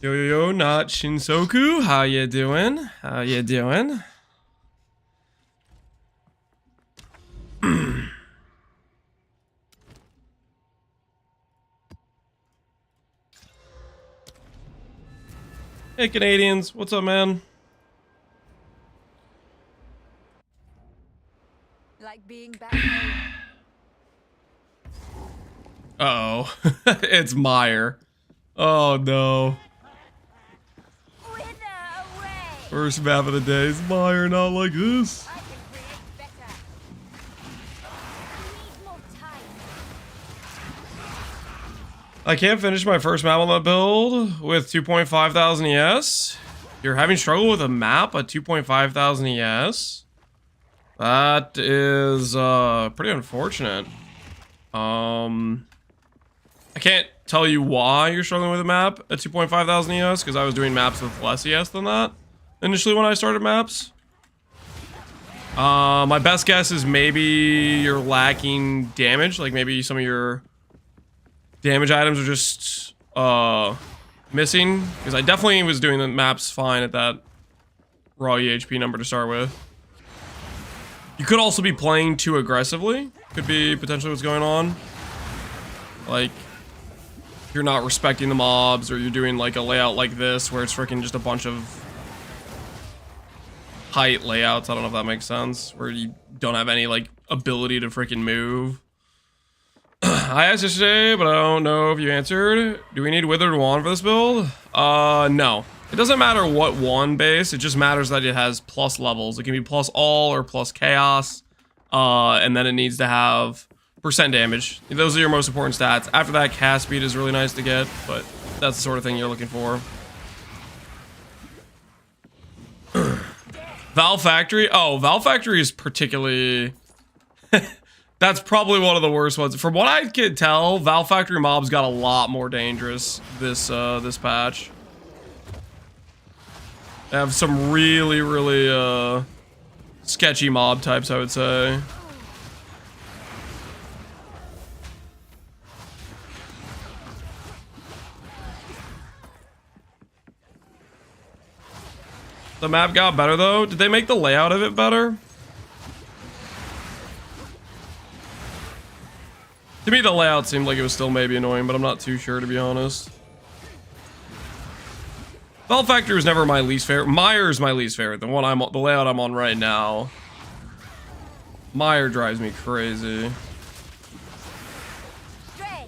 Yo yo yo, not Shinsoku. How you doing? How you doing? Hey Canadians, what's up, man? Like being back home. Uh-oh. It's Meyer. Oh no. Wither away. First map of the day is Meyer, not like this. I can create better. Need more time. I can't finish my first map on that build with 2.5 thousand ES. You're having struggle with a map at 2.5 thousand ES? That is pretty unfortunate. I can't tell you why you're struggling with a map at 2.5 thousand ES, because I was doing maps with less ES than that initially when I started maps. My best guess is maybe you're lacking damage, like maybe some of your damage items are just missing, because I definitely was doing the maps fine at that raw EHP number to start with. You could also be playing too aggressively. Could be potentially what's going on. Like, you're not respecting the mobs, or you're doing like a layout like this where it's freaking just a bunch of height layouts. I don't know if that makes sense, where you don't have any like ability to freaking move. I asked yesterday, but I don't know if you answered. Do we need Withered Wand for this build? No. It doesn't matter what wand base, it just matters that it has plus levels. It can be plus all or plus chaos. And then it needs to have percent damage. Those are your most important stats. After that, cast speed is really nice to get, but that's the sort of thing you're looking for. Valve Factory? Oh, Valve Factory is particularly... That's probably one of the worst ones. From what I could tell, Valve Factory mobs got a lot more dangerous this this patch. They have some really sketchy mob types, I would say. The map got better though. Did they make the layout of it better? To me, the layout seemed like it was still maybe annoying, but I'm not too sure, to be honest. Valve Factory was never my least favorite. Meyer's my least favorite. The layout I'm on right now. Meyer drives me crazy. Stray.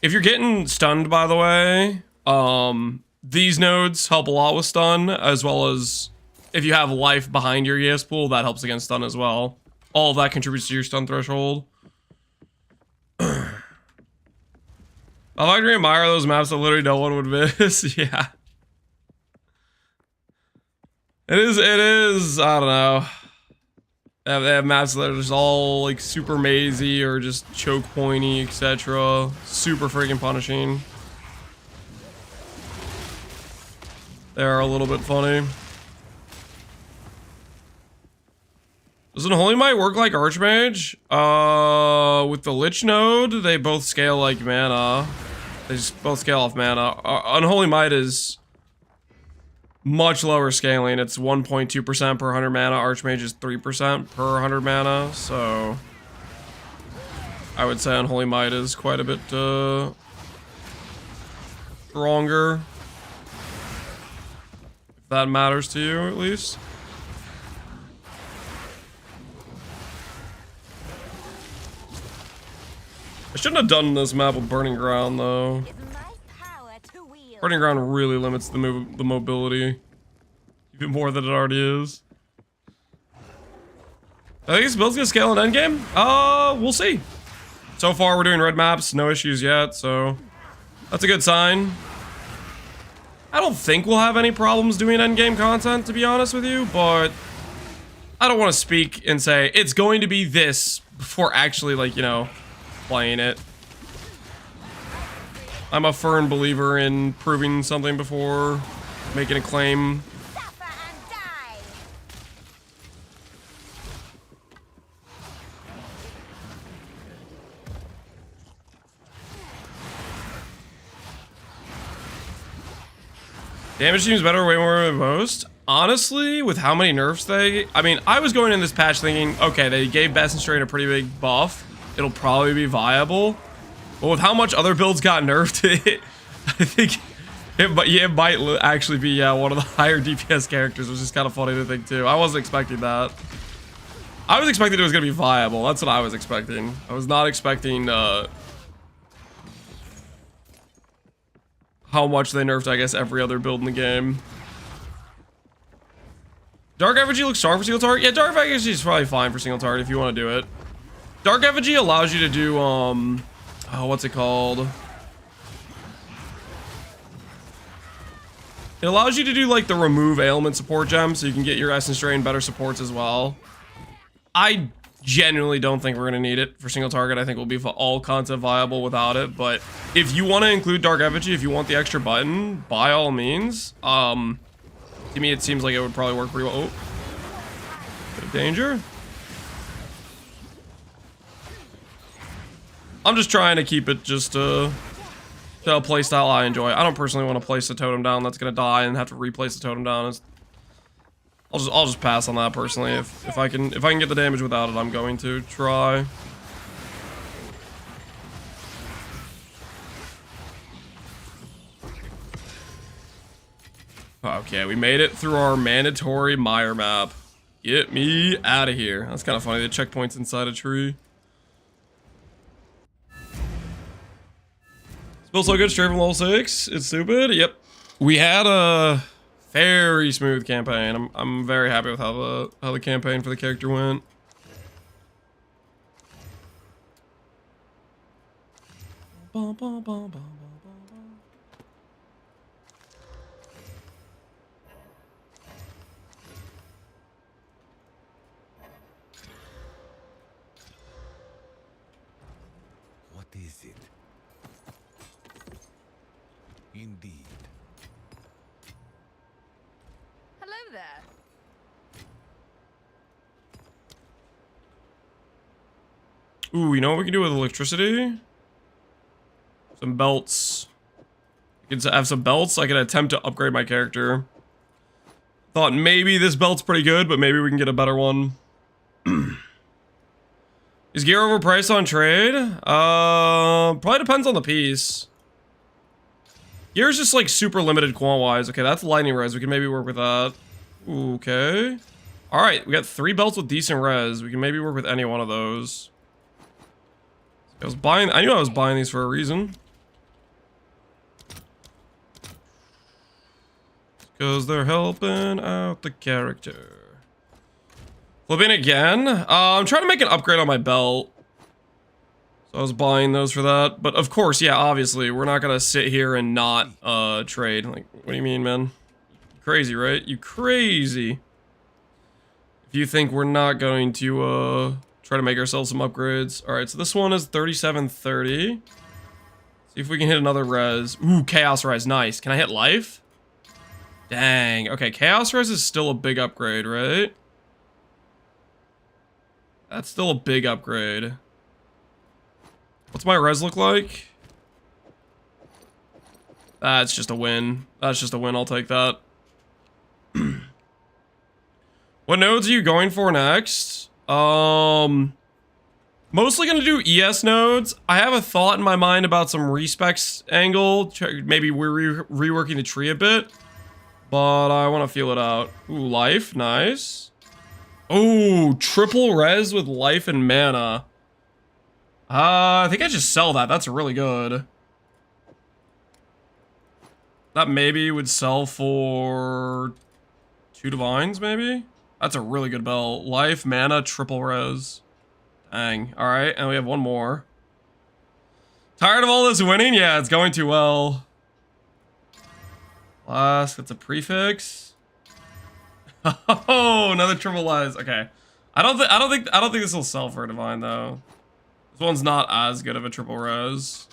If you're getting stunned, by the way, these nodes help a lot with stun, as well as if you have life behind your ES pool, that helps against stun as well. All of that contributes to your stun threshold. I like to admire those maps that literally no one would miss. Yeah. It is, I don't know. They have maps that are just all like super mazy or just choke pointy, etc. Super freaking punishing. They're a little bit funny. Does Unholy might work like archmage? With the Lich node, they both scale like mana. They just both scale off mana. Unholy might is much lower scaling. It's 1.2% per 100 mana. Archmage is 3% per 100 mana. So I would say Unholy might is quite a bit stronger. If that matters to you, at least. I shouldn't have done this map with Burning Ground, though. Burning Ground really limits the mobility. Even more than it already is. I think this build's gonna scale in Endgame? We'll see. So far, we're doing red maps, no issues yet, so that's a good sign. I don't think we'll have any problems doing Endgame content, to be honest with you, but I don't want to speak and say it's going to be this before actually, like, you know, playing it. I'm a firm believer in proving something before making a claim. Damage seems better, way more than most. Honestly, with how many nerfs I mean, I was going in this patch thinking, okay, they gave Best in Strain a pretty big buff. It'll probably be viable. But with how much other builds got nerfed, I think it might actually be one of the higher DPS characters, which is kind of funny to think too. I wasn't expecting that. I was expecting it was going to be viable. That's what I was expecting. I was not expecting how much they nerfed, I guess, every other build in the game. Dark Effigy looks strong for single target. Yeah, Dark Effigy is probably fine for single target if you want to do it. Dark Effigy allows you to do, oh, what's it called? It allows you to do, like, the remove ailment support gem, so you can get your Essence Strain better supports as well. I genuinely don't think we're going to need it for single target. I think we'll be all content viable without it, but if you want to include Dark Effigy, if you want the extra button, by all means. To me, it seems like it would probably work pretty well. Oh, bit of danger. I'm just trying to keep it just to a playstyle I enjoy. I don't personally want to place a totem down that's gonna die and have to replace the totem down. I'll just pass on that personally. If I can get the damage without it, I'm going to try. Okay, we made it through our mandatory mire map. Get me out of here. That's kind of funny. The checkpoint's inside a tree. Spill's so good, straight from level 6. It's stupid. Yep. We had a very smooth campaign. I'm very happy with how the campaign for the character went. Bum, bum, bum, bum. Is it? Indeed. Hello there. Ooh, you know what we can do with electricity? Some belts. I can have some belts. I can attempt to upgrade my character. Thought maybe this belt's pretty good, but maybe we can get a better one. Is gear overpriced on trade? Probably depends on the piece. Gear's just like super limited quant-wise. Okay, that's lightning res. We can maybe work with that. Okay. All right, we got 3 belts with decent res. We can maybe work with any one of those. I knew I was buying these for a reason. Because they're helping out the character. Flipping again. I'm trying to make an upgrade on my belt. So I was buying those for that. But of course, yeah, obviously, we're not going to sit here and not trade. Like, what do you mean, man? Crazy, right? You crazy. If you think we're not going to try to make ourselves some upgrades. All right, so this one is 3730. See if we can hit another res. Ooh, chaos res. Nice. Can I hit life? Dang. Okay, chaos res is still a big upgrade, right? That's still a big upgrade. What's my res look like? That's just a win. That's just a win. I'll take that. What nodes are you going for next? Mostly gonna do ES nodes. I have a thought in my mind about some respecs angle. Maybe we're reworking the tree a bit. But I want to feel it out. Ooh, life. Nice. Oh, triple res with life and mana. I think I just sell that. That's really good. That maybe would sell for 2 divines, maybe? That's a really good belt. Life, mana, triple res. Dang. Alright, and we have one more. Tired of all this winning? Yeah, it's going too well. Last, that's a prefix. Oh, another triple lies. Okay. I don't think this will sell for a divine though. This one's not as good of a triple res.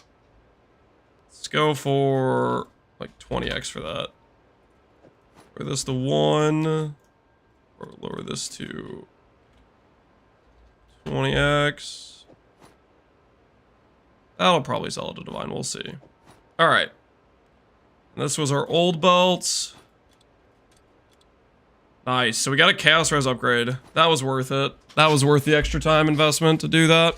Let's go for like 20x for that. Lower this to 1. Or lower this to 20x. That'll probably sell it to divine. We'll see. Alright. This was our old belt. Nice. So we got a Chaos Res upgrade. That was worth it. That was worth the extra time investment to do that.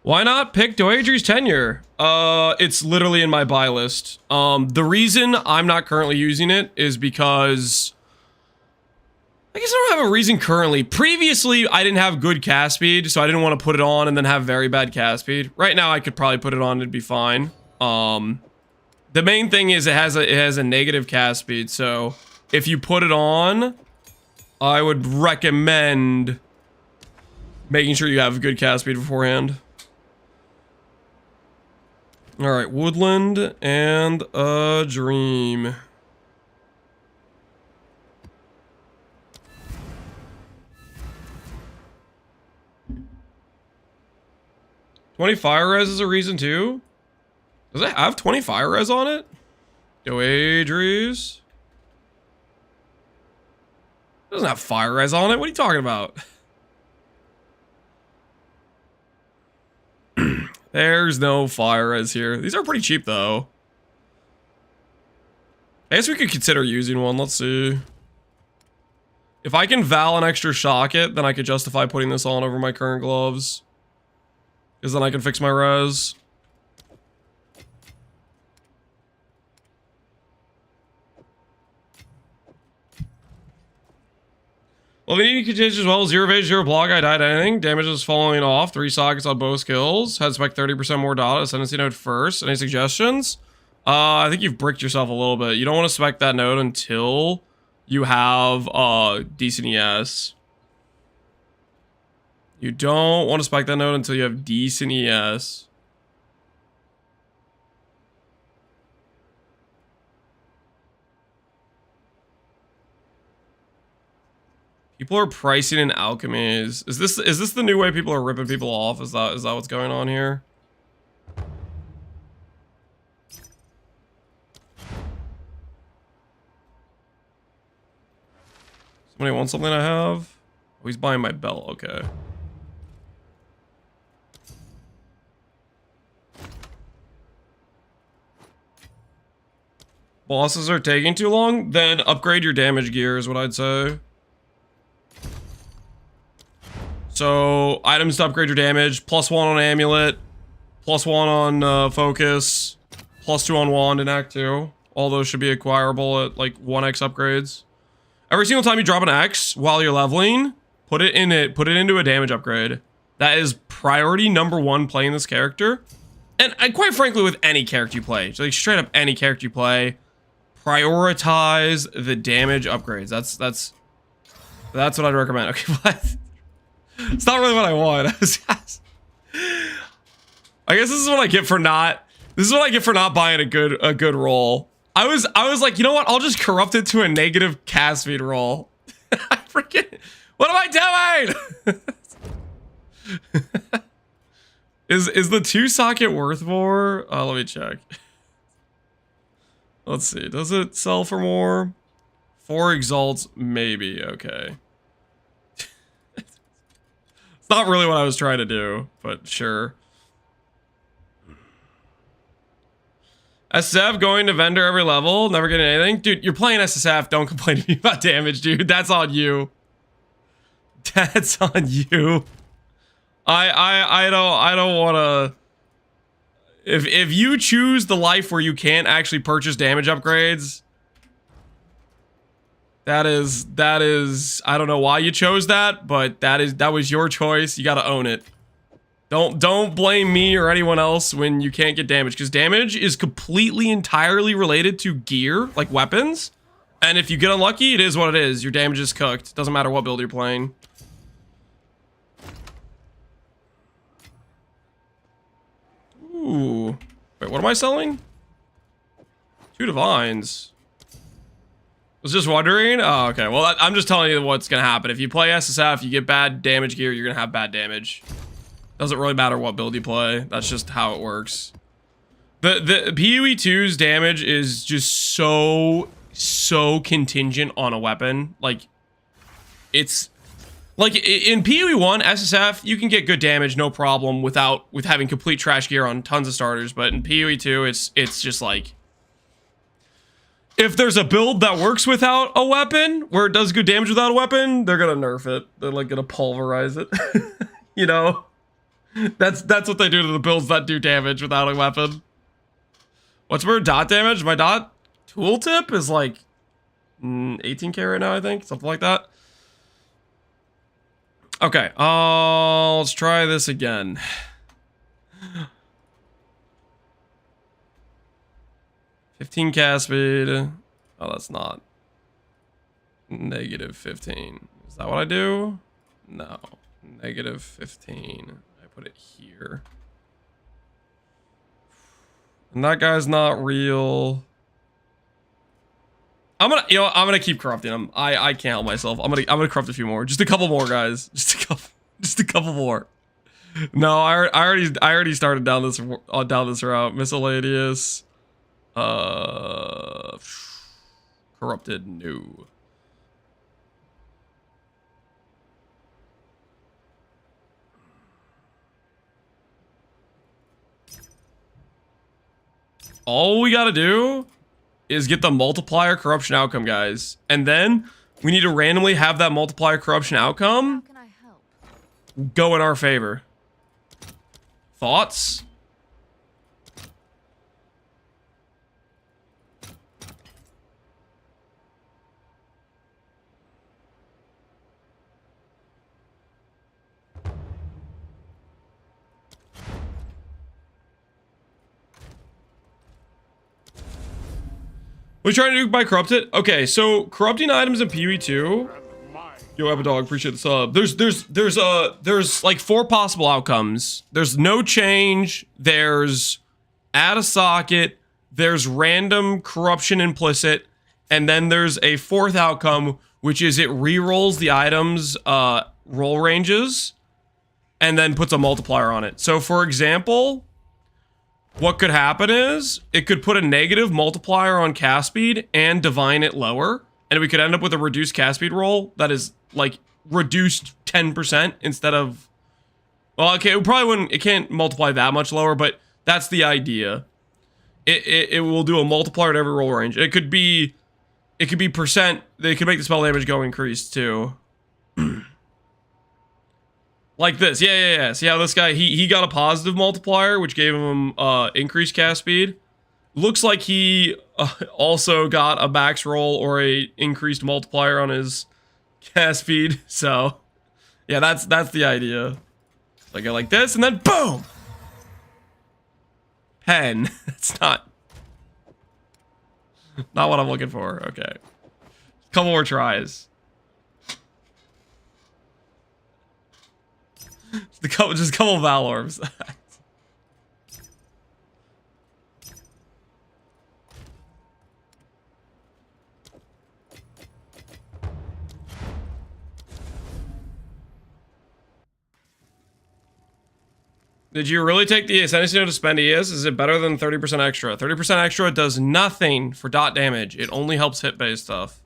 Why not pick Doyrie's tenure? It's literally in my buy list. The reason I'm not currently using it is because I guess I don't have a reason currently. Previously, I didn't have good cast speed, so I didn't want to put it on and then have very bad cast speed. Right now, I could probably put it on and it'd be fine. The main thing is it has a negative cast speed, so if you put it on, I would recommend making sure you have good cast speed beforehand. All right, Woodland and a Dream. $20 fire res is a reason too? Does it have 20 fire res on it? Doyrie. Doesn't have fire res on it. What are you talking about? There's no fire res here. These are pretty cheap though. I guess we could consider using one. Let's see. If I can Val an extra shock it, then I could justify putting this on over my current gloves. Because then I can fix my res. Well, we need to continue as well. 0 evade, 0 block. I died anything. Damage is falling off. 3 sockets on both skills. Had spec 30% more data. Ascendancy node first. Any suggestions? I think you've bricked yourself a little bit. You don't want to spec that node until you have decent ES. You don't want to spec that node until you have decent ES. People are pricing in alchemies. Is this the new way people are ripping people off? Is that what's going on here? Somebody wants something I have? Oh, he's buying my belt. Okay. Bosses are taking too long? Then upgrade your damage gear is what I'd say. So, items to upgrade your damage. +1 on amulet. +1 on focus. +2 on wand in Act 2. All those should be acquirable at like 1x upgrades. Every single time you drop an X while you're leveling, put it into a damage upgrade. That is priority number 1 playing this character. And quite frankly, with any character you play. So like straight up any character you play, prioritize the damage upgrades. That's what I'd recommend. Okay, what? It's not really what I want. I guess this is what I get for not. This is what I get for not buying a good roll. I was like, you know what? I'll just corrupt it to a negative cast speed roll. I freaking. What am I doing? Is the 2 socket worth more? Let me check. Let's see. Does it sell for more? 4 exalts, maybe. Okay. It's not really what I was trying to do, but sure. SSF going to vendor every level, never getting anything. Dude, you're playing SSF. Don't complain to me about damage, dude. That's on you. That's on you. I don't want to. If you choose the life where you can't actually purchase damage upgrades, that is I don't know why you chose that, but that was your choice. You got to own it. Don't blame me or anyone else when you can't get damage, because damage is completely entirely related to gear, like weapons. And if you get unlucky, it is what it is. Your damage is cooked. Doesn't matter what build you're playing. Ooh. Wait, what am I selling? 2 divines. Was just wondering. Oh, okay. Well, I'm just telling you what's gonna happen. If you play SSF, you get bad damage gear, you're gonna have bad damage. Doesn't really matter what build you play. That's just how it works. The PoE 2's damage is just so contingent on a weapon. Like, it's Like in PoE 1 SSF, you can get good damage, no problem, with having complete trash gear on tons of starters. But in PoE 2, it's just like, if there's a build that works without a weapon, where it does good damage without a weapon, they're gonna nerf it. They're like gonna pulverize it. You know, that's what they do to the builds that do damage without a weapon. What's my dot damage? My dot tooltip is like 18k right now, I think, something like that. Okay, let's try this again. 15 cast speed. Oh, that's not. Negative 15. Is that what I do? No. Negative 15. I put it here. And that guy's not real. I'm gonna keep corrupting him. I can't help myself. I'm gonna corrupt a few more. Just a couple more, guys. Just a couple more. No, I already started down this route. Miscellaneous. Corrupted, no. All we gotta do is get the multiplier corruption outcome, guys. And then we need to randomly have that multiplier corruption outcome How can I help? go in our favor. Thoughts? What are you trying to do by corrupt it? Okay, so corrupting items in PoE 2. Yo, Epidog, appreciate the sub. There's like 4 possible outcomes. There's no change. There's add a socket. There's random corruption implicit, and then there's a 4th outcome, which is it re-rolls the item's roll ranges, and then puts a multiplier on it. So, for example, what could happen is it could put a negative multiplier on cast speed and divine it lower, and we could end up with a reduced cast speed roll that is like reduced 10% instead of, well, okay, it probably wouldn't, it can't multiply that much lower, but that's the idea. It will do a multiplier at every roll range. It could be percent. They could make the spell damage go increased too. Like this, yeah. See how this guy, he got a positive multiplier, which gave him increased cast speed. Looks like he also got a max roll or a increased multiplier on his cast speed. So, yeah, that's the idea. So I go like this, and then boom! Pen. That's not what I'm looking for. Okay. Couple more tries. Just a couple of Valorbs. Did you really take the Ascendancy Art to spend ES? Is it better than 30% extra? 30% extra does nothing for dot damage. It only helps hit-based stuff.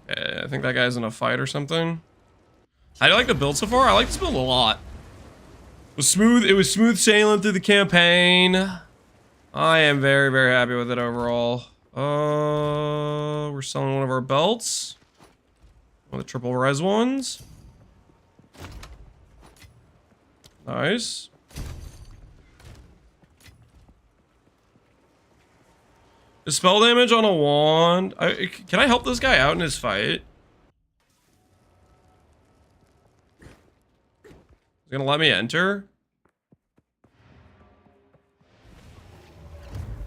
I think that guy's in a fight or something. How do you like the build so far? I like this build a lot. It was smooth sailing through the campaign. I am very, very happy with it overall. We're selling one of our belts. One of the triple res ones. Nice. Is spell damage on a wand? Can I help this guy out in his fight? He's gonna let me enter?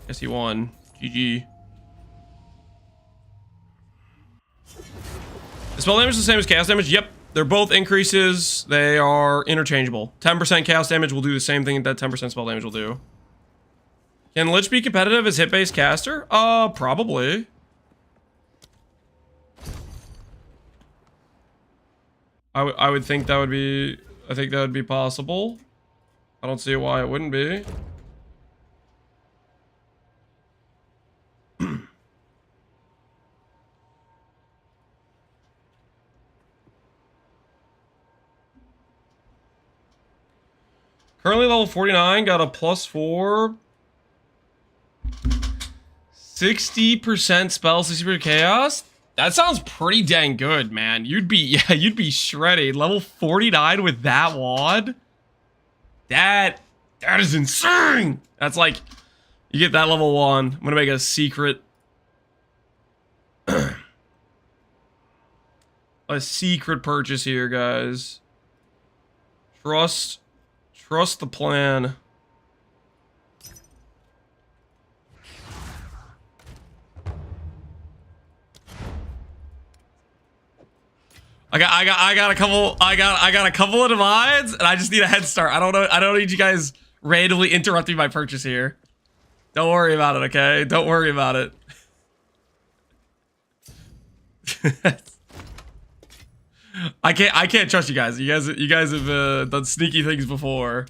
Guess he won. GG. Is spell damage the same as cast damage? Yep. They're both increases. They are interchangeable. 10% cast damage will do the same thing that 10% spell damage will do. Can Lich be competitive as hit-based caster? Probably. I would think that would be, I think that would be possible. I don't see why it wouldn't be. Currently level 49, got a +4. 60% spell, 60% chaos. That sounds pretty dang good, man. You'd be shredded. Level 49 with that wand. That is insane. That's like, you get that level 1. I'm gonna make a secret. A secret purchase here, guys. Trust the plan. I got a couple of divides, and I just need a head start. I don't need you guys randomly interrupting my purchase here. Don't worry about it, okay? Don't worry about it. I can't trust you guys. You guys have done sneaky things before.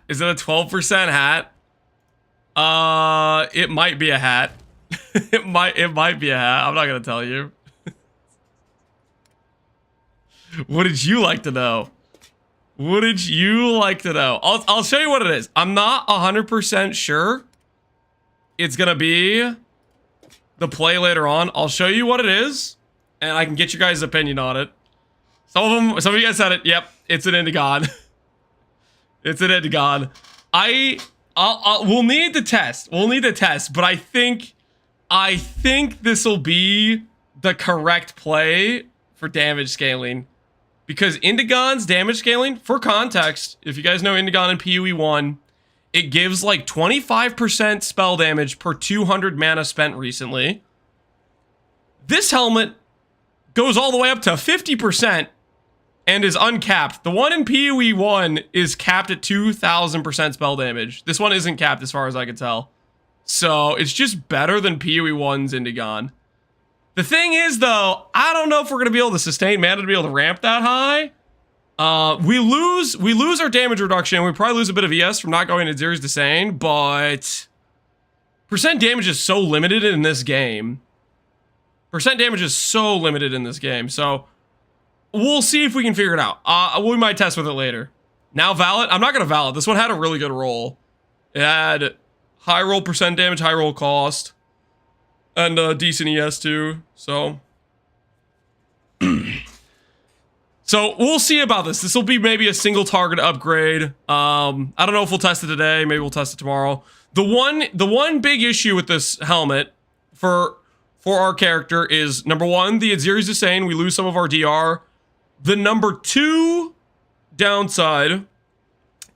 Is it a 12% hat? It might be a hat. it might be a hat. I'm not gonna tell you. What did you like to know? What did you like to know? I'll show you what it is. I'm not 100% sure it's gonna be the play later on. I'll show you what it is, and I can get your guys' opinion on it. Some of you guys said it. Yep, it's an Indigon. It's an Indigon. We'll need the test. We'll need the test, but I think this will be the correct play for damage scaling. Because Indigon's damage scaling, for context, if you guys know Indigon in PoE 1, it gives like 25% spell damage per 200 mana spent recently. This helmet goes all the way up to 50% and is uncapped. The one in PoE 1 is capped at 2000% spell damage. This one isn't capped as far as I can tell. So it's just better than PoE 1's Indigon. The thing is, though, I don't know if we're going to be able to sustain mana to be able to ramp that high. We lose our damage reduction. We probably lose a bit of ES from not going to Zere's Descent, but percent damage is so limited in this game. Percent damage is so limited in this game, so we'll see if we can figure it out. We might test with it later. Now Valid, I'm not going to Valid. This one had a really good roll. It had high roll percent damage, high roll cost. And decent ES too, so. So we'll see about this. This will be maybe a single target upgrade. I don't know if we'll test it today. Maybe we'll test it tomorrow. The one big issue with this helmet for our character is, number one, the Zere's Descent. We lose some of our DR. The number 2 downside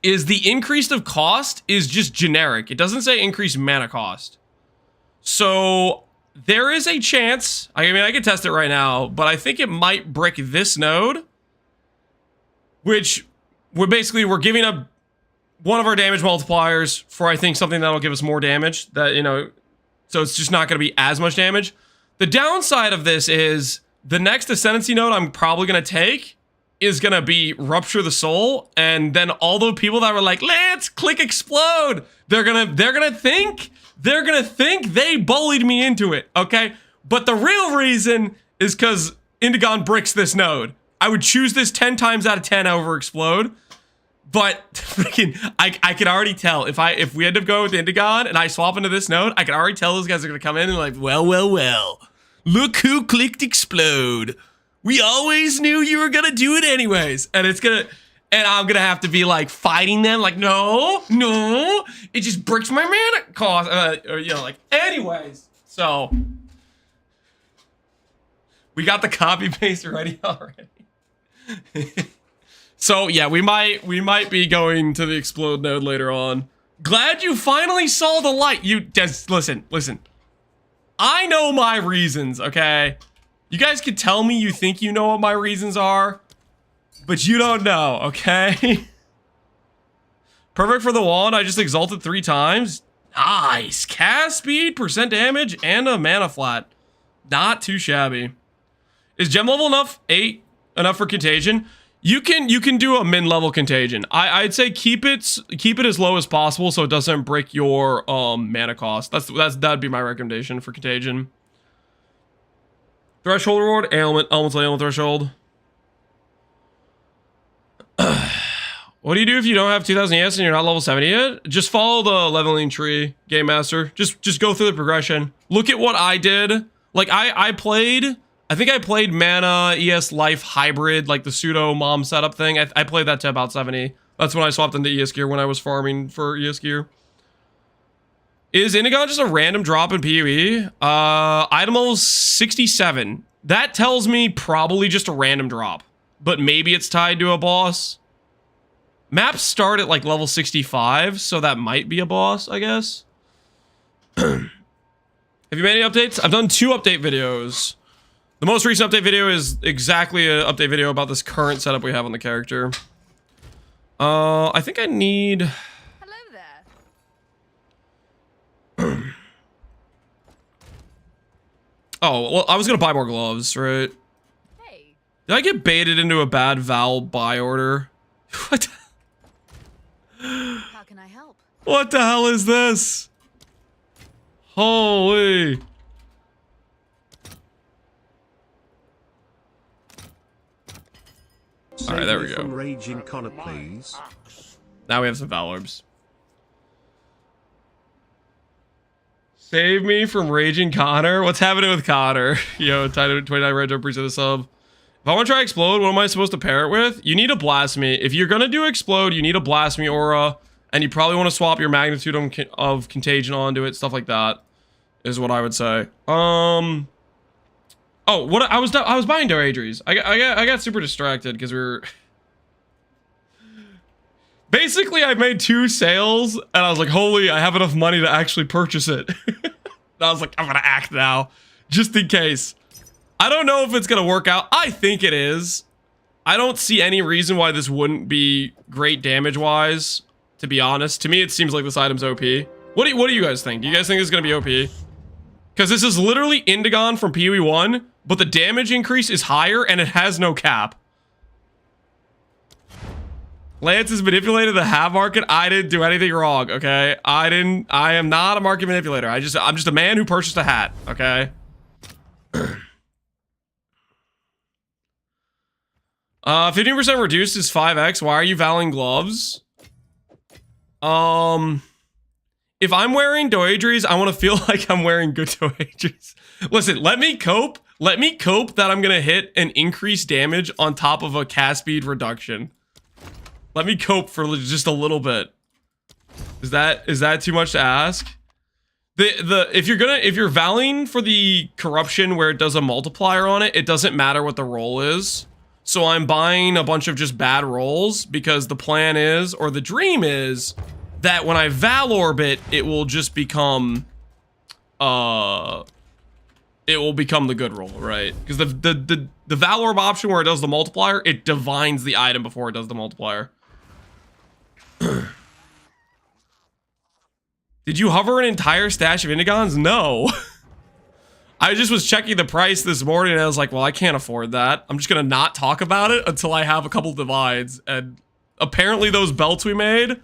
is the increase of cost is just generic. It doesn't say increased mana cost. So there is a chance, I mean, I can test it right now, but I think it might brick this node, which we're giving up one of our damage multipliers for, I think, something that'll give us more damage, that, you know, so it's just not going to be as much damage. The downside of this is the next Ascendancy node I'm probably going to take is going to be Rupture the Soul, and then all the people that were like, let's click explode, they're going to think they bullied me into it, okay? But the real reason is because Indigon bricks this node. I would choose this 10 times out of 10 over explode, but freaking, I can already tell if we end up going with Indigon and I swap into this node, I can already tell those guys are gonna come in and like, well, look who clicked explode. We always knew you were gonna do it anyways, and I'm gonna have to be like fighting them, like, no, it just bricks my mana cost, or, you know, like, anyways. So we got the copy paste ready already. So yeah, we might be going to the explode node later on. Glad you finally saw the light. You just listen. I know my reasons, okay? You guys can tell me you think you know what my reasons are, but you don't know, okay? Perfect for the wand. I just exalted 3 times. Nice. Cast speed, percent damage, and a mana flat. Not too shabby. Is gem level enough? 8 enough for contagion? You can do a min-level contagion. I'd say keep it as low as possible so it doesn't break your mana cost. That'd be my recommendation for contagion. Threshold reward, ailment, elemental ailment threshold. What do you do if you don't have 2000 ES and you're not level 70 yet? Just follow the leveling tree, Game Master. Just go through the progression. Look at what I did. Like I think I played Mana, ES Life Hybrid, like the pseudo mom setup thing. I played that to about 70. That's when I swapped into ES gear when I was farming for ES gear. Is Indigon just a random drop in PoE? Item level 67. That tells me probably just a random drop, but maybe it's tied to a boss. Maps start at like level 65, so that might be a boss, I guess. Have you made any updates? I've done 2 update videos. The most recent update video is exactly an update video about this current setup we have on the character. I think I need... Hello there. Oh, well, I was gonna buy more gloves, right? Hey. Did I get baited into a bad Val buy order? What? How can I help? What the hell is this? Holy. Alright, there we go. From Raging Connor, please. Now we have some Val orbs. Save me from Raging Connor? What's happening with Connor? Yo, 29 Red Jump, appreciate the sub. If I want to try Explode, what am I supposed to pair it with? You need a Blasphemy. If you're going to do Explode, you need a Blasphemy aura. And you probably want to swap your Magnitude of Contagion onto it. Stuff like that is what I would say. Oh, what I was buying Doyrie. I got super distracted because we were... Basically, I made 2 sales, and I was like, holy, I have enough money to actually purchase it. And I was like, I'm gonna act now, just in case. I don't know if it's gonna work out. I think it is. I don't see any reason why this wouldn't be great damage-wise, to be honest. To me, it seems like this item's OP. What do you guys think? Do you guys think it's gonna be OP? Because this is literally Indigon from PoE 1, but the damage increase is higher, and it has no cap. Lance has manipulated the half market. I didn't do anything wrong, okay? I am not a market manipulator. I'm just a man who purchased a hat, okay? 15% reduced is 5x. Why are you valing gloves? If I'm wearing Doyries, I want to feel like I'm wearing good Doyries. Listen, let me cope. Let me cope that I'm gonna hit an increased damage on top of a cast speed reduction. Let me cope for just a little bit. Is that too much to ask? If you're valing for the corruption where it does a multiplier on it, it doesn't matter what the roll is. So I'm buying a bunch of just bad rolls because the plan is, or the dream is, that when I Val Orbit, it will just become, it will become the good roll, right? Because the Val Orb option where it does the multiplier, it divines the item before it does the multiplier. Did you hover an entire stash of Indigons? No. I just was checking the price this morning and I was like, well, I can't afford that. I'm just gonna not talk about it until I have a couple divines. And apparently those belts we made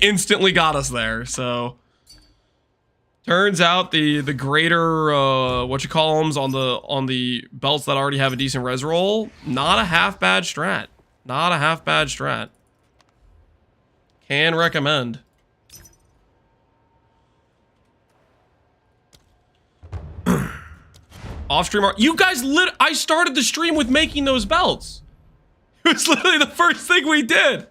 instantly got us there. So turns out the greater whatchamacallums on the belts that already have a decent res roll, not a half bad strat. Not a half bad strat. Can recommend. Off stream art. You guys I started the stream with making those belts. It was literally the first thing we did.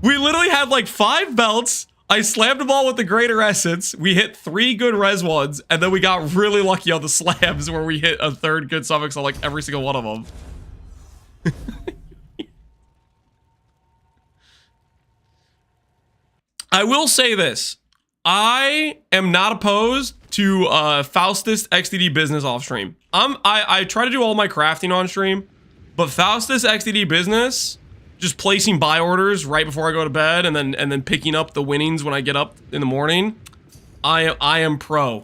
We literally had like 5 belts. I slammed them all with the greater essence. We hit 3 good res ones, and then we got really lucky on the slams where we hit a 3rd good suffix on like every single one of them. I will say this. I am not opposed to Faustus XDD business off stream. I try to do all my crafting on stream, but Faustus XDD business, just placing buy orders right before I go to bed and then picking up the winnings when I get up in the morning. I am pro.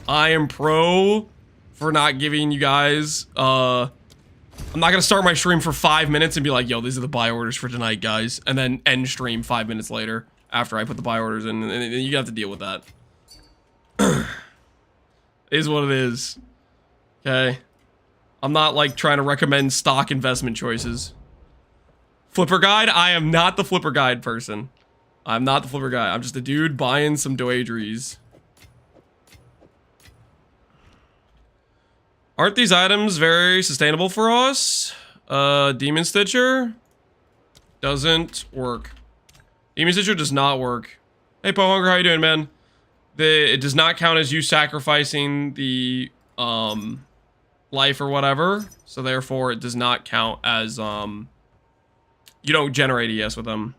I am pro for not giving you guys I'm not gonna start my stream for 5 minutes and be like, yo, these are the buy orders for tonight, guys, and then end stream 5 minutes later after I put the buy orders in, and you have to deal with that. Is what it is. Okay. I'm not like trying to recommend stock investment choices. Flipper guide? I am not the flipper guide person. I'm not the flipper guy. I'm just a dude buying some Doyries. Aren't these items very sustainable for us? Demon Stitcher doesn't work. Demon Stitcher does not work. Hey, Pohunger, how you doing, man? It does not count as you sacrificing the life or whatever, so therefore it does not count as you don't generate ES with them.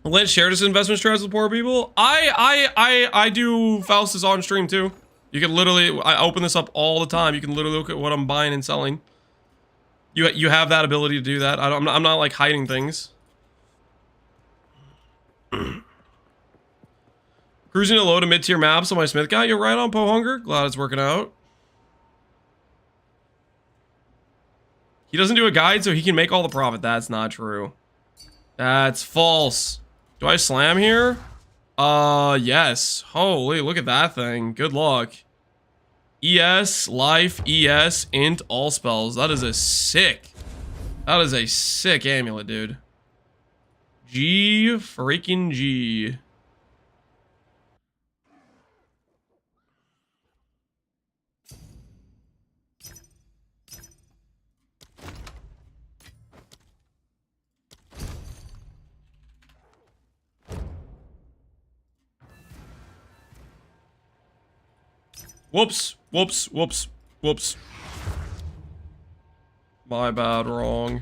Let's share this investment strategy with poor people. I do Faustus on stream too. You can literally, I open this up all the time. You can literally look at what I'm buying and selling. You have that ability to do that. I'm not like hiding things. Cruising to low to mid-tier maps on my Smith guy. You're right on, Pohunger. Glad it's working out. He doesn't do a guide so he can make all the profit. That's not true. That's false. Do I slam here? Yes. Holy, look at that thing. Good luck. ES, life, ES, int, all spells. That is a sick amulet, dude. G freaking G. Whoops, whoops, whoops, whoops. My bad, wrong.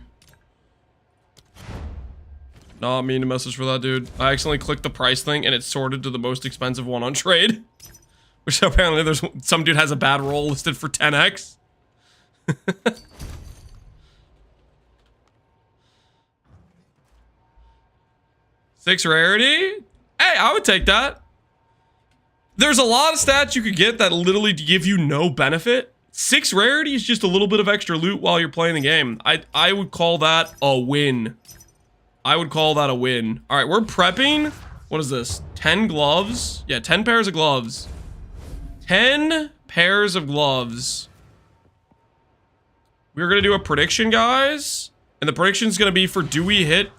Not mean to message for that, dude. I accidentally clicked the price thing and it sorted to the most expensive one on trade. Which apparently there's some dude has a bad roll listed for 10x. 6 rarity? Hey, I would take that. There's a lot of stats you could get that literally give you no benefit. 6 rarity is just a little bit of extra loot while you're playing the game. I would call that a win. I would call that a win. All right, we're prepping. What is this? 10 gloves? Yeah, 10 pairs of gloves. 10 pairs of gloves. We're gonna do a prediction, guys. And the prediction is gonna be for, do we hit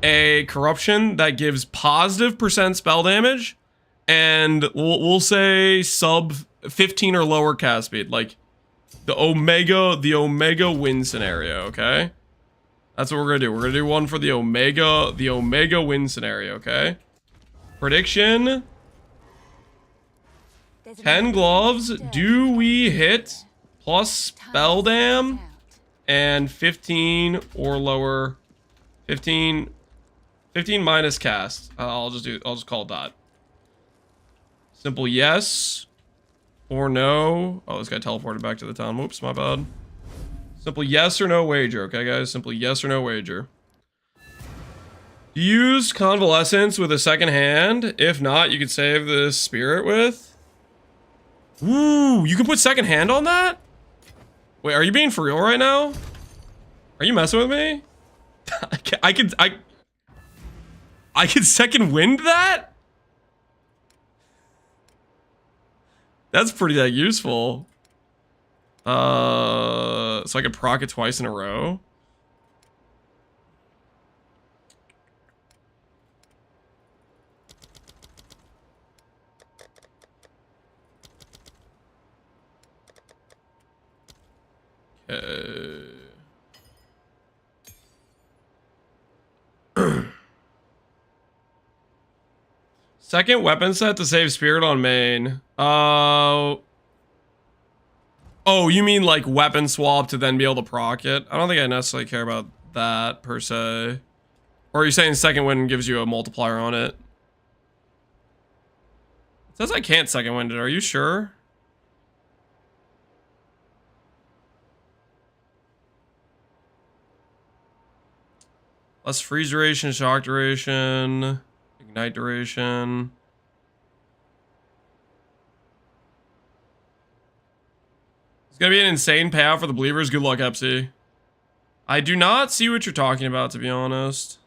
a corruption that gives positive % spell damage? And we'll say sub 15 or lower cast speed, like the Omega win scenario, okay? That's what we're gonna do. We're gonna do one for the Omega win scenario, okay? Prediction. 10 gloves. Do we hit plus spell dam and 15 or lower? 15 minus cast. I'll just call it that. Simple yes or no. Oh, this guy teleported back to the town. Whoops, my bad. Simple yes or no wager, okay, guys? Simple yes or no wager. Use convalescence with a second hand. If not, you could save the spirit with. Ooh, you can put second hand on that? Wait, are you being for real right now? Are you messing with me? I could second wind that? That's pretty useful. So I could proc it twice in a row. Okay. Second weapon set to save spirit on main. Oh, you mean like weapon swap to then be able to proc it? I don't think I necessarily care about that per se. Or are you saying second wind gives you a multiplier on it? It says I can't second wind it. Are you sure? Less freeze duration, shock duration, ignite duration. It's gonna be an insane payout for the believers. Good luck, Epsy. I do not see what you're talking about, to be honest.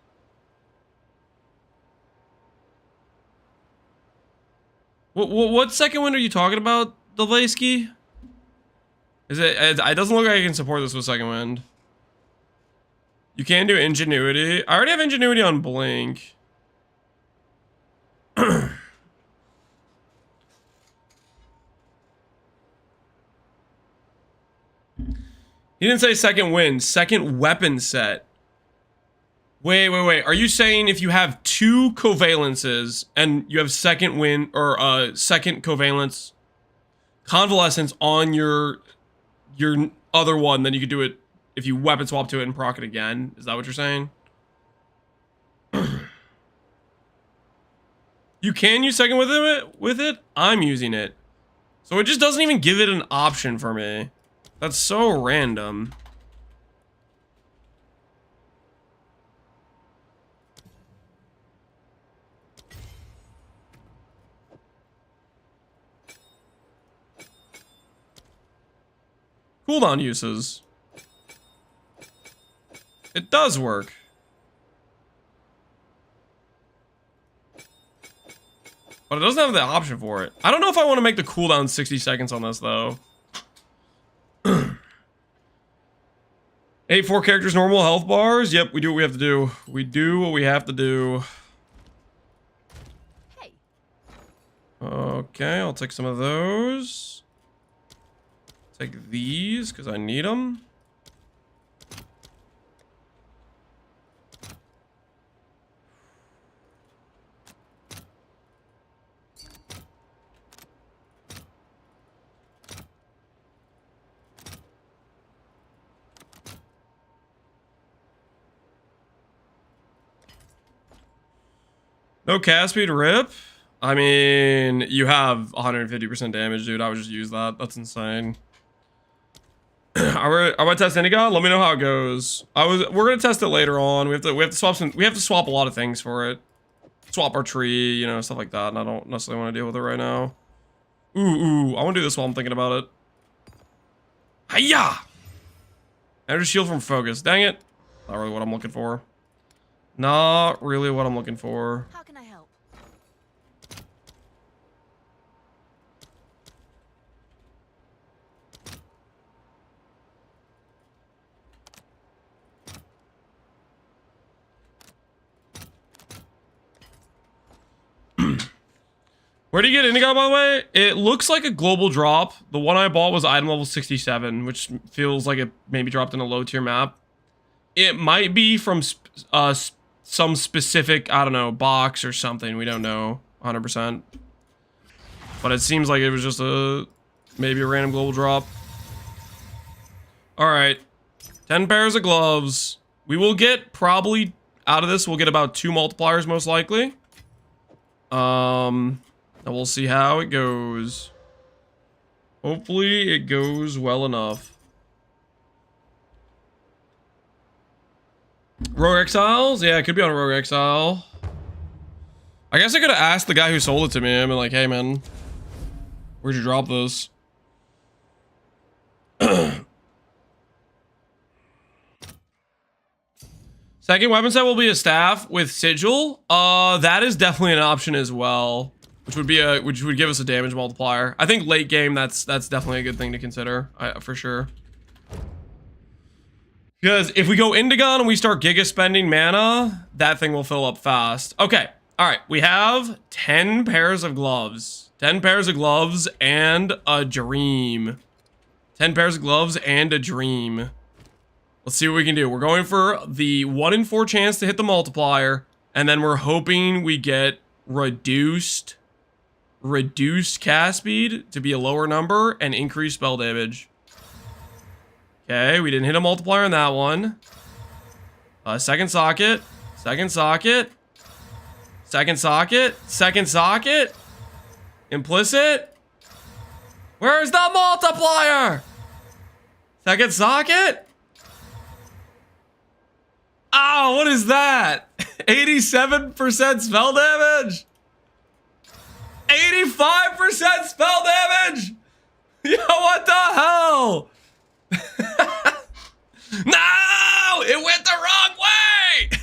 What second wind are you talking about, Delaski? Is it doesn't look like I can support this with second wind. You can do ingenuity. I already have ingenuity on blink. He didn't say second wind, second weapon set. Wait. Are you saying if you have 2 covalences and you have second wind or second covalence convalescence on your other one, then you could do it if you weapon swap to it and proc it again? Is that what you're saying? You can use second with it? I'm using it. So it just doesn't even give it an option for me. That's so random. Cooldown uses. It does work. But it doesn't have the option for it. I don't know if I want to make the cooldown 60 seconds on this, though. 4 characters, normal health bars. Yep, we do what we have to do. We do what we have to do. Hey. Okay, I'll take some of those. Take these, because I need them. No cast speed, rip. I mean, you have 150% damage, dude. I would just use that. That's insane. I want to test Indigon. Let me know how it goes. We're gonna test it later on. We have to swap some. We have to swap a lot of things for it. Swap our tree, you know, stuff like that. And I don't necessarily want to deal with it right now. Ooh. I want to do this while I'm thinking about it. Hiya! Energy shield from focus. Dang it. Not really what I'm looking for. Not really what I'm looking for. How can I help? Where do you get Indigo, by the way? It looks like a global drop. The one I bought was item level 67, which feels like it maybe dropped in a low tier map. It might be from some specific, I don't know, box or something. We don't know 100%. But it seems like it was just maybe a random global drop. All right, 10 pairs of gloves. We will get probably out of this. We'll get about 2 multipliers most likely. And we'll see how it goes. Hopefully it goes well enough. Rogue Exiles? Yeah, it could be on a Rogue Exile. I guess I could have asked the guy who sold it to me. I mean, like, hey, man, where'd you drop this? Second weapon set will be a staff with sigil. That is definitely an option as well, which would give us a damage multiplier. I think late game that's definitely a good thing to consider, for sure. Because if we go Indigon and we start giga spending mana, that thing will fill up fast. Okay, all right, we have 10 pairs of gloves. 10 pairs of gloves and a dream. 10 pairs of gloves and a dream. Let's see what we can do. We're going for the 1 in 4 chance to hit the multiplier, and then we're hoping we get reduced cast speed to be a lower number and increased spell damage. Okay, we didn't hit a multiplier on that one. Second socket. Second socket. Second socket. Second socket. Implicit. Where's the multiplier? Second socket. Oh, what is that? 87% spell damage. 85% spell damage. Yo, what the hell? No, it went the wrong way.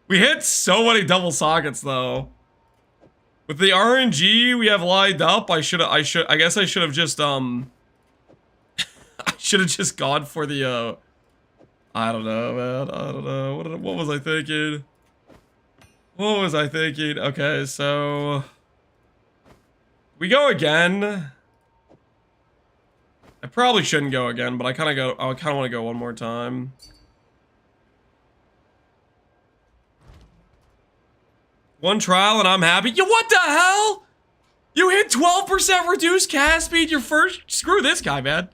We hit so many double sockets though. With the RNG we have lined up, I guess I should have just I should have just gone for the, I don't know, man. I don't know. What was I thinking? What was I thinking? Okay, so... we go again. I probably shouldn't go again, but I kind of want to go one more time. One trial and I'm happy. Yo, what the hell? You hit 12% reduced cast speed your first... screw this guy, man.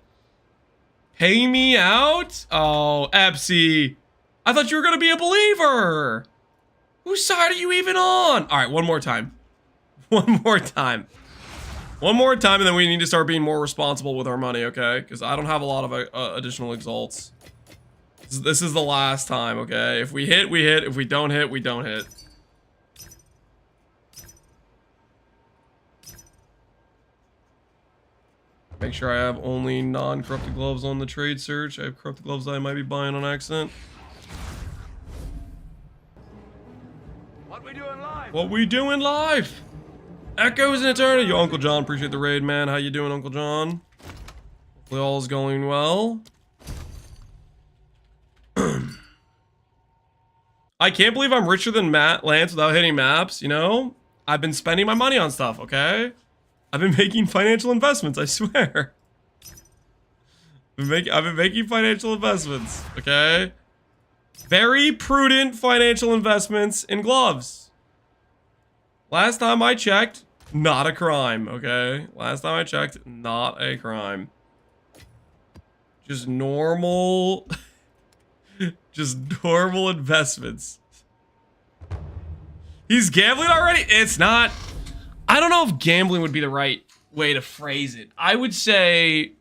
Pay me out? Oh, Epsy. I thought you were going to be a believer. Whose side are you even on? All right, one more time. One more time. One more time, and then we need to start being more responsible with our money, okay? Because I don't have a lot of additional exalts. This is the last time, okay? If we hit, we hit. If we don't hit, we don't hit. Make sure I have only non-corrupted gloves on the trade search. I have corrupted gloves that I might be buying on accident. What we doing live? What we doing live? Echoes in eternity. Yo, Uncle John, appreciate the raid, man. How you doing, Uncle John? Hopefully all is going well. I can't believe I'm richer than Lance without hitting maps, you know? I've been spending my money on stuff, okay? I've been making financial investments, I swear. I've been making financial investments, okay? Very prudent financial investments in gloves. Last time I checked, not a crime, okay? Last time I checked, not a crime. Just normal... just normal investments. He's gambling already? It's not... I don't know if gambling would be the right way to phrase it. I would say...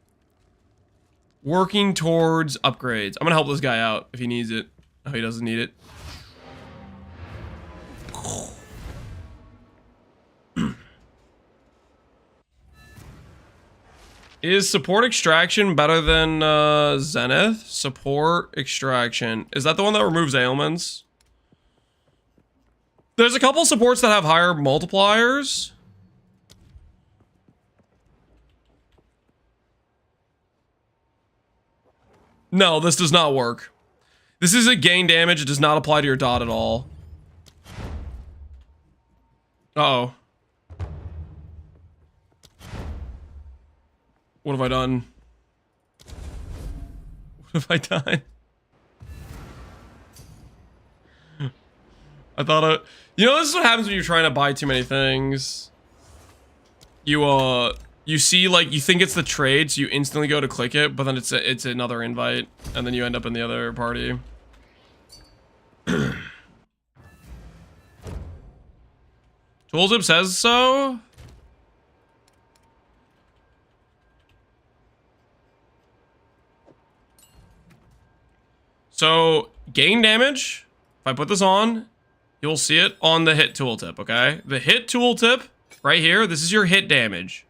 working towards upgrades. I'm gonna help this guy out if he needs it. Oh, he doesn't need it. Is support extraction better than Zenith? Support extraction. Is that the one that removes ailments? There's a couple supports that have higher multipliers. No, this does not work. This is a gain damage. It does not apply to your dot at all. Uh-oh. What have I done? What have I done? I thought you know, this is what happens when you're trying to buy too many things. You see, like, you think it's the trade, so you instantly go to click it, but then it's another invite, and then you end up in the other party. Tooltip says so. So, gain damage, if I put this on, you'll see it on the hit tooltip, okay? The hit tooltip, right here, this is your hit damage.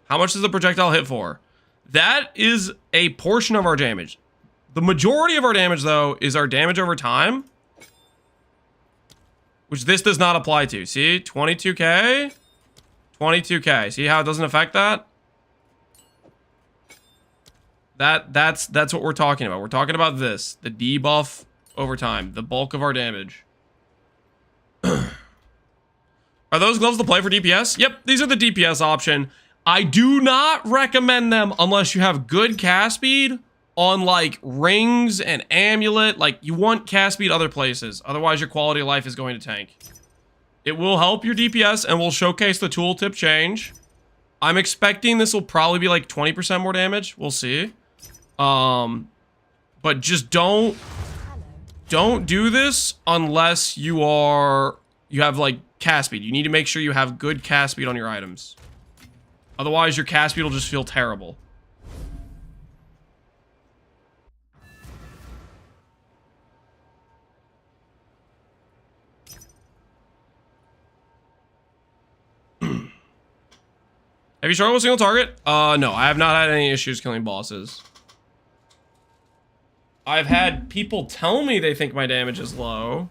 How much does the projectile hit for? That is a portion of our damage. The majority of our damage, though, is our damage over time, which this does not apply to. See? 22k? 22k. See how it doesn't affect that? That's what we're talking about. We're talking about this. The debuff over time. The bulk of our damage. Are those gloves to play for DPS? Yep, these are the DPS option. I do not recommend them unless you have good cast speed on, like, rings and amulet. Like, you want cast speed other places. Otherwise, your quality of life is going to tank. It will help your DPS and will showcase the tooltip change. I'm expecting this will probably be like 20% more damage. We'll see. But just don't do this unless you have like cast speed. You need to make sure you have good cast speed on your items. Otherwise, your cast speed will just feel terrible. Have you struggled with single target? No, I have not had any issues killing bosses. I've had people tell me they think my damage is low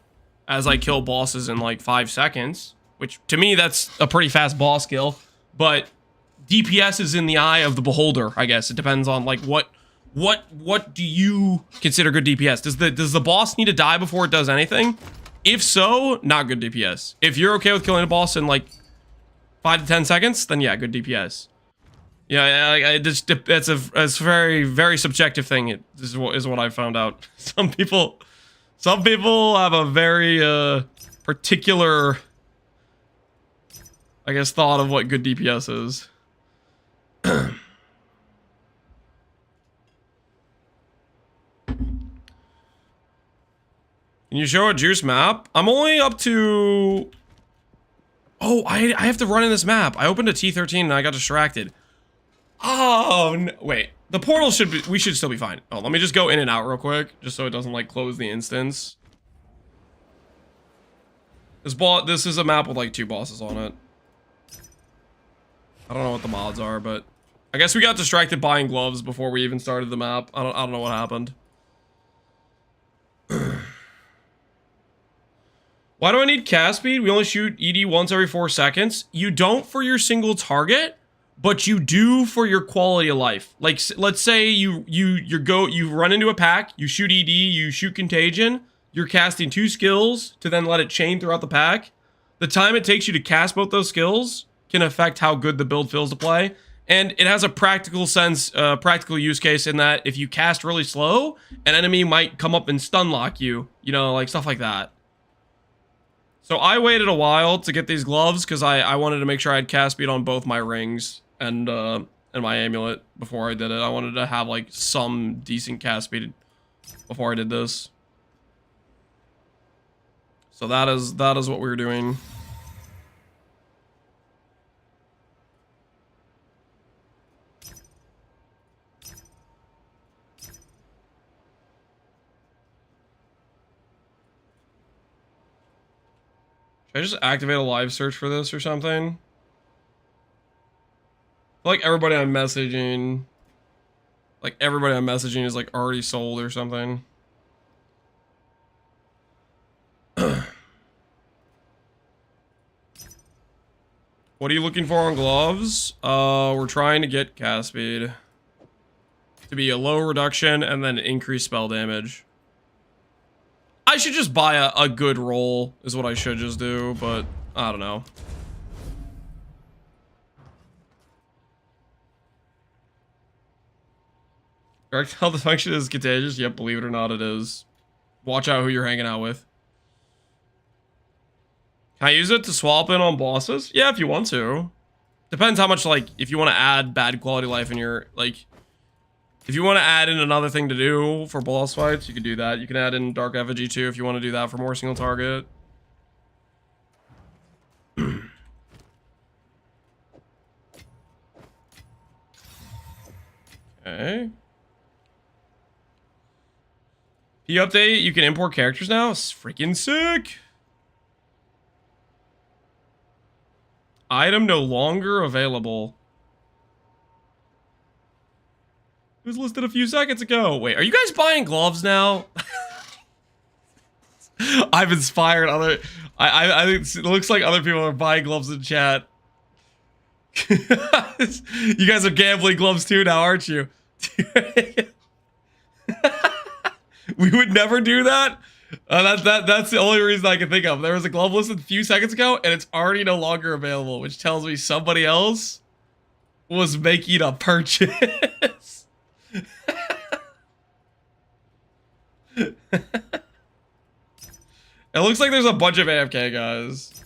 as I kill bosses in like 5 seconds, which to me, that's a pretty fast boss kill, but DPS is in the eye of the beholder, I guess. It depends on like what what do you consider good DPS? Does the boss need to die before it does anything? If so, not good DPS. If you're okay with killing a boss in like 5 to 10 seconds, then yeah, good DPS. Yeah, it's a very, very subjective thing. It is what I found out. Some people have a very particular, I guess, thought of what good DPS is. Can you show a juice map? I'm only up to... Oh, I have to run in this map. I opened a T13 and I got distracted. Oh, no, wait. The portal should be... We should still be fine. Oh, let me just go in and out real quick, just so it doesn't, like, close the instance. This is a map with, like, 2 bosses on it. I don't know what the mods are, but... I guess we got distracted buying gloves before we even started the map. I don't know what happened. Why do I need cast speed? We only shoot ED once every 4 seconds. You don't for your single target, but you do for your quality of life. Like, let's say you run into a pack, you shoot ED, you shoot contagion, you're casting 2 skills to then let it chain throughout the pack. The time it takes you to cast both those skills can affect how good the build feels to play. And it has a practical use case in that if you cast really slow, an enemy might come up and stun lock you, you know, like stuff like that. So I waited a while to get these gloves because I wanted to make sure I had cast speed on both my rings and my amulet before I did it. I wanted to have like some decent cast speed before I did this. So that is what we were doing. Should I just activate a live search for this or something? I feel like everybody I'm messaging is like already sold or something. What are you looking for on gloves? We're trying to get cast speed to be a low reduction and then increase spell damage. I should just buy a good roll is what I should just do, but I don't know. Erectile dysfunction is contagious? Yep, believe it or not, it is. Watch out who you're hanging out with. Can I use it to swap in on bosses? Yeah, if you want to. Depends how much, like, if you want to add bad quality life in your, like... If you want to add in another thing to do for boss fights, you can do that. You can add in Dark Effigy too if you want to do that for more single target. Okay. P update, you can import characters now? It's freaking sick. Item no longer available. It was listed a few seconds ago. Wait, are you guys buying gloves now? I've inspired other... I think it looks like other people are buying gloves in chat. You guys are gambling gloves too now, aren't you? We would never do that. That's the only reason I can think of. There was a glove listed a few seconds ago, and it's already no longer available, which tells me somebody else was making a purchase. It looks like there's a bunch of AFK guys.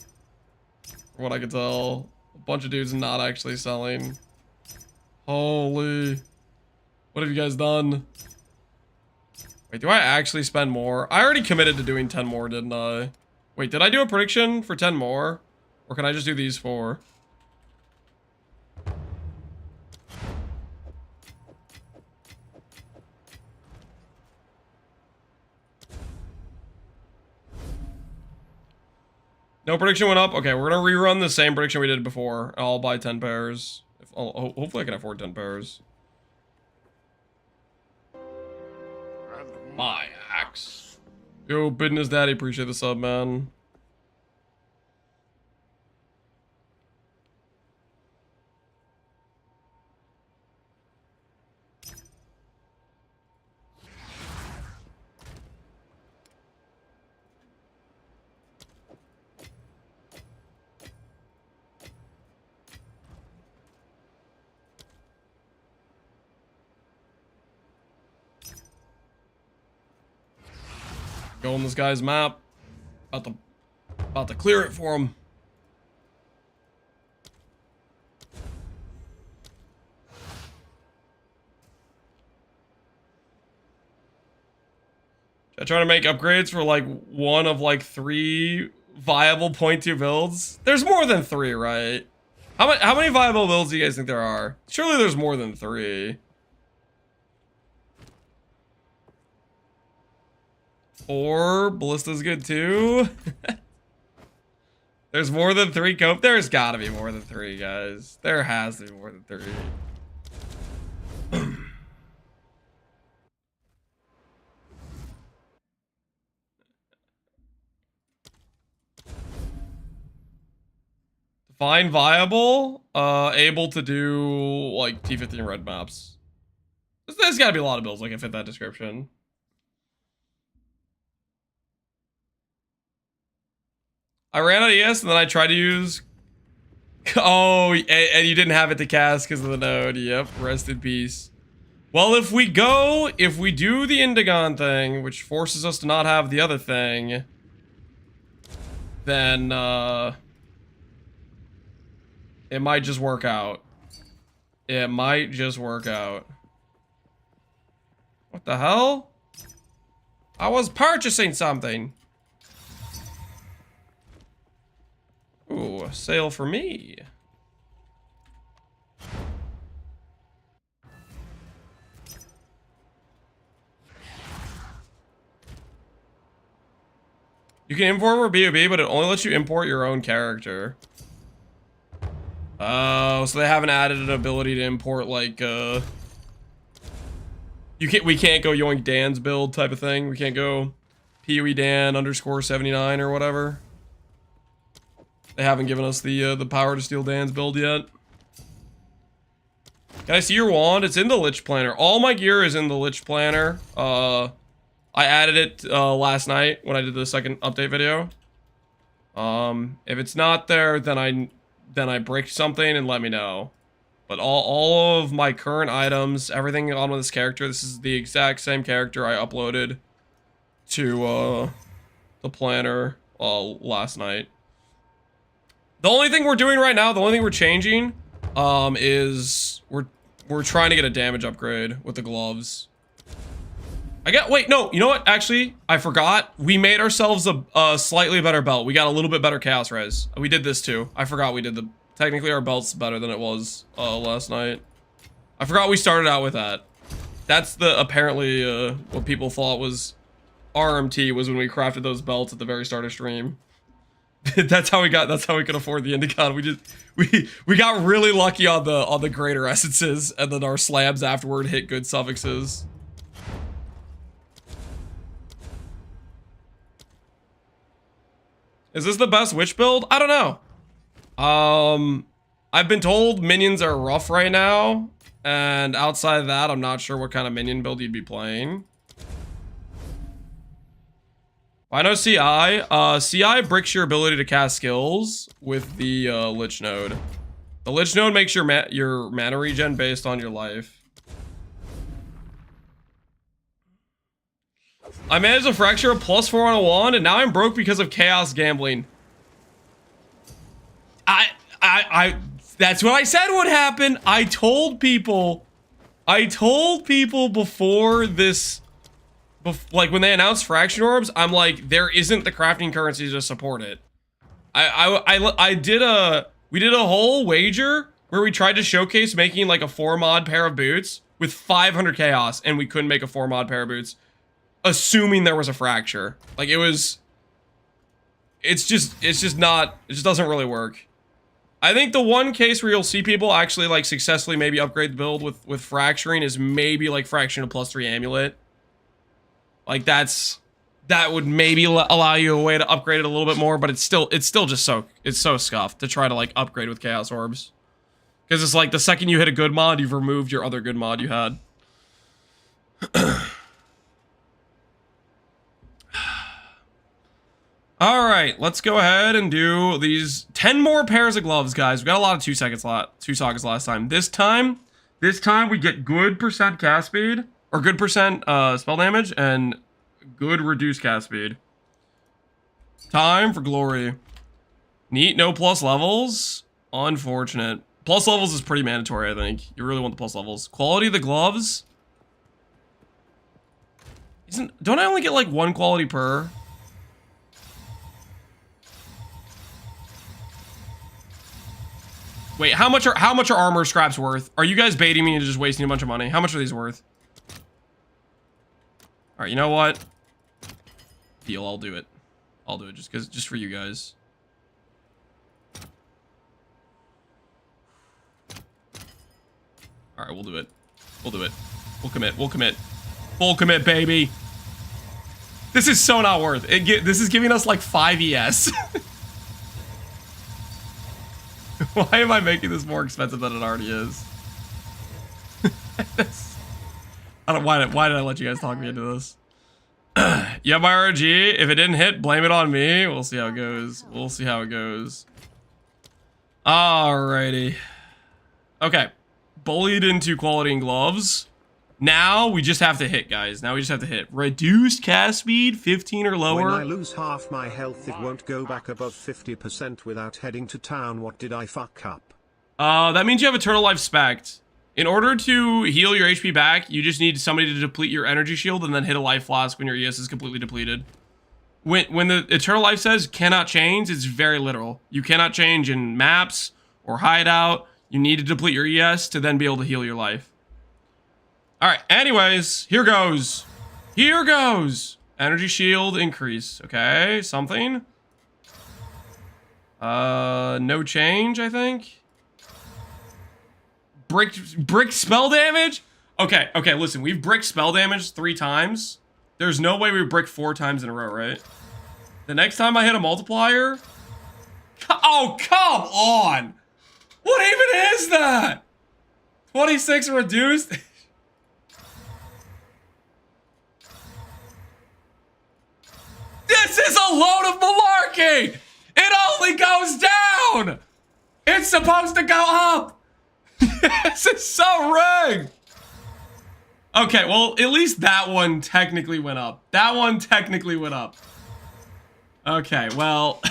From what I can tell. A bunch of dudes not actually selling. Holy. What have you guys done? Wait, do I actually spend more? I already committed to doing 10 more, didn't I? Wait, did I do a prediction for 10 more? Or can I just do these 4? No prediction went up? Okay, we're gonna rerun the same prediction we did before. I'll buy 10 pairs. Hopefully I can afford 10 pairs. My axe. Yo, business daddy, appreciate the sub, man. Go on this guy's map. About to clear it for him. I try to make upgrades for like one of like 3 viable point 2 builds. There's more than 3, right? How many viable builds do you guys think there are? Surely there's more than 3. Or Ballista's good too. There's more than 3 cope. There's gotta be more than 3, guys. There has to be more than 3. Define viable, able to do like T15 red maps. There's gotta be a lot of builds that can fit that description. I ran out of ES and then I tried to use... Oh, and you didn't have it to cast because of the node. Yep, rest in peace. Well, if we do the Indigon thing, which forces us to not have the other thing, then, it might just work out. It might just work out. What the hell? I was purchasing something. Ooh, a sale for me. You can import for BOB, but it only lets you import your own character. Oh, so they haven't added an ability to import like we can't go Yoink Dan's build type of thing. We can't go PoE Dan _79 or whatever. They haven't given us the power to steal Dan's build yet. Can I see your wand? It's in the Lich planner. All my gear is in the Lich planner. I added it last night when I did the second update video. If it's not there, then I bricked something and let me know. But all of my current items, everything on with this character, this is the exact same character I uploaded to the planner last night. The only thing we're doing right now, the only thing we're changing, is we're trying to get a damage upgrade with the gloves. Wait, no, you know what? Actually, I forgot. We made ourselves a slightly better belt. We got a little bit better chaos res. We did this too. I forgot we did technically our belt's better than it was last night. I forgot we started out with that. That's apparently what people thought was RMT was when we crafted those belts at the very start of stream. that's how we could afford the Indigon. We got really lucky on the greater essences, and then our slabs afterward hit good suffixes. Is this the best witch build? I don't know. I've been told minions are rough right now, and outside of that, I'm not sure what kind of minion build you'd be playing. I know CI. CI bricks your ability to cast skills with the Lich node. The Lich node makes your mana regen based on your life. I managed to fracture a +4 on a wand, and now I'm broke because of chaos gambling. That's what I said would happen. I told people before this, like when they announced fraction orbs, I'm like, there isn't the crafting currency to support it. We did a whole wager where we tried to showcase making like a 4-mod pair of boots with 500 chaos, and we couldn't make a 4-mod pair of boots, assuming there was a fracture. Like it just doesn't really work. I think the one case where you'll see people actually like successfully maybe upgrade the build with fracturing is maybe like fraction of +3 amulet. Like that would maybe allow you a way to upgrade it a little bit more, but it's still just so scuffed to try to like upgrade with chaos orbs. Because it's like the second you hit a good mod, you've removed your other good mod you had. All right, let's go ahead and do these 10 more pairs of gloves, guys. We got a lot of 2 sockets last time. This time we get good % cast speed or good % spell damage and good reduced cast speed. Time for glory. Neat, no plus levels. Unfortunate. Plus levels is pretty mandatory, I think. You really want the plus levels. Quality of the gloves. Don't I only get like 1 quality per? Wait, how much are armor scraps worth? Are you guys baiting me into just wasting a bunch of money? How much are these worth? All right, you know what? Deal, I'll do it. I'll do it just for you guys. All right, we'll do it. We'll do it. We'll commit. We'll commit. Full commit, baby. This is so not worth it. This is giving us like 5 ES. Why am I making this more expensive than it already is? Why did I let you guys talk me into this? You have my RG. If it didn't hit, blame it on me. We'll see how it goes. We'll see how it goes. Alrighty. Okay. Bullied into quality and gloves. Now we just have to hit, guys. Now we just have to hit. Reduced cast speed, 15 or lower. When I lose half my health, it won't go back above 50% without heading to town. What did I fuck up? That means you have Eternal Life spec'd. In order to heal your HP back, you just need somebody to deplete your energy shield and then hit a life flask when your ES is completely depleted. When the Eternal Life says cannot change, it's very literal. You cannot change in maps or hideout. You need to deplete your ES to then be able to heal your life. All right, anyways, here goes. Here goes. Energy shield increase. Okay, something. No change, I think. Brick spell damage? Okay, listen, we've bricked spell damage 3 times. There's no way we brick 4 times in a row, right? The next time I hit a multiplier? Oh, come on! What even is that? 26 reduced? This is a load of malarkey! It only goes down! It's supposed to go up! This is so rigged! Okay, well, at least that one technically went up. That one technically went up. Okay, well...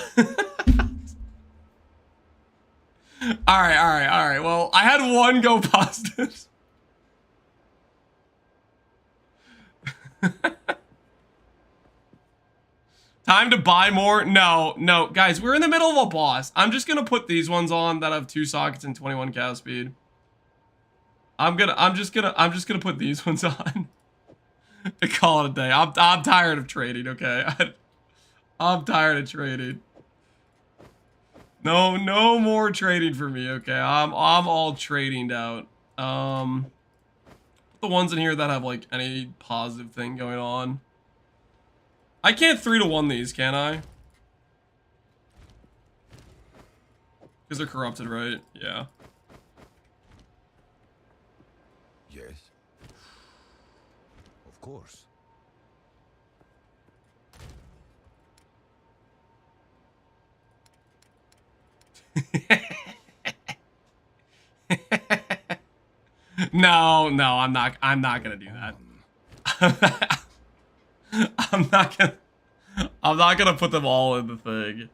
Alright. Well, I had one go positive. Time to buy more? No. Guys, we're in the middle of a boss. I'm just gonna put these ones on that have 2 sockets and 21 cast speed. I'm just gonna put these ones on. To call it a day. I'm tired of trading, okay? I'm tired of trading. No more trading for me, okay? I'm all trading out. The ones in here that have like any positive thing going on. I can't 3-to-1 these, can I? Because they're corrupted, right? Yeah. Yes. Of course. No, I'm not gonna do that. I'm not gonna put them all in the thing.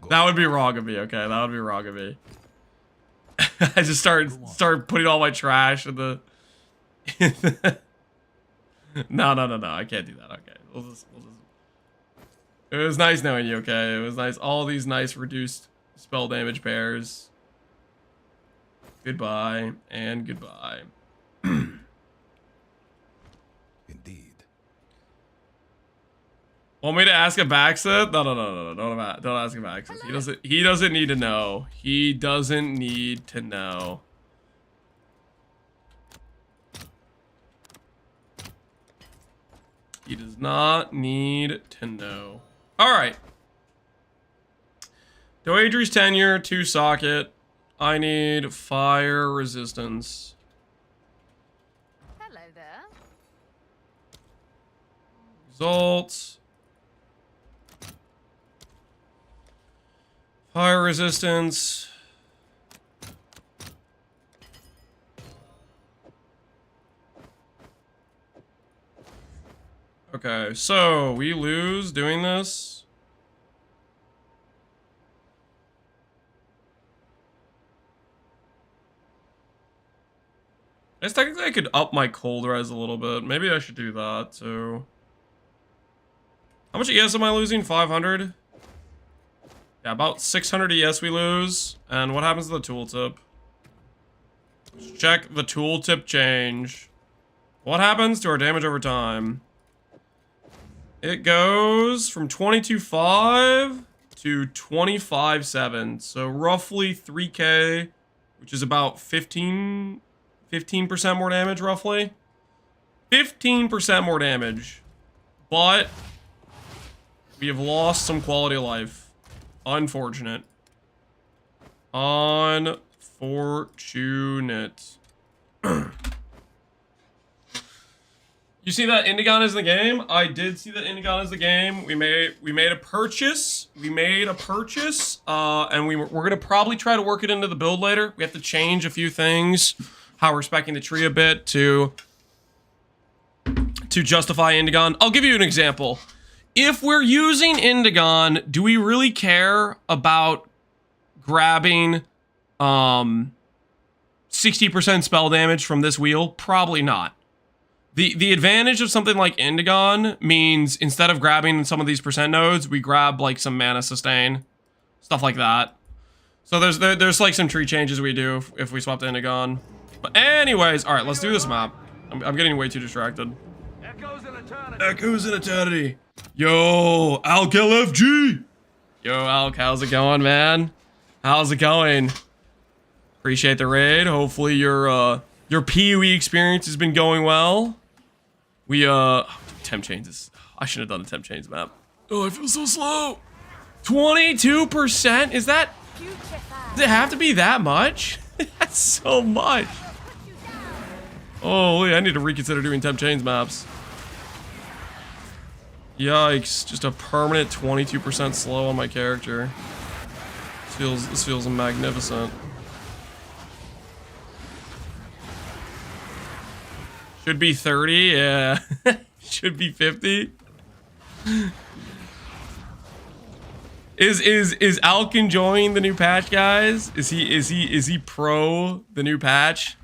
That would be wrong of me, okay? That would be wrong of me. I just start putting all my trash in the No, I can't do that. Okay. We'll just It was nice knowing you, okay? It was nice. All these nice reduced spell damage pairs. Goodbye and goodbye. Indeed. Want me to ask a backset? No. Don't ask a backset. He doesn't need to know. He doesn't need to know. He does not need to know. All right. Doyrie's tenure, 2 socket. I need fire resistance. Hello there. Results. Fire resistance. Okay, so we lose doing this. I guess technically I could up my cold res a little bit. Maybe I should do that too. How much ES am I losing? 500? Yeah, about 600 ES we lose. And what happens to the tooltip? Let's check the tooltip change. What happens to our damage over time? It goes from 22.5 to 25.7. So roughly 3k, which is about 15% more damage, roughly. 15% more damage. But we have lost some quality of life. Unfortunate. Unfortunate. You see that Indigon is the game? I did see that Indigon is the game. We made a purchase. And we're gonna probably try to work it into the build later. We have to change a few things, how we're speccing the tree a bit to justify Indigon. I'll give you an example. If we're using Indigon, do we really care about grabbing 60% spell damage from this wheel? Probably not. The advantage of something like Indigon means instead of grabbing some of these percent nodes, we grab like some mana sustain, stuff like that. So there's like some tree changes we do if we swap to Indigon. But anyways, all right, let's do this map. I'm getting way too distracted. Echoes in eternity. Yo, Alk LFG. Yo, Alk, how's it going, man? How's it going? Appreciate the raid. Hopefully your PoE experience has been going well. We temp changes. I shouldn't have done the temp change map. Oh, I feel so slow. 22%? Is that? Does it have to be that much? That's so much. Holy, I need to reconsider doing temp change maps. Yikes! Just a permanent 22% slow on my character. This feels magnificent. Should be 30, yeah. Should be 50. Is Alk enjoying the new patch, guys? Is he pro the new patch?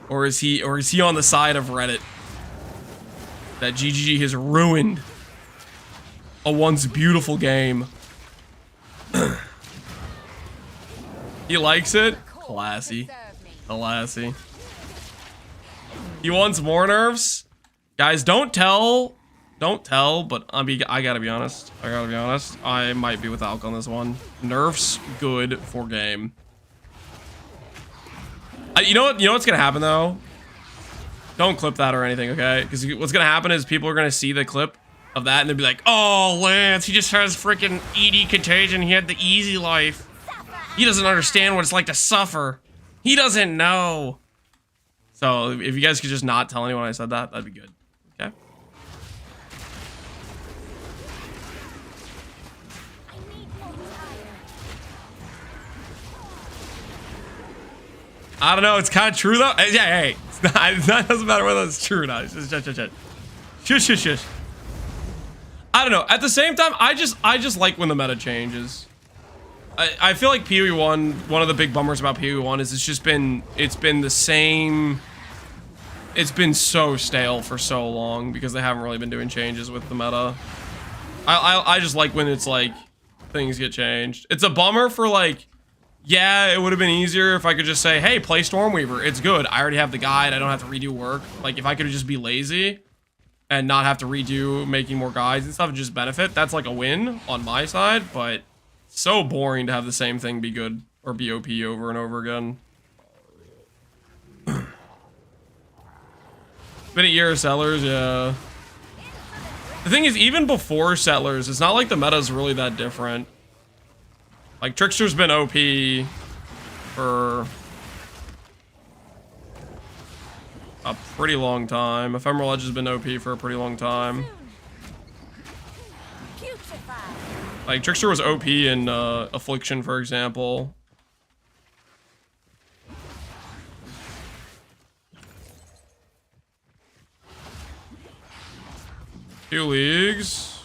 Or is he on the side of Reddit that GGG has ruined a once beautiful game? He likes it? Classy. Classy. He wants more nerfs? Guys, don't tell, but I gotta be honest. I might be with Alk on this one. Nerfs good for game. You know what's gonna happen though? Don't clip that or anything, okay? Because what's gonna happen is people are gonna see the clip of that and they'll be like, oh, Lance, he just has freaking ED contagion. He had the easy life. He doesn't understand what it's like to suffer. He doesn't know. So if you guys could just not tell anyone I said that, that'd be good. Okay. I don't know. It's kind of true though. Yeah, hey, it doesn't matter whether it's true or not. It's just shush. I don't know. At the same time, I just like when the meta changes. I feel like PoE 1, one of the big bummers about PoE 1 is it's been the same. It's been so stale for so long because they haven't really been doing changes with the meta. I just like when it's like things get changed. It's a bummer for like, yeah, it would have been easier if I could just say, hey, play Stormweaver. It's good. I already have the guide. I don't have to redo work. Like if I could just be lazy and not have to redo making more guides and stuff and just benefit, that's like a win on my side, but so boring to have the same thing be good or be OP over and over again. Been a year of Settlers, yeah. The thing is, even before Settlers, it's not like the meta's really that different. Like, Trickster's been OP for a pretty long time. Ephemeral Edge has been OP for a pretty long time. Like, Trickster was OP in Affliction, for example. 2 leagues.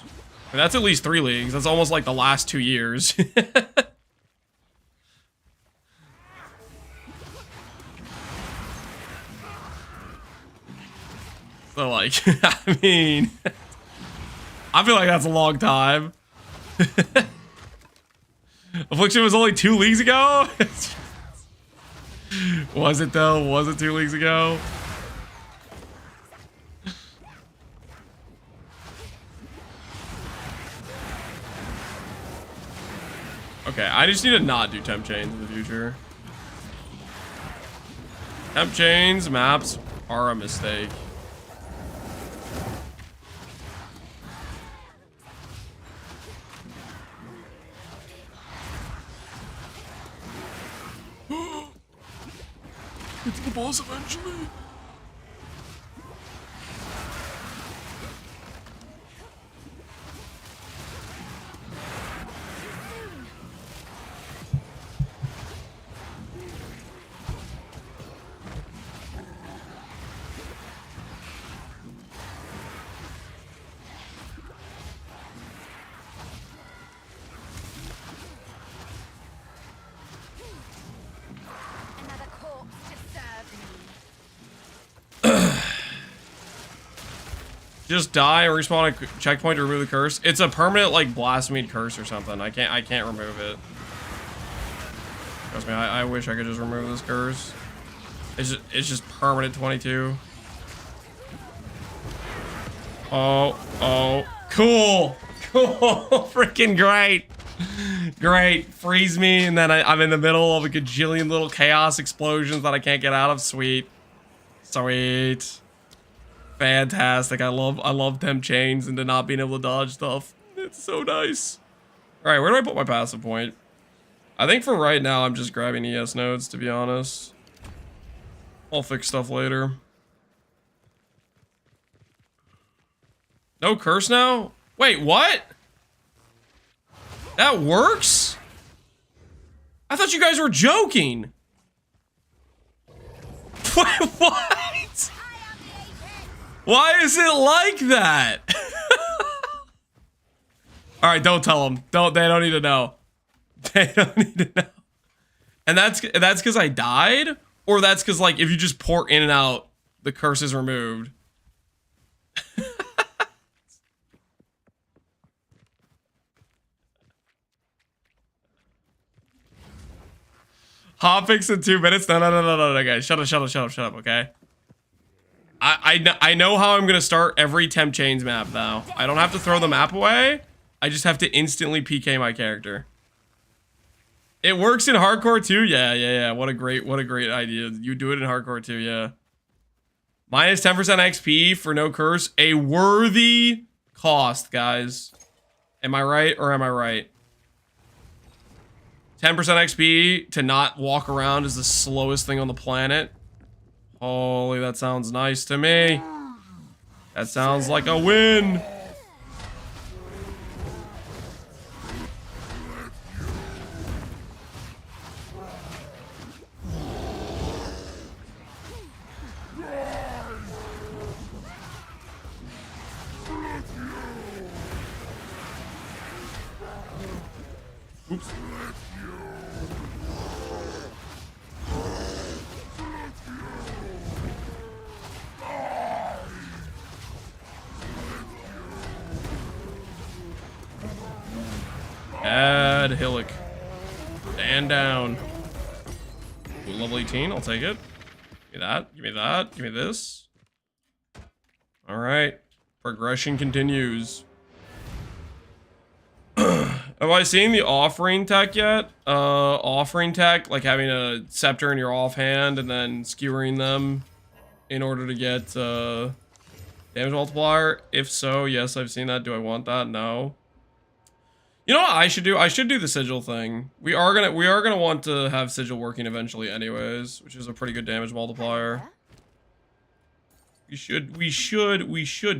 I mean, that's at least 3 leagues. That's almost like the last 2 years. So like, I mean, I feel like that's a long time. Affliction was only 2 leagues ago? Was it though? Was it 2 leagues ago? Okay, I just need to not do temp chains in the future. Temp chains maps are a mistake. Get to the boss eventually. Another corpse to serve me. Just die and respawn a checkpoint to remove the curse. It's a permanent like blasphemy curse or something. I can't remove it. Trust me, I wish I could just remove this curse. It's just permanent 22. Oh, cool, freaking great. Great, freeze me, and then I'm in the middle of a gajillion little chaos explosions that I can't get out of. Sweet. Fantastic. I love temp chains and not being able to dodge stuff. It's so nice. Alright, where do I put my passive point? I think for right now I'm just grabbing ES nodes, to be honest. I'll fix stuff later. No curse now? Wait, what? That works? I thought you guys were joking. Wait, what? Why is it like that? All right, don't tell them. They don't need to know. They don't need to know. And that's because I died, or that's because like if you just pour in and out, the curse is removed. Hot fix in 2 minutes? No, guys. Shut up, okay? I know how I'm gonna start every temp chains map now. I don't have to throw the map away. I just have to instantly PK my character. It works in hardcore too? Yeah. What a great idea. You do it in hardcore too, yeah. Minus 10% XP for no curse. A worthy cost, guys. Am I right or am I right? 10% XP to not walk around is the slowest thing on the planet. Holy, that sounds nice to me. That sounds like a win. Oops. Add Hillock. Stand down. Ooh, level 18, I'll take it. Give me that, give me that, give me this. Alright. Progression continues. Have I seen the offering tech yet? Offering tech, like having a scepter in your offhand and then skewering them in order to get damage multiplier. If so, yes, I've seen that. Do I want that? No. You know what I should do? I should do the sigil thing. We are gonna want to have sigil working eventually anyways, which is a pretty good damage multiplier. We should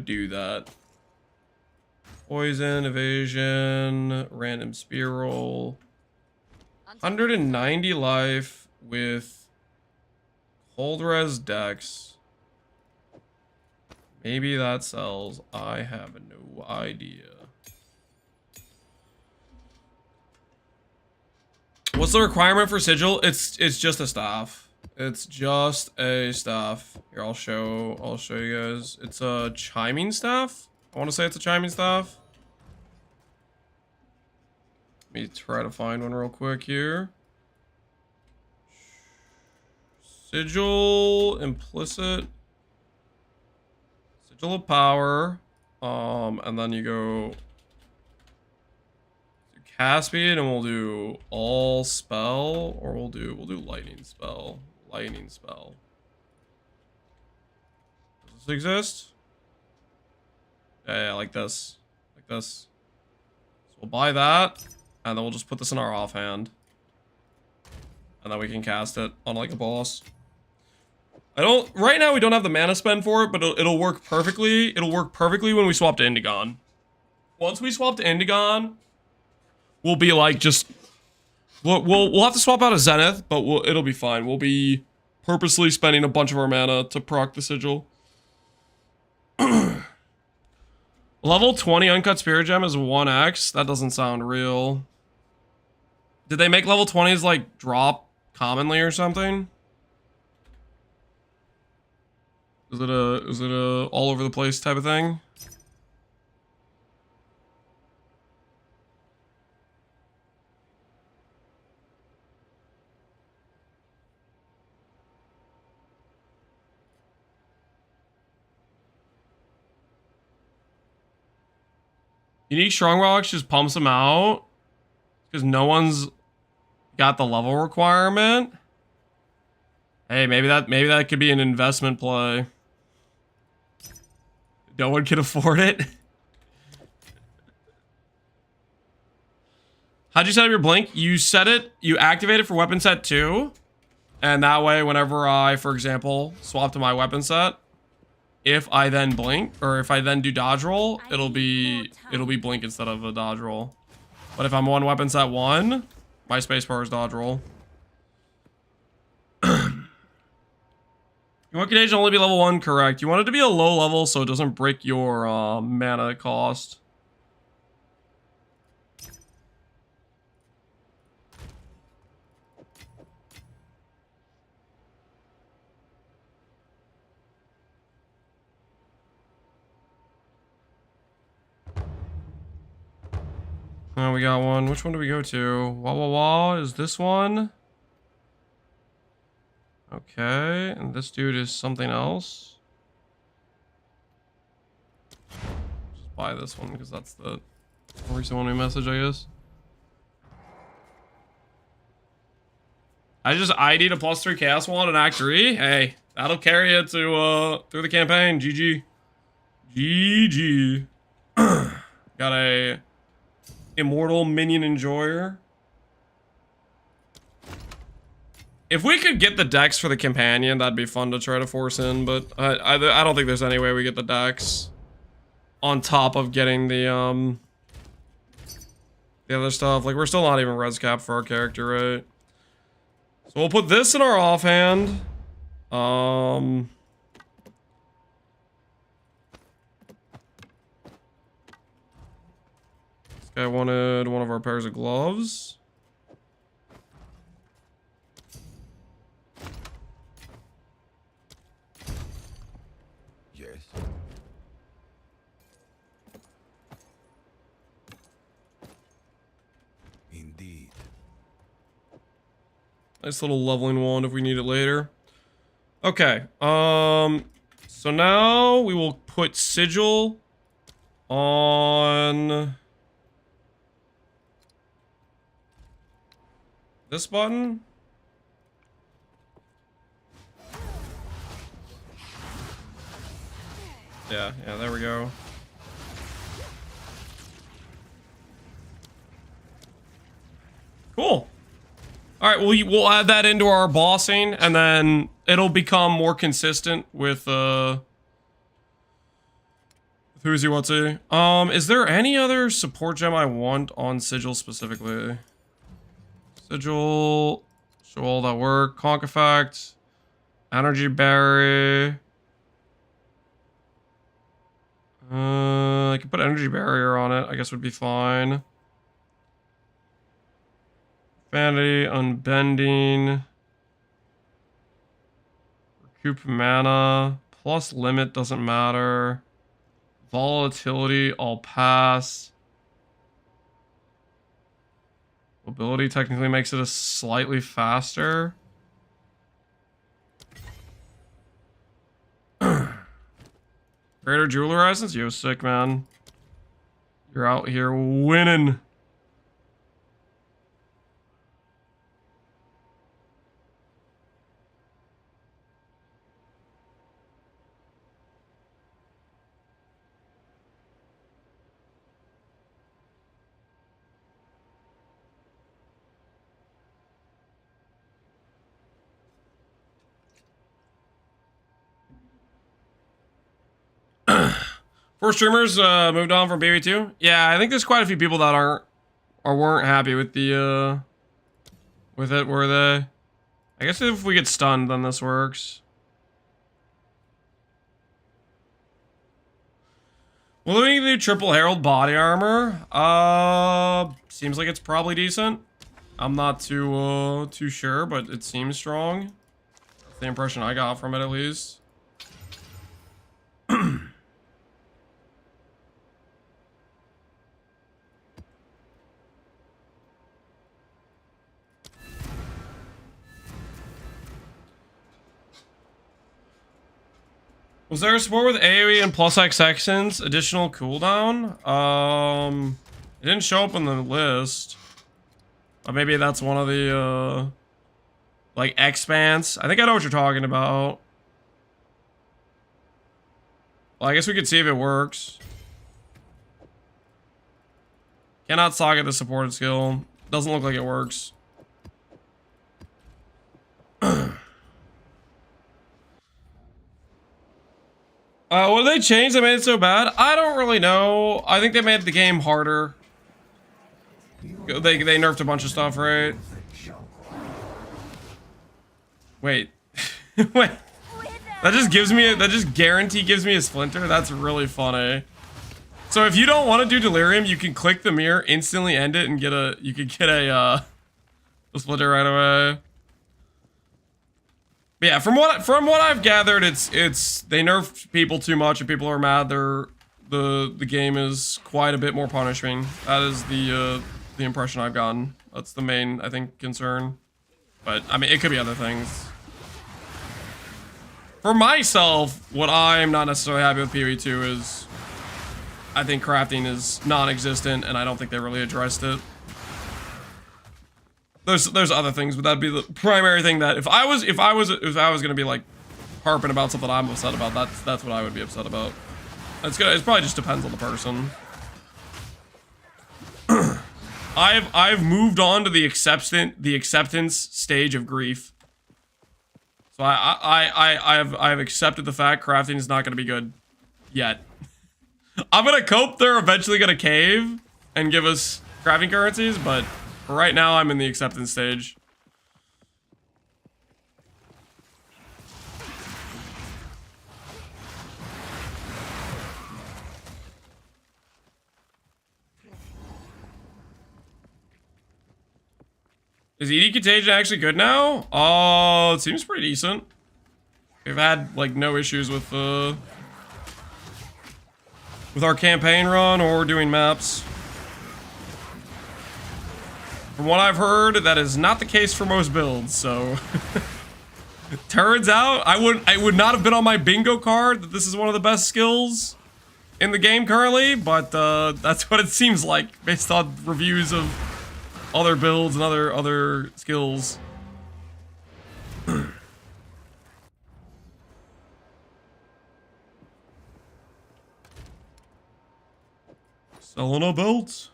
do that. Poison, evasion, random spear roll. 190 life with cold res dex. Maybe that sells. I have no idea. What's the requirement for sigil? It's just a staff. It's just a staff. Here, I'll show you guys. It's a chiming staff. I want to say it's a chiming staff. Let me try to find one real quick here. Sigil implicit. Sigil of power. And then you go to Caspian and we'll do all spell, or we'll do lightning spell. Lightning spell. Does this exist? Yeah, like this. Like this. So we'll buy that, and then we'll just put this in our offhand. And then we can cast it on like a boss. Right now we don't have the mana spend for it, but it'll work perfectly. It'll work perfectly when we swap to Indigon. Once we swap to Indigon, we'll be like we'll have to swap out a Zenith, but it'll be fine. We'll be purposely spending a bunch of our mana to proc the sigil. Level 20 uncut spirit gem is 1x. That doesn't sound real. Did they make level 20s like drop commonly or something? Is it a all over the place type of thing? Unique Strongbox just pumps them out because no one's got the level requirement. Hey, maybe that could be an investment play. No one can afford it. How'd you set up your blink? You activate it for weapon set 2. And that way, whenever I, for example, swap to my weapon set, if I then blink, or if I then do dodge roll, it'll be blink instead of a dodge roll. But if I'm on weapon set 1, my spacebar is dodge roll. You want Contagion to only be level 1, correct. You want it to be a low level so it doesn't break your mana cost. Oh, we got one. Which one do we go to? Wah wah wah is this one. Okay, and this dude is something else. Just buy this one because that's the recent one we message, I guess. I just ID'd a +3 Chaos Wand in Act 3. Hey, that'll carry it to through the campaign. GG. GG. Got a Immortal Minion Enjoyer. If we could get the dex for the companion, that'd be fun to try to force in, but I don't think there's any way we get the dex on top of getting the other stuff. Like, we're still not even res cap for our character, right? So we'll put this in our offhand. This guy wanted one of our pairs of gloves. Nice little leveling wand if we need it later. Okay. So now we will put sigil on this button. Yeah, there we go. Cool. All right, we'll add that into our bossing, and then it'll become more consistent with who's you want to. Is there any other support gem I want on sigil specifically? Sigil, show all that work. Conk effect, energy berry. Could put energy barrier on it. I guess would be fine. Vanity, unbending. Recoup mana. Plus limit doesn't matter. Volatility, I'll pass. Mobility technically makes it a slightly faster. Greater Jewel Horizons? Yo, sick, man. You're out here winning. Four streamers moved on from BB2. Yeah, I think there's quite a few people that weren't happy with the with it, were they? I guess if we get stunned, then this works. Will we do triple herald body armor? Seems like it's probably decent. I'm not too sure, but it seems strong. That's the impression I got from it, at least. Was there a support with AoE and plus X sections? Additional cooldown? It didn't show up on the list. But maybe that's one of the, like, expanse. I think I know what you're talking about. Well, I guess we could see if it works. Cannot socket the supported skill. Doesn't look like it works. What did they change that made it so bad? I don't really know. I think they made the game harder. They nerfed a bunch of stuff, right? Wait. Wait. That just guarantee gives me a splinter? That's really funny. So if you don't want to do delirium, you can click the mirror, instantly end it, and you could get a splinter right away. But yeah, from what I've gathered, it's they nerfed people too much and people are mad. The game is quite a bit more punishing. That is the impression I've gotten. That's the main, I think, concern. But I mean, it could be other things. For myself, what I'm not necessarily happy with PoE2 is I think crafting is non-existent and I don't think they really addressed it. There's other things, but that'd be the primary thing that if I was gonna be like harping about something I'm upset about, that's what I would be upset about. It probably just depends on the person. I've moved on to the acceptance stage of grief. So I've accepted the fact crafting is not gonna be good yet. I'm gonna cope they're eventually gonna cave and give us crafting currencies, but for right now, I'm in the acceptance stage. Is ED Contagion actually good now? Oh, it seems pretty decent. We've had, like, no issues with our campaign run or doing maps. From what I've heard, that is not the case for most builds, so... Turns out, I would not have been on my bingo card that this is one of the best skills in the game currently, but that's what it seems like, based on reviews of other builds and other skills. Selling a belt.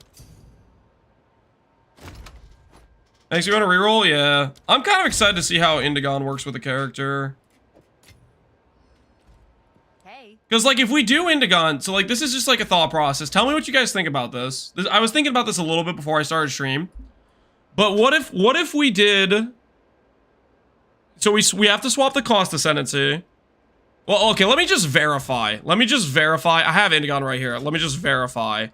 Thanks, you want to reroll? Yeah. I'm kind of excited to see how Indigon works with the character. Hey. Because, like, if we do Indigon, so, like, this is just, like, a thought process. Tell me what you guys think about this. I was thinking about this a little bit before I started stream. But what if we did... So we have to swap the cost ascendancy. Well, okay, let me just verify. I have Indigon right here. Let me just verify.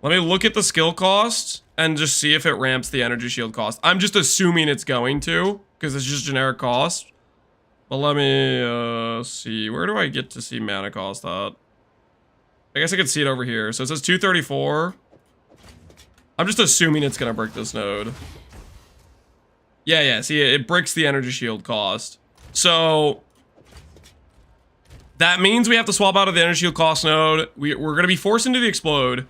Let me look at the skill cost and just see if it ramps the energy shield cost. I'm just assuming it's going to, because it's just generic cost. But let me see. Where do I get to see mana cost at? I guess I could see it over here. So it says 234. I'm just assuming it's going to brick this node. Yeah, see, it bricks the energy shield cost. So that means we have to swap out of the energy shield cost node. We're going to be forced into the explode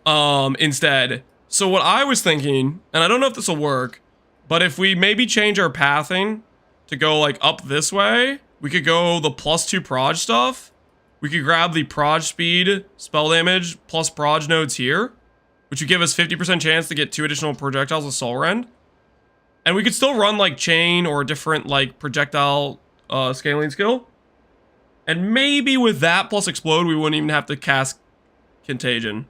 instead. So what I was thinking, and I don't know if this will work, but if we maybe change our pathing to go like up this way, we could go the +2 proj stuff. We could grab the proj speed, spell damage, plus proj nodes here, which would give us 50% chance to get 2 additional projectiles with Soul Rend. And we could still run like chain or a different like projectile scaling skill. And maybe with that plus explode, we wouldn't even have to cast contagion.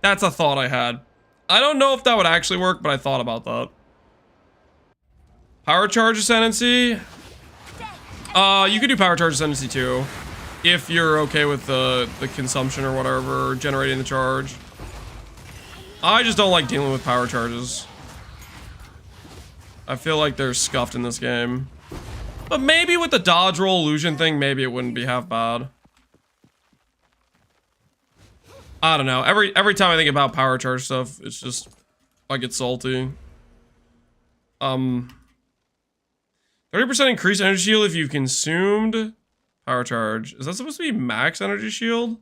That's a thought I had. I don't know if that would actually work, but I thought about that. Power charge ascendancy. You could do power charge ascendancy too, if you're okay with the consumption or whatever, generating the charge. I just don't like dealing with power charges. I feel like they're scuffed in this game. But maybe with the dodge roll illusion thing, maybe it wouldn't be half bad. I don't know. Every time I think about power charge stuff, it's just I get salty. 30% increased energy shield if you've consumed power charge. Is that supposed to be max energy shield?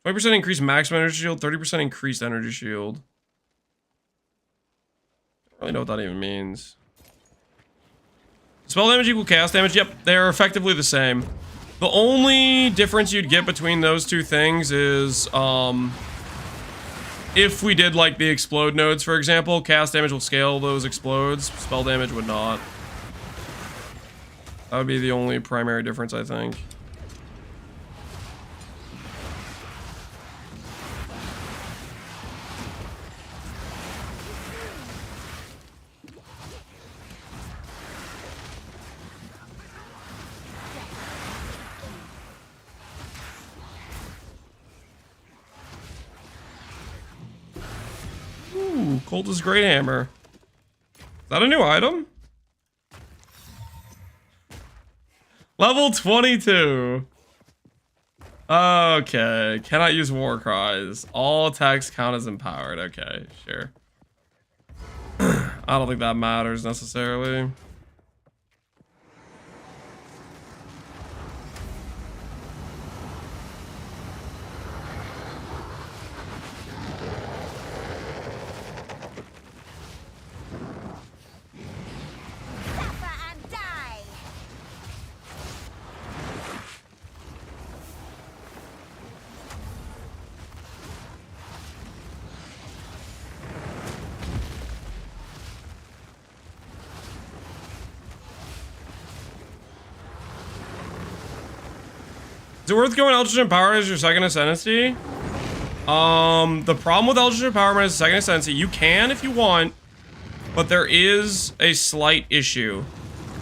20% increased maximum energy shield, 30% increased energy shield. I don't really know what that even means. Spell damage equal chaos damage. Yep, they're effectively the same. The only difference you'd get between those two things is if we did like the explode nodes, for example, chaos damage will scale those explodes, spell damage would not. That would be the only primary difference, I think. Ooh, Coldest Great Hammer. Is that a new item? Level 22. Okay. Cannot use war cries. All attacks count as empowered. Okay, sure. I don't think that matters necessarily. Is it worth going Eldritch Empowerment as your second Ascendancy? The problem with Eldritch Empowerment as a second Ascendancy, you can if you want, but there is a slight issue.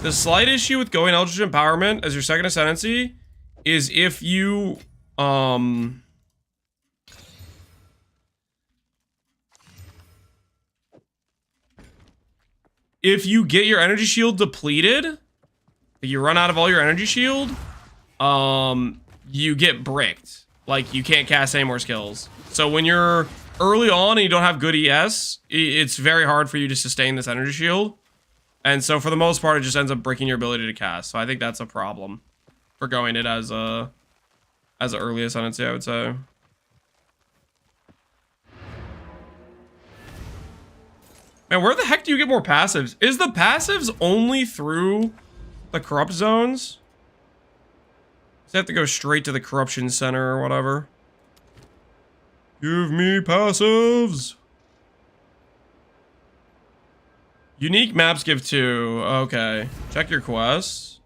The slight issue with going Eldritch Empowerment as your second Ascendancy is if you, if you get your energy shield depleted, you run out of all your energy shield, you get bricked. Like, you can't cast any more skills. So when you're early on and you don't have good ES, it's very hard for you to sustain this energy shield. And so for the most part, it just ends up breaking your ability to cast. So I think that's a problem for going it as an early ascendancy, I would say. Man, where the heck do you get more passives? Is the passives only through the corrupt zones? Does it have to go straight to the corruption center or whatever? Give me passives. Unique maps give 2. Okay. Check your quests.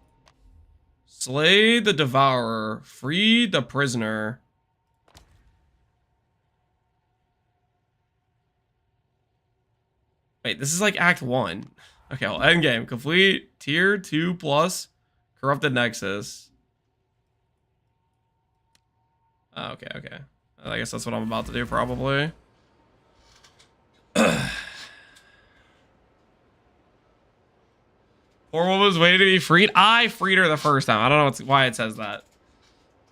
Slay the devourer. Free the prisoner. Wait, this is like Act 1. Okay, well, Endgame. Complete Tier 2 plus Corrupted Nexus. Oh, okay, okay. I guess that's what I'm about to do, probably. Poor woman was waiting to be freed. I freed her the first time. I don't know why it says that.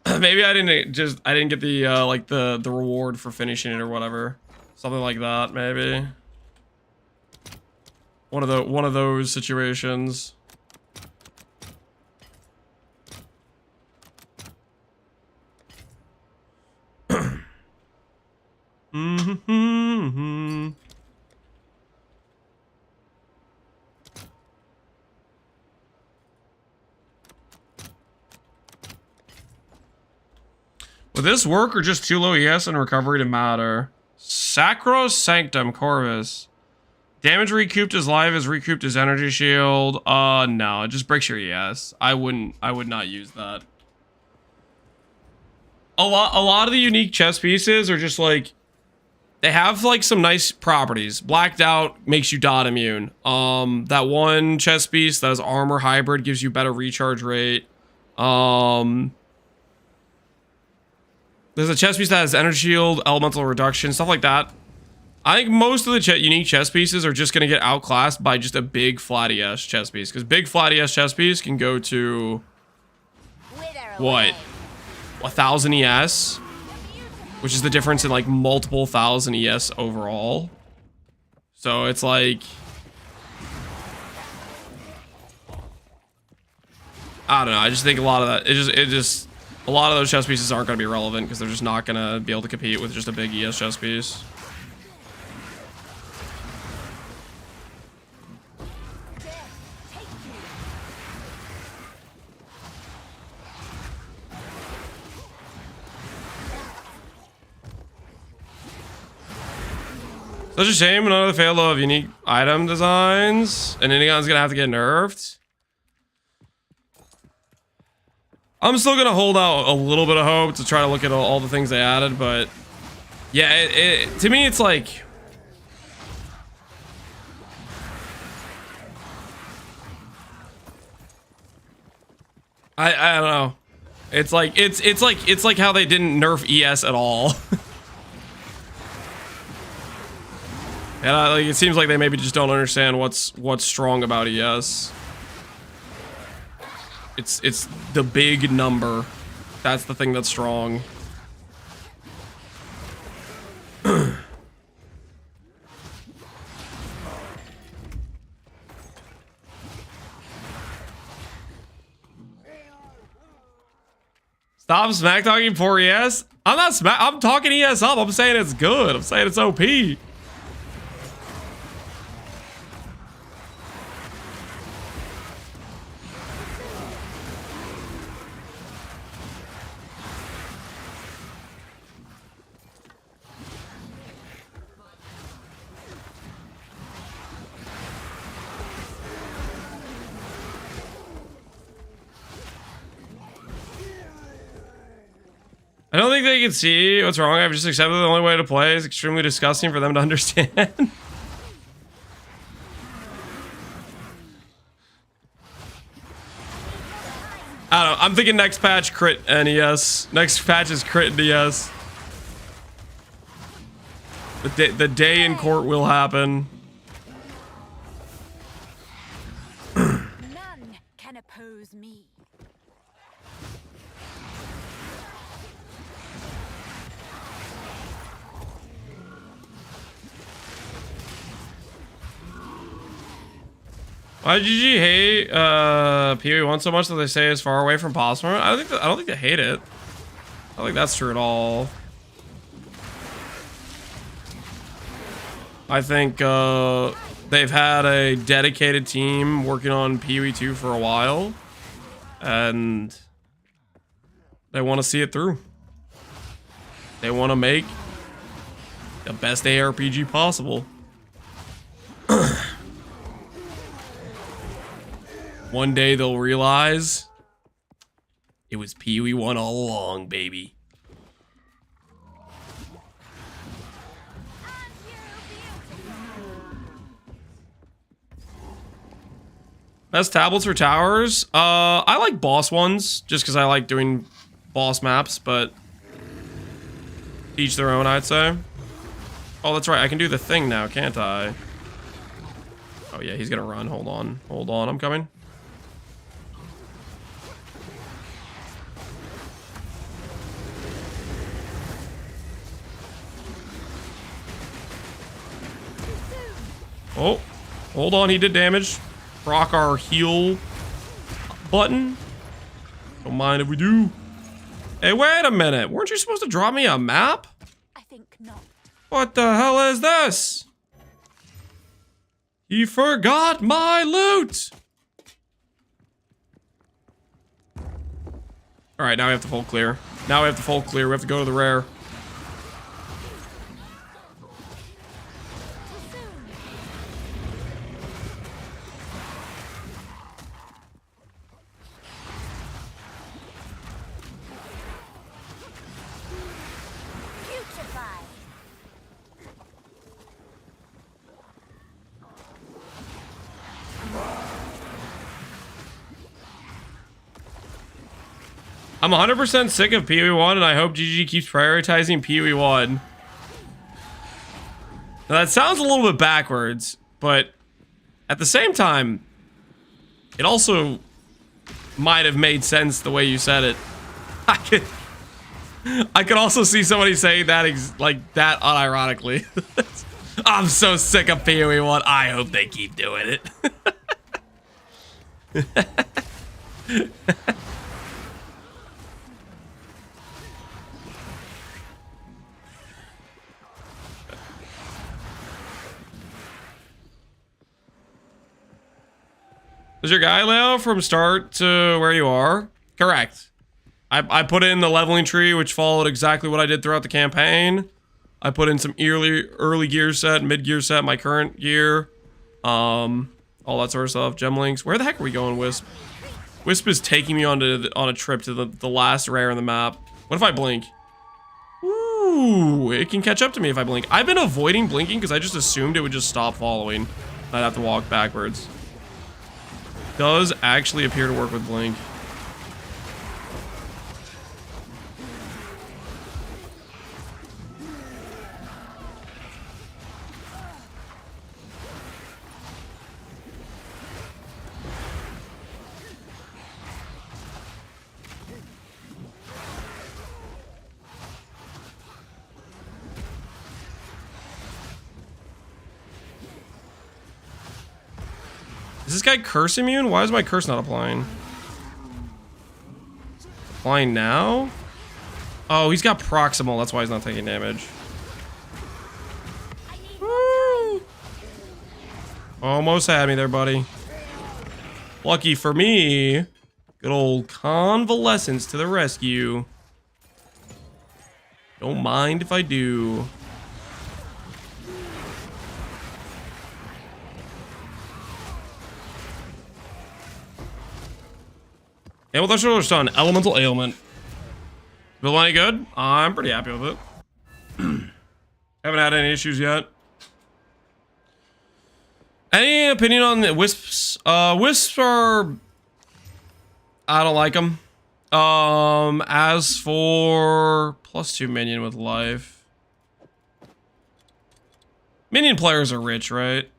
Maybe I didn't get the like the reward for finishing it or whatever. Something like that, maybe. One of those situations. Would this work or just too low ES and recovery to matter? Sacrosanctum Corvus. Damage recouped his life is recouped his energy shield. No, it just breaks your ES. I would not use that. A lot of the unique chess pieces are just like, they have like some nice properties. Blacked out makes you dot immune. That one chess piece that has armor hybrid gives you better recharge rate. There's a chess piece that has energy shield, elemental reduction, stuff like that. I think most of the unique chess pieces are just going to get outclassed by just a big flat ES chess piece. Because big flat ES chess piece can go to... what? 1,000 ES? Which is the difference in like multiple 1,000 ES overall. So it's like... I don't know. I just think a lot of that... It just a lot of those chess pieces aren't going to be relevant because they're just not going to be able to compete with just a big ES chess piece. Such a shame, another fail of unique item designs. And Indigon's gonna have to get nerfed. I'm still gonna hold out a little bit of hope to try to look at all the things they added, but yeah, to me it's like I don't know. It's like how they didn't nerf ES at all. And like, it seems like they maybe just don't understand what's strong about ES. It's the big number. That's the thing that's strong. Stop smack talking for ES. I'm talking ES up. I'm saying it's good. I'm saying it's OP. I don't think they can see what's wrong. I've just accepted the only way to play is extremely disgusting for them to understand. I don't know. I'm thinking next patch crit NES. Next patch is crit NES. The day in court will happen. None can oppose me. Why did you hate PoE1 so much that they say it's far away from possible? I don't think they hate it. I don't think that's true at all. I think they've had a dedicated team working on PoE2 for a while, and they want to see it through. They want to make the best ARPG possible. One day they'll realize it was PoE1 all along, baby. Best tablets or towers? I like boss ones, just because I like doing boss maps, but each their own, I'd say. Oh, that's right. I can do the thing now, can't I? Oh, yeah, he's gonna run. Hold on. Hold on, I'm coming. Oh, hold on. He did damage. Rock our heal button. Don't mind if we do. Hey, wait a minute. Weren't you supposed to drop me a map? I think not. What the hell is this? He forgot my loot. All right, now we have to full clear. Now we have to full clear. We have to go to the rare. I'm 100% sick of PoE1, and I hope GG keeps prioritizing PoE1. Now that sounds a little bit backwards, but at the same time, it also might have made sense the way you said it. I could also see somebody saying that like that unironically. I'm so sick of PoE1. I hope they keep doing it. Is your guy layout from start to where you are? Correct. I put in the leveling tree, which followed exactly what I did throughout the campaign. I put in some early gear set, mid gear set, my current gear, all that sort of stuff. Gem links. Where the heck are we going, Wisp? Wisp is taking me on a trip to the last rare in the map. What if I blink? Ooh, it can catch up to me if I blink. I've been avoiding blinking because I just assumed it would just stop following. I'd have to walk backwards. Does actually appear to work with blink. Is this guy curse immune? Why is my curse not applying? Applying now? Oh, he's got proximal. That's why he's not taking damage. Woo! Almost had me there, buddy. Lucky for me. Good old convalescence to the rescue. Don't mind if I do. And with our shoulders done, elemental ailment. Feel any good? I'm pretty happy with it. Haven't had any issues yet. Any opinion on the wisps? Wisps are... I don't like them. As for +2 minion with life. Minion players are rich, right?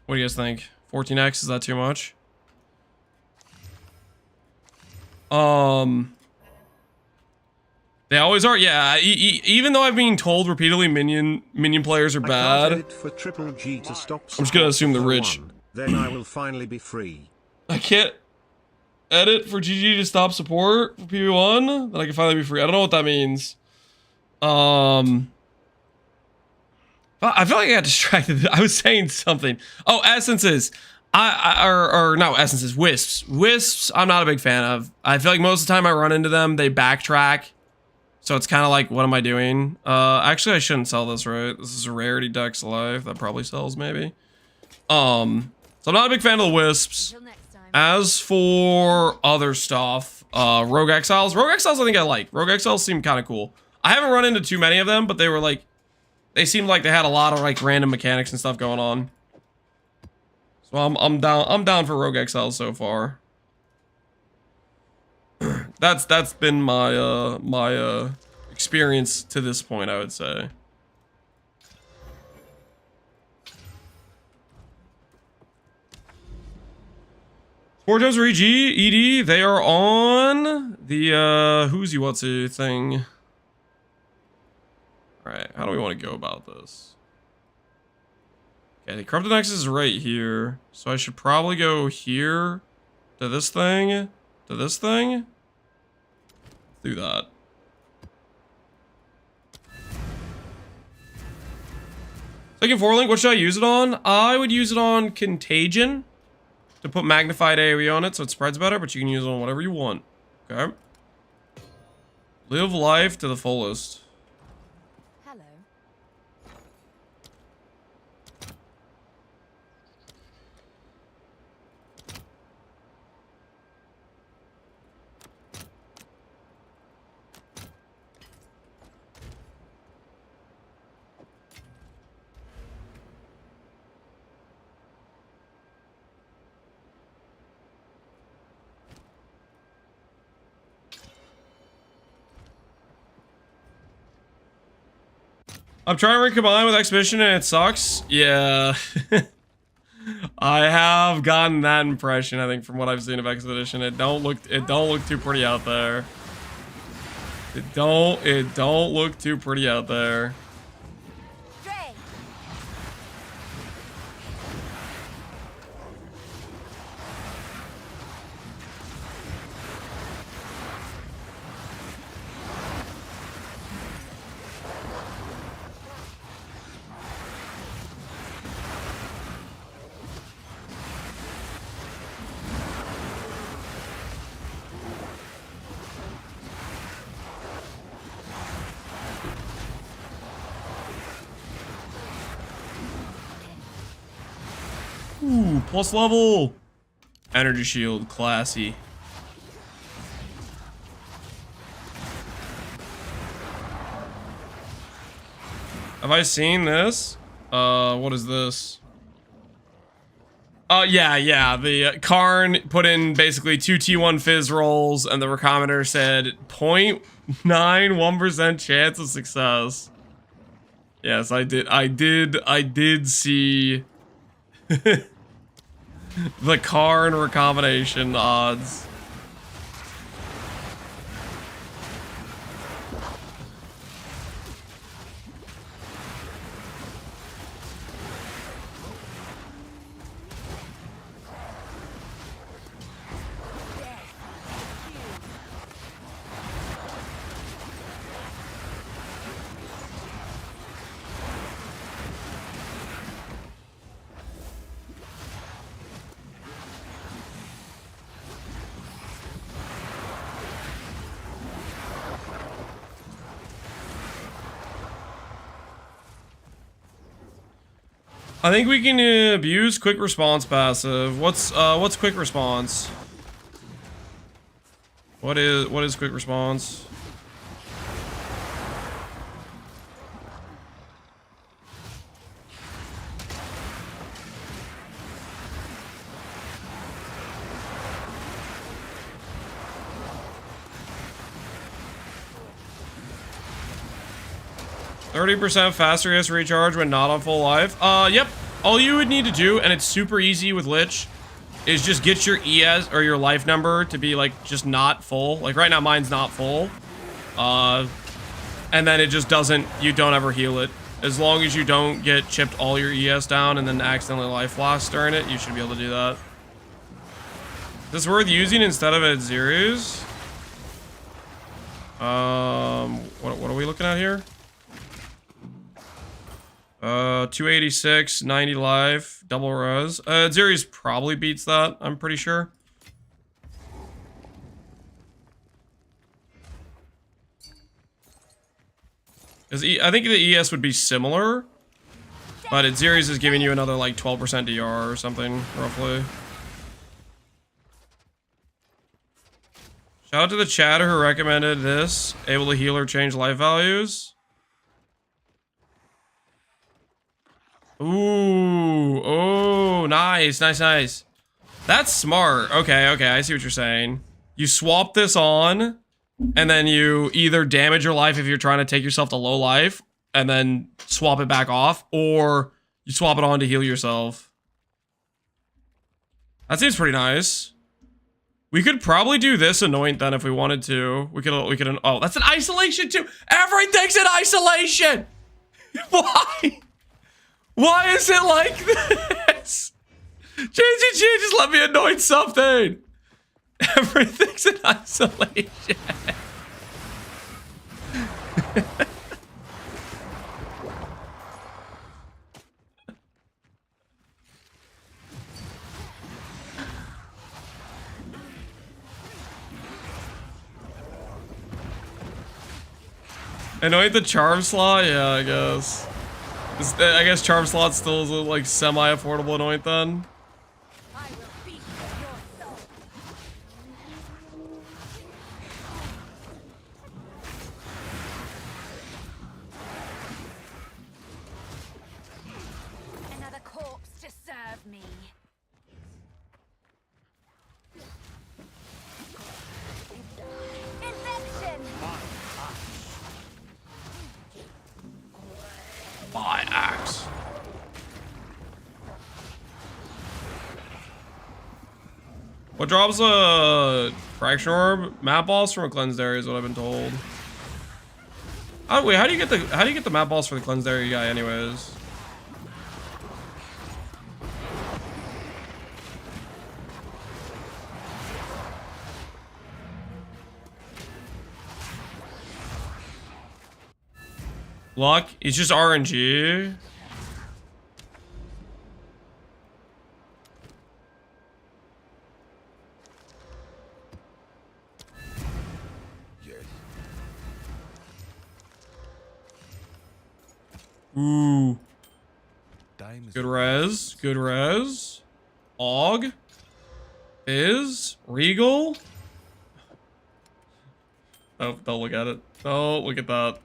What do you guys think? 14x, is that too much? They always are. Yeah, even though I've been told repeatedly minion players are bad, I can't edit for Triple G to stop I'm just gonna assume the rich. Then I will finally be free. I can't edit for GG to stop support for PB1, then I can finally be free. I don't know what that means. I feel like I got distracted. I was saying something. Oh, essences. Or no, essences, wisps. Wisps, I'm not a big fan of. I feel like most of the time I run into them, they backtrack. So it's kind of like, what am I doing? Actually, I shouldn't sell this, right? This is a rarity Dex Life. That probably sells, maybe. So I'm not a big fan of the wisps. As for other stuff, Rogue Exiles. Rogue Exiles I think I like. Rogue Exiles seem kind of cool. I haven't run into too many of them, but they were like, they seemed like they had a lot of like random mechanics and stuff going on. So I'm down for Rogue Exile so far. That's been my experience to this point, I would say. Four times for ED, they are on the who's you what's a thing. Alright, how do we want to go about this? Okay, the Corrupted Nexus is right here. So I should probably go here to this thing. To this thing. Do that. Second 4-link, what should I use it on? I would use it on Contagion to put magnified AoE on it so it spreads better, but you can use it on whatever you want. Okay. Live life to the fullest. Hello. I'm trying to recombine with Exhibition and it sucks. Yeah. I have gotten that impression, I think, from what I've seen of Expedition. It don't look too pretty out there. It don't look too pretty out there. Dre. Ooh, plus level. Energy shield, classy. Have I seen this? What is this? Yeah. The Karn put in basically 2 T1 fizz rolls, and the recombiner said 0.91% chance of success. Yes, I did see the Karn recombination odds. I think we can abuse quick response passive. What's quick response? What is quick response? %faster ES recharge when not on full life. Yep. All you would need to do, and it's super easy with Lich, is just get your ES or your life number to be like just not full. Like right now, mine's not full. And then it just doesn't. You don't ever heal it. As long as you don't get chipped all your ES down and then accidentally life lost during it, you should be able to do that. Is this worth using instead of at zeros? What are we looking at here? 286, 90 life, double res. Zeries probably beats that, I'm pretty sure. I think the ES would be similar, but at Zeries is giving you another like 12% DR or something, roughly. Shout out to the chatter who recommended this. Able to heal or change life values. Ooh, oh, nice, nice, nice. That's smart. Okay, okay, I see what you're saying. You swap this on, and then you either damage your life if you're trying to take yourself to low life, and then swap it back off, or you swap it on to heal yourself. That seems pretty nice. We could probably do this anoint then if we wanted to. We could, oh, that's an isolation too. Everything's in isolation. Why? Why is it like this? JGG, just let me anoint something. Everything's in isolation. Anoint the charm slot? Yeah, I guess. I guess charm slot still is a, like semi-affordable anoint then. I will beat your soul. Another corpse to serve me. Infection. My axe. What drops a fraction orb? Map balls from a cleansed area is what I've been told. Oh wait, how do you get the map balls for the cleansed area guy anyways? Luck? It's just RNG. Yes. Ooh. Time is Good res. Good res. Og. Is. Regal. Oh, don't look at it. Don't look at that.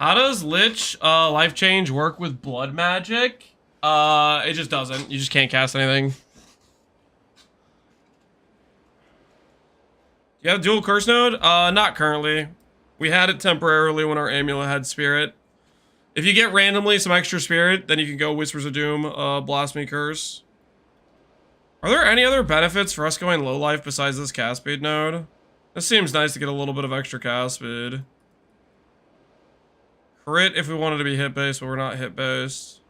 How does Lich life change work with blood magic? It just doesn't. You just can't cast anything. Do you have dual curse node? Not currently. We had it temporarily when our amulet had spirit. If you get randomly some extra spirit, then you can go Whispers of Doom, Blasphemy Curse. Are there any other benefits for us going low life besides this cast speed node? This seems nice to get a little bit of extra cast speed. Crit if we wanted to be hit based, but we're not hit based.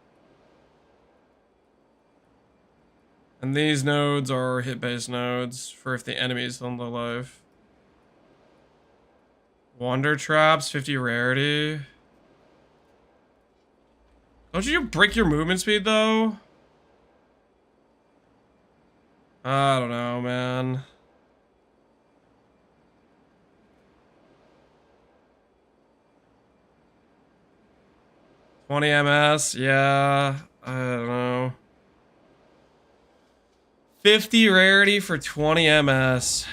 And these nodes are hit based nodes for if the enemy is on low life. Wonder traps, 50 rarity. Don't you break your movement speed though? I don't know, man. $20 MS, yeah, I don't know. 50 rarity for 20 MS.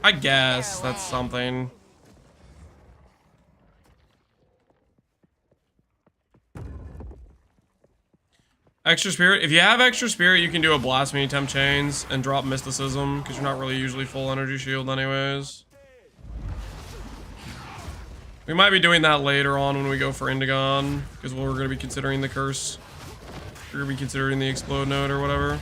I guess that's something. Extra spirit. If you have extra spirit, you can do a blasphemy temp chains and drop mysticism because you're not really usually full energy shield anyways. We might be doing that later on when we go for Indigon because we're going to be considering the curse. We're going to be considering the explode node or whatever.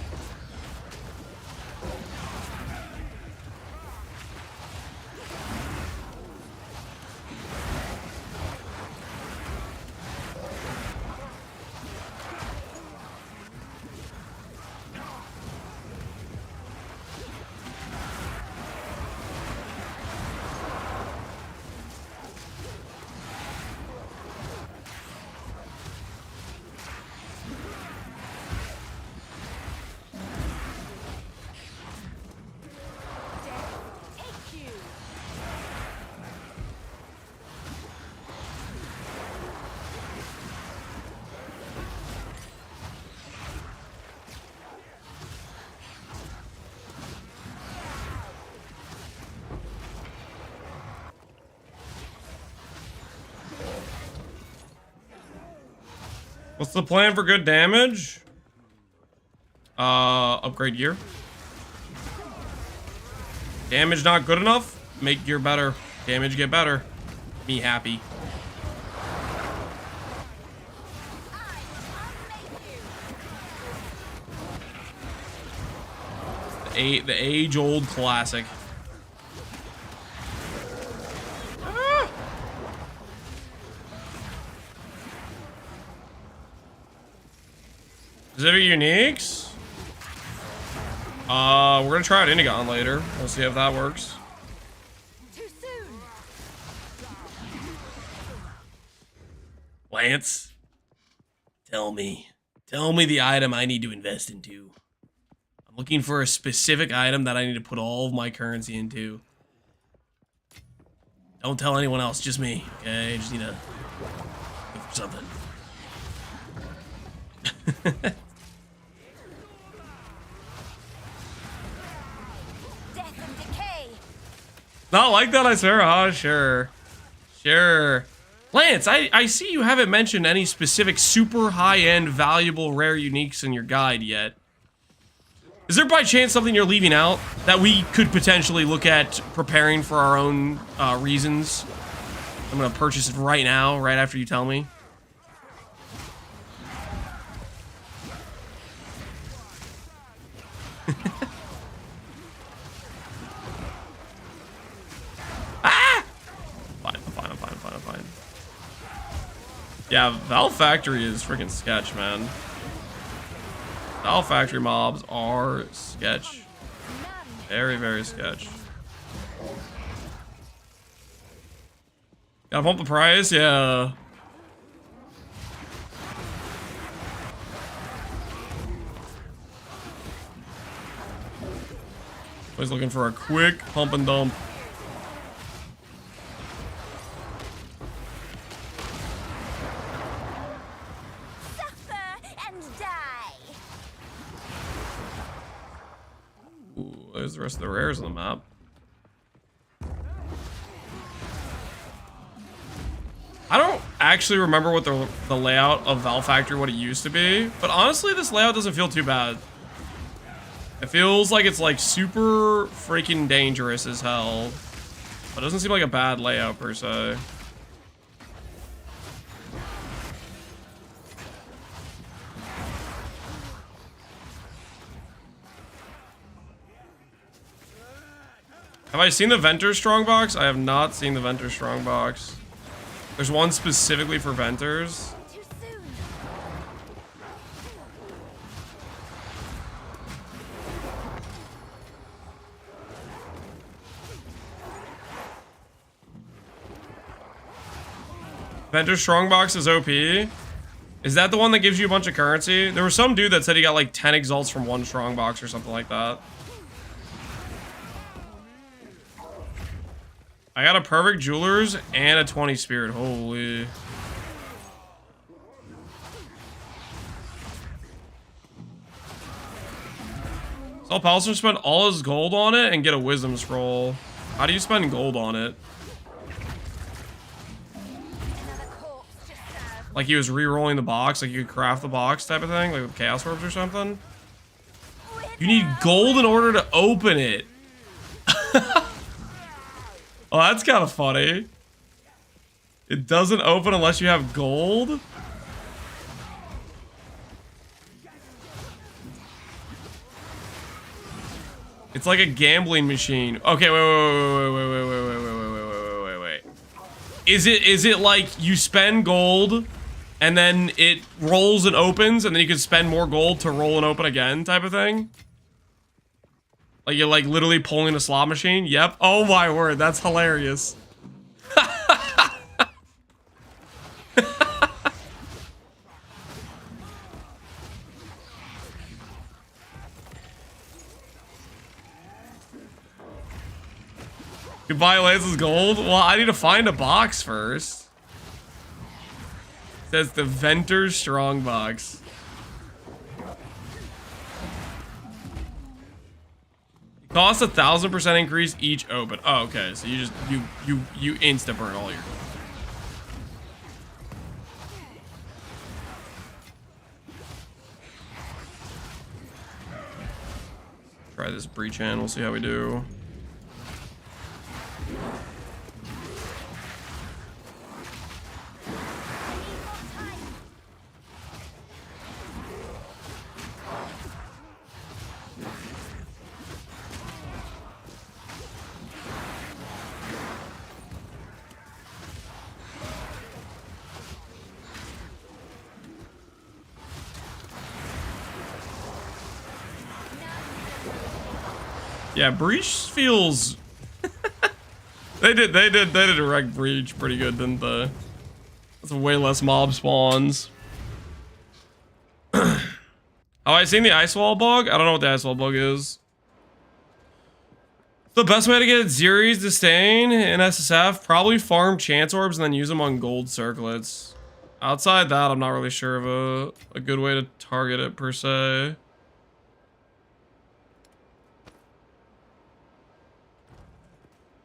What's the plan for good damage? Upgrade gear. Damage not good enough? Make gear better. Damage get better. Me happy. The age-old classic. Ah! Specific uniques? We're gonna try out Indigon later. We'll see if that works. Too soon. Lance, tell me the item I need to invest into. I'm looking for a specific item that I need to put all of my currency into. Don't tell anyone else, just me, okay? I just need to go for something. Death and decay. Not like that, I swear. Oh, sure. Sure. Lance, I see you haven't mentioned any specific super high-end, valuable, rare uniques in your guide yet. Is there by chance something you're leaving out that we could potentially look at preparing for our own reasons? I'm gonna purchase it right now, right after you tell me. Ah! I'm fine. Yeah, Valve Factory is freaking sketch, man. Valve Factory mobs are sketch. Very, very sketch. Gotta pump the price? Yeah. Always looking for a quick pump and dump. There's the rest of the rares on the map. I don't actually remember what the layout of Valve Factory, what it used to be, but honestly, this layout doesn't feel too bad. It feels like it's like super freaking dangerous as hell, but it doesn't seem like a bad layout per se. Have I seen the Venter Strongbox? I have not seen the Venter Strongbox. There's one specifically for Venters. Too soon. Venter Strongbox is OP. Is that the one that gives you a bunch of currency? There was some dude that said he got like 10 exalts from one Strongbox or something like that. I got a perfect jewelers and a 20 spirit. Holy. So Palliser spent all his gold on it and get a wisdom scroll. How do you spend gold on it? Like he was re-rolling the box, like you could craft the box type of thing, like with chaos orbs or something? You need gold in order to open it. Oh, that's kind of funny. It doesn't open unless you have gold? It's like a gambling machine. Okay, wait. Is it like you spend gold and then it rolls and opens and then you can spend more gold to roll and open again type of thing? Like you're like literally pulling a slot machine? Yep. Oh my word, that's hilarious. You buy Lance's gold? Well, I need to find a box first. It says the Venter Strongbox. Costs 1,000% increase each open. Oh, okay. So you just you insta burn all your gold. Try this breach in. We'll see how we do. Yeah, breach feels. they did a wreck breach pretty good, didn't they? That's way less mob spawns. Oh, I seen the ice wall bug. I don't know what the ice wall bug is. The best way to get Zeri's Disdain in SSF, probably farm chance orbs and then use them on gold circlets. Outside that, I'm not really sure of a good way to target it per se.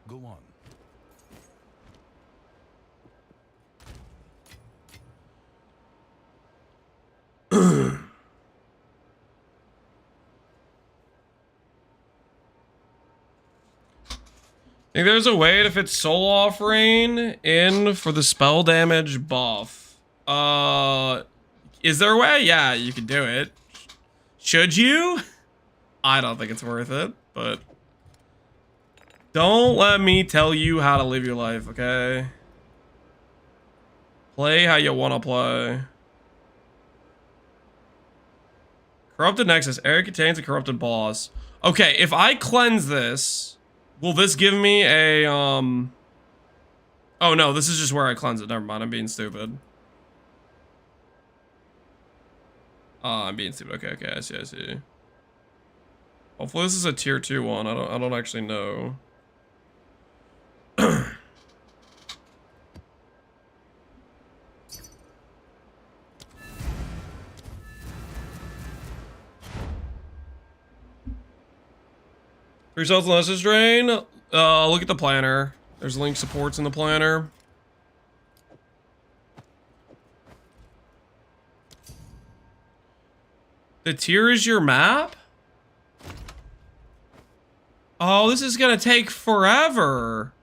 Go on. Think there's a way to fit Soul Offering in for the spell damage buff. Is there a way? Yeah, you could do it. Should you? I don't think it's worth it, but don't let me tell you how to live your life, okay? Play how you want to play. Corrupted Nexus. Area contains a corrupted boss. Okay, if I cleanse this, will this give me a, Oh no, this is just where I cleanse it. Never mind, I'm being stupid. I'm being stupid. Okay, I see. Hopefully this is a tier 2 one. I don't actually know. Results unless it's drain. Look at the planner. There's link supports in the planner. The tier is your map? Oh, this is gonna take forever.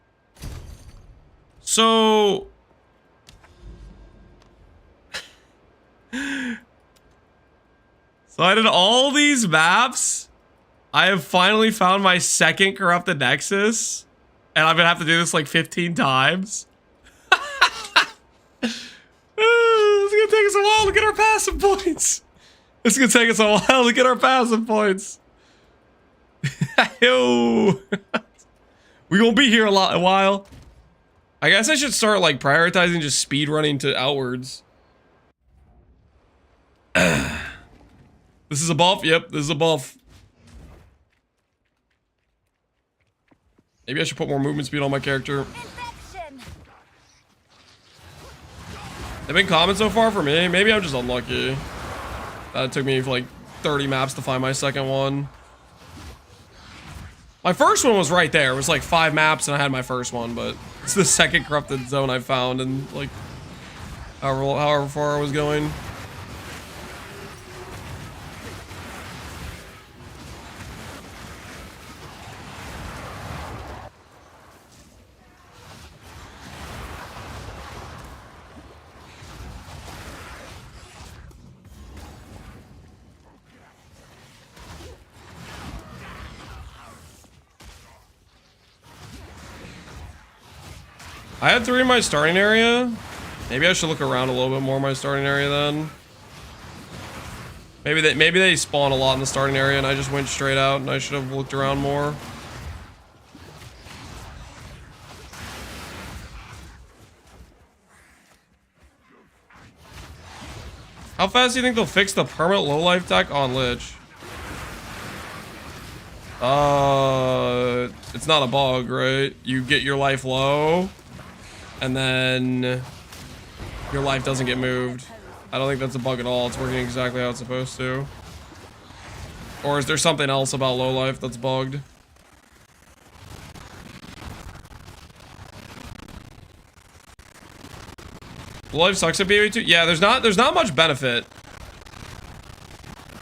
So I did all these maps. I have finally found my second corrupted nexus, and I'm gonna have to do this like 15 times. It's gonna take us a while to get our passive points. It's gonna take us a while to get our passive points. Yo, we gonna be here a while. I guess I should start like prioritizing just speed running to outwards. This is a buff. Yep, this is a buff. Maybe I should put more movement speed on my character. Infection. They've been common so far for me. Maybe I'm just unlucky. It took me like 30 maps to find my second one. My first one was right there. It was like 5 maps and I had my first one, but it's the second corrupted zone I found in like however far I was going. I had 3 in my starting area. Maybe I should look around a little bit more in my starting area then. Maybe they spawn a lot in the starting area and I just went straight out and I should have looked around more. How fast do you think they'll fix the permanent low life deck on Lich? It's not a bug, right? You get your life low and then your life doesn't get moved. I don't think that's a bug at all. It's working exactly how it's supposed to. Or is there something else about low life that's bugged? Low life sucks at BOE2. Yeah, there's not much benefit.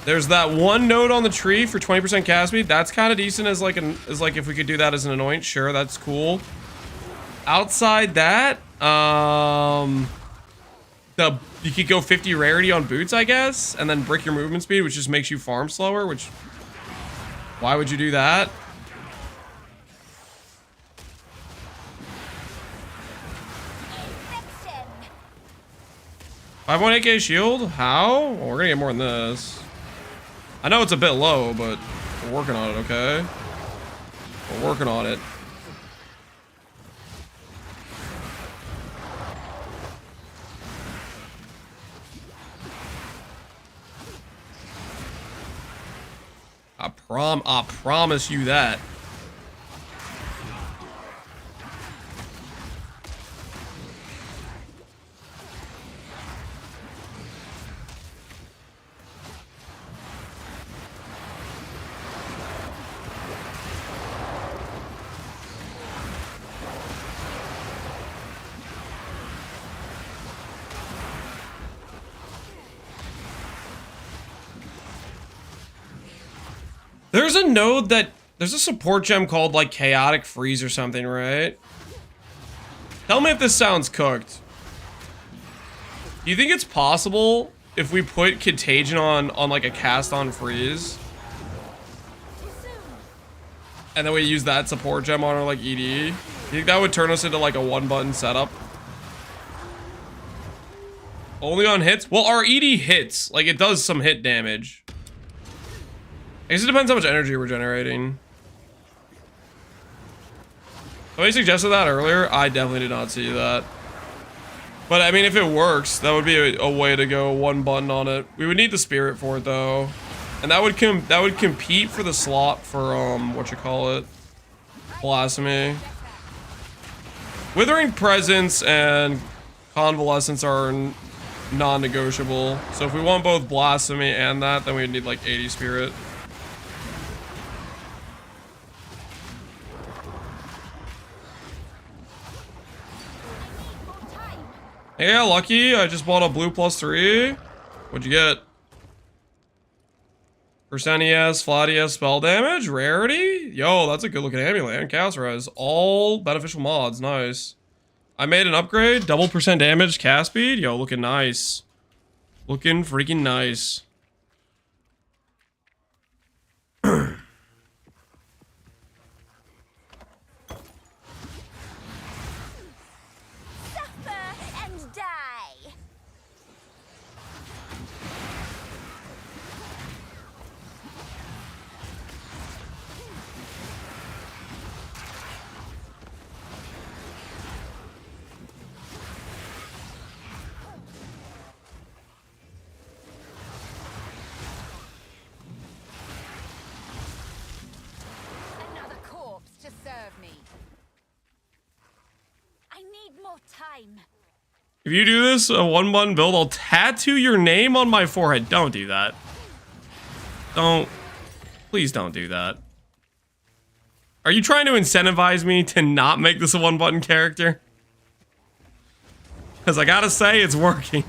There's that one node on the tree for 20% cast speed. That's kind of decent as like if we could do that as an anoint. Sure, that's cool. Outside that, you could go 50 rarity on boots, I guess, and then brick your movement speed, which just makes you farm slower, which, why would you do that? Infection. 5.8k shield? How? Well, we're gonna get more than this. I know it's a bit low, but we're working on it, okay? We're working on it. I promise you that. There's a node that, there's a support gem called like Chaotic Freeze or something, right? Tell me if this sounds cooked. Do you think it's possible if we put Contagion on like a cast on freeze? And then we use that support gem on our like ED? You think that would turn us into like a one button setup? Only on hits? Well, our ED hits. Like it does some hit damage. I guess it depends how much energy we're generating. Somebody suggested that earlier. I definitely did not see that. But I mean, if it works, that would be a way to go one button on it. We would need the spirit for it though. And that would compete for the slot for whatchamacallit? Blasphemy. Withering Presence and Convalescence are non-negotiable. So if we want both Blasphemy and that, then we'd need like 80 spirit. Yeah, lucky. I just bought a blue +3. What'd you get? Percent ES, flat ES, spell damage, rarity. Yo, that's a good looking amulet and cast res. All beneficial mods, nice. I made an upgrade, double percent damage, cast speed. Yo, looking nice. Looking freaking nice. If you do this, a one button build, I'll tattoo your name on my forehead. Don't do that. Don't. Please don't do that. Are you trying to incentivize me to not make this a one button character? Because I gotta say, it's working.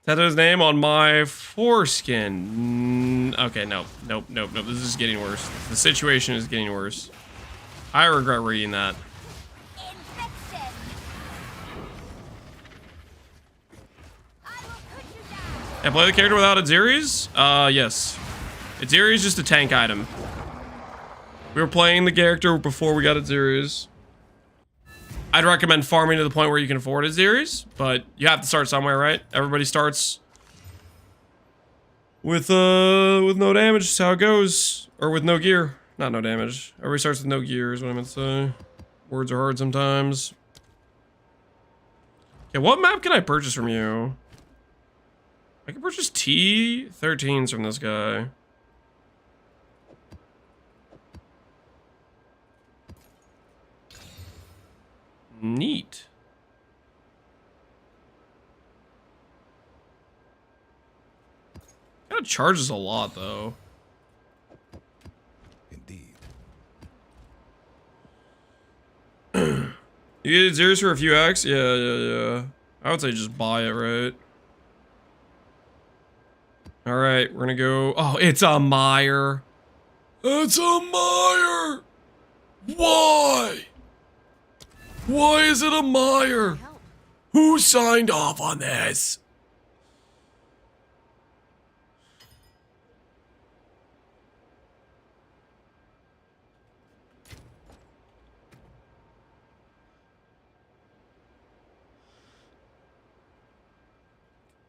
Tattoo his name on my foreskin. Okay, nope. This is getting worse. The situation is getting worse. I regret reading that. Infection. I will put you down. And play the character without Adziri's? Yes. Adziri's just a tank item. We were playing the character before we got Adziri's. I'd recommend farming to the point where you can afford Adziri's, but you have to start somewhere, right? Everybody starts with no damage. That's how it goes. Or with no gear. Not no damage. Everybody starts with no gear is what I meant to say. Words are hard sometimes. Okay, what map can I purchase from you? I can purchase T13s from this guy. Neat. Kinda charges a lot though. Indeed. You get zeros for a few X? Yeah. I would say just buy it, right? Alright, we're gonna go. Oh, it's a mire. It's a mire! Why? Why is it a mire? Help. Who signed off on this?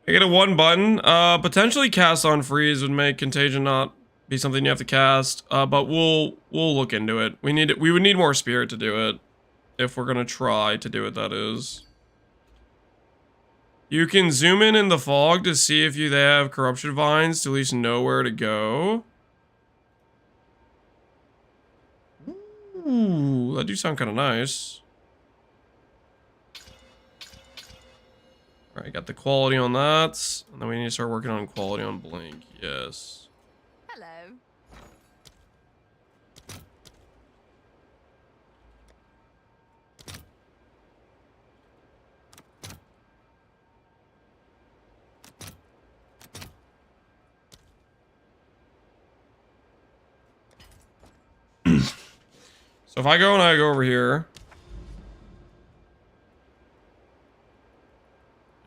I get a one button. Potentially cast on freeze would make contagion not be something you have to cast. But we'll look into it. We would need more spirit to do it. If we're gonna try to do it, that is. You can zoom in the fog to see if they have corruption vines to at least know where to go. Ooh, that do sound kind of nice. Alright, got the quality on that. And then we need to start working on quality on Blink. Yes. Hello. So if I go over here.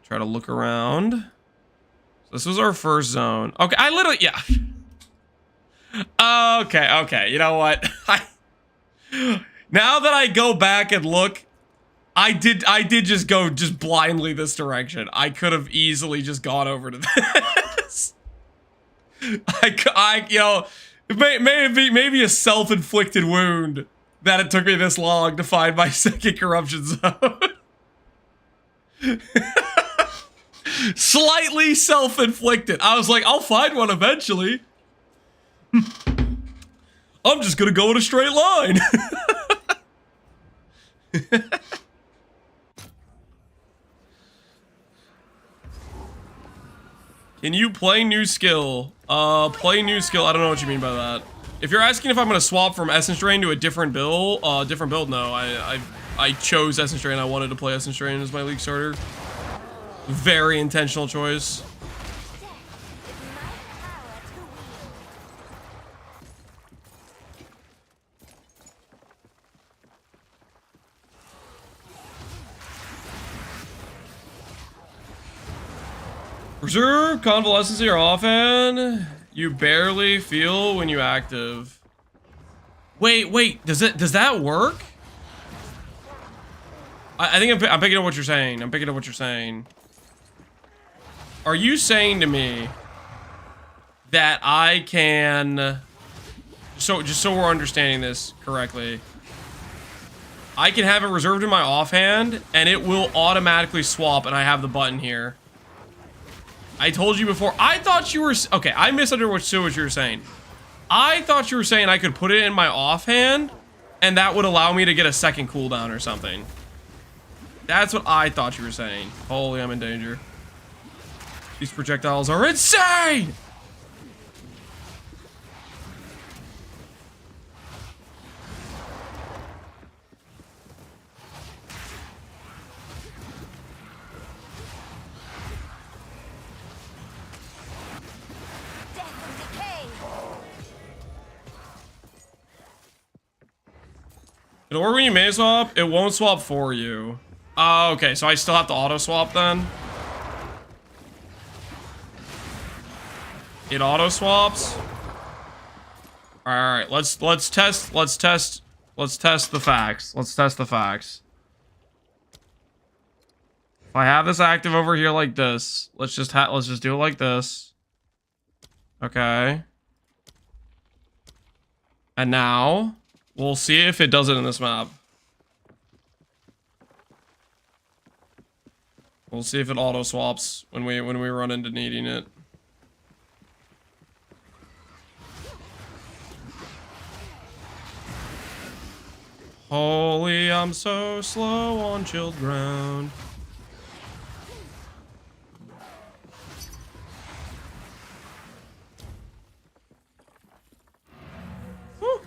Try to look around. So this was our first zone. Okay, I literally, yeah. Okay. You know what? Now that I go back and look, I did just go blindly this direction. I could have easily just gone over to this. I you know, maybe a self-inflicted wound that it took me this long to find my second corruption zone. Slightly self-inflicted. I was like, I'll find one eventually. I'm just gonna go in a straight line. Can you play new skill? Play new skill. I don't know what you mean by that. If you're asking if I'm gonna swap from Essence Drain to a different build, no. I chose Essence Drain. I wanted to play Essence Drain as my league starter. Very intentional choice. Reserve convalescency or offhand. You barely feel when you active. Wait. Does that work? I think I'm picking up what you're saying. Are you saying to me that I can... just so we're understanding this correctly. I can have it reserved in my offhand, and it will automatically swap, and I have the button here. I told you before. I thought you were... Okay, I misunderstood what you were saying. I thought you were saying I could put it in my offhand, and that would allow me to get a second cooldown or something. That's what I thought you were saying. Holy, I'm in danger. These projectiles are insane! Death and decay. It'll work when you may swap. It won't swap for you. Okay, so I still have to auto swap then. It auto swaps. All right, let's test the facts. Let's test the facts. If I have this active over here like this, let's just do it like this. Okay. And now we'll see if it does it in this map. We'll see if it auto swaps when we run into needing it. Holy, I'm so slow on chilled ground. Woo.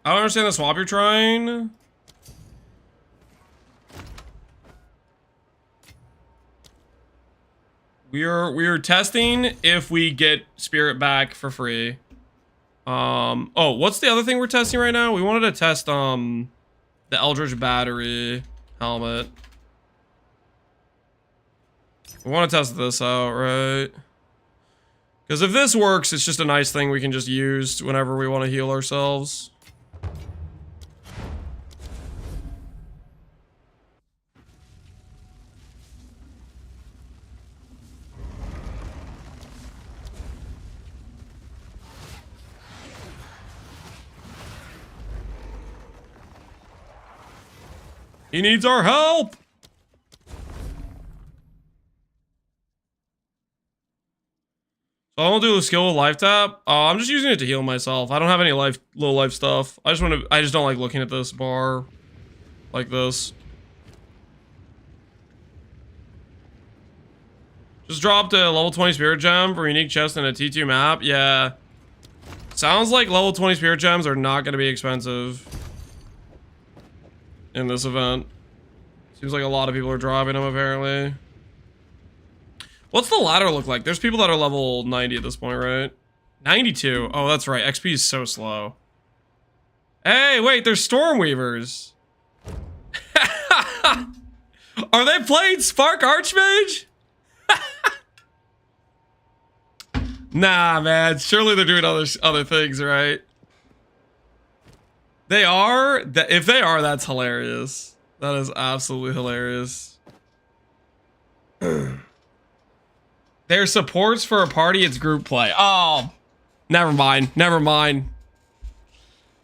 I don't understand the swap you're trying. We're testing if we get spirit back for free. Oh, what's the other thing we're testing right now? We wanted to test the Eldritch Battery helmet. We want to test this out, right? Because if this works, it's just a nice thing we can just use whenever we want to heal ourselves. He needs our help! So I won't do the skill with life tap. I'm just using it to heal myself. I don't have any low life stuff. I just don't like looking at this bar like this. Just dropped a level 20 spirit gem for unique chest and a T2 map. Yeah. Sounds like level 20 spirit gems are not going to be expensive in this event. Seems like a lot of people are dropping them apparently. What's the ladder look like? There's people that are level 90 at this point, right? 92. Oh, that's right. XP is so slow. Hey, wait, there's Stormweavers. Are they playing Spark Archmage? Nah, man. Surely they're doing other things, right? They are? If they are, that's hilarious. That is absolutely hilarious. There's supports for a party, it's group play. Oh, never mind. Never mind.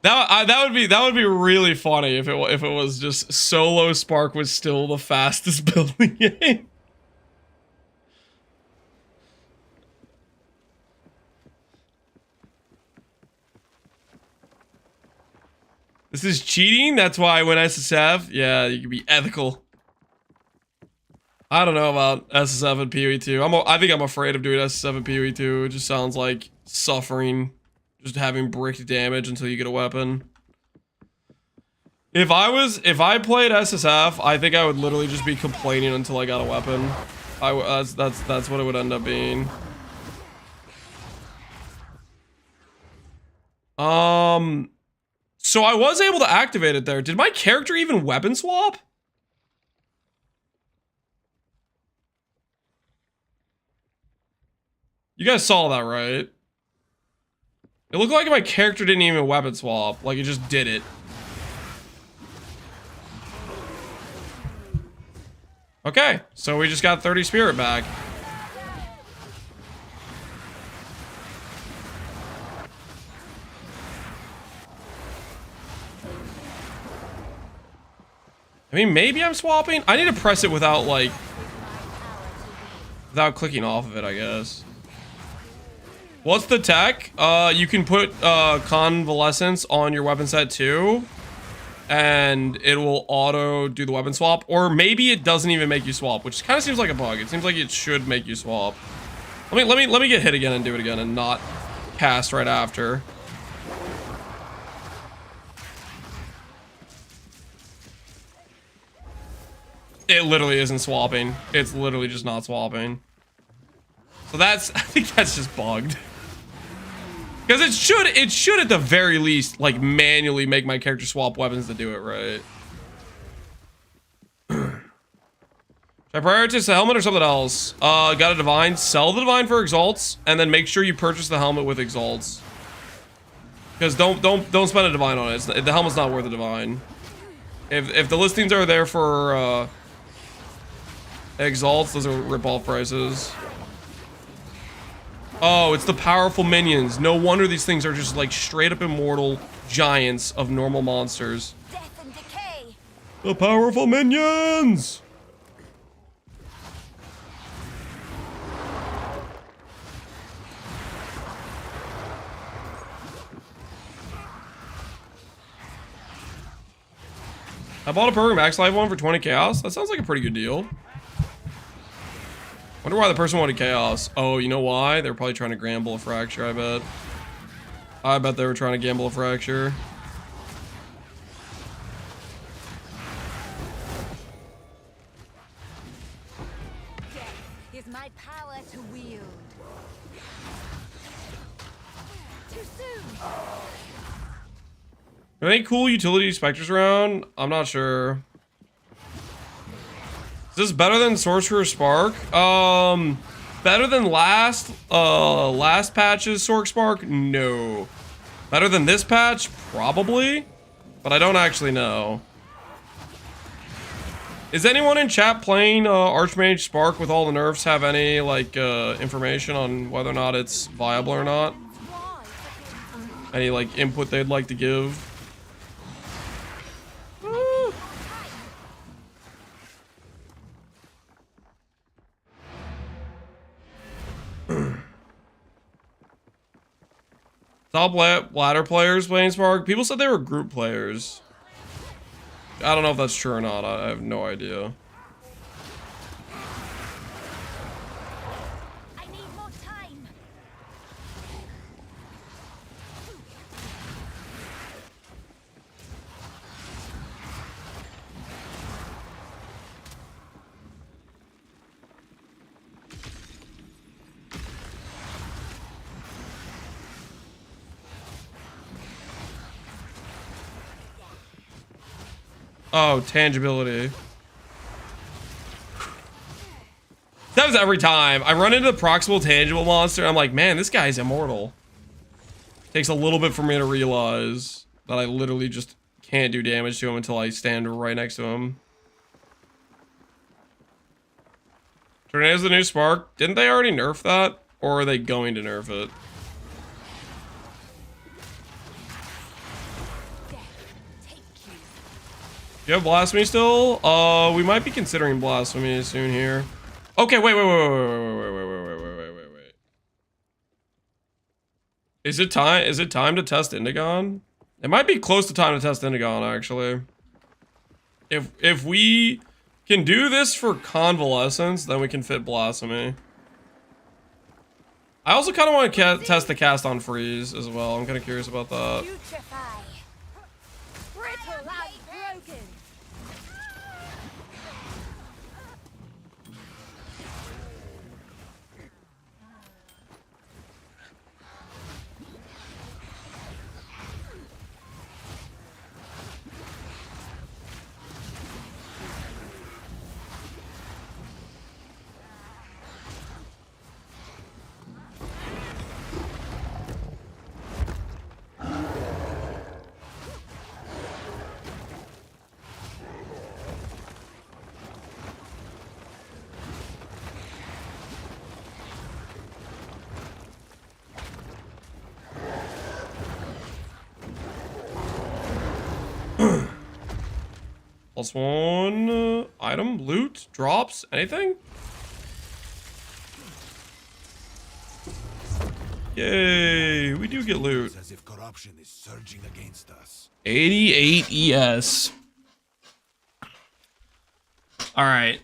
That would be really funny if it was just solo Spark was still the fastest building game. This is cheating. That's why I went SSF. Yeah, you can be ethical. I don't know about SSF and PoE2. I think I'm afraid of doing SSF and PoE2. It just sounds like suffering, just having brick damage until you get a weapon. If I played SSF, I think I would literally just be complaining until I got a weapon. That's what it would end up being. So I was able to activate it there. Did my character even weapon swap? You guys saw that, right? It looked like my character didn't even weapon swap. Like, it just did it. Okay, so we just got 30 spirit back. I mean, maybe I'm swapping. I need to press it without, like, without clicking off of it, I guess. What's the tech? You can put convalescence on your weapon set too, and it will auto do the weapon swap. Or maybe it doesn't even make you swap, which kind of seems like a bug. It seems like it should make you swap. Let me get hit again and do it again and not cast right after. It literally isn't swapping. It's literally just not swapping. So that's, I think that's just bugged. Because it should at the very least, like, manually make my character swap weapons to do it, right? Should I prioritize the helmet or something else? Got a divine. Sell the divine for exalts, and then make sure you purchase the helmet with exalts. Because don't spend a divine on it. The helmet's not worth a divine. If the listings are there for exalts, those are rip-off prices. Oh, it's the powerful minions. No wonder these things are just like straight up immortal giants of normal monsters. Death and decay. The powerful minions! I bought a perfect max life one for 20 chaos. That sounds like a pretty good deal. Wonder why the person wanted chaos. Oh, you know why? They were probably trying to gamble a fracture, I bet. I bet they were trying to gamble a fracture. Death is my power to wield. Too soon. Are there any cool utility specters around? I'm not sure. Is this better than Sorcerer Spark? Better than last patch's Sorc Spark? No. Better than this patch? Probably. But I don't actually know. Is anyone in chat playing Archmage Spark with all the nerfs have any like information on whether or not it's viable or not? Any like input they'd like to give? Top ladder players playing Spark. People said they were group players. I don't know if that's true or not. I have no idea. I need more time. Oh, tangibility. That was every time. I run into the proximal tangible monster. I'm like, man, this guy's immortal. Takes a little bit for me to realize that I literally just can't do damage to him until I stand right next to him. Tornado's the new Spark. Didn't they already nerf that? Or are they going to nerf it? Do you have Blasphemy still? We might be considering Blasphemy soon here. Okay, wait. Is it time to test Indigon? It might be close to time to test Indigon, actually. If we can do this for Convalescence, then we can fit Blasphemy. I also kind of want to test the cast on Freeze as well. I'm kind of curious about that. Putrefy. Brittle and broken. +1 item, loot, drops, anything? Yay, we do get loot. As if corruption is surging against us. 88 ES. All right.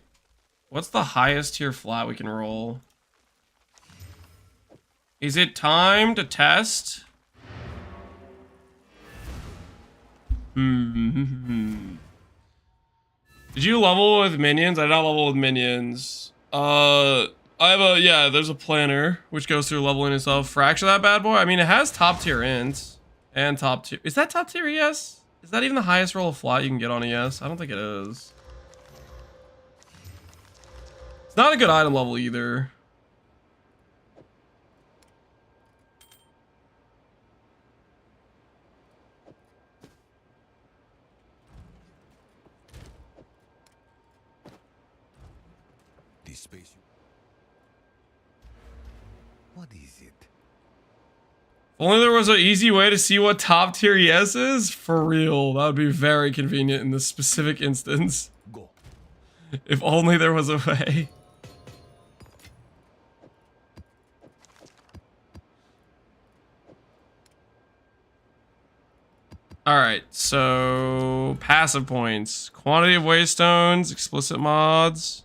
What's the highest tier flat we can roll? Is it time to test? Did you level with minions? I did not level with minions. I have a, yeah, there's a planner which goes through leveling itself. Fracture that bad boy. I mean, it has top tier ints and top tier. Is that top tier ES? Is that even the highest roll of flat you can get on ES? I don't think it is. It's not a good item level either. space. What is it? If only there was an easy way to see what top tier yes is. For real, that would be very convenient in this specific instance. Go. If only there was a way. Alright, so passive points. Quantity of waystones, explicit mods.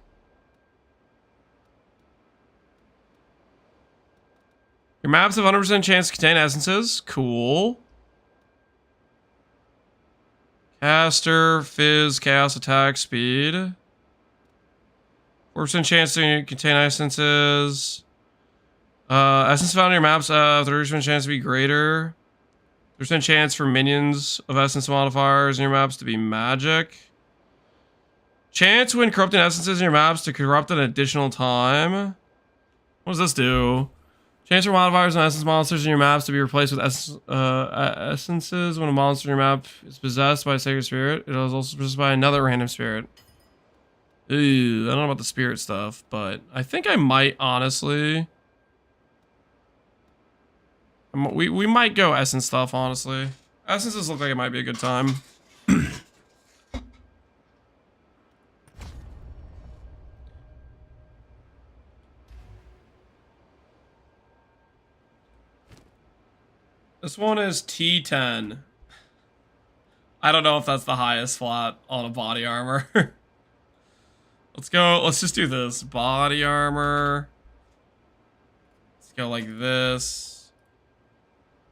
Your maps have 100% chance to contain essences. Cool. Caster, fizz, chaos attack, speed. 4% chance to contain essences. Essence found in your maps have 30% chance to be greater. 30% chance for minions of essence modifiers in your maps to be magic. Chance when corrupting essences in your maps to corrupt an additional time. What does this do? Chance for modifiers and essence monsters in your maps to be replaced with essences when a monster in your map is possessed by a sacred spirit. It is also possessed by another random spirit. Ooh, I don't know about the spirit stuff, but I think I might honestly. We might go essence stuff, honestly. Essences look like it might be a good time. This one is T10. I don't know if that's the highest flat on a body armor. Let's go. Let's just do this. Body armor. Let's go like this.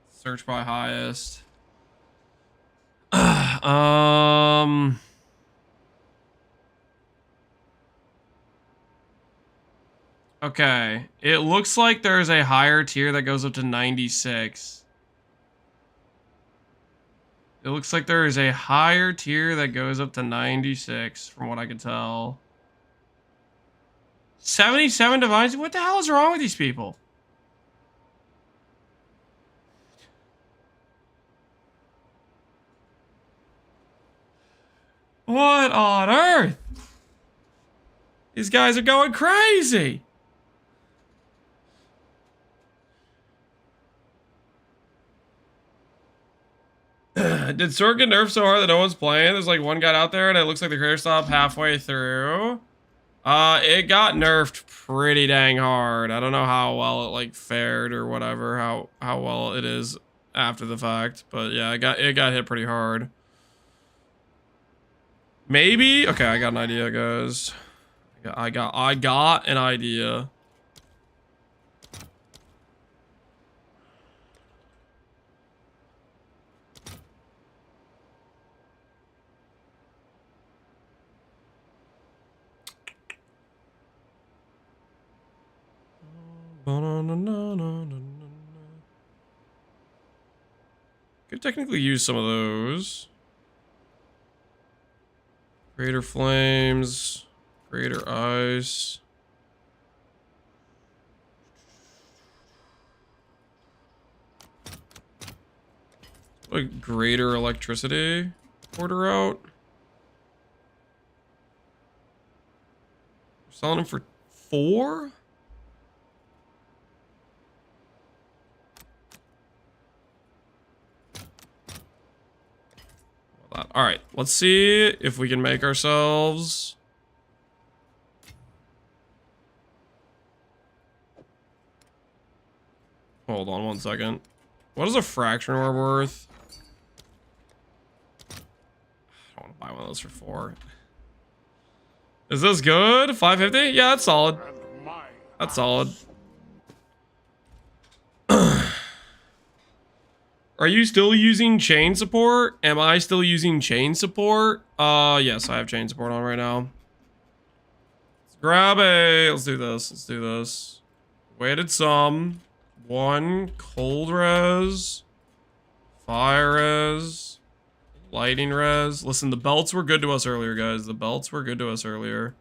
Search by highest. Okay. It looks like there's a higher tier that goes up to 96. It looks like there is a higher tier that goes up to 96, from what I can tell. 77 divines? What the hell is wrong with these people? What on earth? These guys are going crazy. Did Sword get nerfed so hard that no one's playing? There's like one guy out there and it looks like the creator stopped halfway through. It got nerfed pretty dang hard. I don't know how well it like fared or whatever, how well it is after the fact, but yeah, it got hit pretty hard. Maybe? Okay, I got an idea, guys. I got an idea. Could technically use some of those. Greater flames, greater ice. Like greater electricity. Order out. We're selling them for 4? All right, let's see if we can make ourselves. Hold on 1 second. What is a fraction orb worth? I don't want to buy one of those for 4. Is this good? 550? Yeah, that's solid. That's solid. Are you still using chain support? Am I still using chain support? Yes, I have chain support on right now. Let's grab let's do this. Let's do this. Weighted sum. 1 cold res. Fire res. Lighting res. Listen, the belts were good to us earlier, guys. The belts were good to us earlier.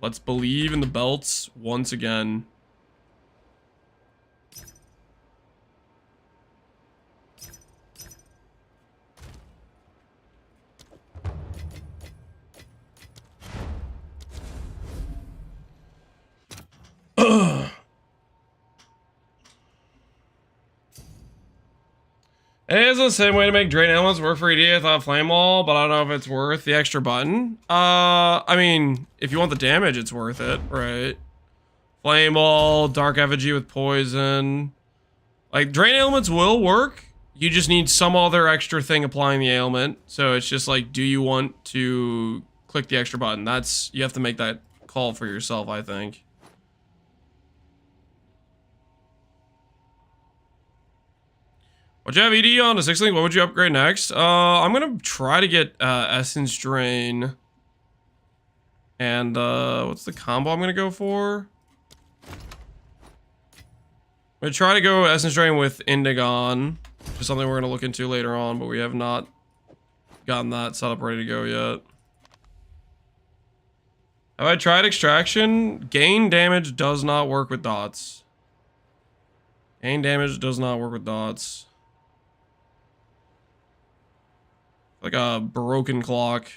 Let's believe in the belts once again. It is the same way to make drain elements work for ED. I thought flame wall, but I don't know if it's worth the extra button. I mean, if you want the damage, it's worth it, right? Flame wall, dark effigy with poison. Like, drain elements will work. You just need some other extra thing applying the ailment. So it's just like, do you want to click the extra button? You have to make that call for yourself, I think. Would you have ED on a 6 link? What would you upgrade next? I'm gonna try to get Essence Drain. And what's the combo I'm gonna go for? I'm gonna try to go Essence Drain with Indigon, which is something we're gonna look into later on, but we have not gotten that set up ready to go yet. Have I tried Extraction? Gain damage does not work with dots. Gain damage does not work with dots. Like a broken clock.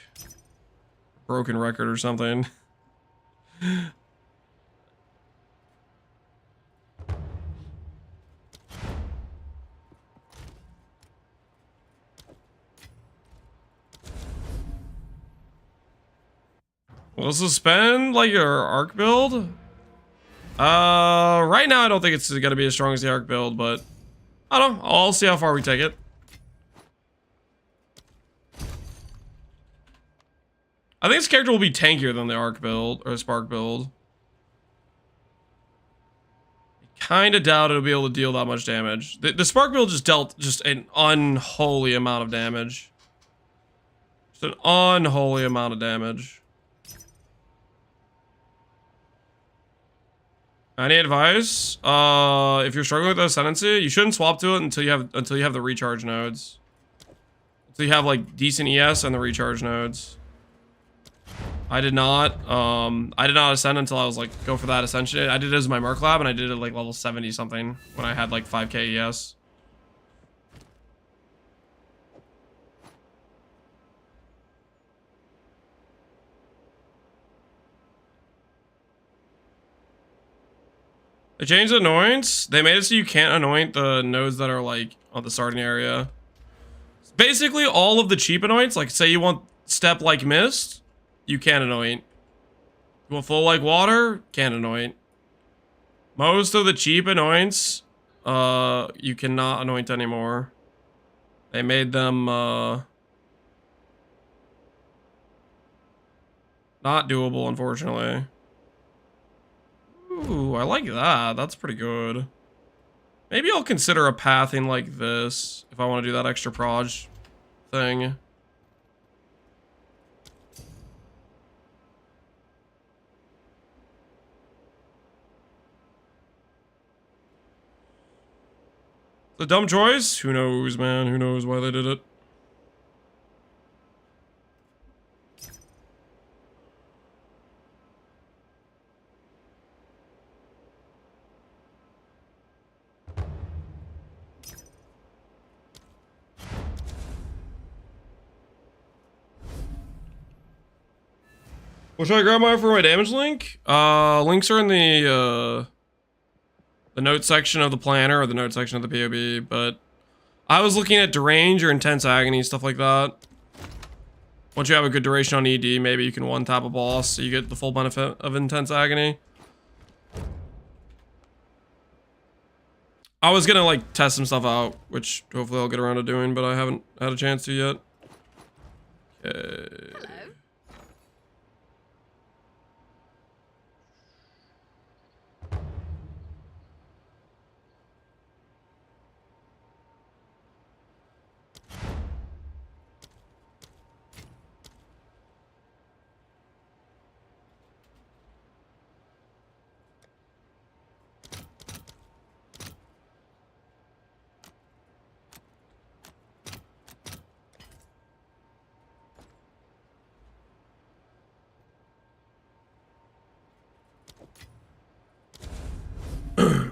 Broken record or something. Will suspend like your arc build? Right now I don't think it's gonna be as strong as the arc build, but I don't know. I'll see how far we take it. I think this character will be tankier than the arc build or the spark build. Kind of doubt it'll be able to deal that much damage. The spark build just dealt just an unholy amount of damage. Just an unholy amount of damage. Any advice? If you're struggling with the Ascendancy, you shouldn't swap to it until you have the recharge nodes. Until you have like decent ES and the recharge nodes. I did not ascend until I was like, go for that ascension. I did it as my Merc Lab and I did it like level 70 something when I had like 5k ES. They changed the annoyance. They made it so you can't anoint the nodes that are like on the starting area. Basically all of the cheap annoyance, like say you want step like mist, you can't anoint. You want flow like water, can't anoint. Most of the cheap annoyance, you cannot anoint anymore. They made them not doable, unfortunately. Ooh, I like that. That's pretty good. Maybe I'll consider a pathing like this if I want to do that extra proj thing. The dumb choice? Who knows, man? Who knows why they did it? What should I grab mine for my damage link? Links are in the note section of the planner or the note section of the POB, but I was looking at derange or intense agony, stuff like that. Once you have a good duration on ED, maybe you can one-tap a boss so you get the full benefit of intense agony. I was gonna like test some stuff out, which hopefully I'll get around to doing, but I haven't had a chance to yet. Okay. Hello.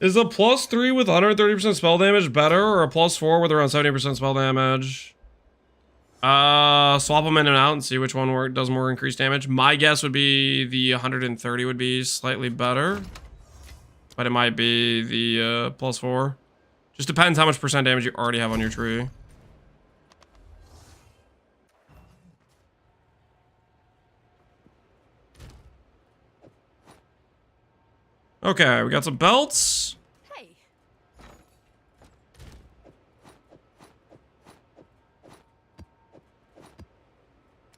Is a +3 with 130% spell damage better, or a +4 with around 70% spell damage? Swap them in and out and see which one does more increased damage. My guess would be the 130 would be slightly better, but it might be the +4. Just depends how much percent damage you already have on your tree. Okay, we got some belts. Hey.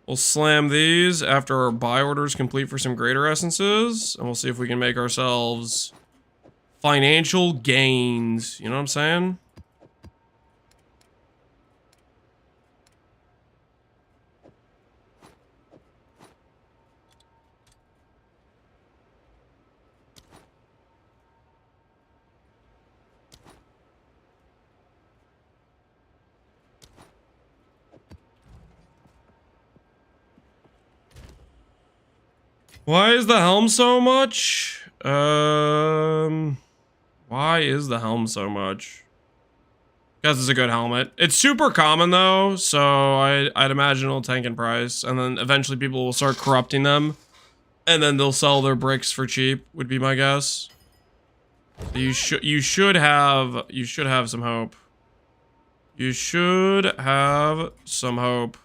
We'll slam these after our buy order is complete for some greater essences, and we'll see if we can make ourselves financial gains. You know what I'm saying? Why is the helm so much? Why is the helm so much? Because it's a good helmet. It's super common though, so I'd imagine it'll tank in price, and then eventually people will start corrupting them, and then they'll sell their bricks for cheap. Would be my guess. You should have some hope. You should have some hope.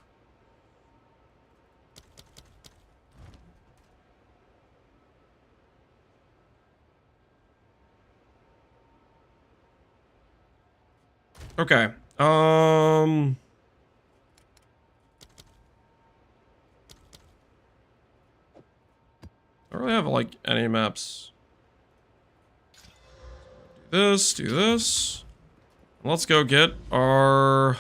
Okay. I don't really have like any maps. Do this. Let's go get our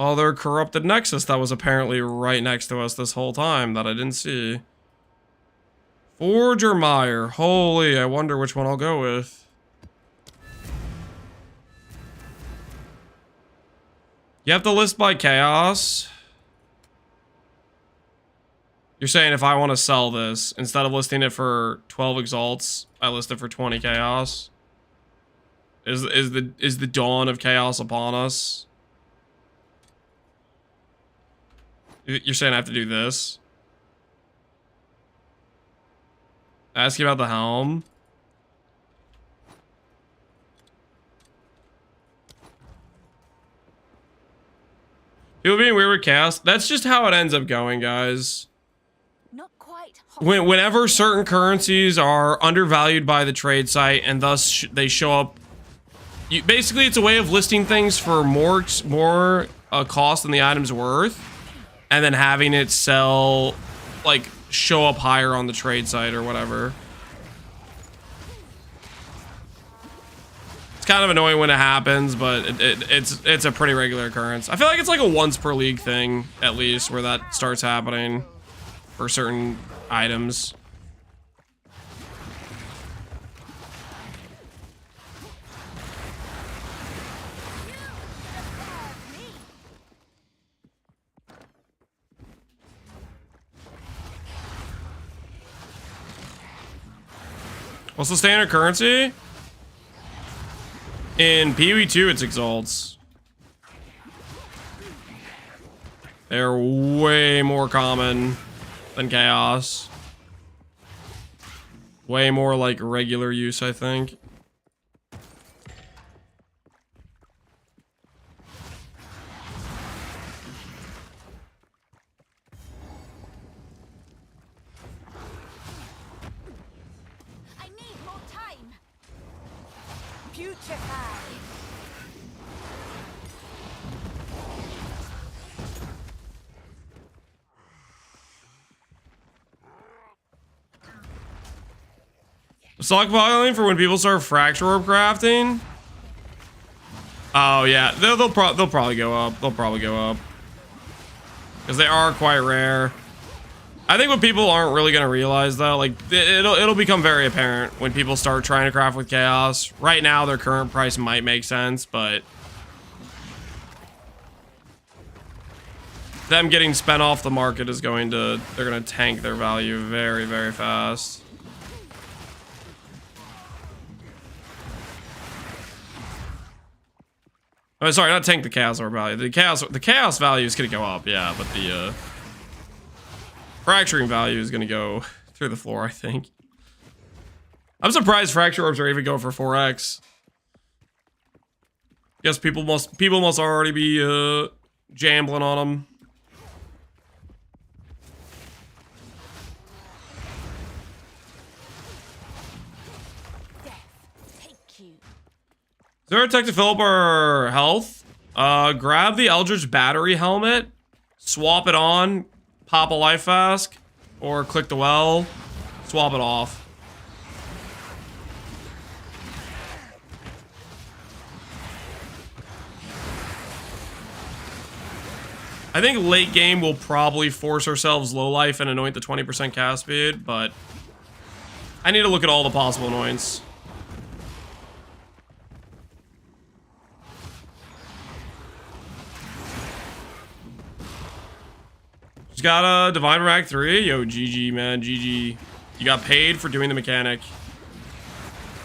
other corrupted nexus that was apparently right next to us this whole time that I didn't see. Forge or Mire? Holy, I wonder which one I'll go with. You have to list by chaos. You're saying if I want to sell this, instead of listing it for 12 exalts, I list it for 20 chaos? Is the dawn of chaos upon us? You're saying I have to do this? Ask you about the helm. People being weird with chaos. That's just how it ends up going, guys. Not quite. Whenever certain currencies are undervalued by the trade site and thus they show up, basically it's a way of listing things for more cost than the item's worth, and then having it sell, like, show up higher on the trade site or whatever. It's kind of annoying when it happens, but it's a pretty regular occurrence. I feel like it's like a once per league thing, at least, where that starts happening for certain items. What's the standard currency? In PoE2, it's exalts. They're way more common than chaos. Way more like regular use, I think. I need more time. Putrefy. Stockpiling for when people start fracture orb crafting. Oh yeah, they'll probably go up. They'll probably go up because they are quite rare. I think what people aren't really gonna realize though, like it'll become very apparent when people start trying to craft with chaos. Right now, their current price might make sense, but them getting spent off the market is they're gonna tank their value very, very fast. Oh, sorry, not tank the chaos orb value. The chaos value is gonna go up, yeah, but the fracturing value is gonna go through the floor, I think. I'm surprised fracture orbs are even going for 4x. Guess people must already be jambling on them. Is there a tech to fill up our health? Grab the Eldritch Battery helmet, swap it on, pop a life flask, or click the well, swap it off. I think late game we'll probably force ourselves low life and anoint the 20% cast speed, but I need to look at all the possible anoints. Just got a Divine Rack 3. Yo, GG, man. GG. You got paid for doing the mechanic.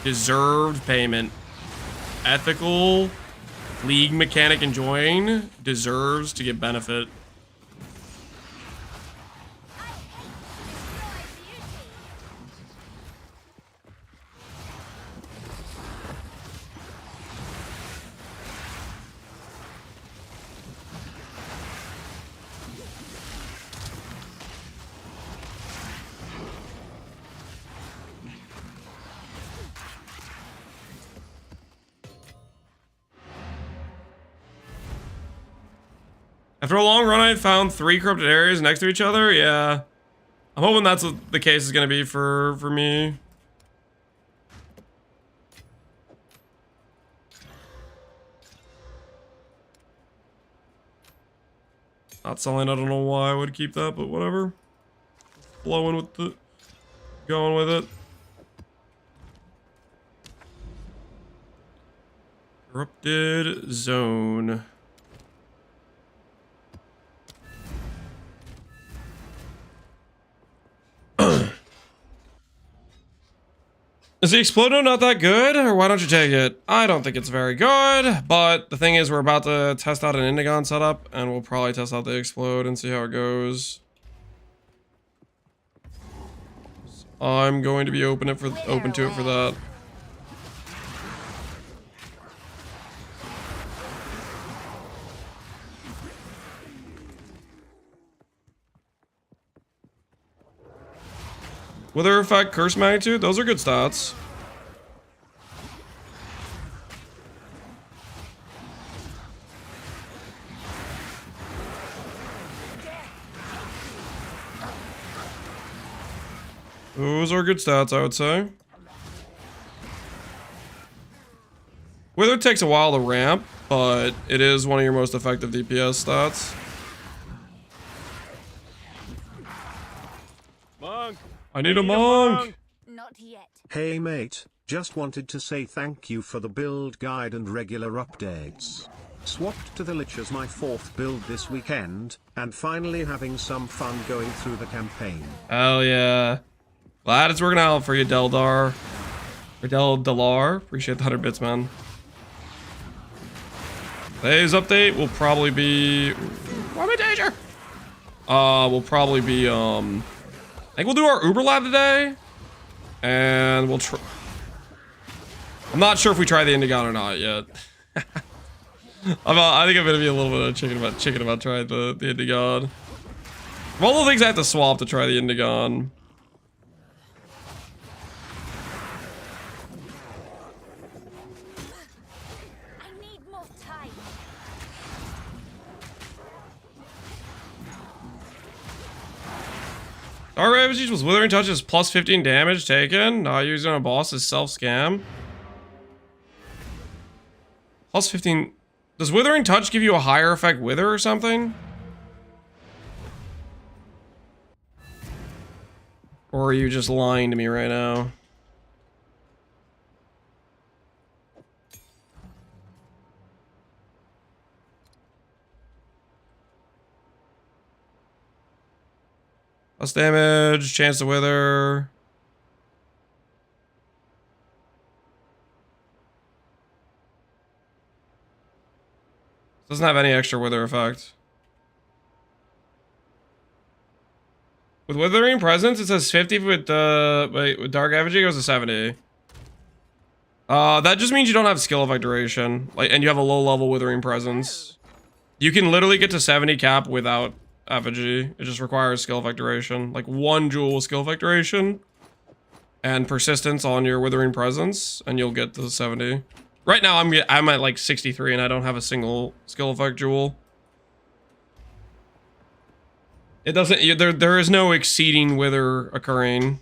Deserved payment. Ethical league mechanic enjoying deserves to get benefit. After a long run, I found 3 corrupted areas next to each other. Yeah, I'm hoping that's what the case is gonna be for me. Not selling. I don't know why I would keep that, but whatever. Flowing with the, going with it. Corrupted zone. Is the Explodo not that good, or why don't you take it? I don't think it's very good, but the thing is we're about to test out an Indigon setup, and we'll probably test out the Explode and see how it goes. So I'm going to be open to it for that. Wither effect, curse magnitude, those are good stats. Those are good stats, I would say. Wither takes a while to ramp, but it is one of your most effective DPS stats. Monk! I need a monk! Not yet. Hey mate, just wanted to say thank you for the build guide and regular updates. Swapped to the Lich as my 4th build this weekend, and finally having some fun going through the campaign. Hell yeah. Glad it's working out for you, Deldar. Or Delar. Appreciate the 100 bits, man. Today's update will probably be... Why am I danger? Will probably be, I think we'll do our Uber Lab today. And we'll try... I'm not sure if we try the Indigon or not yet. I think I'm gonna be a little bit of chicken about trying the Indigon. Of all the things I have to swap to try the Indigon. I need more time. Our Ravage equals Withering Touch is plus 15 damage taken. Not using a boss is self-scam. Plus 15. Does Withering Touch give you a higher effect wither or something? Or are you just lying to me right now? Less damage, chance to wither. Doesn't have any extra wither effect. With Withering Presence, it says 50, with Dark Effigy goes to 70. That just means you don't have skill effect duration, like, and you have a low level withering presence. You can literally get to 70 cap without effigy. It just requires skill effect duration, like 1 jewel skill effect duration, and persistence on your withering presence, and you'll get to 70. Right now, I'm at like 63, and I don't have a single skill effect jewel. It doesn't. There is no exceeding wither occurring.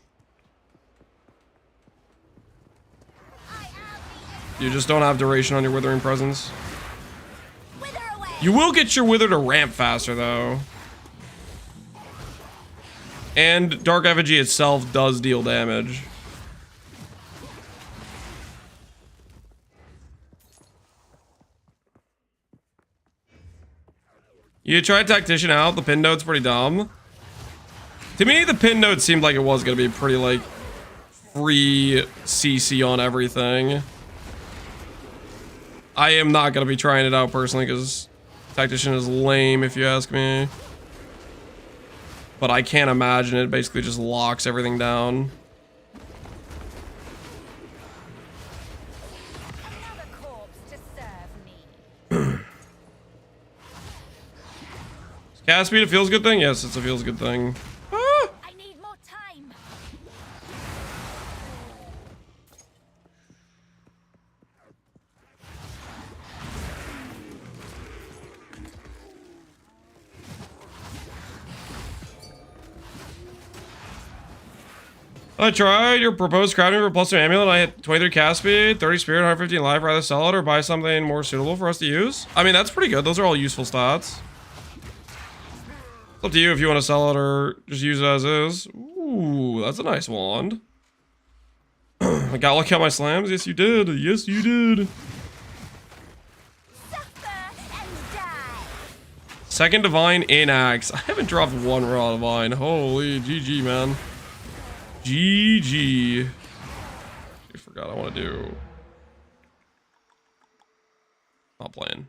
You just don't have duration on your withering presence. Wither away. You will get your wither to ramp faster though. And Dark Effigy itself does deal damage. You try Tactician out, the pin node's pretty dumb. To me, the pin node seemed like it was gonna be pretty like free CC on everything. I am not going to be trying it out personally because Tactician is lame if you ask me. But I can't imagine it basically just locks everything down. Another corpse to serve me. Cast speed a feels good thing? Yes, it's a feels good thing. Ah! I need more time. I tried your proposed crafting for plus 2 amulet. I hit 23 cast speed, 30 spirit, 115 life. Rather sell it or buy something more suitable for us to use. I mean, that's pretty good. Those are all useful stats. It's up to you if you want to sell it or just use it as is. Ooh, that's a nice wand. I got lucky on my slams. Yes, you did. Yes, you did. Suffer and die. Second divine in axe. I haven't dropped one raw divine. Holy GG, man. GG. I forgot I want to do. Not playing.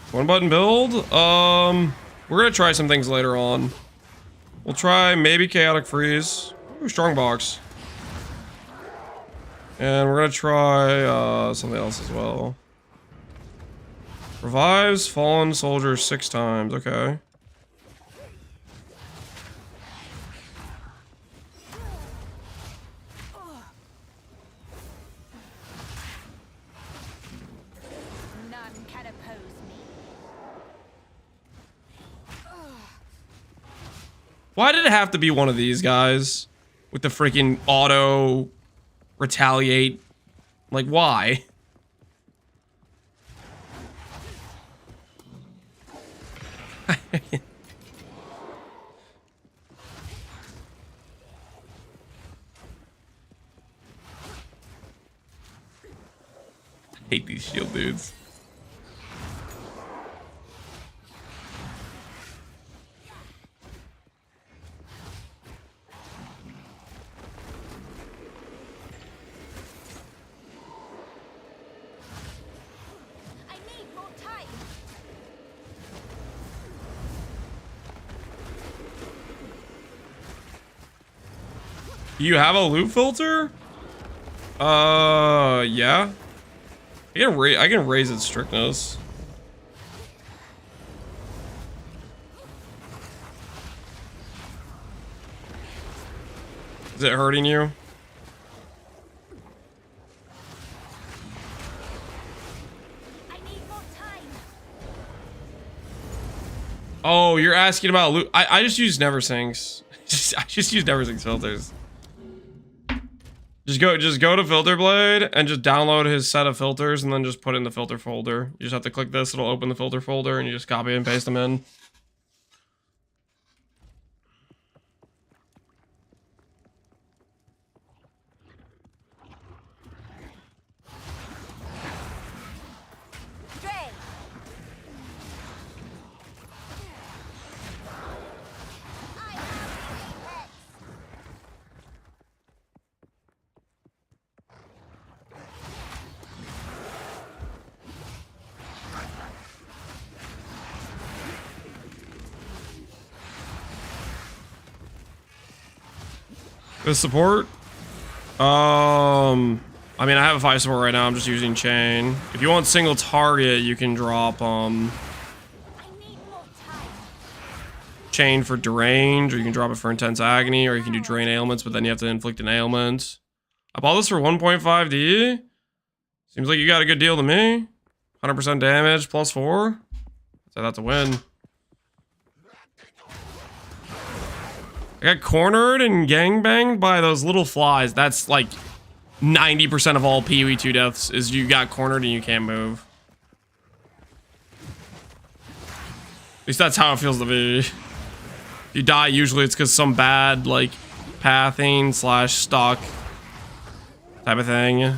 One button build. We're gonna try some things later on. We'll try maybe chaotic freeze. Ooh, strong box. And we're gonna try something else as well. Revives fallen soldiers 6 times. Okay. None can oppose me. Why did it have to be one of these guys with the freaking auto retaliate? Like, why? I hate these shield dudes. I need more time. Do you have a loot filter? Yeah. I can raise its strictness. Is it hurting you? I need more time. Oh, you're asking about loot. I just use Neversinks. I just use Neversink's filters. Just go to Filter Blade and just download his set of filters and then just put it in the filter folder. You just have to click this, it'll open the filter folder and you just copy and paste them in. Dre. I have the apex. The support? I mean, I have a 5 support right now. I'm just using chain. If you want single target, you can drop I need more time. chain for derange, or you can drop it for intense agony, or you can do drain ailments, but then you have to inflict an ailment. I bought this for 1.5D. Seems like you got a good deal to me. 100% damage plus 4. So that's a win. I got cornered and gangbanged by those little flies. That's like 90% of all PoE 2 deaths is you got cornered and you can't move. At least that's how it feels to me. If you die, usually it's because some bad, like, pathing / stock type of thing.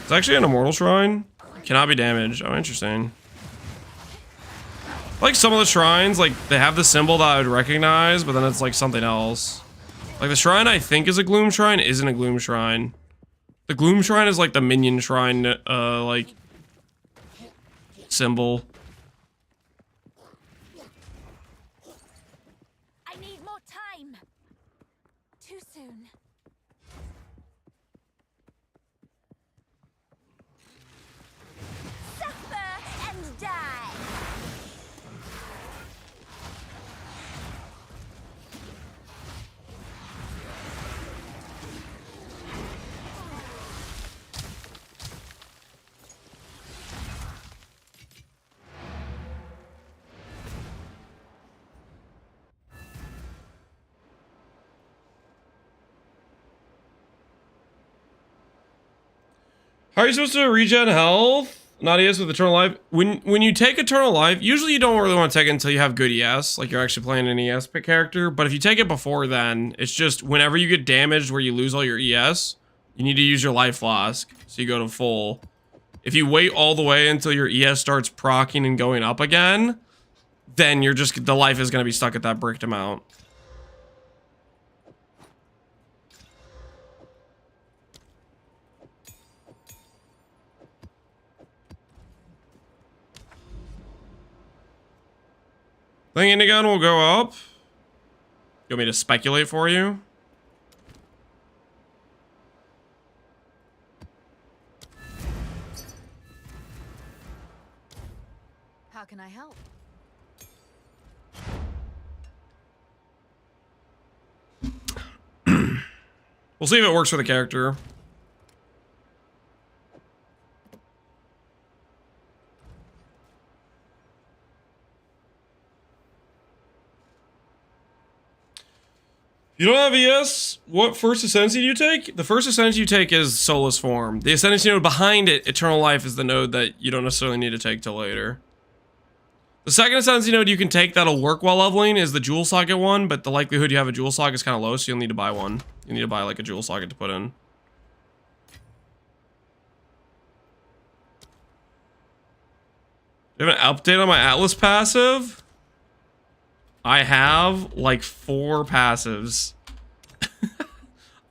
It's actually an immortal shrine. Cannot be damaged. Oh, interesting. Like some of the shrines, like they have the symbol that I would recognize, but then it's like something else. Like the shrine I think is a gloom shrine isn't a gloom shrine. The gloom shrine is like the minion shrine, like symbol. I need more time. Too soon. Suffer and die. How are you supposed to regen health? Not ES with Eternal Life. When you take Eternal Life, usually you don't really want to take it until you have good ES, like you're actually playing an ES pick character. But if you take it before then, it's just whenever you get damaged where you lose all your ES, you need to use your life flask. So you go to full. If you wait all the way until your ES starts proccing and going up again, then you're just, the life is going to be stuck at that bricked amount. I think Indigon will go up. You want me to speculate for you? How can I help? We'll see if it works for the character. You don't have ES? What first Ascendancy do you take? The first Ascendancy you take is Soulless Form. The Ascendancy node behind it, Eternal Life, is the node that you don't necessarily need to take till later. The second Ascendancy node you can take that'll work while leveling is the Jewel Socket one, but the likelihood you have a Jewel Socket is kind of low, so you'll need to buy one. You need to buy like a Jewel Socket to put in. Do you have an update on my Atlas passive? I have like 4 passives.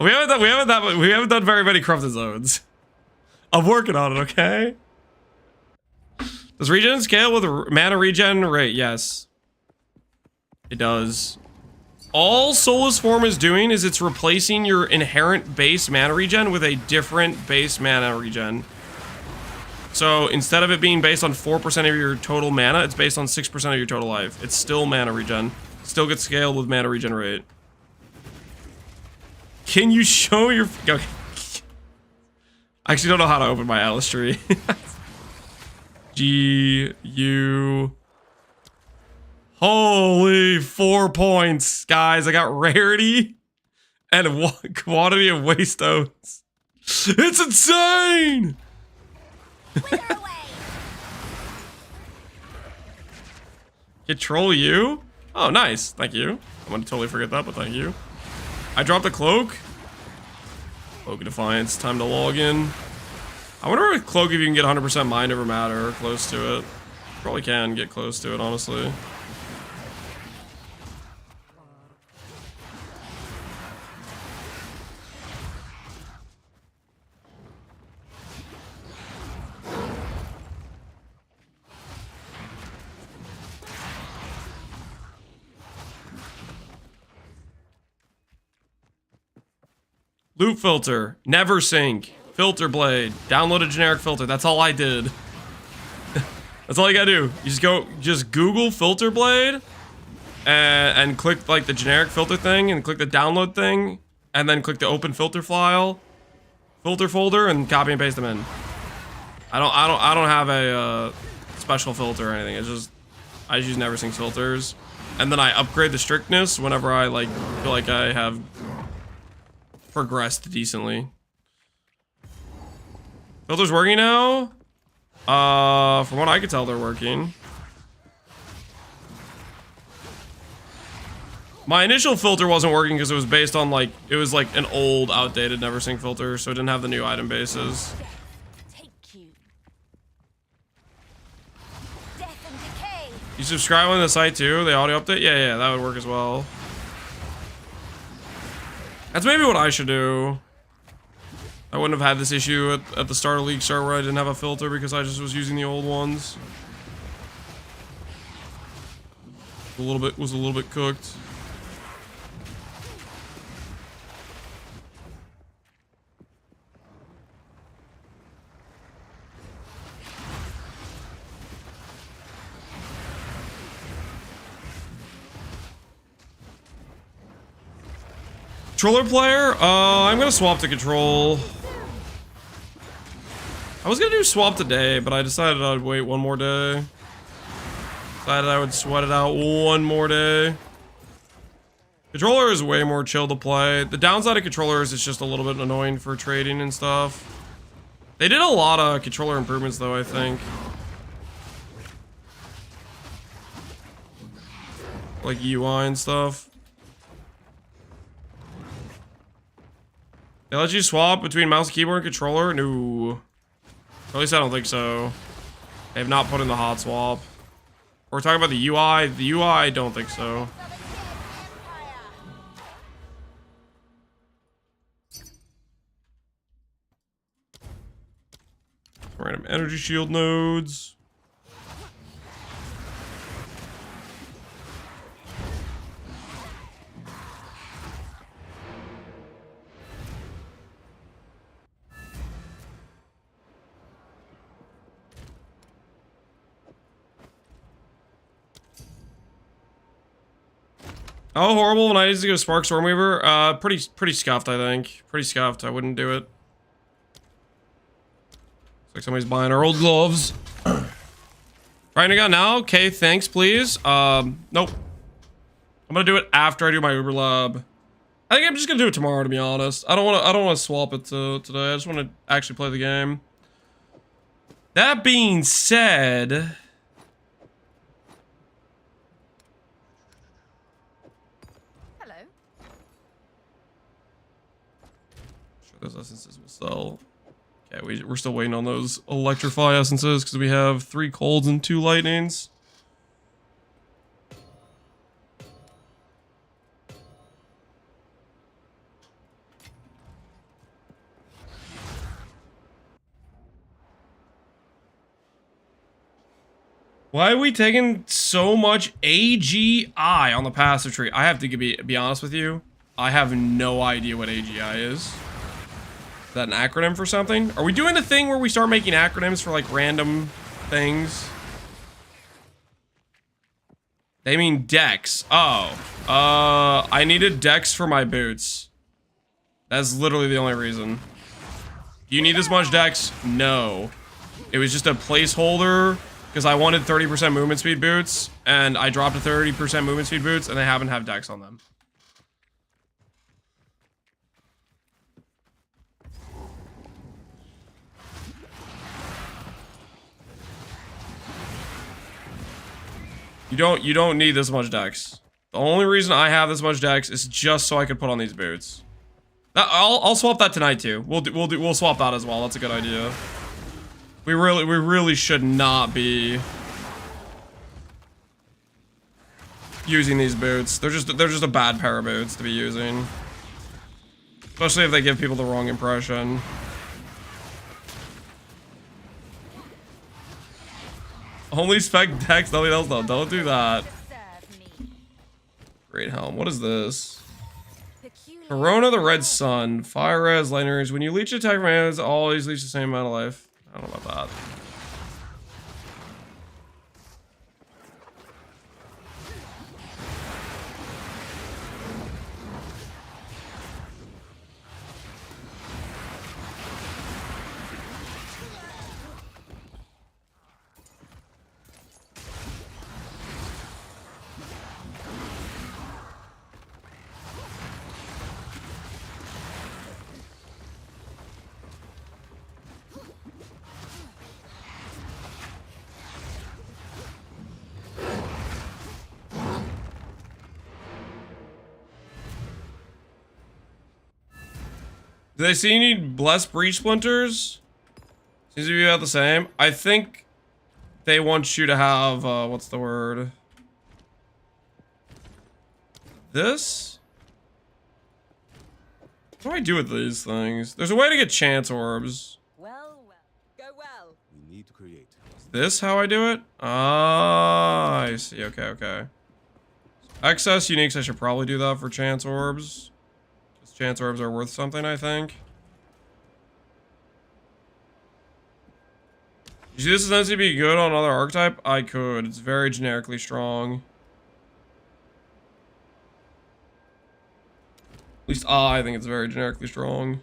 we haven't done very many corrupted zones. I'm working on it, okay? Does regen scale with mana regen rate? Yes. It does. All Soulless Form is doing is it's replacing your inherent base mana regen with a different base mana regen. So instead of it being based on 4% of your total mana, it's based on 6% of your total life. It's still mana regen. Still gets scaled with mana regen rate. Can you show your... Okay. I actually don't know how to open my Atlas tree. G-U... Holy 4 points, guys. I got rarity and quantity of waste stones. It's insane! Wither away. Control you? Oh, nice. Thank you. I'm gonna totally forget that, but thank you. I dropped a cloak. Cloak of Defiance. Time to log in. I wonder if cloak if you can get 100% mind over matter or close to it. Probably can get close to it, honestly. Loop filter, never sync, filter blade, download a generic filter. That's all I did. That's all you gotta do. You just Google filter blade and click like the generic filter thing and click the download thing and then click the open filter file, filter folder, and copy and paste them in. I don't have a special filter or anything. It's just I just use never sync filters, and then I upgrade the strictness whenever I like feel like I have progressed decently. Filters working now? From what I could tell, they're working. My initial filter wasn't working because it was based on like it was like an old, outdated never sync filter, so it didn't have the new item bases. Take you. Death and decay. You subscribe on the site too? The audio update? Yeah, that would work as well. That's maybe what I should do. I wouldn't have had this issue at the start of League Start where I didn't have a filter because I just was using the old ones. Was a little bit cooked. Controller player? I'm gonna swap to control. I was gonna do swap today, but I decided I'd wait one more day. Decided I would sweat it out one more day. Controller is way more chill to play. The downside of controller is it's just a little bit annoying for trading and stuff. They did a lot of controller improvements though, I think. Like UI and stuff. They let you swap between mouse, keyboard, and controller? No. At least I don't think so. They have not put in the hot swap. We're talking about the UI. The UI, I don't think so. Random energy shield nodes. Oh, horrible when I used to go Spark Stormweaver. Pretty scuffed, I think. Pretty scuffed. I wouldn't do it. Looks like somebody's buying our old gloves. Right, Indigon now? Okay, thanks, please. Nope. I'm gonna do it after I do my Uber Lab. I think I'm just gonna do it tomorrow, to be honest. I don't wanna swap it to today. I just wanna actually play the game. That being said, those essences will sell. Okay, we're still waiting on those electrify essences because we have 3 colds and 2 lightnings. Why are we taking so much AGI on the passive tree? I have to be honest with you. I have no idea what AGI is. Is that an acronym for something? Are we doing the thing where we start making acronyms for like random things? They mean Dex. Oh. I needed Dex for my boots. That's literally the only reason. Do you need this much Dex? No. It was just a placeholder because I wanted 30% movement speed boots and I dropped to 30% movement speed boots and they haven't have Dex on them. You don't need this much Dex. The only reason I have this much Dex is just so I could put on these boots. I'll swap that tonight too. We'll swap that as well. That's a good idea. We really should not be using these boots. They're just a bad pair of boots to be using. Especially if they give people the wrong impression. Only spec Dex, nothing else though. Don't do that. Great helm. What is this? Corona the Red Sun. Fire res, lightning res. When you leech attack from enemies, always leech the same amount of life. I don't know about that. Do they see you need blessed breach splinters? Seems to be about the same. I think they want you to have, what's the word? This? What do I do with these things? There's a way to get chance orbs. Well, go well. We need to create. Is this how I do it? Ah, I see. Okay, okay. Excess uniques, I should probably do that for chance orbs. Chance orbs are worth something, I think. You see, this is meant to be good on other archetype? I could. It's very generically strong. At least I think it's very generically strong.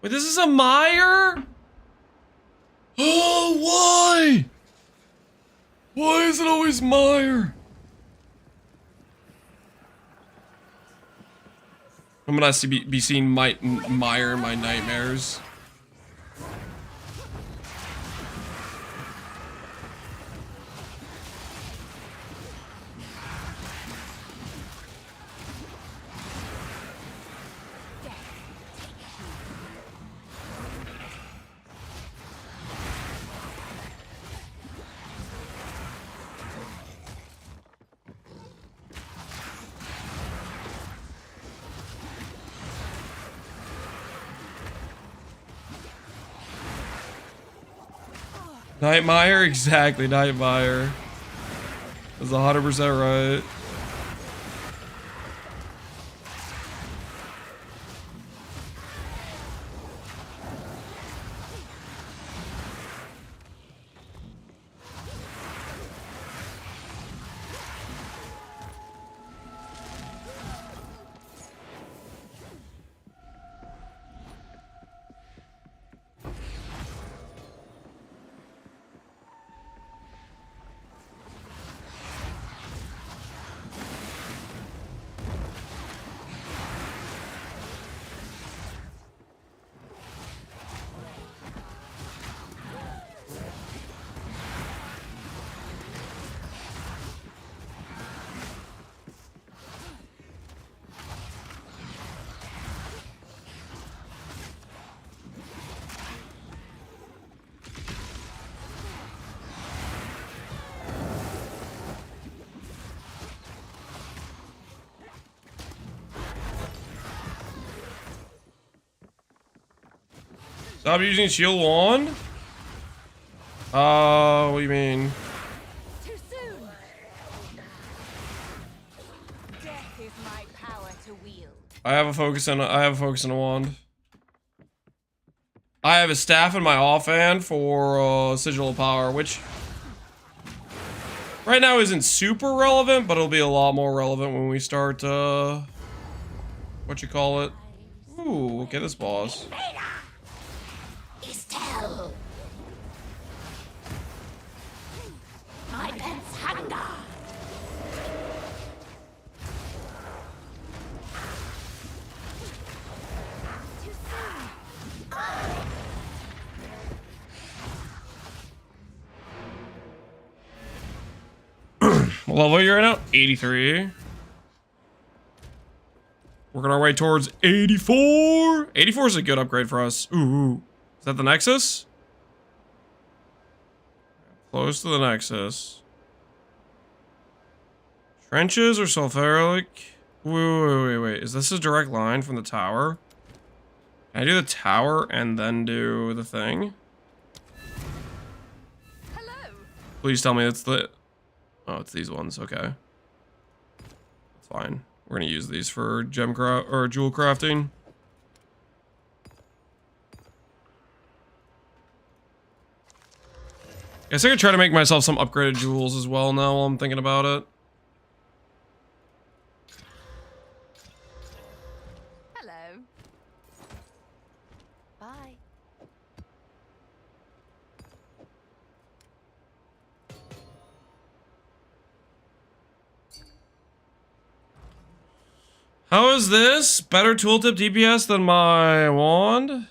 Wait, this is a mire? Oh, why? Why is it always mire? I'm gonna be seeing mire in my nightmares. Nightmire? Exactly, Nightmire. That's 100% right. Stop using shield wand? What do you mean? Too soon. Death is my power to wield. I have a focus and a wand. I have a staff in my offhand for sigil of power, which right now isn't super relevant, but it'll be a lot more relevant when we start what you call it. Ooh, okay, this boss. Estelle. My pet's hunger. Too soon. What level you're at now? 83. Working our way towards 84. 84 is a good upgrade for us. Ooh. Is that the Nexus? close to the Nexus. Trenches or sulfuric? Wait. Is this a direct line from the tower? Can I do the tower and then do the thing? Hello. Please tell me it's the... Oh, it's these ones. Okay. That's fine. We're gonna use these for gem craft or jewel crafting. Guess I could try to make myself some upgraded jewels as well now while I'm thinking about it. Hello. Bye. How is this? Better tooltip DPS than my wand?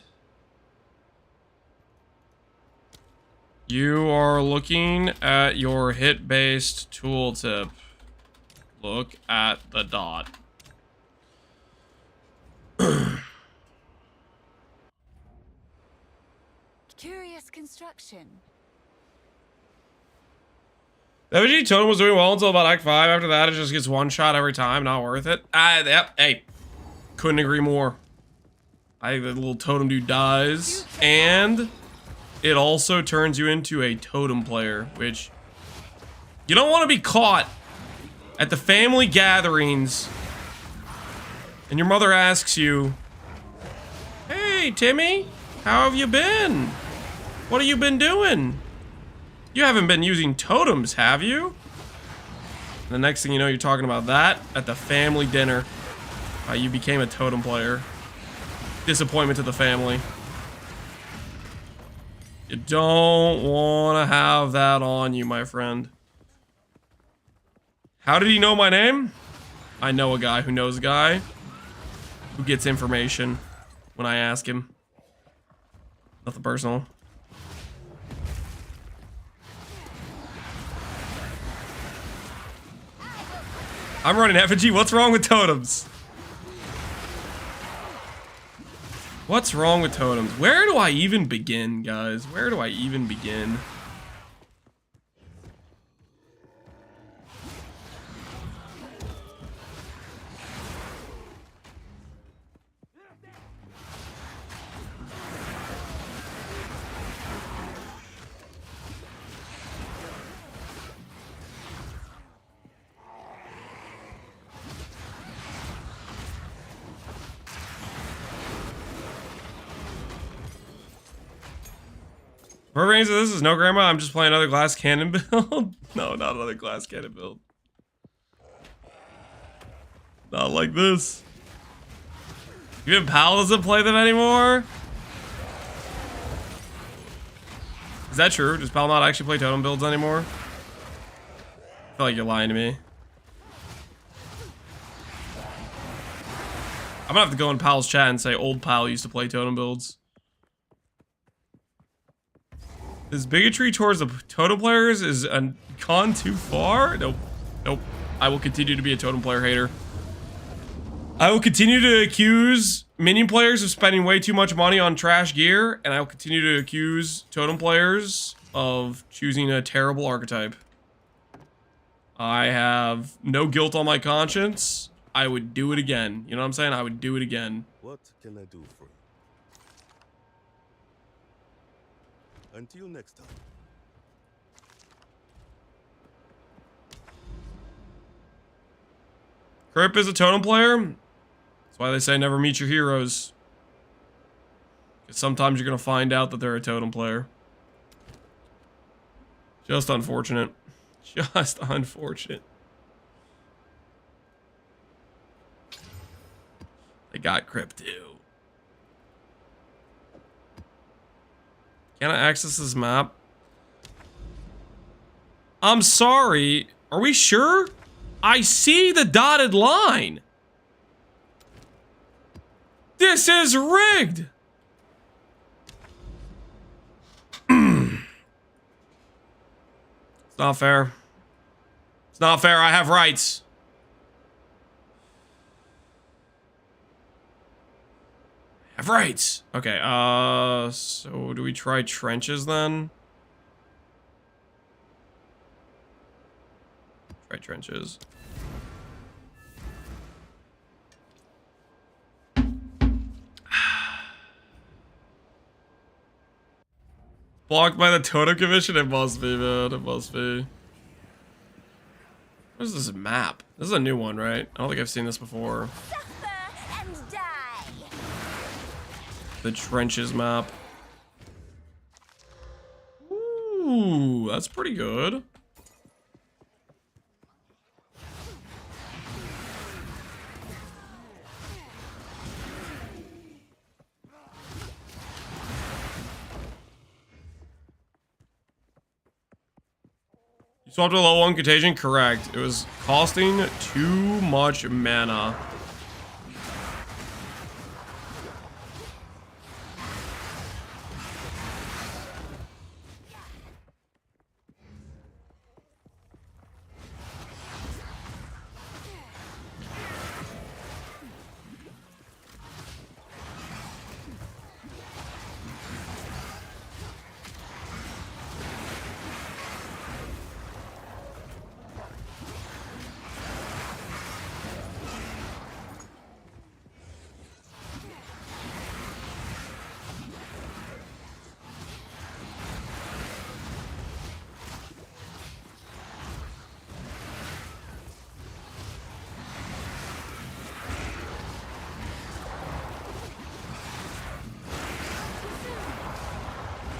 You are looking at your hit-based tooltip. Look at the dot. Curious construction. The effigy totem was doing well until about Act 5. After that, it just gets one shot every time. Not worth it. Yep. Hey, couldn't agree more. I think the little totem dude dies. And it also turns you into a totem player, which you don't want to be caught at the family gatherings and your mother asks you, "Hey, Timmy, how have you been? What have you been doing? You haven't been using totems, have you?" And the next thing you know, you're talking about that at the family dinner. How you became a totem player. Disappointment to the family. You don't want to have that on you, my friend. How did he know my name? I know a guy who knows a guy who gets information when I ask him. Nothing personal. I'm running effigy. What's wrong with totems? What's wrong with totems? Where do I even begin, guys? Where do I even begin? For range of this is no grandma. I'm just playing another glass cannon build. No, not another glass cannon build. Not like this. Even Pal doesn't play them anymore. Is that true? Does Pal not actually play totem builds anymore? I feel like you're lying to me. I'm gonna have to go in Pal's chat and say old Pal used to play totem builds. This bigotry towards the totem players is gone too far? Nope. Nope. I will continue to be a totem player hater. I will continue to accuse minion players of spending way too much money on trash gear, and I will continue to accuse totem players of choosing a terrible archetype. I have no guilt on my conscience. I would do it again. You know what I'm saying? I would do it again. What can I do for you? Until next time. Crip is a totem player. That's why they say never meet your heroes. Because sometimes you're going to find out that they're a totem player. Just unfortunate. Just unfortunate. They got Crip too. Can I access this map? I'm sorry. Are we sure? I see the dotted line. This is rigged. It's not fair. It's not fair. I have rights. I have rights. Okay, so do we try trenches then? Try trenches. Blocked by the totem commission? It must be, man. It must be. What is this map? This is a new one, right? I don't think I've seen this before. Suffer and die. The trenches map. Ooh, that's pretty good. You swapped a low 1 contagion? Correct. It was costing too much mana.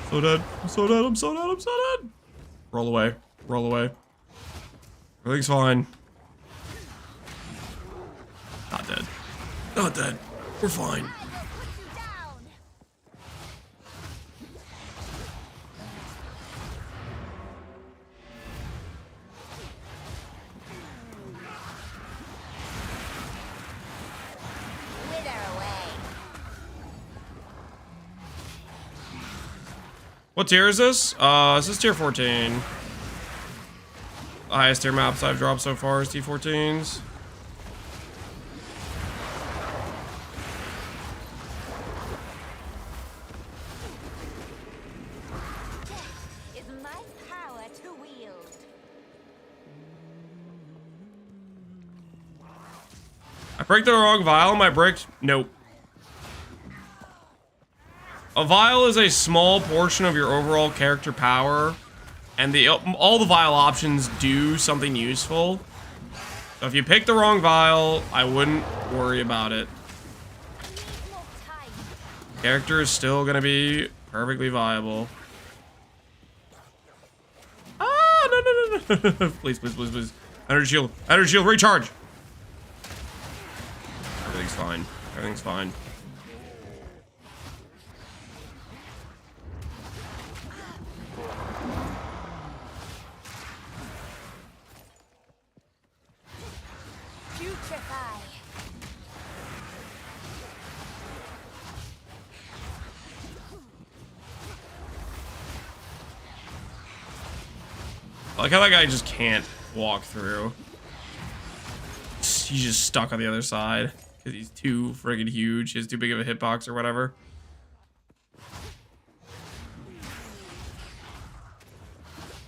So dead. I'm so dead. I'm so dead. I'm so dead. Roll away. Roll away. Everything's fine. Not dead. Not dead. We're fine. I will put you down. Wither away. What tier is this? This is tier 14. The highest tier maps I've dropped so far is T14s. Is my power to wield. I break the wrong vial. My brick. Nope. A vial is a small portion of your overall character power, and all the vial options do something useful. So if you pick the wrong vial, I wouldn't worry about it. I need more time. Character is still gonna be perfectly viable. Ah, no, no, no, no. Please, please, please, please. Energy shield. Energy shield, recharge. Everything's fine. Everything's fine. Putrefy. I like how that guy just can't walk through. He's just stuck on the other side because he's too friggin' huge. He has too big of a hitbox or whatever.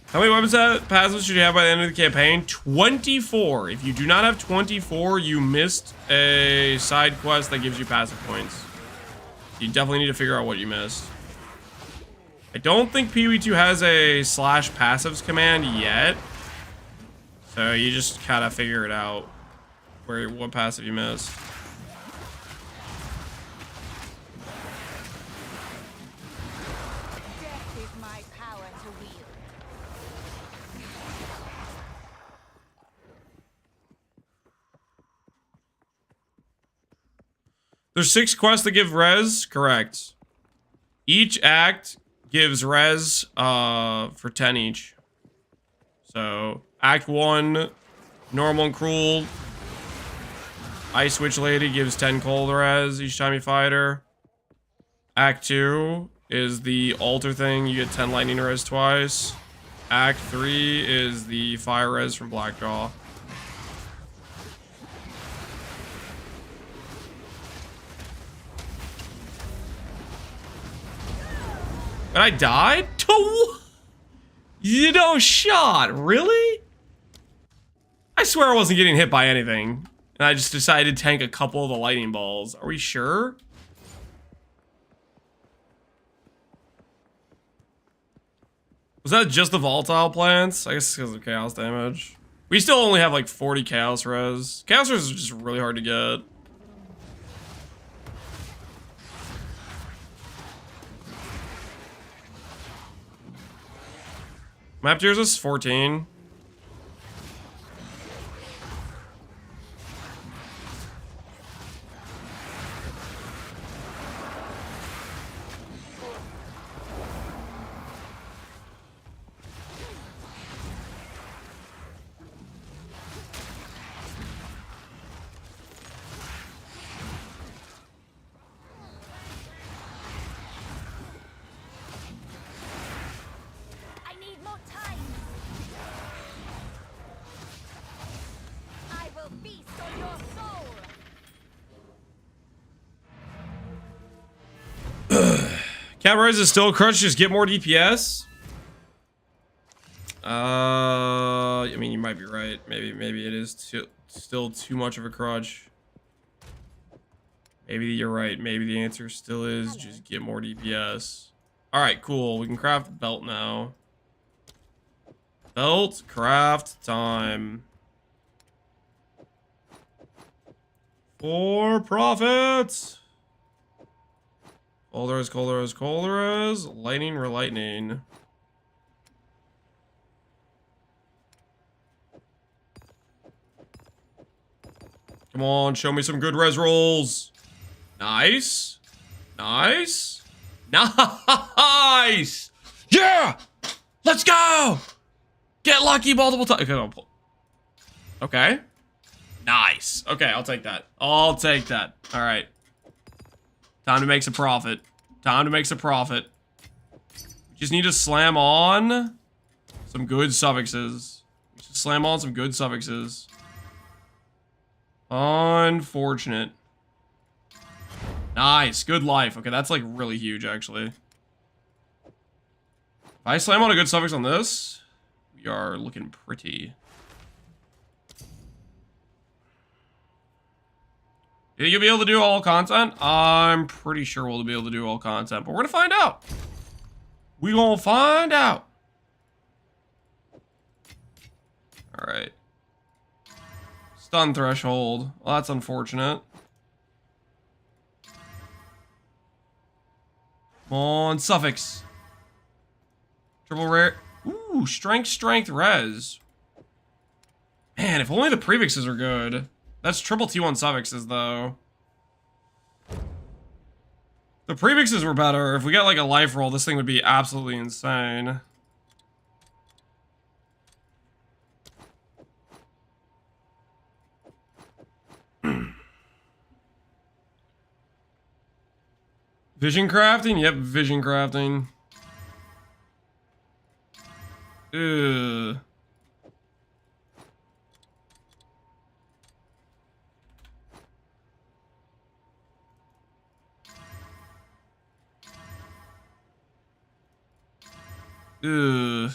How many weapons passives should you have by the end of the campaign? 24. If you do not have 24, you missed a side quest that gives you passive points. You definitely need to figure out what you missed. I don't think PoE2 has a slash passives command yet. So you just kind of figure it out what passive you missed. Death is my power to wield. There's 6 quests that give res, correct. Each act gives res for 10 each. So act 1, normal and cruel. Ice Witch Lady gives 10 cold res each time you fight her. Act 2 is the altar thing, you get 10 lightning res twice. Act 3 is the fire res from Blackjaw. And I died? You know, shot, really? I swear I wasn't getting hit by anything. And I just decided to tank a couple of the lightning balls. Are we sure? Was that just the volatile plants? I guess because of chaos damage. We still only have like 40 chaos res. Chaos res is just really hard to get. Map tiers is 14. I need more time. I will feast on your soul. Cat Rise is still a crutch, just get more DPS. I mean, you might be right. Maybe it is still too much of a crutch. Maybe you're right. Maybe the answer still is just get more DPS. All right, cool. We can craft belt now. Belt craft time. For profit. Colder's, lightning, relightning. Come on, show me some good res rolls. Nice. Nice. Nice. Yeah. Let's go. Get lucky multiple times. Okay, don't pull. Okay. Nice. Okay, I'll take that. I'll take that. All right. Time to make some profit. Time to make some profit. We just need to slam on some good suffixes. We should slam on some good suffixes. Unfortunate. Nice. Good life. Okay, that's like really huge, actually. If I slam on a good suffix on this, we are looking pretty. You think you'll be able to do all content? I'm pretty sure we'll be able to do all content, but we're gonna find out. We gonna find out. All right. Stun threshold. Well, that's unfortunate. Come on, suffix. Triple rare. Ooh, strength, res. Man, if only the prefixes are good. That's triple T1 suffixes, though. The prefixes were better. If we got like a life roll, this thing would be absolutely insane. Vision crafting? Yep, vision crafting. Ugh. Ugh.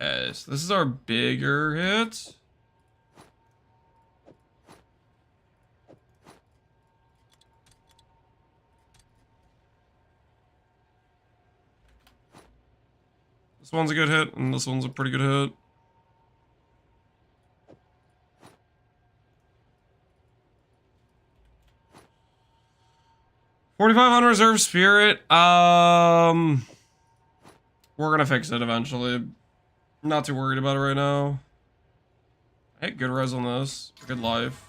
Okay, so this is our bigger hit. This one's a good hit, and this one's a pretty good hit. $4,500 reserve spirit. We're gonna fix it eventually. Not too worried about it right now. Hey, good res on this. Good life.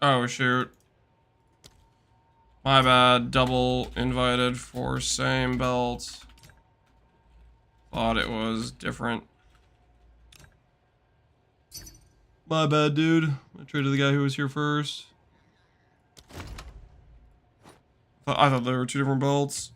Oh, shoot. My bad. Double invited for same belt. Thought it was different. My bad, dude. I traded the guy who was here first. I thought there were two different belts.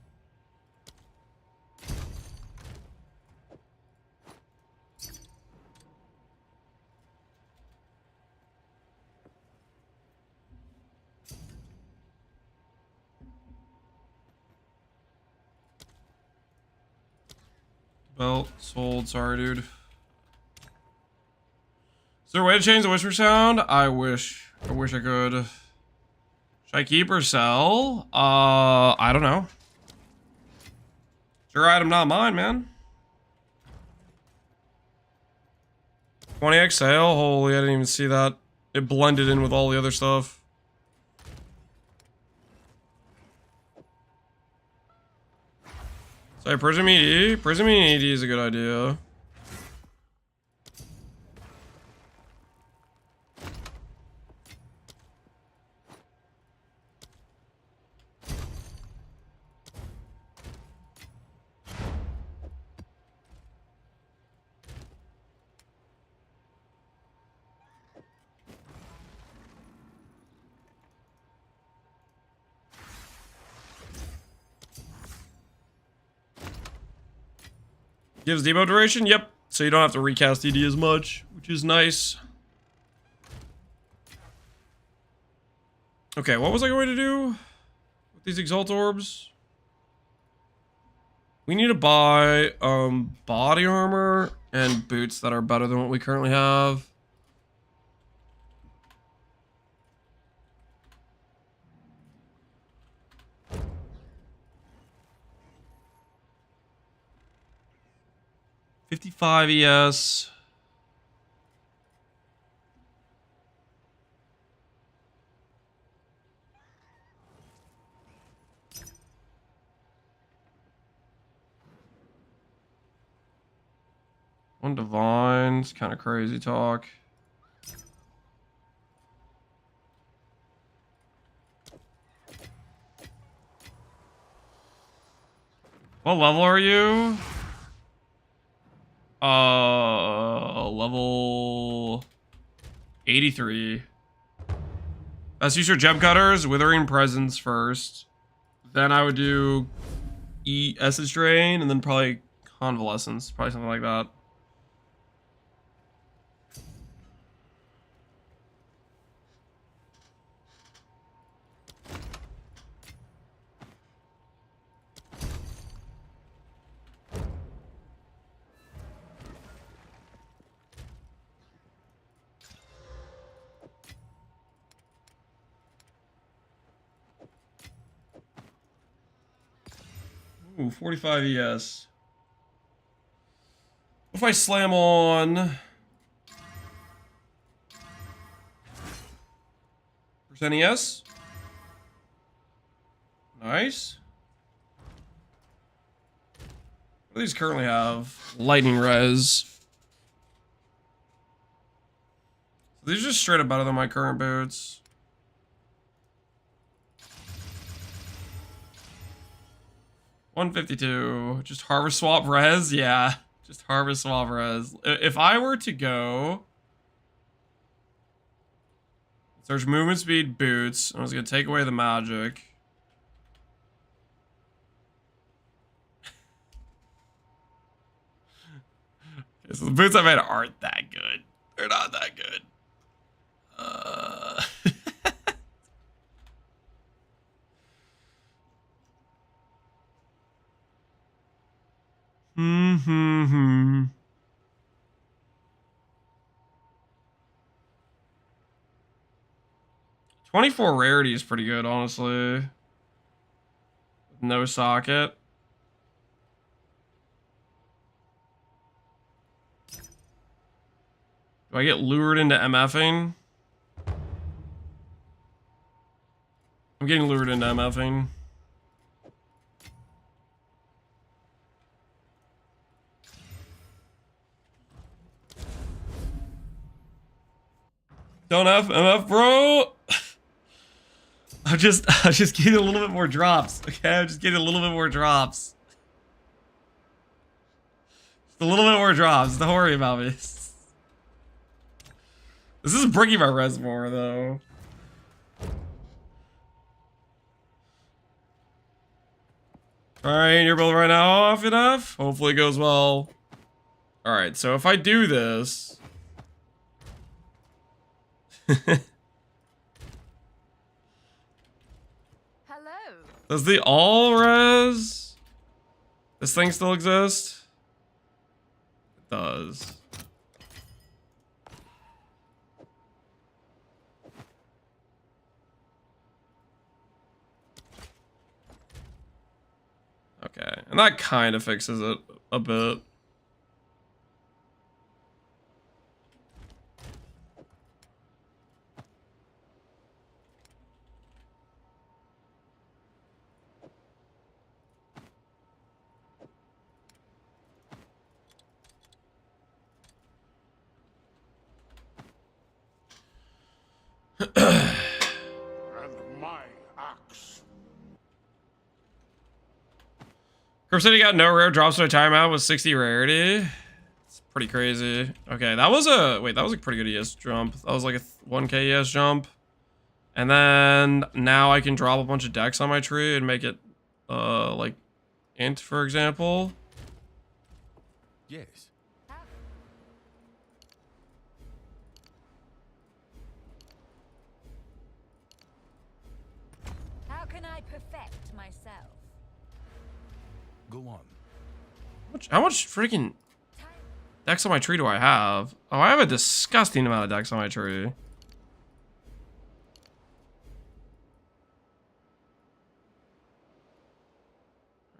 Belt sold. Sorry, dude. Is there a way to change the whisper sound? I wish I could. Should I keep or sell? I don't know. It's your item, not mine, man. 20 Exile. Holy, I didn't even see that. It blended in with all the other stuff. Sorry, Prism ED. Prism ED is a good idea. Gives demo duration? Yep. So you don't have to recast ED as much, which is nice. Okay, what was I going to do with these Exalt Orbs? We need to buy body armor and boots that are better than what we currently have. $55 ES. One Divine's kind of crazy talk. What level are you? Level 83. Let's use your gem cutters, Withering Presence first. Then I would do Essence Drain, and then probably Convalescence, probably something like that. Ooh, 45 ES. What if I slam on percent ES? Nice. What do these currently have? Lightning Res. These are just straight up better than my current boots. $152. Just harvest swap res? Yeah. Just harvest swap res. If I were to go search movement speed boots, I was gonna take away the magic. Okay, so the boots I made aren't that good. They're not that good. Hmm. 24 rarity is pretty good, honestly. With no socket. Do I get lured into MFing? I'm getting lured into MFing. Don't F MF, bro. I'm just getting a little bit more drops. Okay, I'm just getting a little bit more drops. Just a little bit more drops. Don't worry about me. This is breaking my res more though. Alright, your build right now off enough. Hopefully it goes well. Alright, so if I do this. Hello. Does the all res this thing still exist? It does. Okay, and that kind of fixes it a bit. And my axe. Curve City got no rare drops in a timeout with 60 rarity. It's pretty crazy. Okay, that was a wait, that was a pretty good ES jump. That was like a 1k ES jump. And then now I can drop a bunch of decks on my tree and make it like int, for example. Yes. How can I perfect myself? Go on. How much freaking Time. decks on my tree do I have? Oh, I have a disgusting amount of decks on my tree.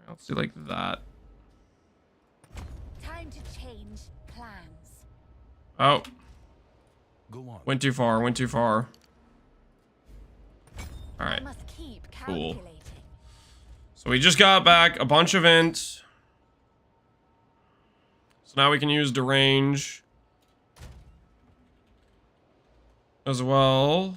Let's do like that. Time to change plans. Oh, Go on. went too far, went too far. All I right, must keep cool. calculating. So we just got back a bunch of int. So now we can use derange as well.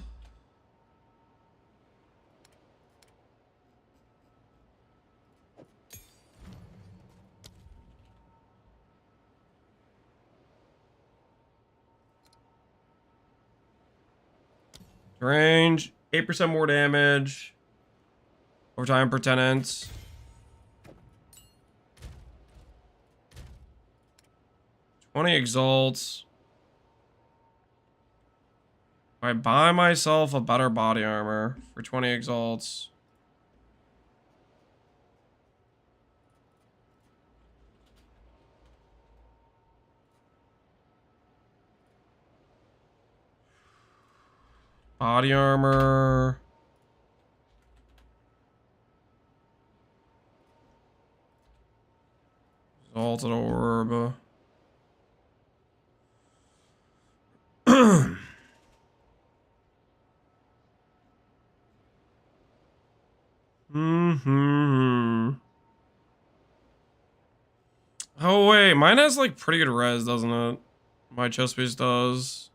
Range, 8% more damage. Overtime per tenant. $20 exalts. If I buy myself a better body armor for 20 exalts. Body armor. Exalted orb. Oh wait, mine has like pretty good res, doesn't it? My chest piece does.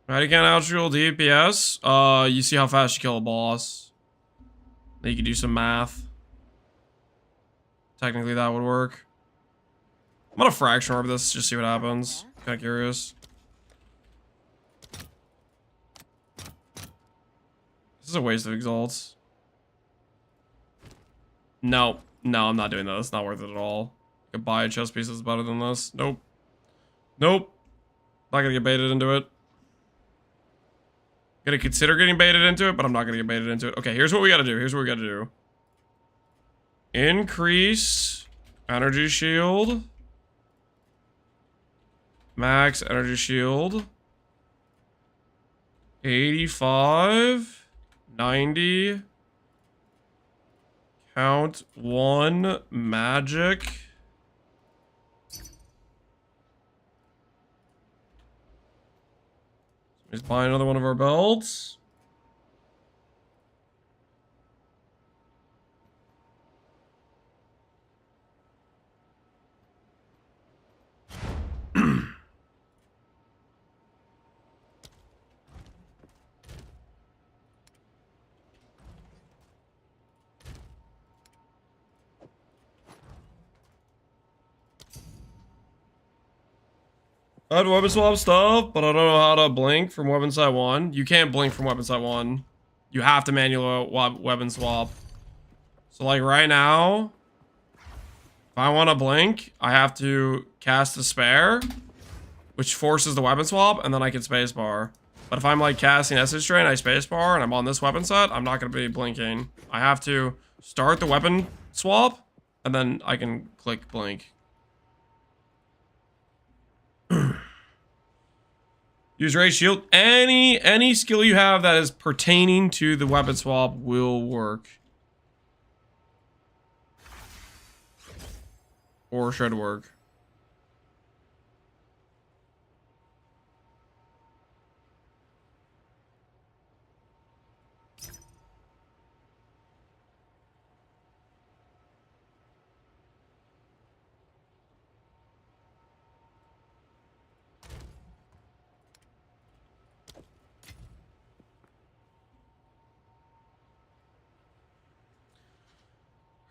Right, can't outrule DPS. You see how fast you kill a boss. Then you can do some math. Technically, that would work. I'm gonna fraction orb this, just see what happens. Kinda curious. This is a waste of exalts. No, no, I'm not doing that. It's not worth it at all. I could buy a chest piece that's better than this. Nope. Nope. Not gonna get baited into it. Gonna consider getting baited into it, but I'm not gonna get baited into it. Okay, here's what we gotta do. Here's what we gotta do. Increase energy shield. Max energy shield. 85. 90. Count 1 magic. Let's buy another one of our belts. I had weapon swap stuff, but I don't know how to blink from weapon side 1. You can't blink from weapon side 1. You have to manual weapon swap. So like right now, if I want to blink, I have to cast a spare, which forces the weapon swap, and then I can spacebar. But if I'm like casting Essence Drain, I spacebar, and I'm on this weapon set, I'm not going to be blinking. I have to start the weapon swap, and then I can click blink. Use Raise Shield. Any skill you have that is pertaining to the weapon swap will work. Or should work.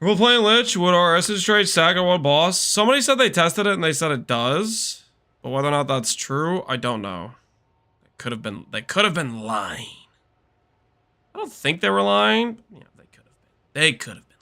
We're playing Lich. Would our Essence Trade stack on one boss? Somebody said they tested it and they said it does. But whether or not that's true, I don't know. They could have been lying. I don't think they were lying. Yeah, they could have been. They could have been.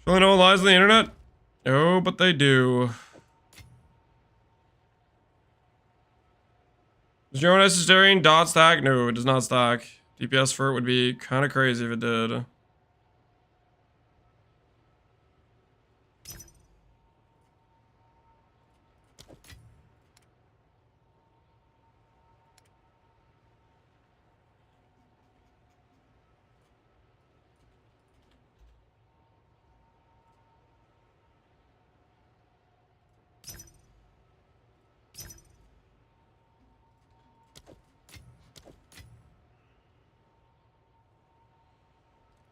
Surely no one lies on the internet? No, but they do. Does your own necessary dot stack? No, it does not stack. DPS for it would be kind of crazy if it did.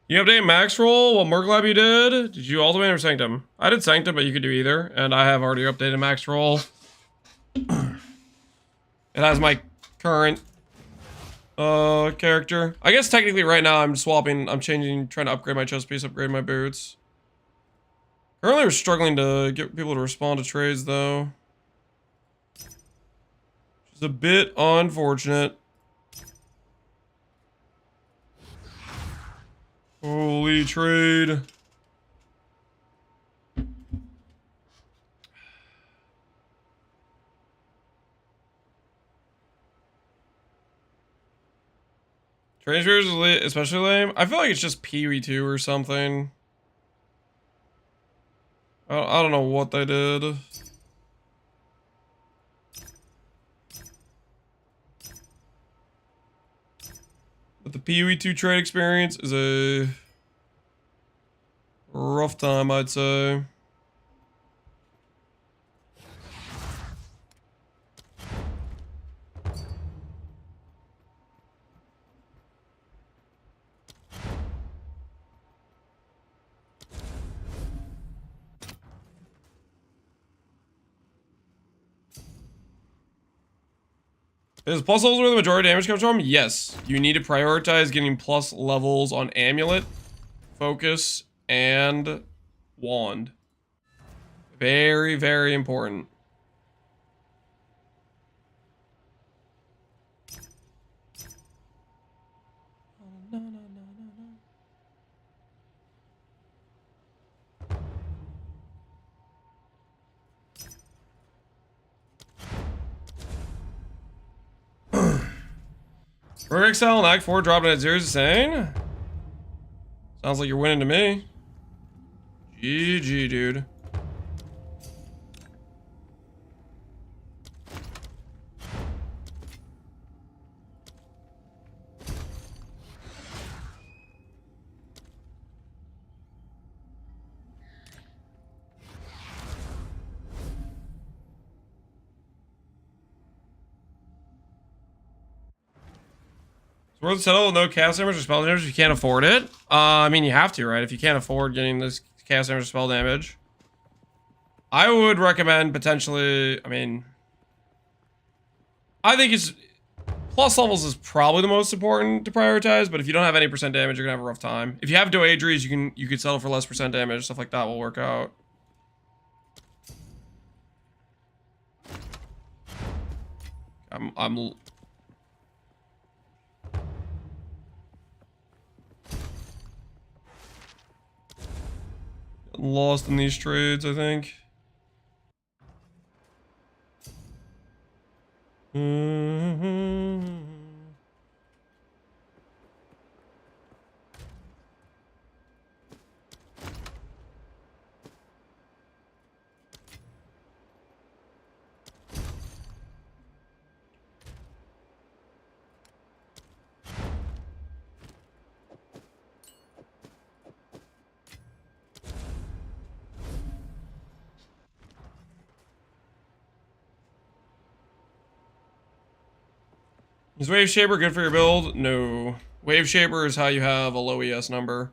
You update max roll? What Merc Lab you did? Did you ultimate or Sanctum? I did Sanctum, but you could do either. And I have already updated max roll. It has my current character. I guess technically right now I'm changing, trying to upgrade my chest piece, upgrade my boots. Currently we're struggling to get people to respond to trades though. Which is a bit unfortunate. Holy trade. Transfers is especially lame. I feel like it's just PV2 or something. I don't know what they did. But the PoE2 trade experience is a rough time, I'd say. Is plus levels where the majority of damage comes from? Yes. You need to prioritize getting plus levels on Amulet, Focus, and Wand. Very, very important. For Exile and Act 4 dropping at 0 is insane. Sounds like you're winning to me. GG, dude. Worth the settle, no cast damage or spell damage if you can't afford it. I mean, you have to, right? If you can't afford getting this cast damage or spell damage, I would recommend potentially. I mean, I think it's plus levels is probably the most important to prioritize. But if you don't have any percent damage, you're gonna have a rough time. If you have Doyries, you could settle for less percent damage. Stuff like that will work out. I'm lost in these trades, I think. Is Wave Shaper good for your build? No. Wave Shaper is how you have a low ES number.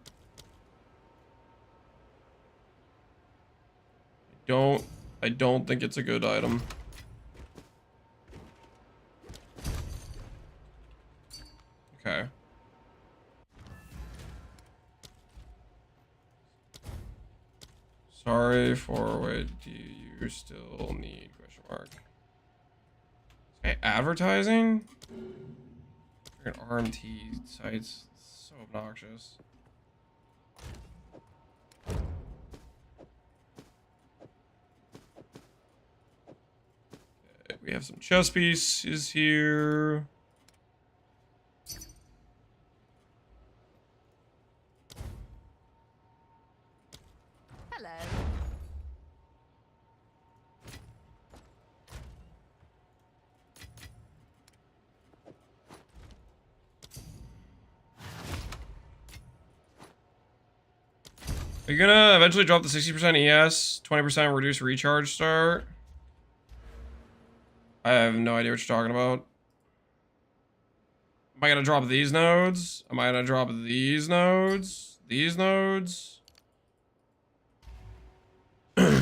I don't think it's a good item. Okay. Sorry for what do you still need? Question mark. Okay, advertising? RMT sites, so obnoxious. Okay, we have some chess pieces here. Hello. Are you gonna eventually drop the 60% ES, 20% reduce recharge start? I have no idea what you're talking about. Am I gonna drop these nodes? Am I gonna drop these nodes? These nodes? I'm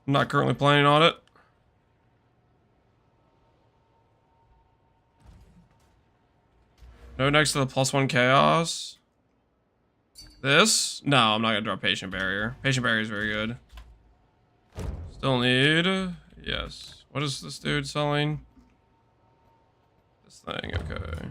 not currently planning on it. No, next to the +1 chaos. This? No, I'm not gonna drop patient barrier. Patient barrier is very good. Still need. Yes. What is this dude selling? This thing. Okay.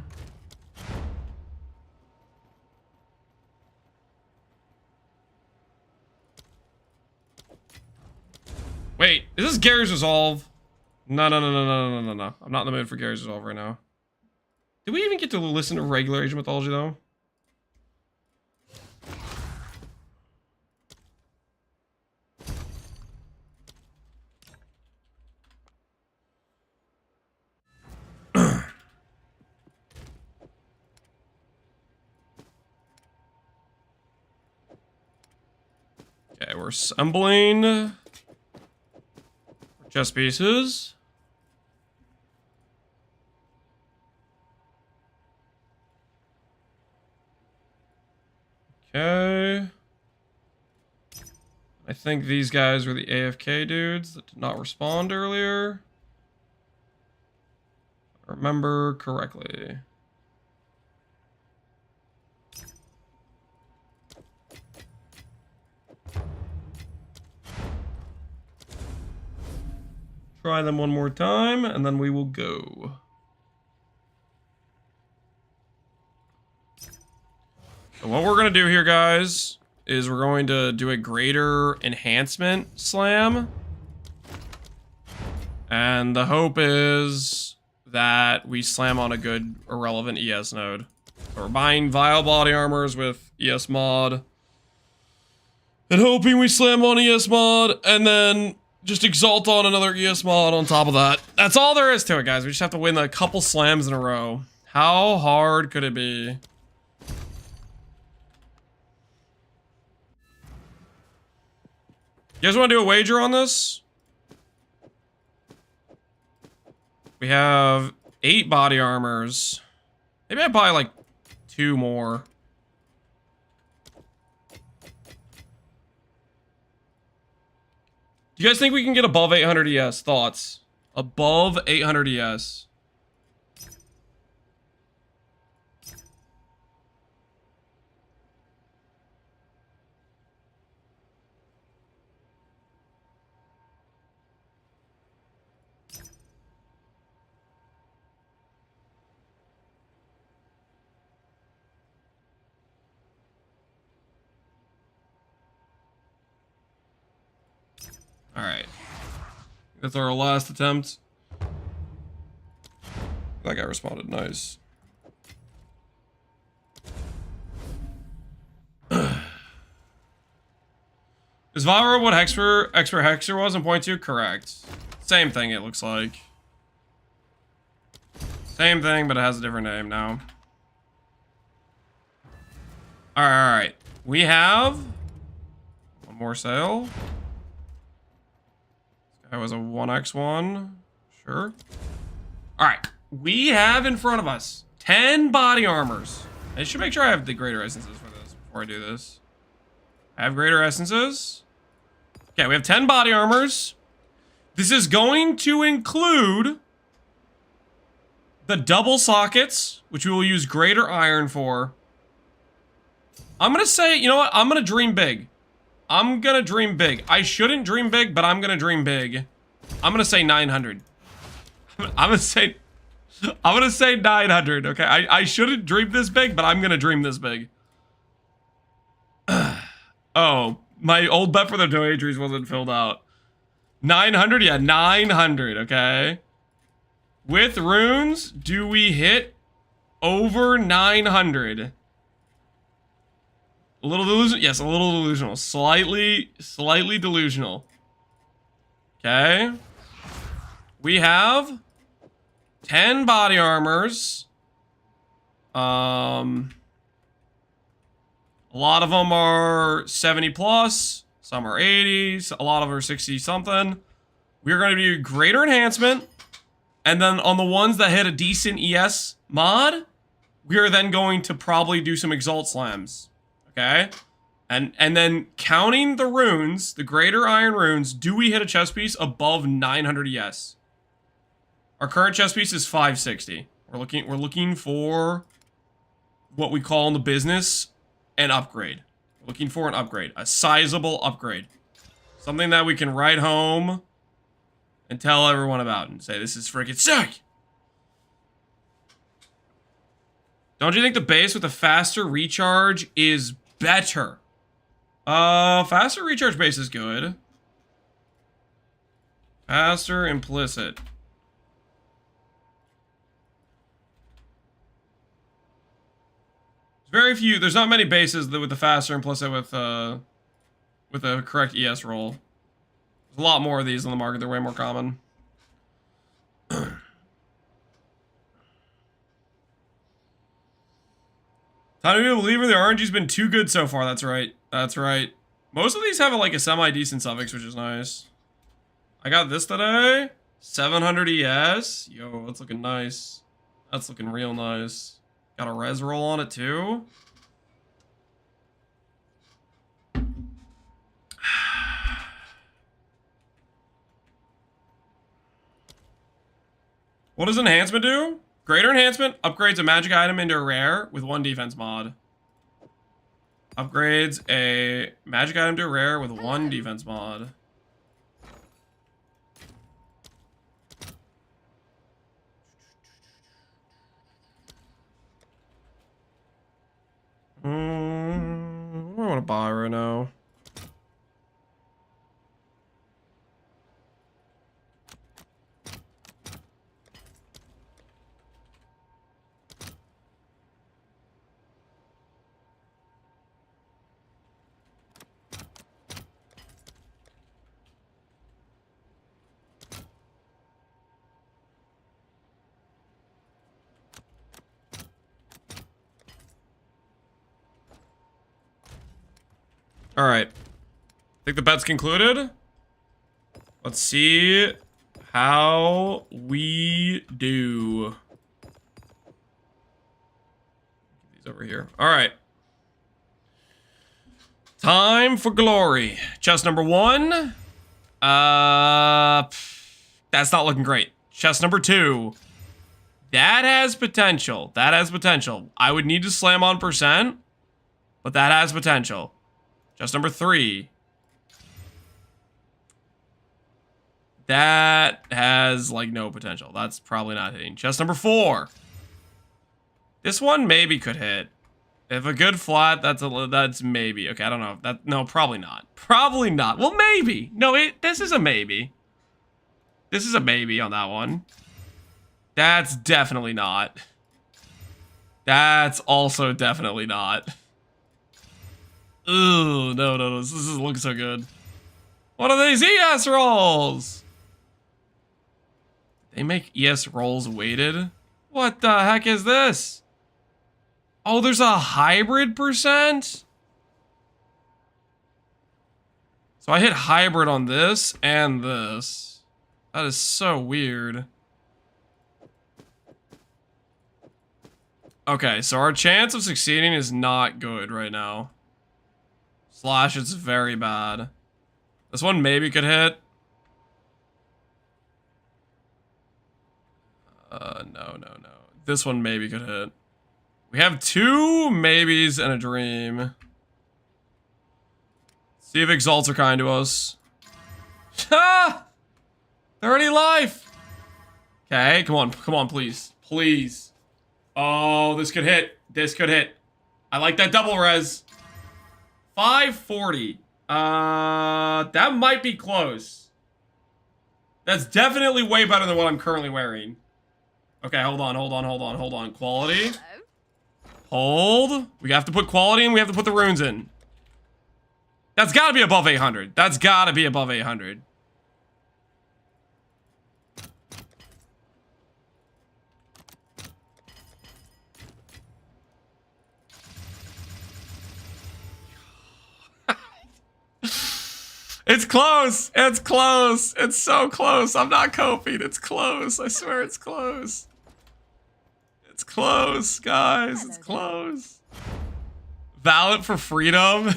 Wait, is this Gary's Resolve? No. I'm not in the mood for Gary's Resolve right now. Did we even get to listen to regular Age of Mythology though? Okay, we're assembling chess pieces. Okay. I think these guys were the AFK dudes that did not respond earlier. If I remember correctly. Try them one more time, and then we will go. So what we're going to do here, guys, is we're going to do a greater enhancement slam. And the hope is that we slam on a good irrelevant ES node. So we're buying Vile Body Armors with ES mod. And hoping we slam on ES mod, and then just exalt on another ES mod on top of that. That's all there is to it, guys. We just have to win a couple slams in a row. How hard could it be? You guys want to do a wager on this? We have 8 body armors. Maybe I buy like 2 more. Do you guys think we can get above 800 ES? Thoughts? Above 800 ES. Alright. That's our last attempt. That guy responded nice. Is Valro what Hexer was in point 2? Correct. Same thing, it looks like. Same thing, but it has a different name now. Alright. We have one more sale. This guy was a 1x1. Sure. Alright. We have in front of us 10 body armors. I should make sure I have the greater essences for this before I do this. I have greater essences. Okay, we have 10 body armors. This is going to include the double sockets, which we will use greater iron for. I'm gonna say, you know what? I'm gonna dream big. I'm gonna dream big. I shouldn't dream big, but I'm gonna dream big. I'm gonna say 900. I'm gonna say 900, okay? I shouldn't dream this big, but I'm gonna dream this big. Oh, my old bet for the Doyrie wasn't filled out. 900? Yeah, 900, okay? With runes, do we hit over 900? A little delusional? Yes, a little delusional. Slightly delusional. Okay. We have 10 body armors. A lot of them are 70 plus. Some are 80. A lot of them are 60 something. We're going to do greater enhancement. And then on the ones that hit a decent ES mod, we are then going to probably do some Exalt slams. Okay? And then counting the runes, the greater iron runes, do we hit a chest piece above 900 ES? Our current chest piece is 560. We're looking for what we call in the business an upgrade. We're looking for an upgrade, a sizable upgrade. Something that we can write home and tell everyone about and say, this is freaking sick. Don't you think the base with a faster recharge is better? Faster recharge base is good. Faster implicit. Very few. There's not many bases that with the faster implicit with a correct ES roll. There's a lot more of these on the market. They're way more common. Time to be a believer. The RNG's been too good so far. That's right. That's right. Most of these have like a semi-decent suffix, which is nice. I got this today. 700 ES. Yo, that's looking nice. That's looking real nice. Got a res roll on it too. What does enhancement do? Greater enhancement upgrades a magic item into a rare with 1 defense mod. Upgrades a magic item to a rare with 1 defense mod. What do I want to buy right now? All right. I think the bet's concluded. Let's see How we do. These over here. All right. Time for glory. Chest number 1. That's not looking great. Chest number 2. That has potential. That has potential. I would need to slam on %, but that has potential. Chest number 3. That has, like, no potential. That's probably not hitting. Chest number 4. This one maybe could hit. If a good flat, that's maybe. Okay, I don't know. No, probably not. Probably not. Well, maybe. No, this is a maybe. This is a maybe on that one. That's definitely not. That's also definitely not. Ooh, no. This doesn't look so good. What are these ES rolls? They make ES rolls weighted? What the heck is this? Oh, there's a hybrid %? So I hit hybrid on this and this. That is so weird. Okay, so our chance of succeeding is not good right now. Slash, it's very bad. This one maybe could hit. No. This one maybe could hit. We have 2 maybes and a dream. See if exalts are kind to us. Ha! 30 life! Okay, come on, please. Please. Oh, this could hit. This could hit. I like that double res. 540. That might be close. That's definitely way better than what I'm currently wearing. Okay, hold on. Quality. Hello? Hold. We have to put quality in. We have to put the runes in. That's got to be above 800. That's got to be above 800. It's close. It's close. It's so close. I'm not coping. It's close. I swear it's close. It's close, guys. It's close. Valid for freedom.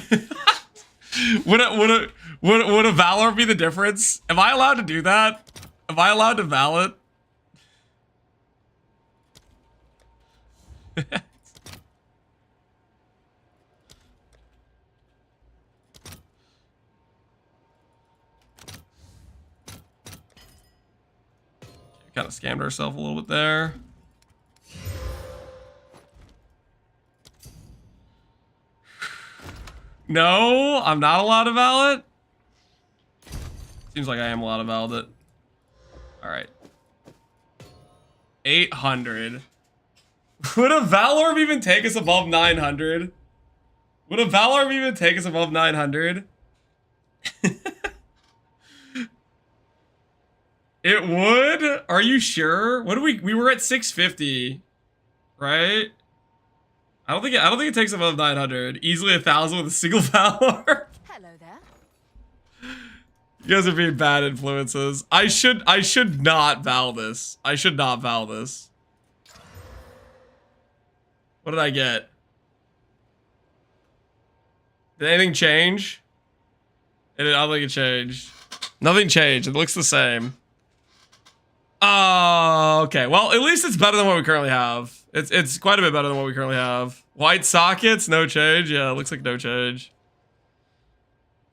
Would a valor be the difference? Am I allowed to do that? Am I allowed to valid? Kind of scammed ourselves a little bit there. No, I'm not allowed to valid. Seems like I am allowed to valid it. All right. 800. Would a Valorb even take us above 900? Would a Valorb even take us above 900? It would? Are you sure? What do we were at 650, right? I don't think it takes above 900. Easily 1,000 with a single Valor. Hello there. You guys are being bad influences. I should not val this. I should not val this. What did I get? Did anything change? I don't think it changed. Nothing changed. It looks the same. Oh, okay. Well, at least it's better than what we currently have. It's quite a bit better than what we currently have. White sockets, no change. Yeah, it looks like no change.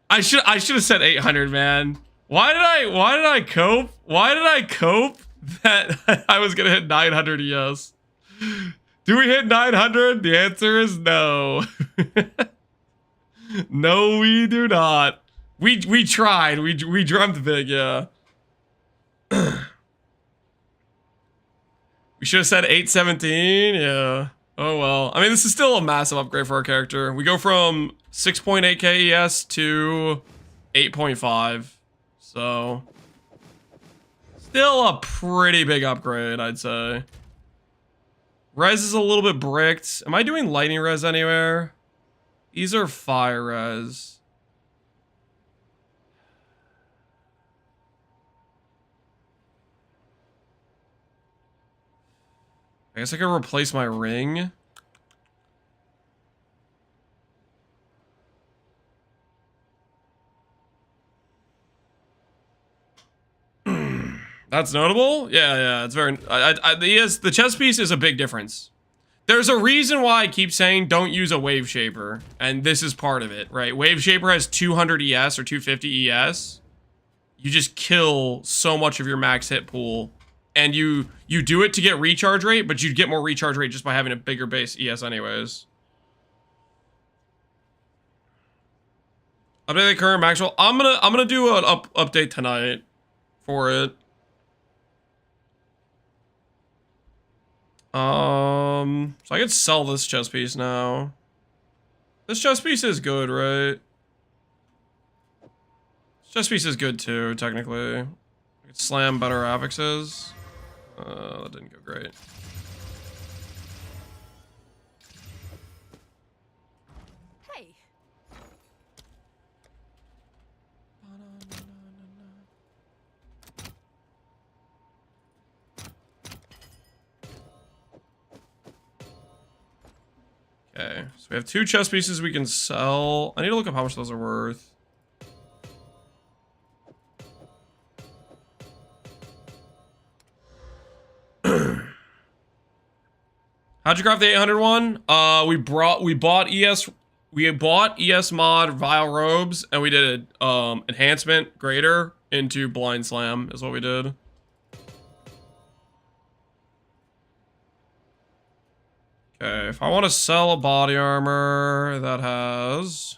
I should have said 800, man. Why did I cope? Why did I cope that I was gonna hit 900 ES? Do we hit 900? The answer is no. No, we do not. We tried. We dreamt big, yeah. We should have said 817, yeah. Oh well. I mean, this is still a massive upgrade for our character. We go from 6.8k ES to 8.5. So, still a pretty big upgrade, I'd say. Res is a little bit bricked. Am I doing lightning res anywhere? These are fire res. I guess I could replace my ring. That's notable. Yeah, it's very. The chess piece is a big difference. There's a reason why I keep saying don't use a wave shaper, and this is part of it, right? Wave shaper has 200 ES or 250 ES. You just kill so much of your max hit pool, and you do it to get recharge rate, but you'd get more recharge rate just by having a bigger base ES anyways. Update the current max roll. I'm gonna do an update tonight for it. So I could sell this chess piece now. This chess piece is good, right? This chess piece is good too, technically. I could slam better affixes. That didn't go great. Hey. Okay, so we have 2 chess pieces we can sell. I need to look up how much those are worth. How'd you craft the 800 one? We bought ES mod Vile Robes, and we did enhancement greater into Blind Slam is what we did. Okay, if I want to sell a body armor that has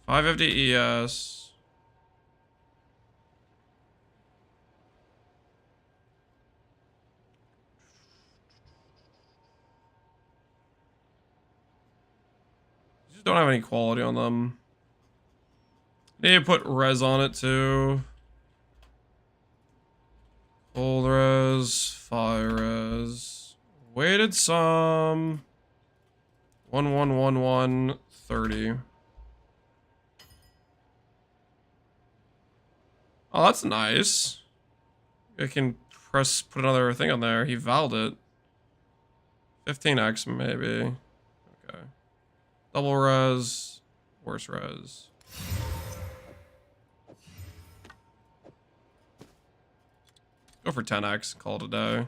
550 ES. Just don't have any quality on them. Need to put res on it too. Cold res, fire res. Weighted some 111130. Oh, that's nice. I can put another thing on there. He vowed it. 15x maybe. Okay. Double res, worse res. Go for 10x, call it a day.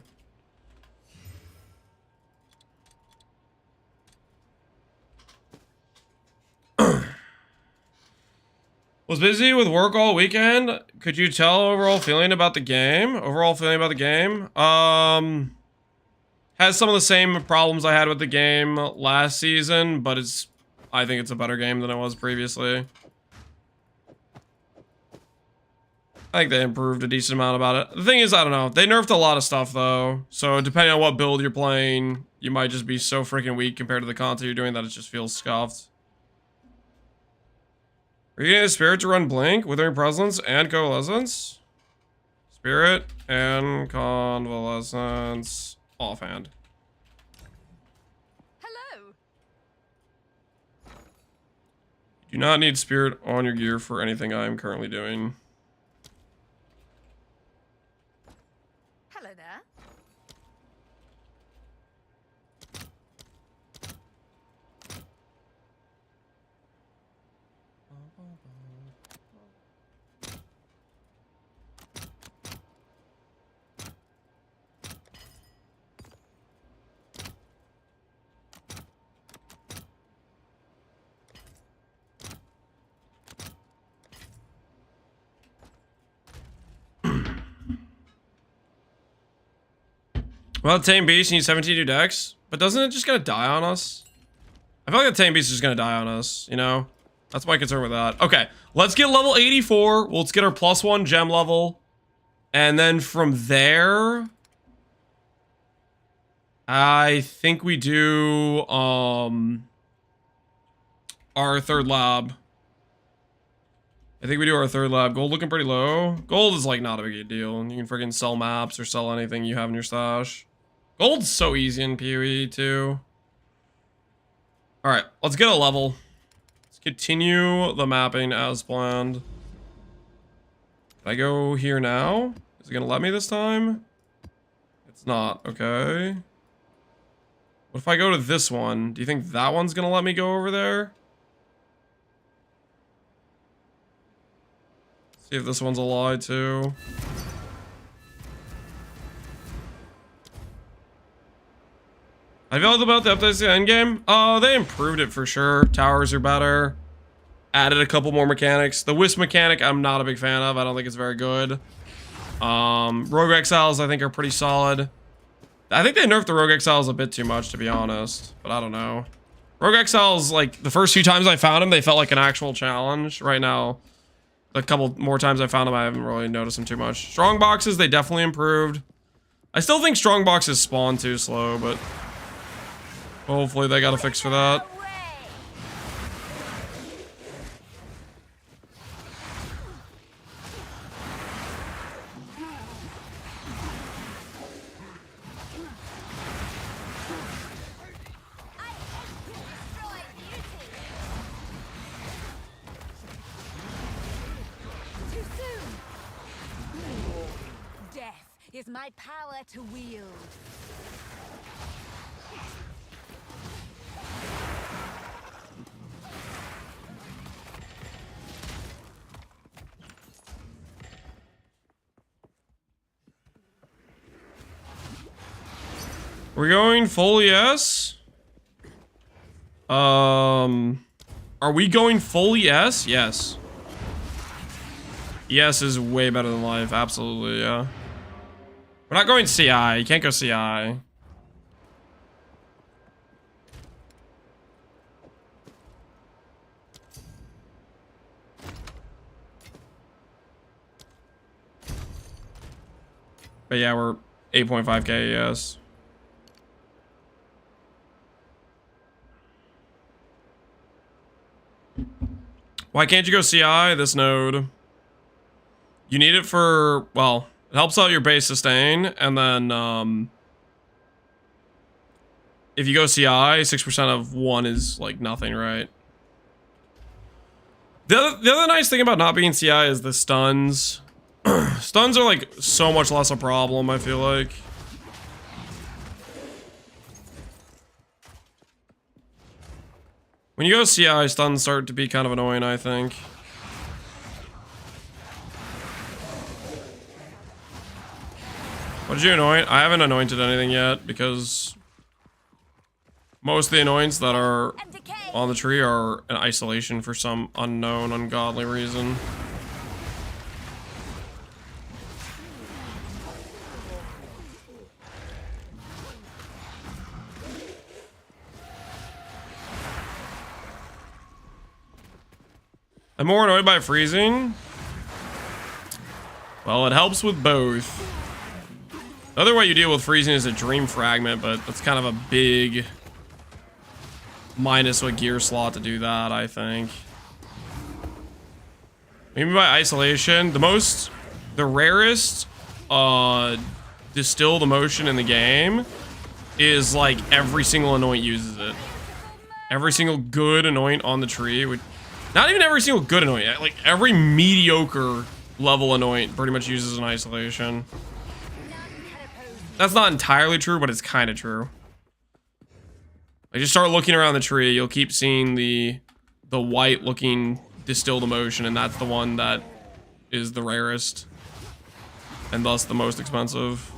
Was busy with work all weekend. Could you tell overall feeling about the game? Overall feeling about the game? Has some of the same problems I had with the game last season, but I think it's a better game than it was previously. I think they improved a decent amount about it. The thing is, I don't know. They nerfed a lot of stuff though. So depending on what build you're playing, you might just be so freaking weak compared to the content you're doing that it just feels scuffed. Are you getting a spirit to run Blink, Withering Presence, and Coalescence? Spirit and Convalescence offhand. Hello. You do not need Spirit on your gear for anything I am currently doing. Hello there. Well, the Tame Beast needs 17 new decks, but doesn't it just gonna die on us? I feel like the Tame Beast is just gonna die on us, you know? That's my concern with that. Okay, let's get level 84. Let's get our +1 gem level. And then from there, I think we do our third lab. I think we do our third lab. Gold looking pretty low. Gold is like not a big deal. You can freaking sell maps or sell anything you have in your stash. Gold's so easy in PoE too. All right, let's get a level. Let's continue the mapping as planned. Can I go here now? Is it gonna let me this time? It's not. Okay. What if I go to this one? Do you think that one's gonna let me go over there? See if this one's a lie too. How do you feel about the updates to the endgame? They improved it for sure. Towers are better. Added a couple more mechanics. The wisp mechanic, I'm not a big fan of. I don't think it's very good. Rogue Exiles, I think, are pretty solid. I think they nerfed the Rogue Exiles a bit too much, to be honest. But I don't know. Rogue Exiles, like, the first few times I found them, they felt like an actual challenge. Right now, a couple more times I found them, I haven't really noticed them too much. Strong boxes, they definitely improved. I still think strong boxes spawn too slow, but hopefully they got a fix for that. Is my power to wield. We're going full yes? Are we going full yes? Yes. Yes is way better than life, absolutely, yeah. We're not going CI. You can't go CI. But yeah, we're 8.5k, yes. Why can't you go CI this node? You need it for, well, it helps out your base sustain, and then if you go CI, 6% of 1 is like nothing, right? The other nice thing about not being CI is the stuns. Stuns are like so much less a problem, I feel like. When you go CI, stuns start to be kind of annoying, I think. What did you anoint? I haven't anointed anything yet because most of the anoints that are on the tree are in isolation for some unknown, ungodly reason. I'm more annoyed by freezing. Well, it helps with both. The other way you deal with freezing is a dream fragment, but that's kind of a big minus a gear slot to do that, I think. Maybe by isolation, the rarest distilled emotion in the game is like every single anoint uses it. Every single good anoint on the tree would, not even every single good anoint, like every mediocre level anoint pretty much uses an isolation. That's not entirely true, but it's kind of true. Like, just start looking around the tree, you'll keep seeing the white looking distilled emotion, and that's the one that is the rarest and thus the most expensive.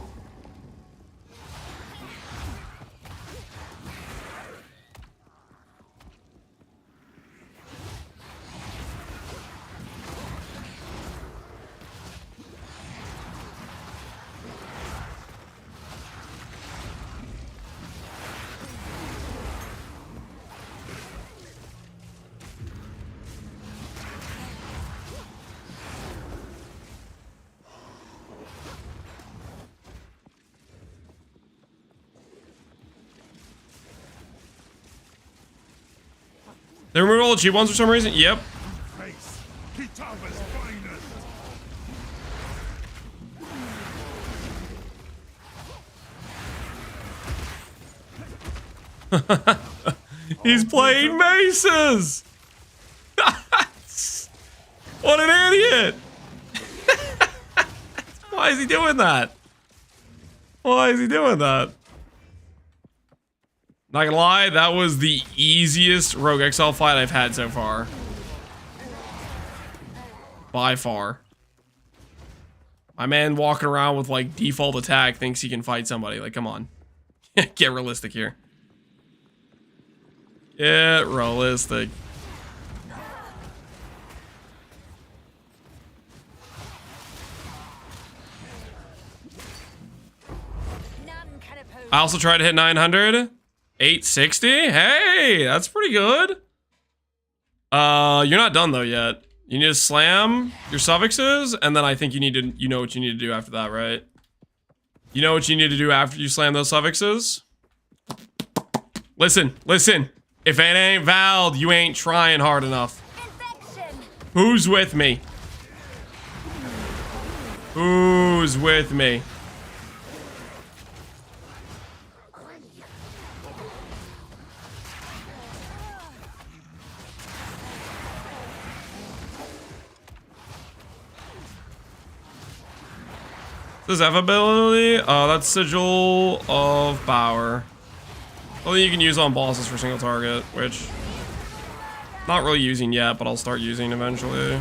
They removed all the cheap ones for some reason? Yep. Face. Kitava's finest. He's playing maces! What an idiot! Why is he doing that? Why is he doing that? Not gonna lie, that was the easiest Rogue Exile fight I've had so far. By far. My man walking around with like default attack thinks he can fight somebody. Like, come on. Get realistic here. Get realistic. None can oppose. I also tried to hit 900. 860? Hey, that's pretty good. You're not done though yet. You need to slam your suffixes, and then I think you know what you need to do after that, right? You know what you need to do after you slam those suffixes? Listen. If it ain't valid, you ain't trying hard enough. Infection. Who's with me? Who's with me? This F ability, that's Sigil of Power. Well, you can use on bosses for single target, which not really using yet, but I'll start using eventually.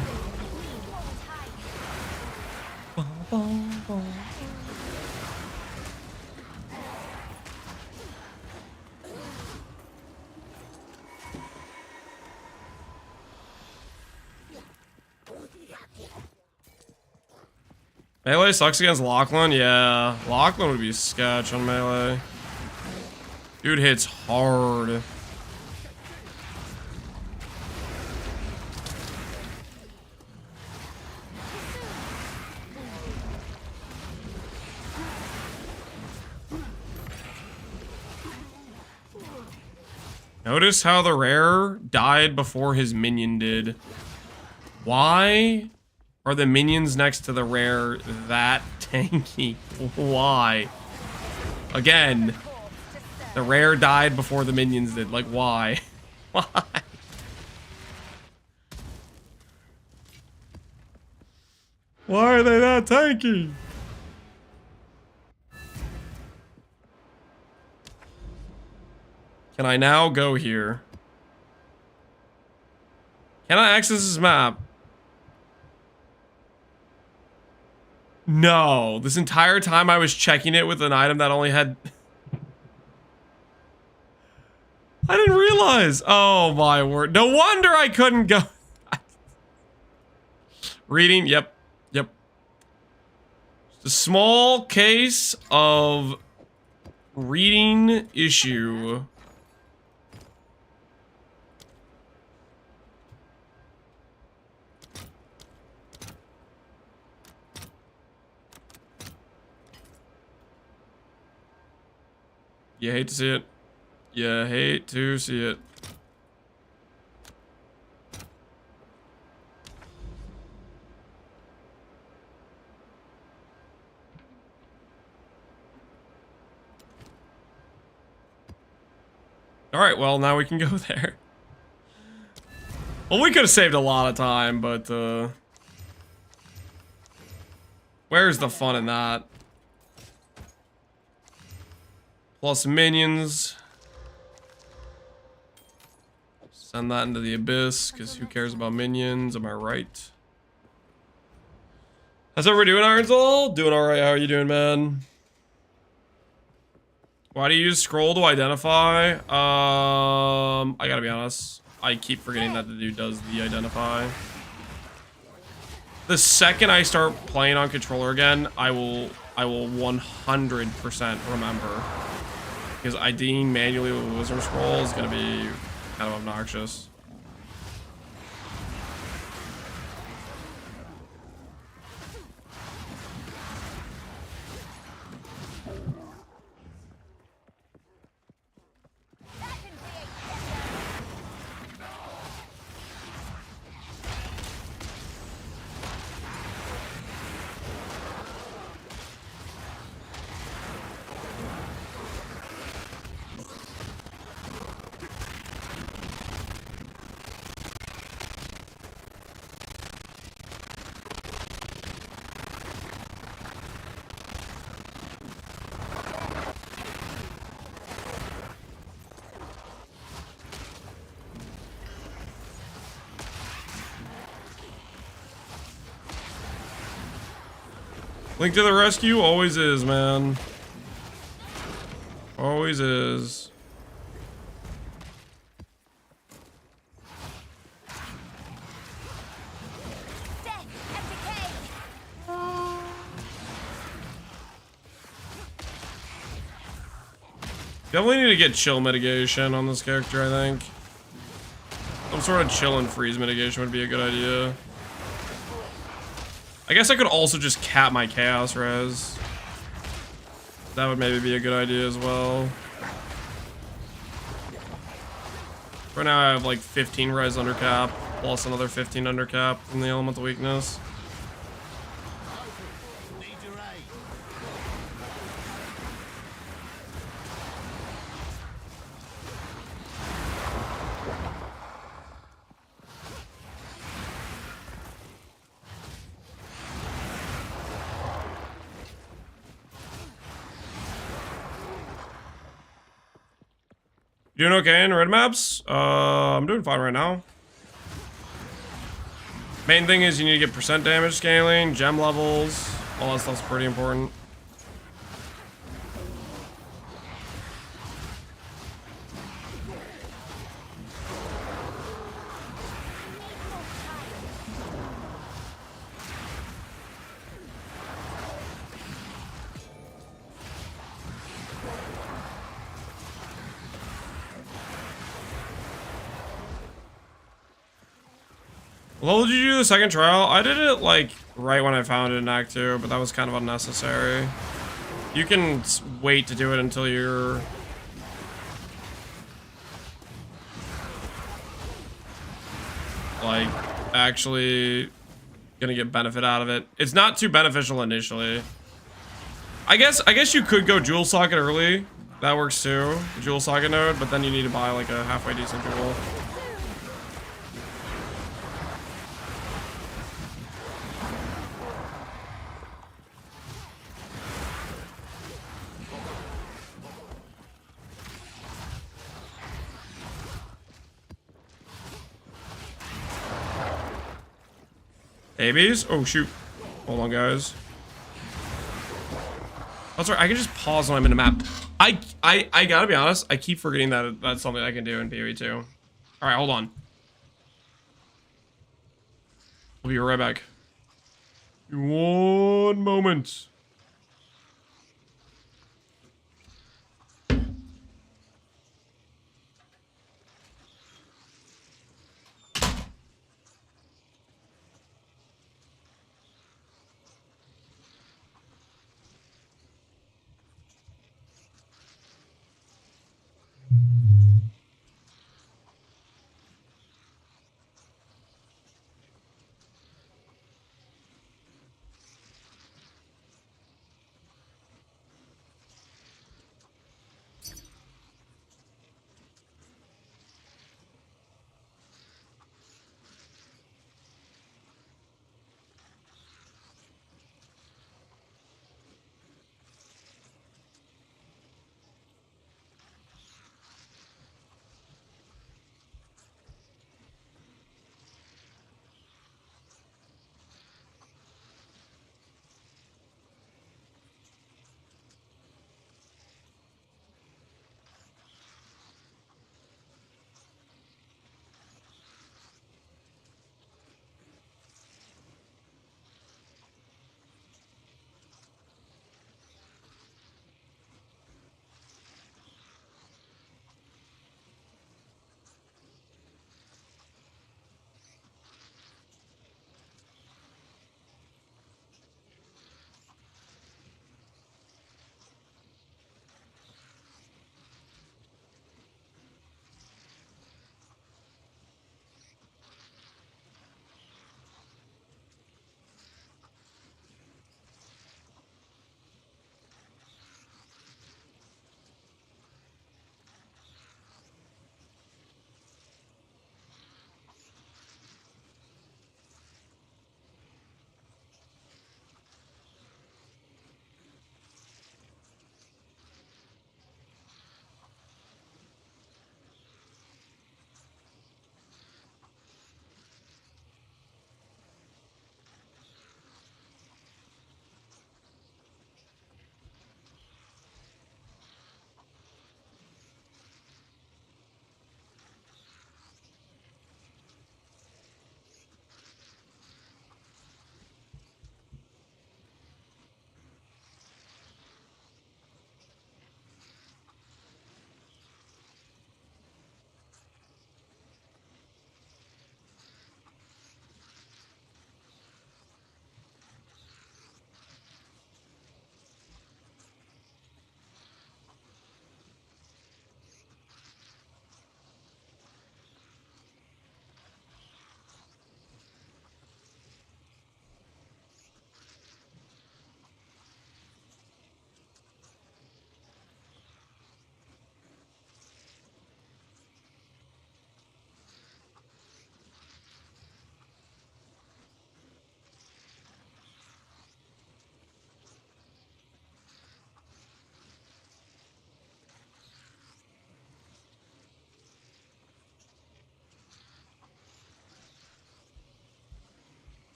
Melee sucks against Lachlan? Yeah, Lachlan would be sketch on melee. Dude hits hard. Notice how the rare died before his minion did. Why are the minions next to the rare that tanky? Why? Again, the rare died before the minions did. Like, why? Why? Why are they that tanky? Can I now go here? Can I access this map? No. This entire time I was checking it with an item that only had... I didn't realize. Oh my word. No wonder I couldn't go. Reading. Yep. Just a small case of reading issue. You hate to see it. You hate to see it. Alright, well, now we can go there. Well, we could have saved a lot of time, but, where's the fun in that? Plus minions. Send that into the abyss, because who cares about minions? Am I right? How's everyone doing, Iron Soul? Doing alright, how are you doing, man? Why do you use scroll to identify? I gotta be honest. I keep forgetting that the dude does the identify. The second I start playing on controller again, I will 100% remember. Because IDing manually with wizard scroll is gonna be kind of obnoxious. Link to the rescue always is, man. Always is. Death and decay. Definitely need to get chill mitigation on this character, I think. Some sort of chill and freeze mitigation would be a good idea. I guess I could also just cap my chaos res. That would maybe be a good idea as well. Right now I have like 15 res under cap, plus another 15 under cap from the elemental weakness. Doing okay in red maps? I'm doing fine right now. Main thing is you need to get percent damage scaling, gem levels, all that stuff's pretty important. Well, did you do the second trial? I did it like right when I found it in Act 2, but that was kind of unnecessary. You can wait to do it until you're like actually gonna get benefit out of it. It's not too beneficial initially. I guess you could go jewel socket early. That works too, the jewel socket node, but then you need to buy like a halfway decent jewel. Babies? Oh shoot. Hold on, guys. Oh, sorry, I can just pause when I'm in a map. I gotta be honest, I keep forgetting that that's something I can do in PoE too. Alright, hold on. We'll be right back. One moment.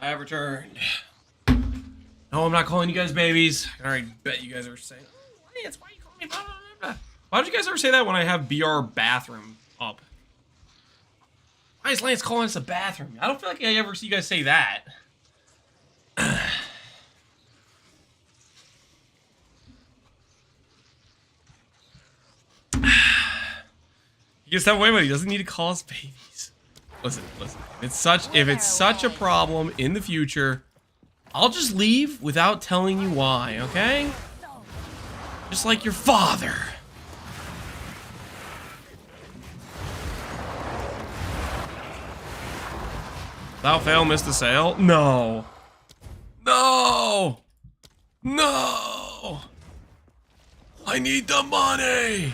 I have returned. No, I'm not calling you guys babies. I already bet you guys are saying, oh, Lance, why are you calling me blah, blah, blah, blah. Why did you guys ever say that when I have BR bathroom up? Why is Lance calling us a bathroom? I don't feel like I ever see you guys say that. He gets that way, but he doesn't need to call us babies. Listen. If it's such a problem in the future, I'll just leave without telling you why, okay? Just like your father. Without fail, missed the sale? No. No! No! I need the money!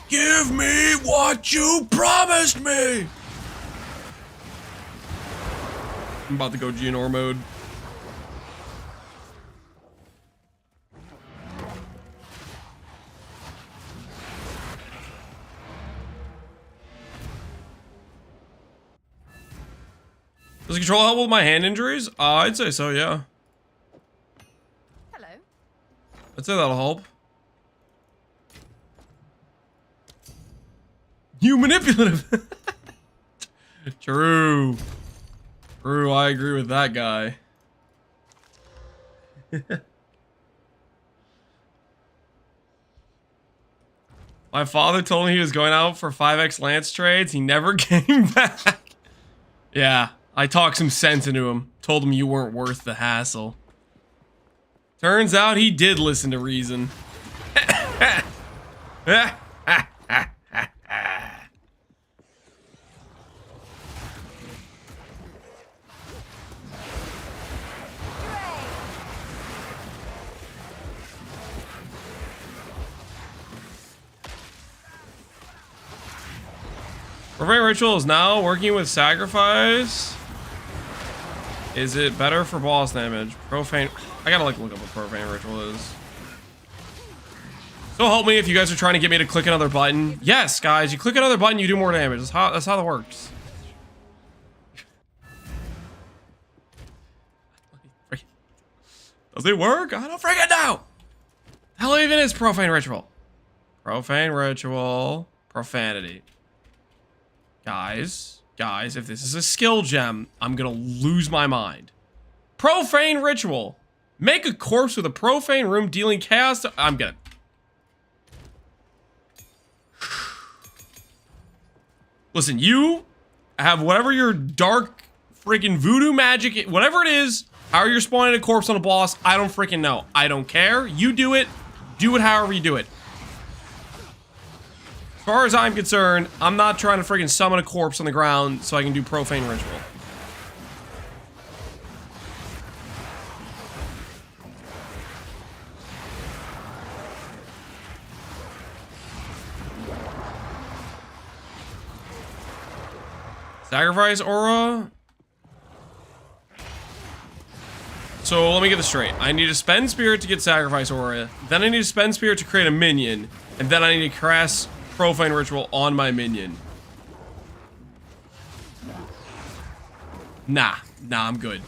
Give me what you promised me! I'm about to go Geonor mode. Does control help with my hand injuries? I'd say so, yeah. Hello. I'd say that'll help. You manipulative. True. True, I agree with that guy. My father told me he was going out for 5x Lance trades. He never came back. Yeah, I talked some sense into him. Told him you weren't worth the hassle. Turns out he did listen to reason. Profane Ritual is now working with Sacrifice. Is it better for boss damage? Profane. I gotta like look up what Profane Ritual is. So help me if you guys are trying to get me to click another button. Yes, guys, you click another button, you do more damage. That's how that works. Does it work? I don't freaking know. The hell even is Profane Ritual? Profane Ritual. Profanity. Guys, if this is a skill gem, I'm gonna lose my mind. Profane Ritual. Make a corpse with a profane room dealing chaos to... I'm gonna... Listen, you have whatever your dark freaking voodoo magic, whatever it is, how you're spawning a corpse on a boss, I don't freaking know. I don't care. You do it. Do it however you do it. As far as I'm concerned, I'm not trying to freaking summon a corpse on the ground so I can do Profane Ritual. Sacrifice aura. So let me get this straight. I need to spend spirit to get sacrifice aura. Then I need to spend spirit to create a minion. And then I need to cast Profane Ritual on my minion. Nah, I'm good.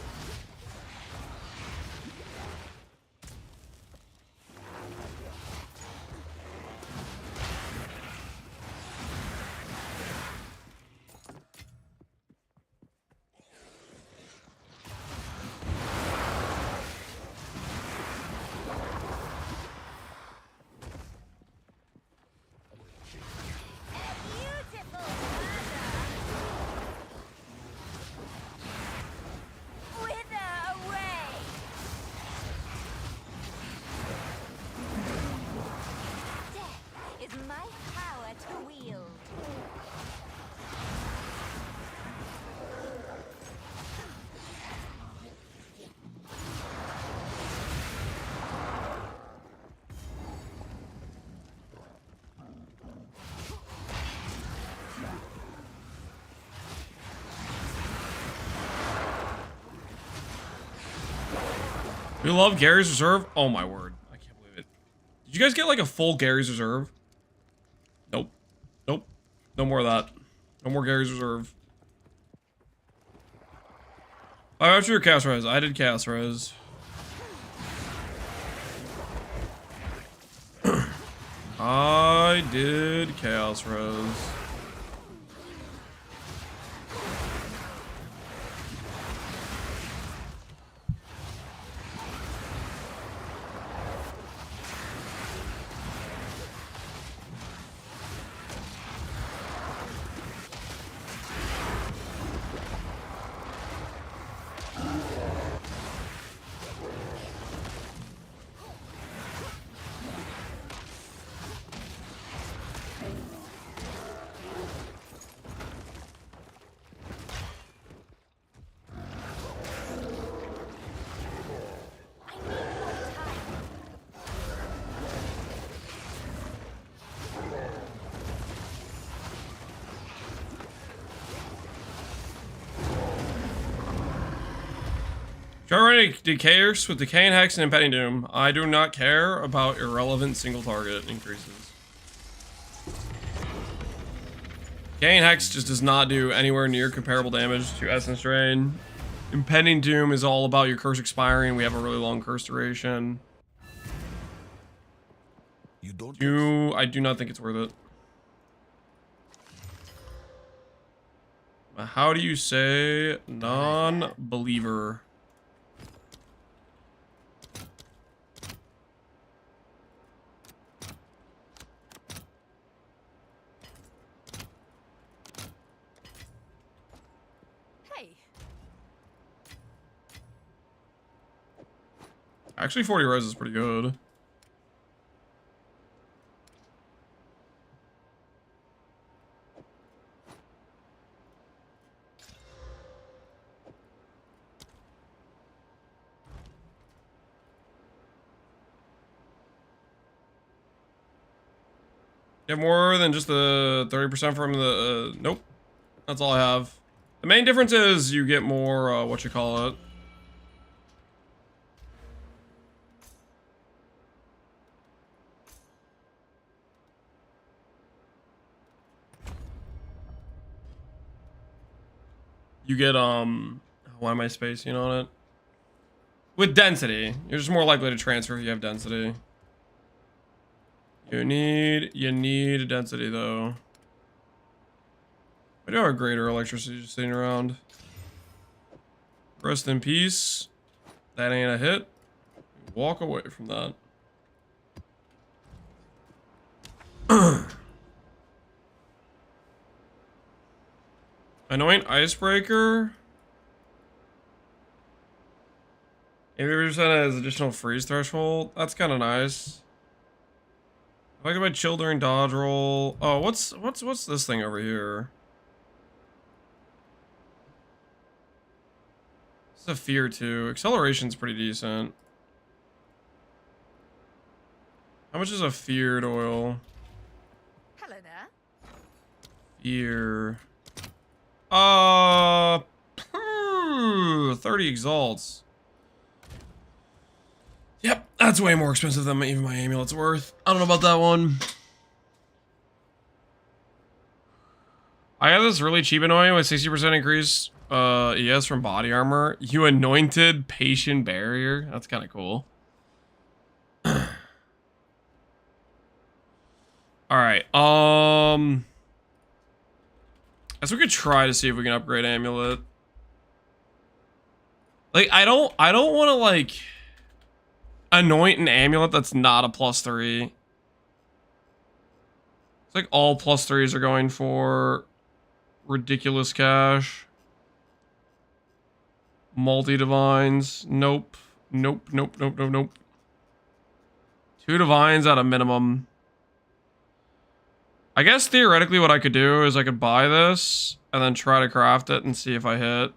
Beautiful murder. Wither away. Death is my power to wield. We love Gary's Reserve. Oh my word. I can't believe it. Did you guys get like a full Gary's Reserve? Nope. Nope. No more of that. No more Gary's Reserve. Oh, after your cast res. I did cast res. I did chaos res. Try running Decayers with Decaying Hex and Impending Doom. I do not care about irrelevant single target increases. Decaying Hex just does not do anywhere near comparable damage to Essence Drain. Impending Doom is all about your curse expiring. We have a really long curse duration. I do not think it's worth it. How do you say non-believer? Hey. Actually, 40 res is pretty good. Get more than just the 30% from the, nope. That's all I have. The main difference is you get more, what you call it. You get, why am I spacing on it? With density. You're just more likely to transfer if you have density. You need density though. I do have a greater electricity just sitting around. Rest in peace. That ain't a hit. Walk away from that. Annoying Icebreaker. 80% has additional freeze threshold. That's kind of nice. If I get my chill during dodge roll. Oh, what's this thing over here? It's a fear too. Acceleration's pretty decent. How much is a feared oil? Hello there. Fear. 30 exalts. Yep, that's way more expensive than even my amulet's worth. I don't know about that one. I have this really cheap annoying with 60% increase ES from body armor. You anointed patient barrier. That's kind of cool. Alright, guess we could try to see if we can upgrade amulet. Like, I don't want to, like, anoint an amulet that's not a +3. It's like all +3s are going for ridiculous cash. Multi-divines. Nope. Nope, nope, nope, nope, nope. 2 divines at a minimum. I guess theoretically what I could do is I could buy this and then try to craft it and see if I hit.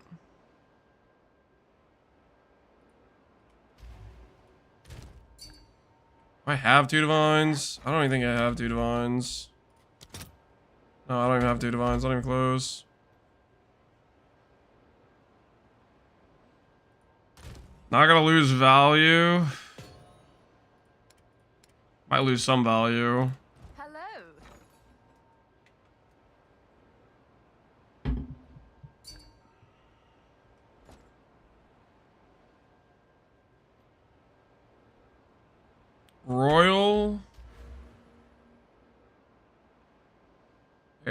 I have 2 divines. I don't even think I have 2 divines. No, I don't even have 2 divines. Not even close. Not gonna lose value. Might lose some value. Hello.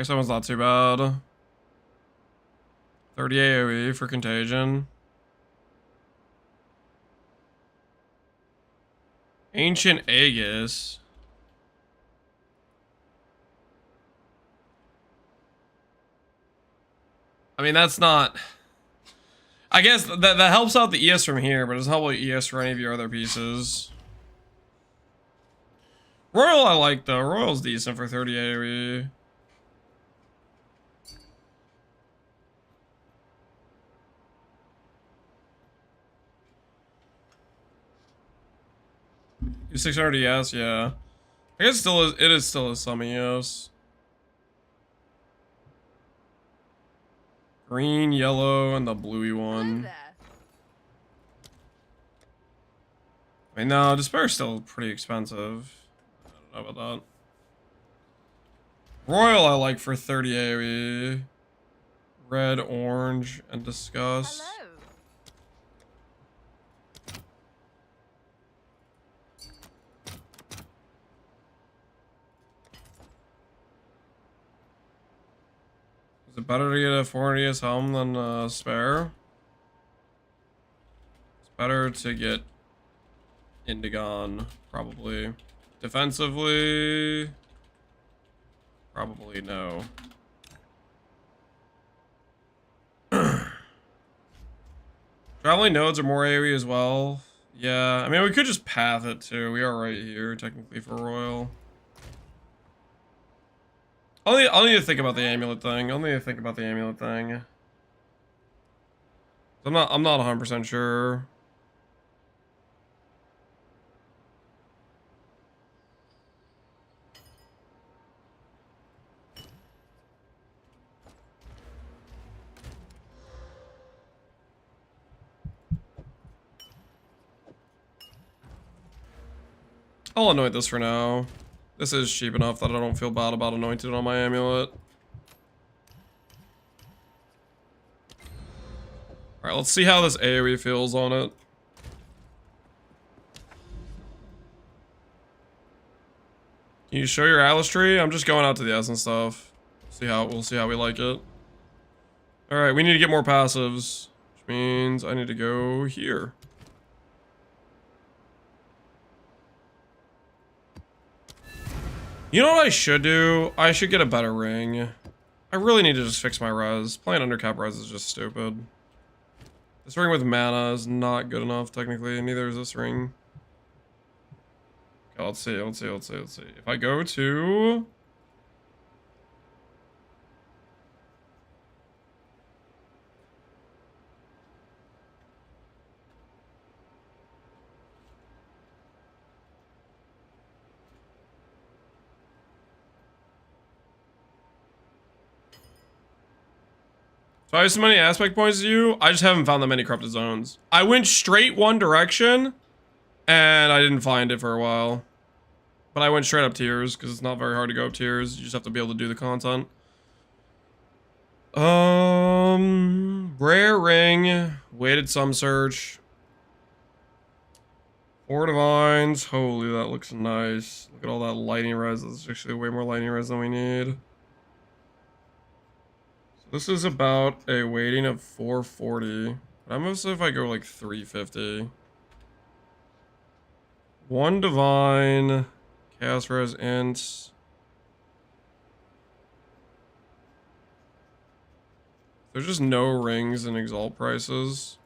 Okay, someone's not too bad. 30 AoE for Contagion. Ancient Aegis. I mean, that's not... I guess that helps out the ES from here, but it doesn't help out ES for any of your other pieces. Royal I like, though. Royal's decent for 30 AoE. You 600 ES, yeah. I guess it is still some ES. Green, yellow, and the bluey one. There. I mean, no, Despair's still pretty expensive. I don't know about that. Royal I like for 30 AoE. Red, orange, and Disgust. Hello. Is it better to get a 400 ES helm than a spare? It's better to get Indigon, probably. Defensively, probably no. Traveling nodes are more AoE as well. Yeah, I mean, we could just path it too. We are right here, technically, for Royal. I'll need to think about the amulet thing. I'll need to think about the amulet thing. I'm not 100% sure. I'll anoint this for now. This is cheap enough that I don't feel bad about anointing on my amulet. Alright, let's see how this AoE feels on it. Can you show your Atlas tree? I'm just going out to the S and stuff. We'll see how we like it. Alright, we need to get more passives. Which means I need to go here. You know what I should do? I should get a better ring. I really need to just fix my res. Playing undercap res is just stupid. This ring with mana is not good enough, technically. Neither is this ring. Okay, let's see. If I go to... So I have so many aspect points as you, I just haven't found that many corrupted zones. I went straight one direction, and I didn't find it for a while. But I went straight up tiers, because it's not very hard to go up tiers. You just have to be able to do the content. Rare ring, weighted sum search. 4 divines, holy, that looks nice. Look at all that lightning res, that's actually way more lightning res than we need. This is about a weighting of 440. But I'm gonna say if I go like 350. 1 divine, chaos res int. There's just no rings in Exalt prices.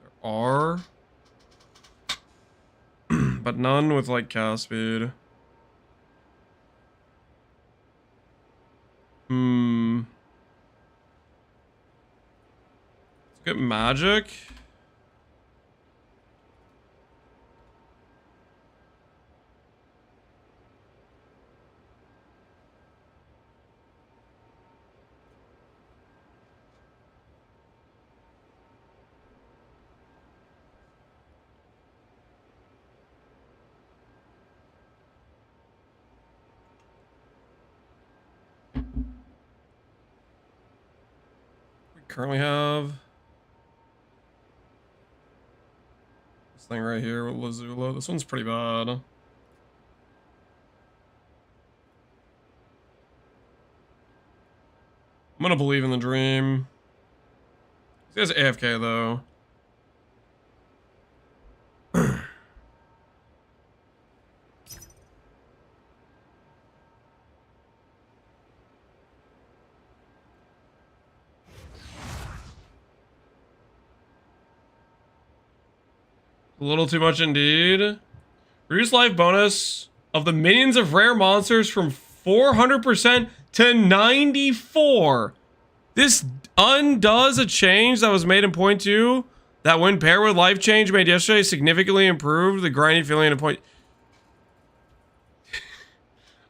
There are. But none with like cast speed. Let's get magic. We currently have this thing right here with Lazula. This one's pretty bad. I'm gonna believe in the dream. This guy's AFK though. A little too much indeed. Reduce life bonus of the minions of rare monsters from 400% to 94. This undoes a change that was made in point 2 that when paired with life change made yesterday significantly improved the grindy feeling of point.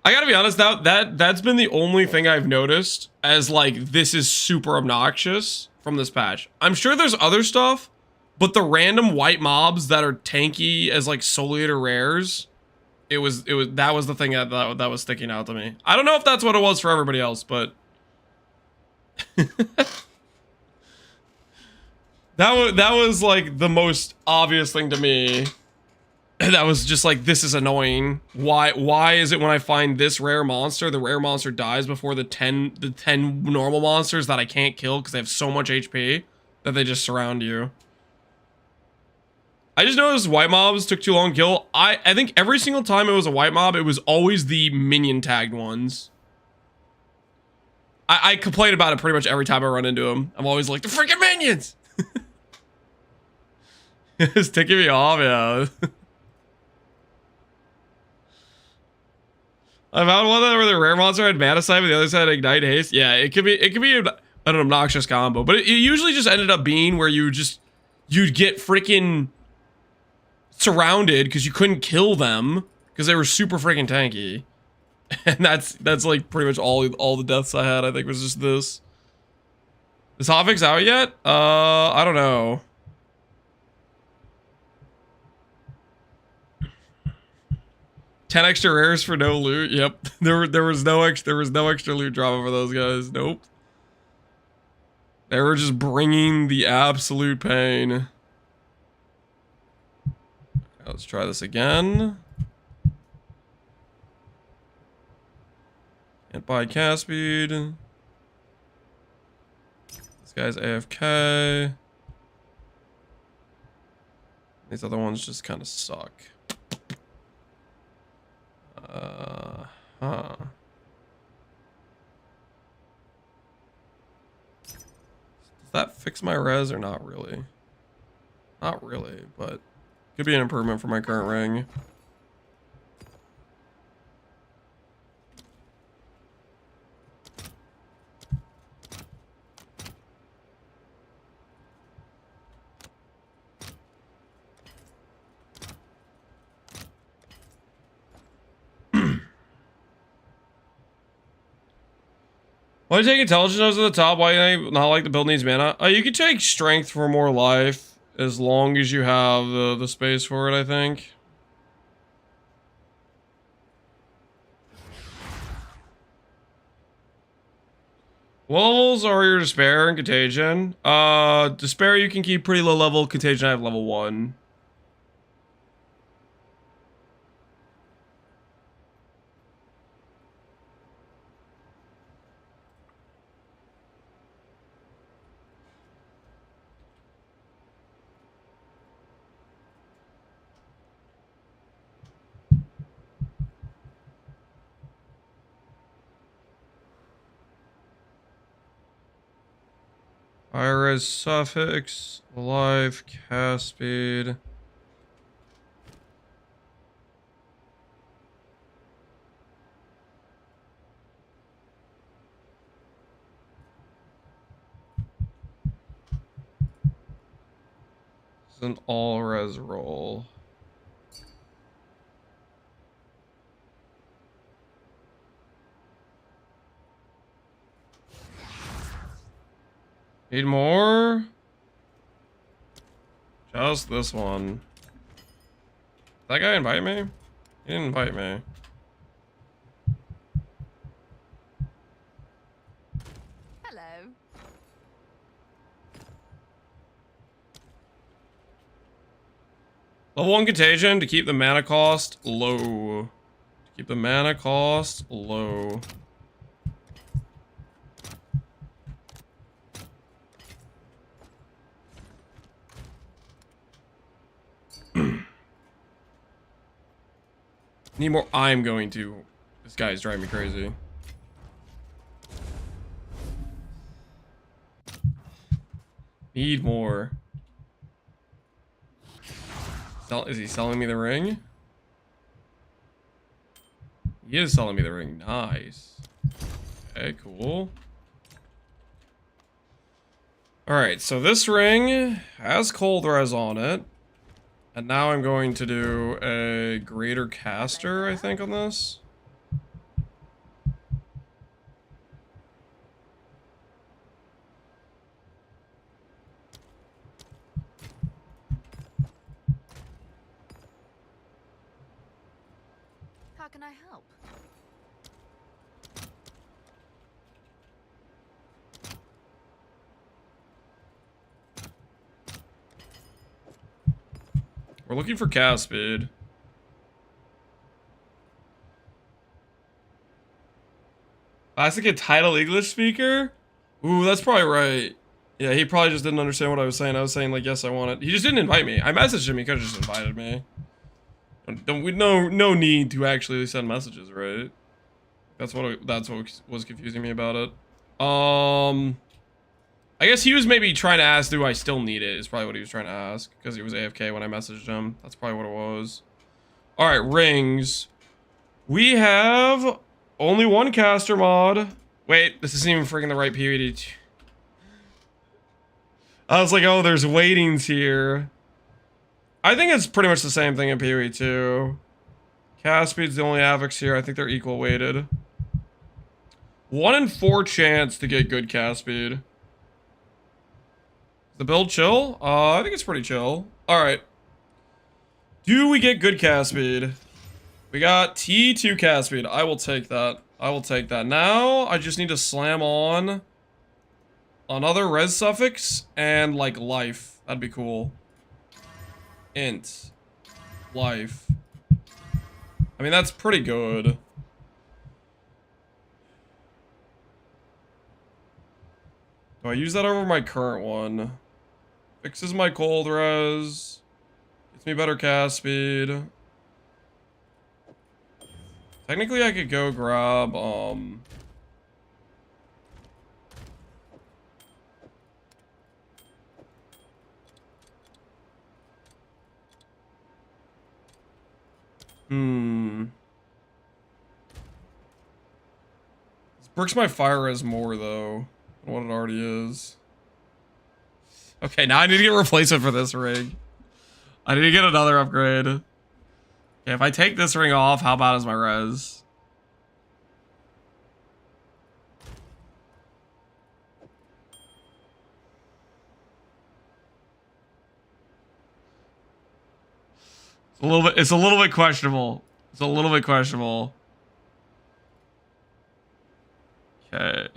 I gotta be honest, that's been the only thing I've noticed as like this is super obnoxious from this patch. I'm sure there's other stuff, but the random white mobs that are tanky as like Soliator rares, that was the thing that was sticking out to me. I don't know if that's what it was for everybody else, but that was like the most obvious thing to me. That was just like, this is annoying. Why is it when I find this rare monster, the rare monster dies before the 10 normal monsters that I can't kill because they have so much HP that they just surround you? I just noticed white mobs took too long to kill. I think every single time it was a white mob, it was always the minion tagged ones. I complain about it pretty much every time I run into them. I'm always like, the freaking minions! It's ticking me off, yeah. I found one where the rare monster had mana sight, but the other side had ignite haste. Yeah, it could be an obnoxious combo, but it usually just ended up being where you'd get freaking surrounded because you couldn't kill them because they were super freaking tanky. And that's like pretty much all the deaths I had. I think was just this. Is hotfix out yet? I don't know. $10 extra rares for no loot. Yep, there was no extra loot drop for those guys. Nope. They were just bringing the absolute pain. Let's try this again. Can't buy cast speed. This guy's AFK. These other ones just kind of suck. Huh. Does that fix my res or not really? Not really, but could be an improvement for my current ring. Why do you take intelligence at the top? Why do you not like the build needs mana? You could take strength for more life as long as you have the space for it, I think. What levels are your despair and contagion? Despair you can keep pretty low level. Contagion I have level 1. Iris suffix, life, cast speed. It's an all res roll. Need more? Just this one. Did that guy invite me? He didn't invite me. Hello. Level 1 contagion to keep the mana cost low. To keep the mana cost low. Need more. I'm going to. This guy's driving me crazy. Need more. Is he selling me the ring? He is selling me the ring. Nice. Okay, cool. Alright, so this ring has cold res on it. And now I'm going to do a greater caster, I think, on this. How can I help? We're looking for cast speed. Classic a title English speaker? Ooh, that's probably right. Yeah, he probably just didn't understand what I was saying. I was saying, like, yes, I want it. He just didn't invite me. I messaged him. He could have just invited me. No need to actually send messages, right? That's what was confusing me about it. I guess he was maybe trying to ask, do I still need it? Is probably what he was trying to ask. Because he was AFK when I messaged him. That's probably what it was. Alright, rings. We have only one caster mod. Wait, this isn't even freaking the right PvD. I was like, oh, there's waitings here. I think it's pretty much the same thing in PvE too. Cast speed's the only affix here. I think they're equal weighted. 1 in 4 chance to get good cast speed. The build chill? I think it's pretty chill. Alright. Do we get good cast speed? We got T2 cast speed. I will take that. I will take that. Now, I just need to slam on another res suffix and, like, life. That'd be cool. Int. Life. I mean, that's pretty good. Do I use that over my current one? Fixes my cold res. Gets me better cast speed. Technically, I could go grab, This bricks my fire res more, though, than what it already is. Okay, now I need to get a replacement for this ring. I need to get another upgrade. Okay, if I take this ring off, how bad is my res? It's a little bit questionable. It's a little bit questionable. Okay.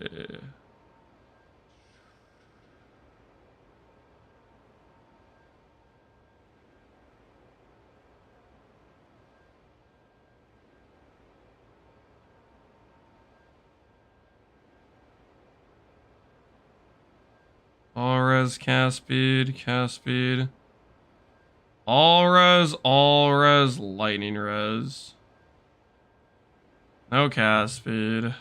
All res, cast speed, cast speed. All res, lightning res. No cast speed.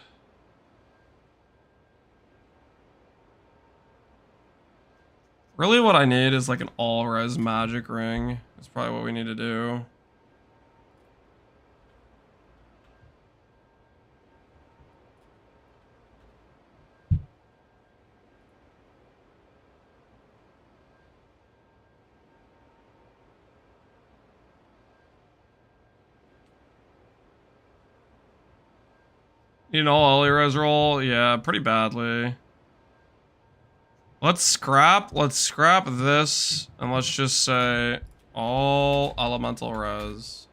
Really what I need is like an all res magic ring. That's probably what we need to do. Need an all Ellie res roll? Yeah, pretty badly. Let's scrap this, and let's just say all elemental res.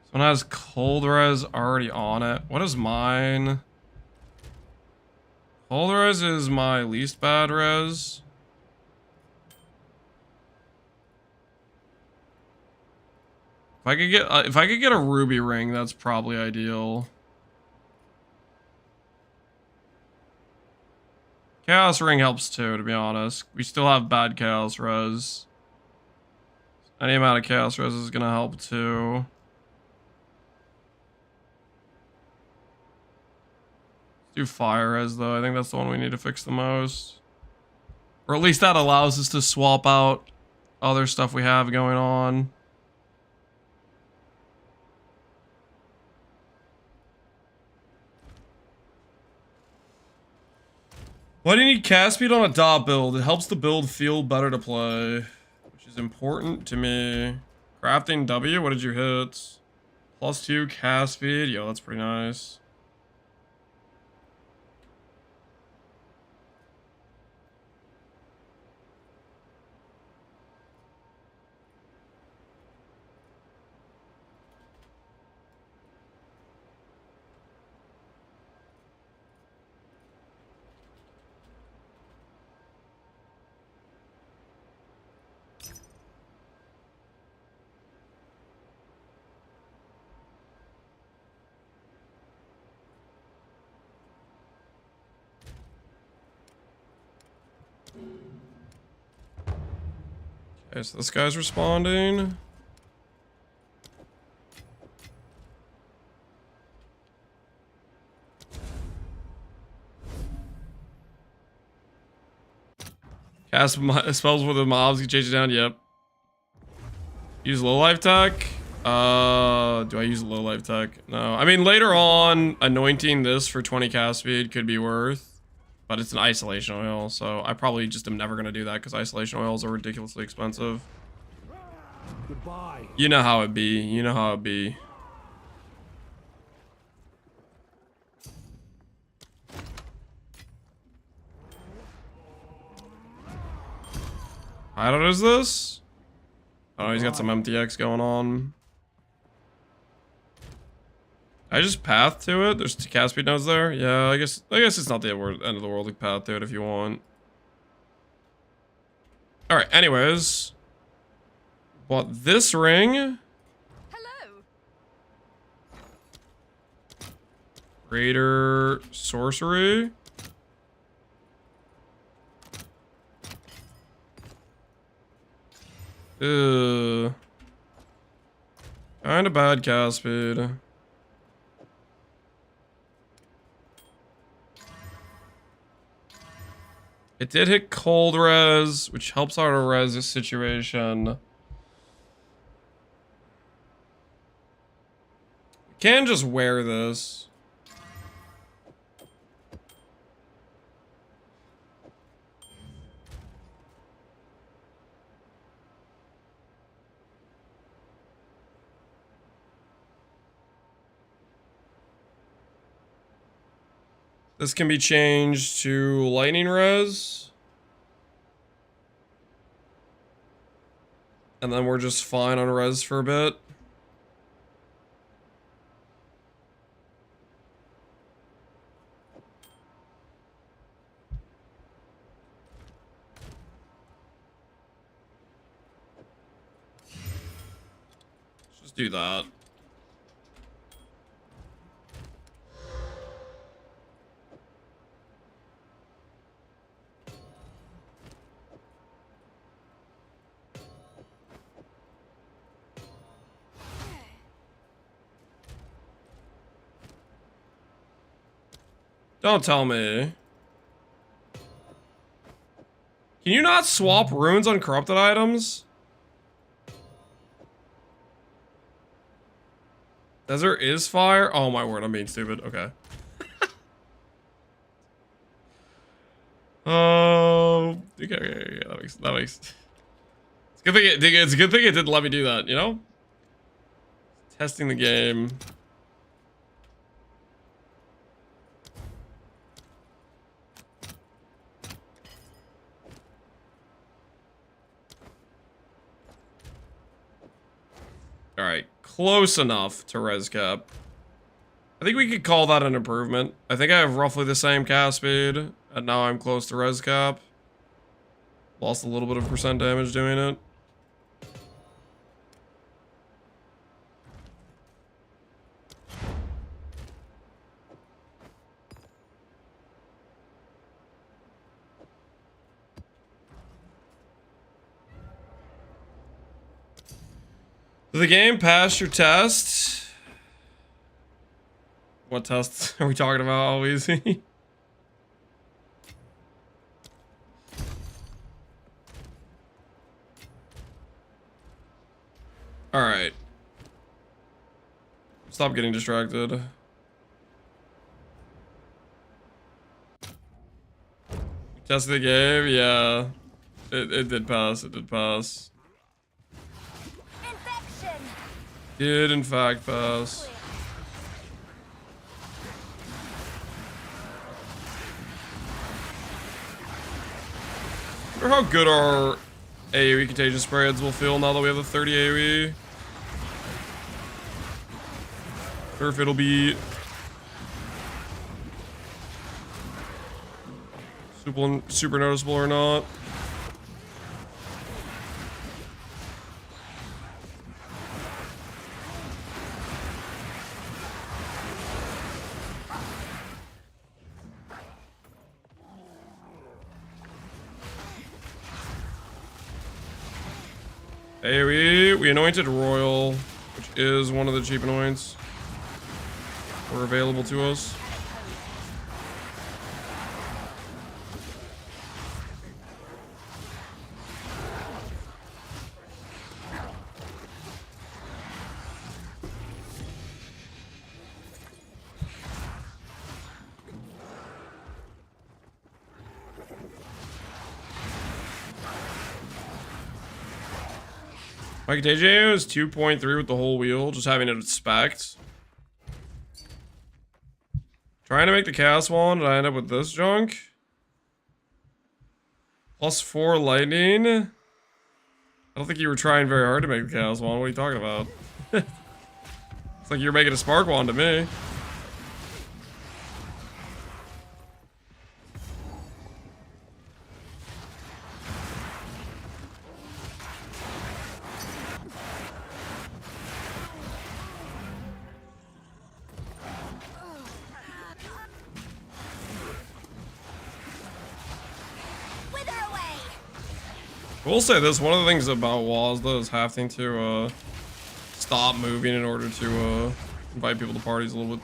This one has cold res already on it. What is mine? Cold res is my least bad res. If I could get a ruby ring, that's probably ideal. Chaos Ring helps too, to be honest. We still have bad Chaos Res. Any amount of Chaos Res is gonna help too. Let's do Fire Res though. I think that's the one we need to fix the most. Or at least that allows us to swap out other stuff we have going on. Why do you need cast speed on a dot build? It helps the build feel better to play, which is important to me. Crafting W, what did you hit? +2 cast speed. Yo, that's pretty nice. Okay, so this guy's responding. Cast spells with the mobs, you chase it down, yep. Use low life tech. Do I use low life tech? No. I mean, later on, anointing this for 20 cast speed could be worth. But it's an isolation oil, so I probably just am never gonna do that because isolation oils are ridiculously expensive. Goodbye. You know how it be. You know how it be. How does this? Oh, he's got some MTX going on. I just path to it. There's 2 cast speed nodes there. Yeah, I guess it's not the end of the world to path to it if you want. All right. Anyways, bought this ring. Hello. Greater sorcery. Ugh. Kinda bad cast speed. It did hit cold res, which helps out our res situation. Can just wear this. This can be changed to lightning res. And then we're just fine on res for a bit. Let's just do that. Don't tell me. Can you not swap runes on corrupted items? Desert is fire? Oh my word, I'm being stupid. Okay. Oh, okay, that makes. It's a good thing it's a good thing it didn't let me do that, you know? Testing the game. All right, close enough to res cap. I think we could call that an improvement. I think I have roughly the same cast speed, and now I'm close to res cap. Lost a little bit of percent damage doing it. Did the game pass your test? What tests are we talking about always? Alright. Stop getting distracted. Test the game? Yeah. It did pass. It did pass. Infection. Did in fact pass. I wonder how good our AoE contagion spreads will feel now that we have the 30 AoE. Or if it'll be super noticeable or not. AoE, we anointed Royal, which is one of the cheap anoints were available to us. My contagion is 2.3 with the whole wheel, just having it spec'd. Trying to make the Chaos Wand, and I end up with this junk. +4 lightning. I don't think you were trying very hard to make the Chaos Wand. What are you talking about? It's like you're making a Spark Wand to me. I will say this, one of the things about walls though is having to stop moving in order to invite people to parties a little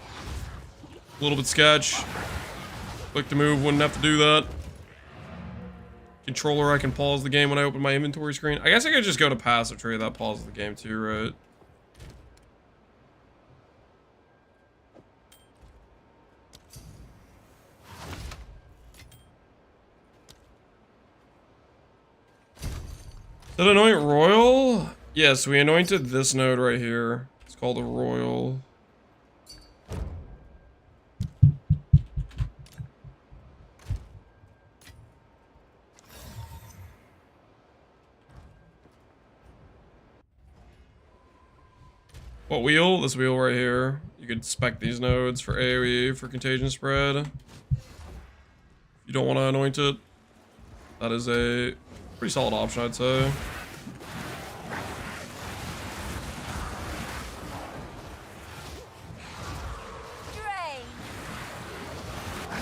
bit sketch. Click to move, wouldn't have to do that. Controller, I can pause the game when I open my inventory screen. I guess I could just go to passive trade, that pauses the game too, right? Did I anoint Royal? Yes, we anointed this node right here. It's called a Royal. What wheel? This wheel right here. You could spec these nodes for AoE, for contagion spread. If you don't want to anoint it, that is a pretty solid option, I'd say. Drain. I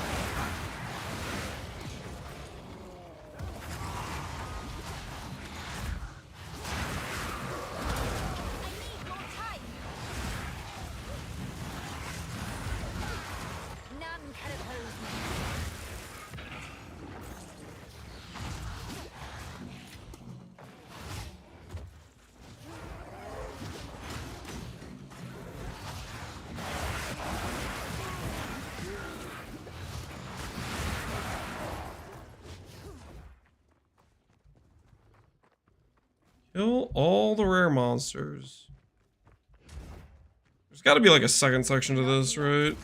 need more time. None can oppose me. Kill all the rare monsters. There's got to be like a second section to this, right?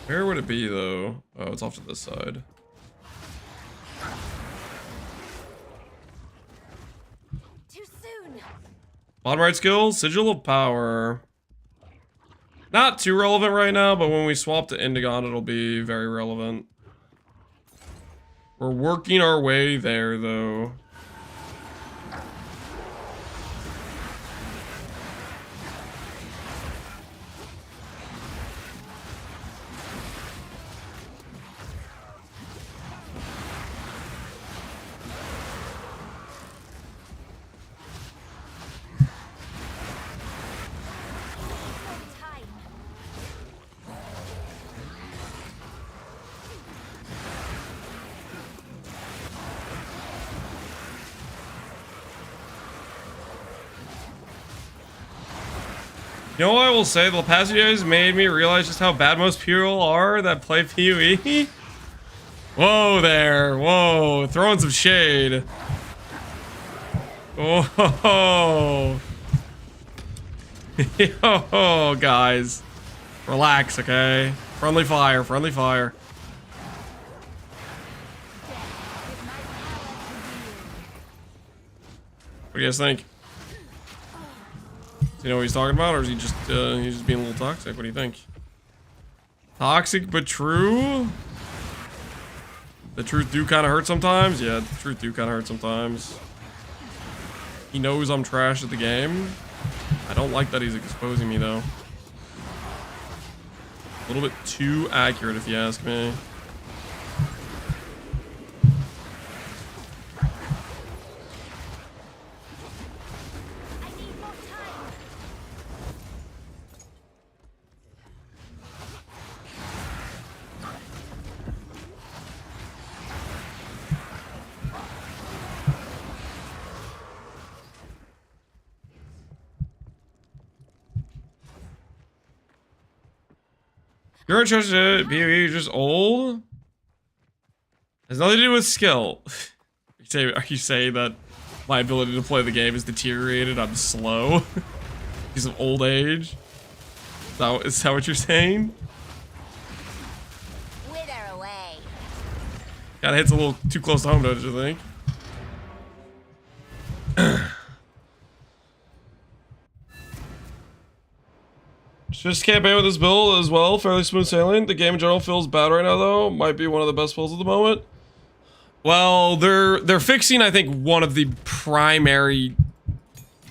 Where would it be though? Oh, it's off to this side. Too soon. Bottom right skill, Sigil of Power. Not too relevant right now, but when we swap to Indigon, it'll be very relevant. We're working our way there, though. You know what I will say? The past few days made me realize just how bad most people are that play PoE. Whoa there. Whoa. Throwing some shade. Whoa. Yo, guys. Relax, okay? Friendly fire. Friendly fire. What do you guys think? Does he know what he's talking about, or is he just he's just being a little toxic? What do you think? Toxic but true? The truth do kind of hurt sometimes? Yeah, the truth do kind of hurt sometimes. He knows I'm trash at the game. I don't like that he's exposing me, though. A little bit too accurate, if you ask me. You're interested in PoE, you're just old? Has nothing to do with skill. Are you saying that my ability to play the game is deteriorated? I'm slow because of old age? Is that what you're saying? Wither away. Kinda hits a little too close to home, don't you think? Just campaign with this build as well, fairly smooth sailing. The game in general feels bad right now though. Might be one of the best builds at the moment. Well, they're fixing, I think, one of the primary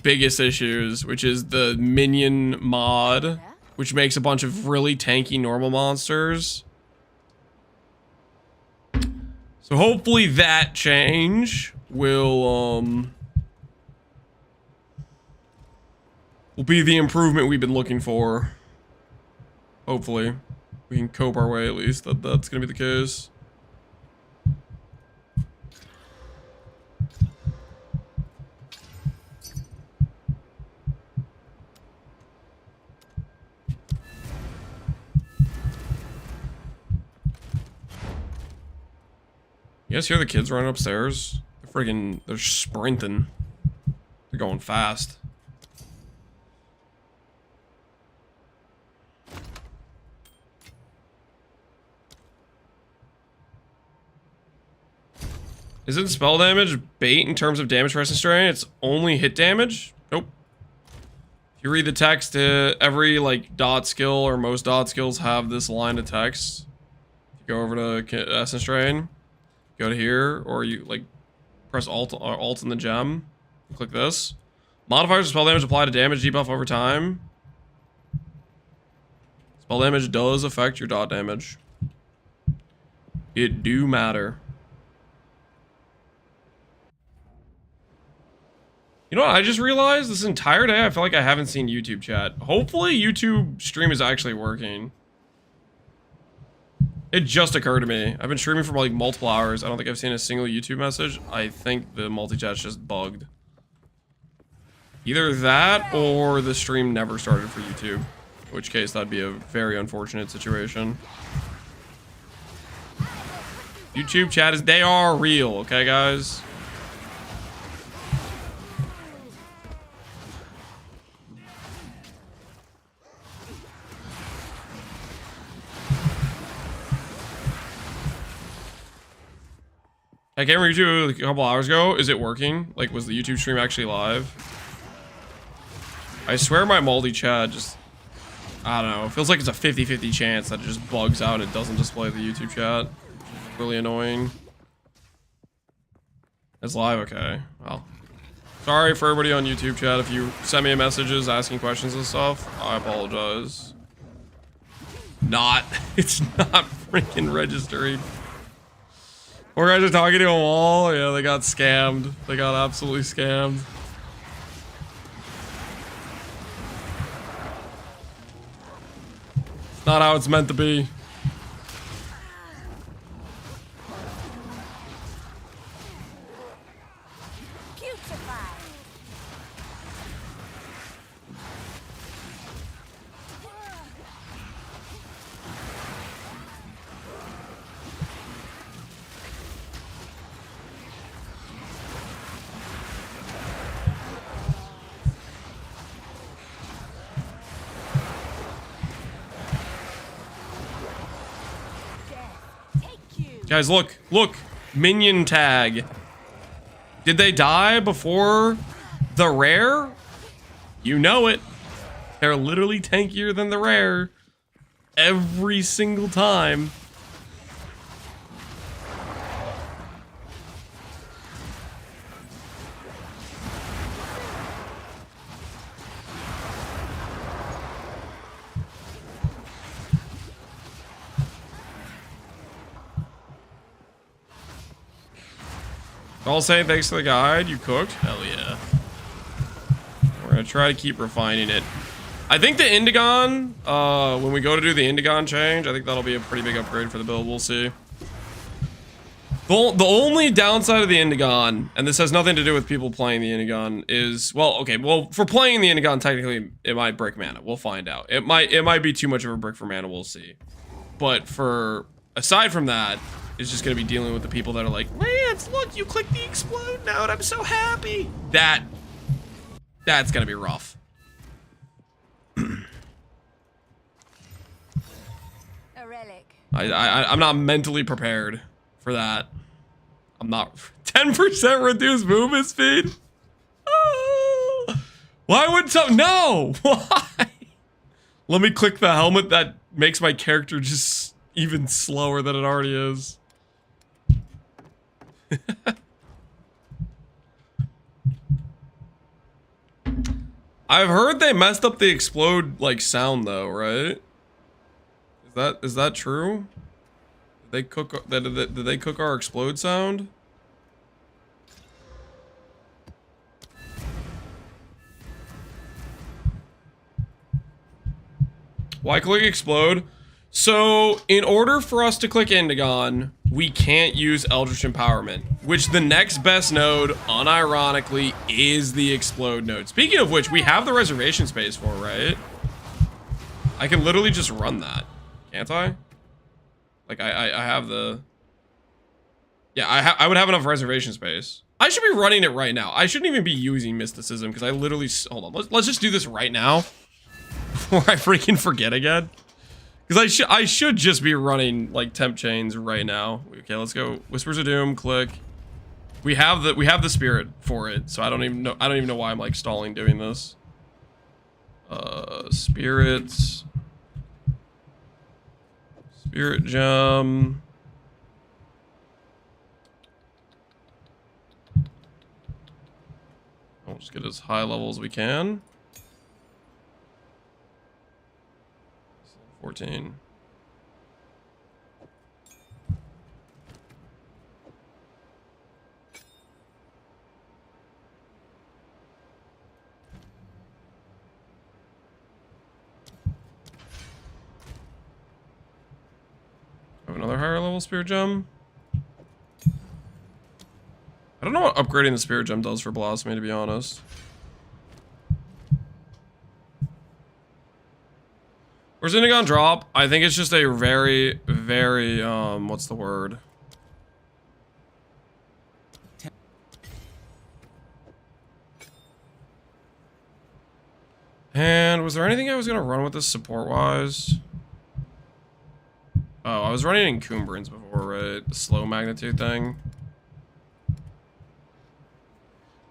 biggest issues, which is the minion mod, which makes a bunch of really tanky normal monsters. So hopefully that change will be the improvement we've been looking for. Hopefully. We can cope our way at least. That's gonna be the case. You guys hear the kids running upstairs? They're sprinting. They're going fast. Isn't spell damage bait in terms of damage resistance strain? It's only hit damage? Nope. If you read the text, every like dot skill or most dot skills have this line of text. If you go over to Essence Strain, go to here, or you like press Alt in the gem, click this. Modifiers of spell damage apply to damage debuff over time. Spell damage does affect your dot damage. It do matter. You know what, I just realized this entire day I feel like I haven't seen YouTube chat. Hopefully YouTube stream is actually working. It just occurred to me. I've been streaming for like multiple hours. I don't think I've seen a single YouTube message. I think the multi-chat's just bugged. Either that or the stream never started for YouTube. In which case that'd be a very unfortunate situation. YouTube chat they are real, okay guys? I came from YouTube a couple hours ago. Is it working? Like, was the YouTube stream actually live? I swear my multi-chat just... I don't know. It feels like it's a 50-50 chance that it just bugs out and it doesn't display the YouTube chat. Really annoying. It's live? Okay. Well. Sorry for everybody on YouTube chat. If you send me messages asking questions and stuff, I apologize. It's not freaking registering. Poor guys are talking to a wall. Yeah, they got scammed. They got absolutely scammed. It's not how it's meant to be. Guys, look. Look. Minion tag. Did they die before the rare? You know it. They're literally tankier than the rare. Every single time. I'll say thanks to the guide. You cooked? Hell yeah. We're gonna try to keep refining it. I think the Indigon, when we go to do the Indigon change, I think that'll be a pretty big upgrade for the build. We'll see. The only downside of the Indigon, and this has nothing to do with people playing the Indigon, is, well, okay, well, for playing the Indigon, technically, it might break mana. We'll find out. It might be too much of a brick for mana. We'll see. But aside from that, it's just gonna be dealing with the people that are like, Lance, look, you clicked the explode node. I'm so happy. That's gonna be rough. A relic. I'm not mentally prepared for that. I'm not. 10% reduced movement speed? Oh, why would some? No! Why? Let me click the helmet that makes my character just even slower than it already is. I've heard they messed up the explode like sound though, right? Is that true? Did they cook our explode sound? Why click explode? So in order for us to click Indigon, we can't use Eldritch Empowerment, which the next best node, unironically, is the explode node. Speaking of which, we have the reservation space for, right? I can literally just run that, can't I? Like I have the, yeah, I would have enough reservation space. I should be running it right now. I shouldn't even be using mysticism because I literally, hold on, let's just do this right now before I freaking forget again. Because I should just be running like temp chains right now. Okay, let's go. Whispers of Doom, click. We have the spirit for it, so I don't even know why I'm like stalling doing this. Spirits. Spirit gem. I'll just get as high level as we can. 14. Have another higher level spirit gem. I don't know what upgrading the spirit gem does for Blasphemy, to be honest. Where's Indigon drop? I think it's just a very, very, what's the word? And was there anything I was gonna run with this support-wise? Oh, I was running Encumbrance before, right? The slow magnitude thing.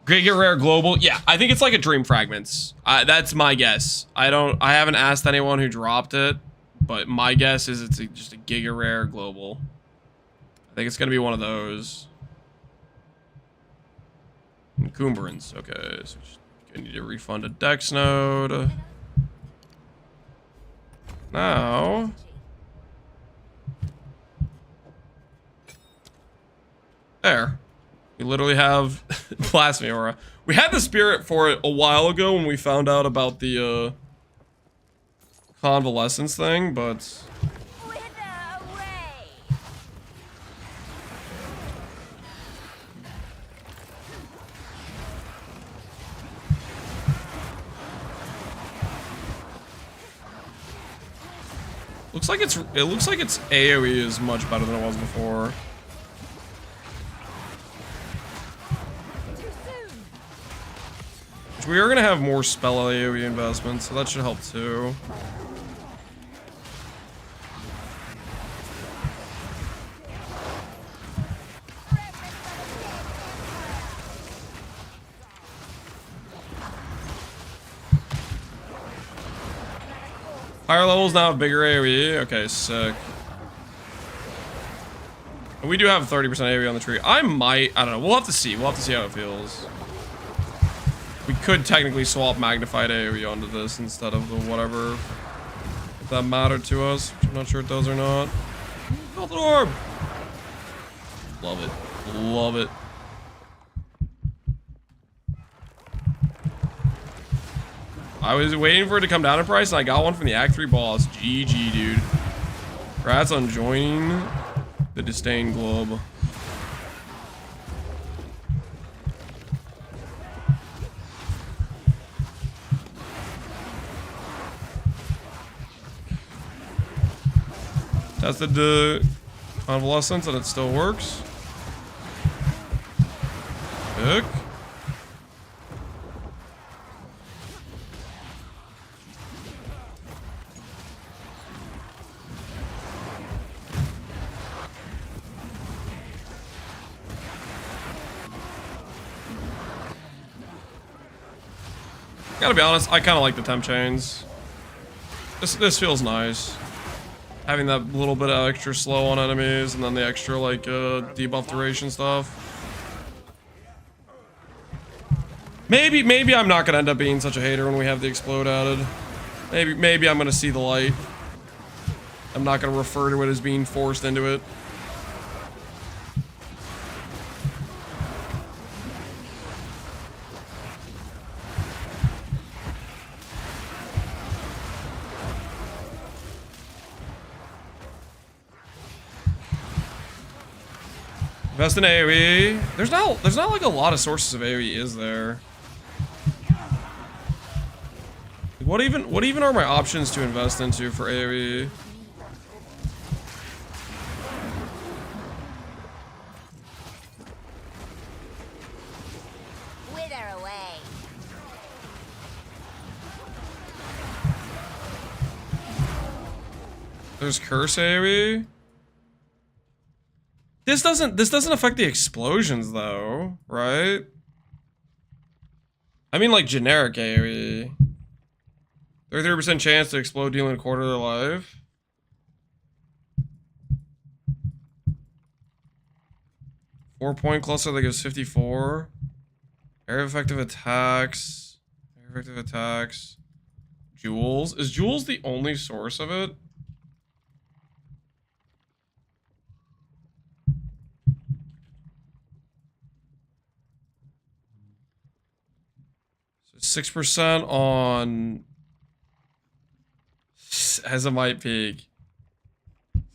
Giga Rare Global. Yeah, I think it's like a Dream Fragments. That's my guess. I haven't asked anyone who dropped it, but my guess is it's just a Giga Rare Global. I think it's gonna be one of those. Encumbrance. Okay, so I need to refund a Dex node. Now. There. We literally have Blasphemy Aura. We had the spirit for it a while ago when we found out about the convalescence thing, but it looks like its AoE is much better than it was before. We are going to have more spell AoE investments, so that should help too. Higher levels now have bigger AoE. Okay, sick. And we do have 30% AoE on the tree. I don't know. We'll have to see. We'll have to see how it feels. We could technically swap magnified AoE onto this instead of the whatever. If that mattered to us, which I'm not sure it does or not. Golden orb! Love it. Love it. I was waiting for it to come down in price, and I got one from the Act 3 boss. GG, dude. Congrats on joining the Disdain Globe. Tested the convalescence and it still works. Sick. Gotta be honest, I kind of like the temp chains. This feels nice. Having that little bit of extra slow on enemies and then the extra like debuff duration stuff. Maybe I'm not gonna end up being such a hater when we have the explode added. Maybe I'm gonna see the light. I'm not gonna refer to it as being forced into it. Invest in AoE. There's not like a lot of sources of AoE, is there? What even are my options to invest into for AoE? Wither away. There's curse AoE. This doesn't affect the explosions though, right? I mean like generic AoE. 33% chance to explode dealing a quarter of their life. Four-point cluster that gives 54. Area of effective attacks. Area of effective attacks. Jewels. Is jewels the only source of it? 6% on as a might peak.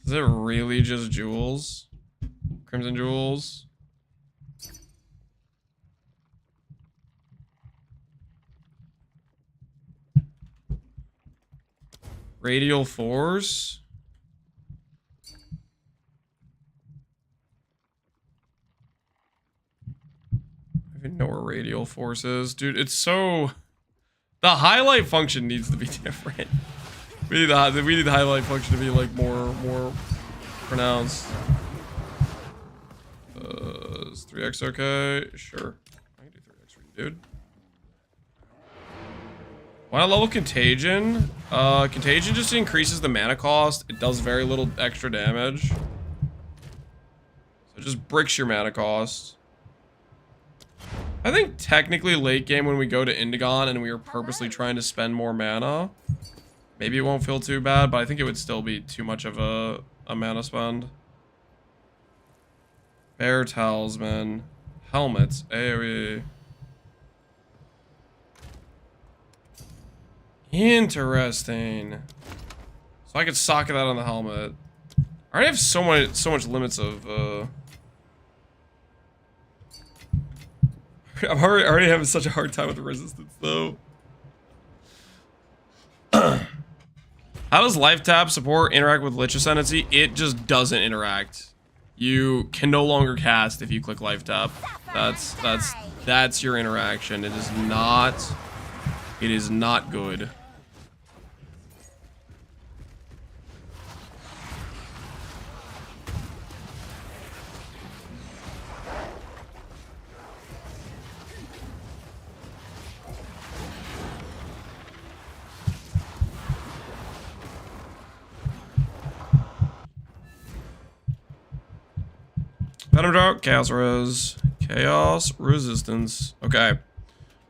Is it really just jewels? Crimson jewels? Radial force? I don't even know where radial force is. Dude, it's so... The highlight function needs to be different. We need the highlight function to be like more pronounced. Is 3x okay? Sure. I can do 3x for you, dude. Why not level Contagion? Contagion just increases the mana cost. It does very little extra damage. So it just bricks your mana cost. I think technically late game when we go to Indigon and we are purposely trying to spend more mana, maybe it won't feel too bad, but I think it would still be too much of a mana spend. Bear Talisman. Helmets. AoE. Interesting. So I could socket that on the helmet. I already have so much limits of I'm already having such a hard time with the resistance though. How does life tap support interact with Lich Ascendancy? It just doesn't interact. You can no longer cast if you click life tap. That's your interaction. It is not good. Venom Drought, Chaos Res, Chaos Resistance. Okay.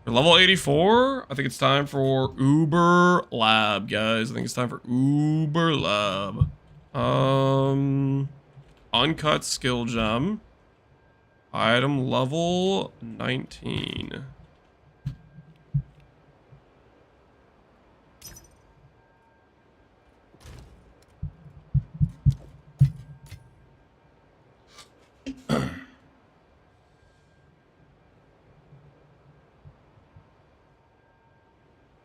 For level 84, I think it's time for Uber Lab, guys. I think it's time for Uber Lab. Uncut Skill Gem. Item level 19.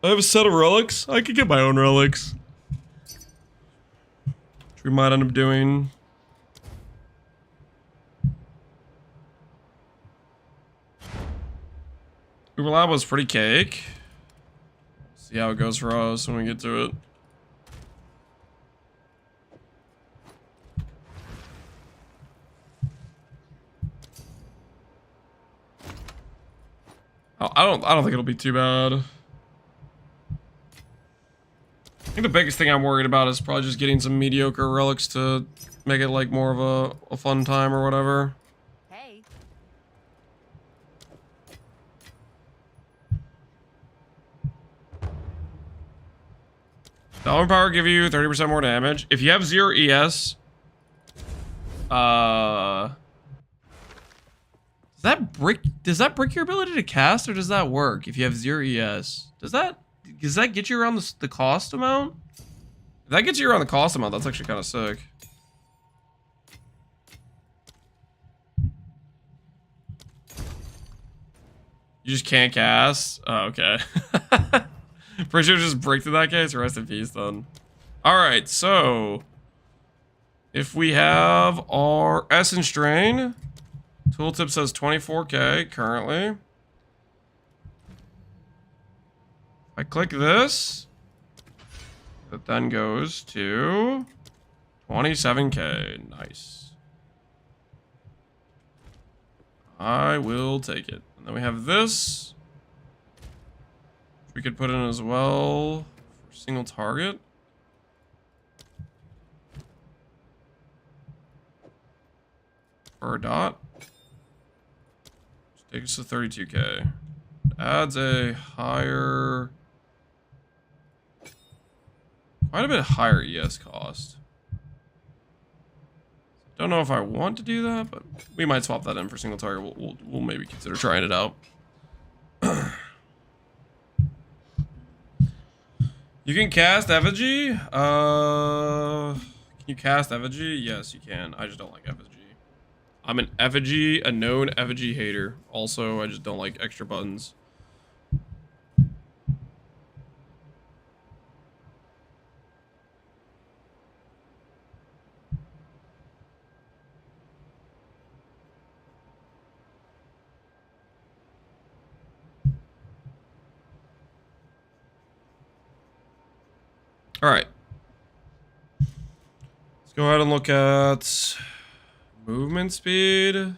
I have a set of relics. I could get my own relics. Which we might end up doing. Uber Lab was pretty cake. See how it goes for us when we get to it. I don't think it'll be too bad. I think the biggest thing I'm worried about is probably just getting some mediocre relics to make it like more of a fun time or whatever. Hey. Dollar Power give you 30% more damage. If you have 0 ES, does that brick your ability to cast, or does that work if you have 0 ES? Does that get you around the cost amount? If that gets you around the cost amount, that's actually kind of sick. You just can't cast? Oh, okay. Pretty sure just bricked in that case. Rest in peace, then. Alright, so if we have our Essence Drain, tooltip says 24k currently. I click this, that then goes to 27k. Nice. I will take it. And then we have this, which we could put in as well for single target. For a dot. Which takes us to 32k. Adds a higher, quite a bit higher ES cost. Don't know if I want to do that, but we might swap that in for single target. We'll maybe consider trying it out. You can cast effigy. Can you cast effigy? Yes, you can. I just don't like effigy. I'm a known effigy hater. Also, I just don't like extra buttons. All right. Let's go ahead and look at movement speed.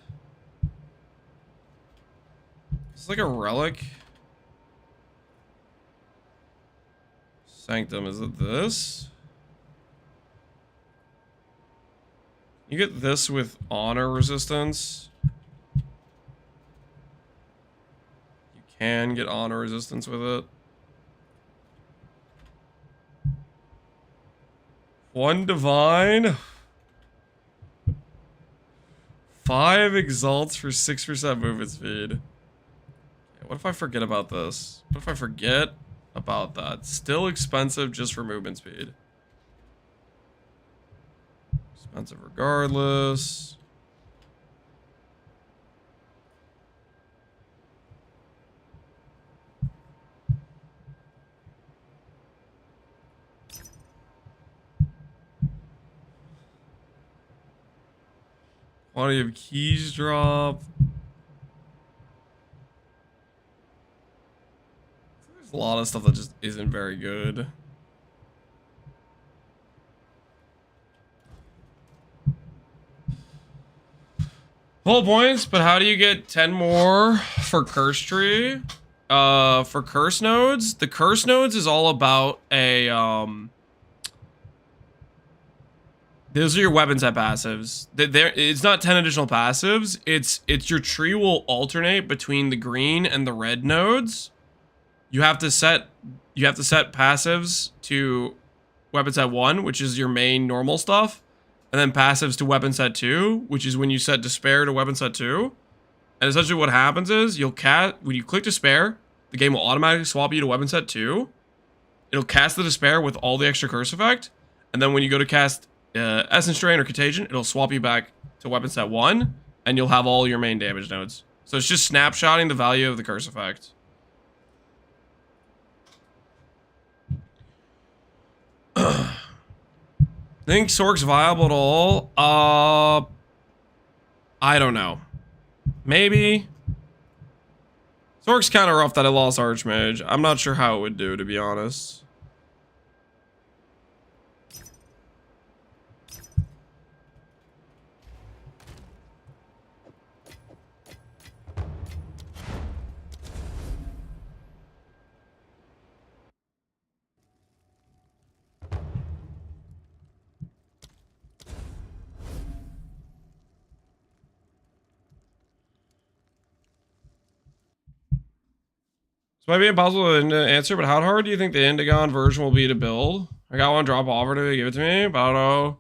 It's like a relic. Sanctum, is it this? You get this with honor resistance. You can get honor resistance with it. 1 divine. 5 exalts for 6% movement speed. Okay, what if I forget about this? What if I forget about that? Still expensive just for movement speed. Expensive regardless. Quantity of keys drop. There's a lot of stuff that just isn't very good. Whole points, but how do you get 10 more for curse tree? For curse nodes, the curse nodes is all about a Those are your weapon set passives. It's not 10 additional passives. It's your tree will alternate between the green and the red nodes. You have to set passives to weapon set 1, which is your main normal stuff, and then passives to weapon set 2, which is when you set despair to weapon set 2. And essentially what happens is when you click despair, the game will automatically swap you to weapon set 2. It'll cast the despair with all the extra curse effect, and then when you go to cast Essence Drain or Contagion, it'll swap you back to weapon set 1, and you'll have all your main damage nodes. So it's just snapshotting the value of the curse effect. Think Sork's viable at all? I don't know. Maybe. Sork's kind of rough that I lost Archmage. I'm not sure how it would do, to be honest. This might be impossible to answer, but how hard do you think the Indigon version will be to build? I got one drop offer to give it to me, but I don't know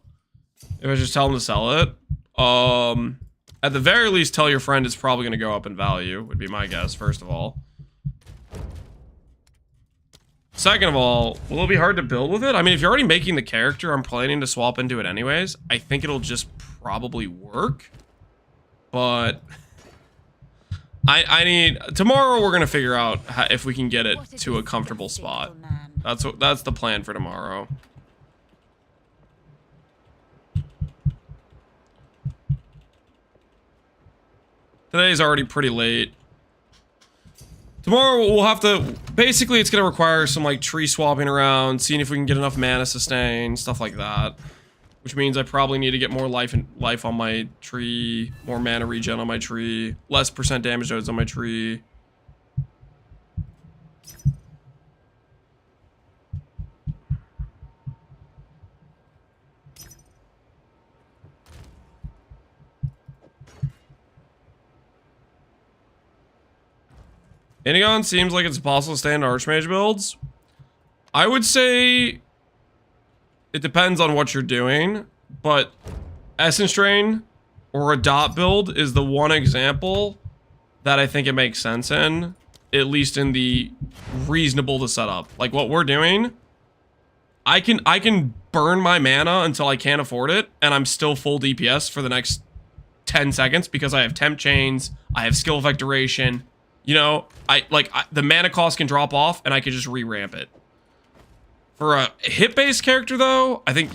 if I just tell them to sell it. At the very least, tell your friend it's probably going to go up in value, would be my guess, first of all. Second of all, will it be hard to build with it? I mean, if you're already making the character, I'm planning to swap into it anyways. I think it'll just probably work. But I need tomorrow. We're gonna figure out if we can get it to a comfortable spot. That's the plan for tomorrow. Today's already pretty late. Tomorrow we'll have to, basically it's gonna require some like tree swapping around, seeing if we can get enough mana sustain, stuff like that. Which means I probably need to get more life on my tree, more mana regen on my tree, less % damage nodes on my tree. Indigon seems like it's possible to stay in Archmage builds. I would say it depends on what you're doing, but Essence Drain or a dot build is the one example that I think it makes sense in, at least in the reasonable to set up. Like what we're doing, I can burn my mana until I can't afford it, and I'm still full DPS for the next 10 seconds because I have temp chains, I have skill effect duration. You know, the mana cost can drop off, and I can just re-ramp it. For a hit-based character, though, I think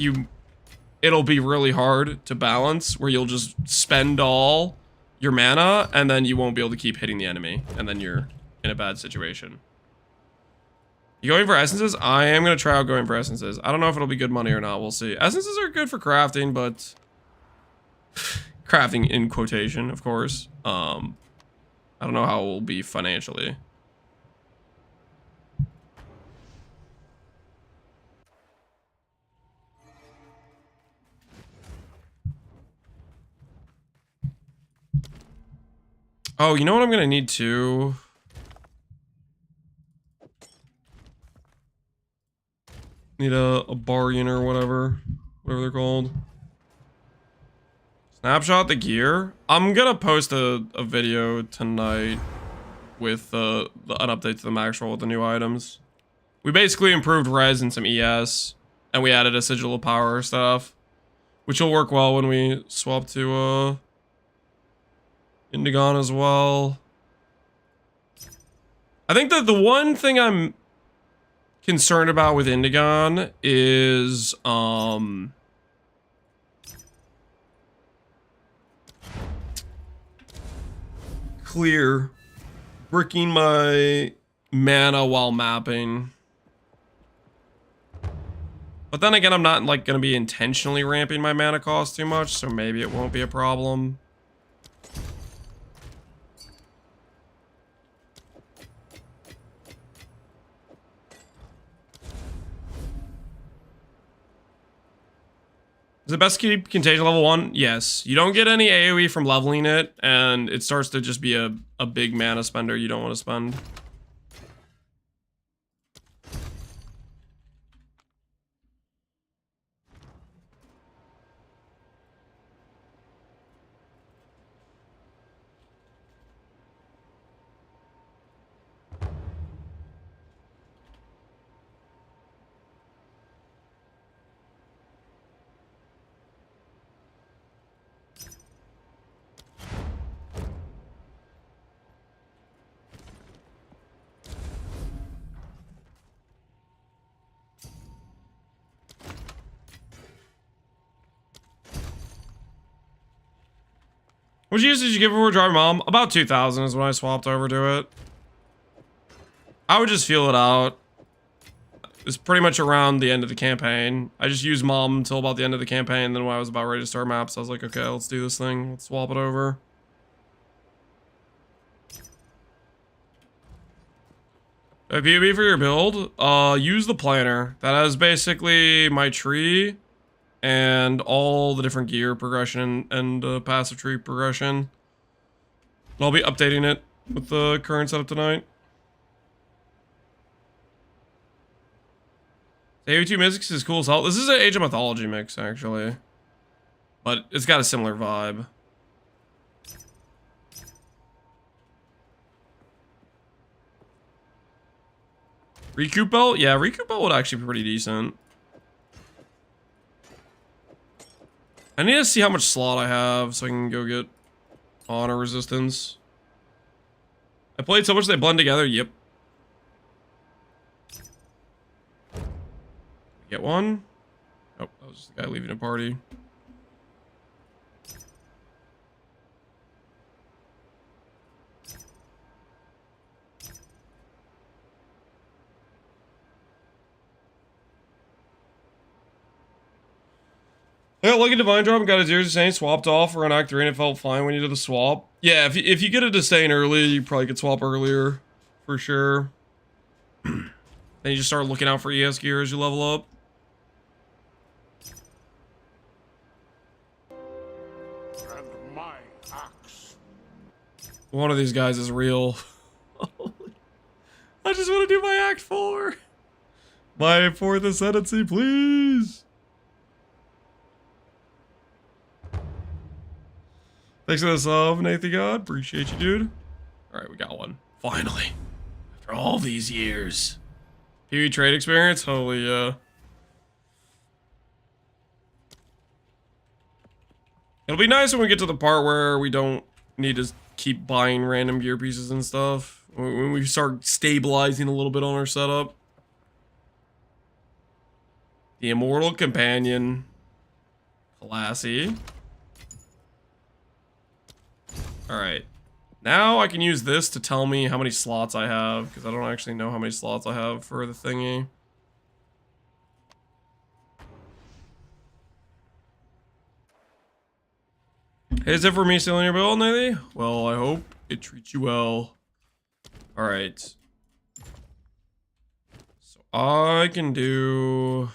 it'll be really hard to balance, where you'll just spend all your mana, and then you won't be able to keep hitting the enemy, and then you're in a bad situation. You going for essences? I am going to try out going for essences. I don't know if it'll be good money or not. We'll see. Essences are good for crafting, but crafting in quotation, of course. I don't know how it will be financially. Oh, you know what I'm gonna need to? Need a bargain or whatever they're called. Snapshot the gear. I'm gonna post a video tonight with an update to the max roll with the new items. We basically improved res and some ES, and we added a sigil of power stuff, which will work well when we swap to Indigon as well. I think that the one thing I'm concerned about with Indigon is bricking my mana while mapping. But then again, I'm not like gonna be intentionally ramping my mana cost too much, so maybe it won't be a problem. Is it best to keep Contagion level 1? Yes. You don't get any AoE from leveling it, and it starts to just be a big mana spender you don't want to spend. What use did you give for Drive Mom? About 2,000 is when I swapped over to it. I would just feel it out. It's pretty much around the end of the campaign. I just used Mom until about the end of the campaign. Then when I was about ready to start maps, I was like, okay, let's do this thing. Let's swap it over. PvP for your build, use the planner. That is basically my tree and all the different gear progression and passive tree progression. I'll be updating it with the current setup tonight. AO2 Mystics is cool as hell. This is an Age of Mythology mix, actually. But it's got a similar vibe. Recoup belt? Yeah, recoup belt would actually be pretty decent. I need to see how much slot I have so I can go get honor resistance. I played so much they blend together. Yep. Get one? Oh, that was just the guy leaving a party. Yeah, look at Divine Drop and got a Zero Disdain swapped off for an Act 3 and it felt fine when you did the swap. Yeah, if you get a Disdain early, you probably could swap earlier. For sure. Then you just start looking out for ES gear as you level up. And my axe. One of these guys is real. I just want to do my Act 4. My 4th Ascendancy, please. Thanks for the sub, Nathan God. Appreciate you, dude. Alright, we got one. Finally. After all these years. PvE trade experience? Holy, It'll be nice when we get to the part where we don't need to keep buying random gear pieces and stuff. When we start stabilizing a little bit on our setup. The Immortal Companion. Classy. Alright. Now I can use this to tell me how many slots I have, because I don't actually know how many slots I have for the thingy. Hey, is it for me stealing your build, NieNie? Well, I hope it treats you well. Alright. So I can do...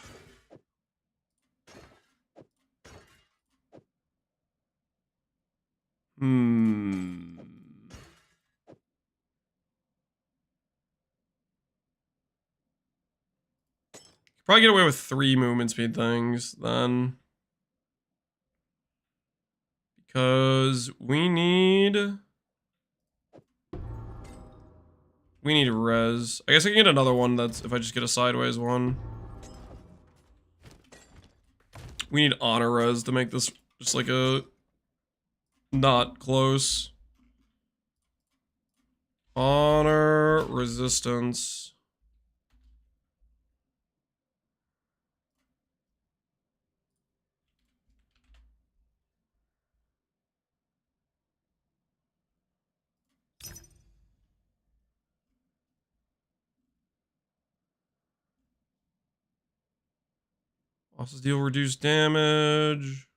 Probably get away with 3 movement speed things, then. Because we need res. I guess I can get another one that's if I just get a sideways one. We need honor res to make this just like a not close. Honor resistance. Also deal reduced damage.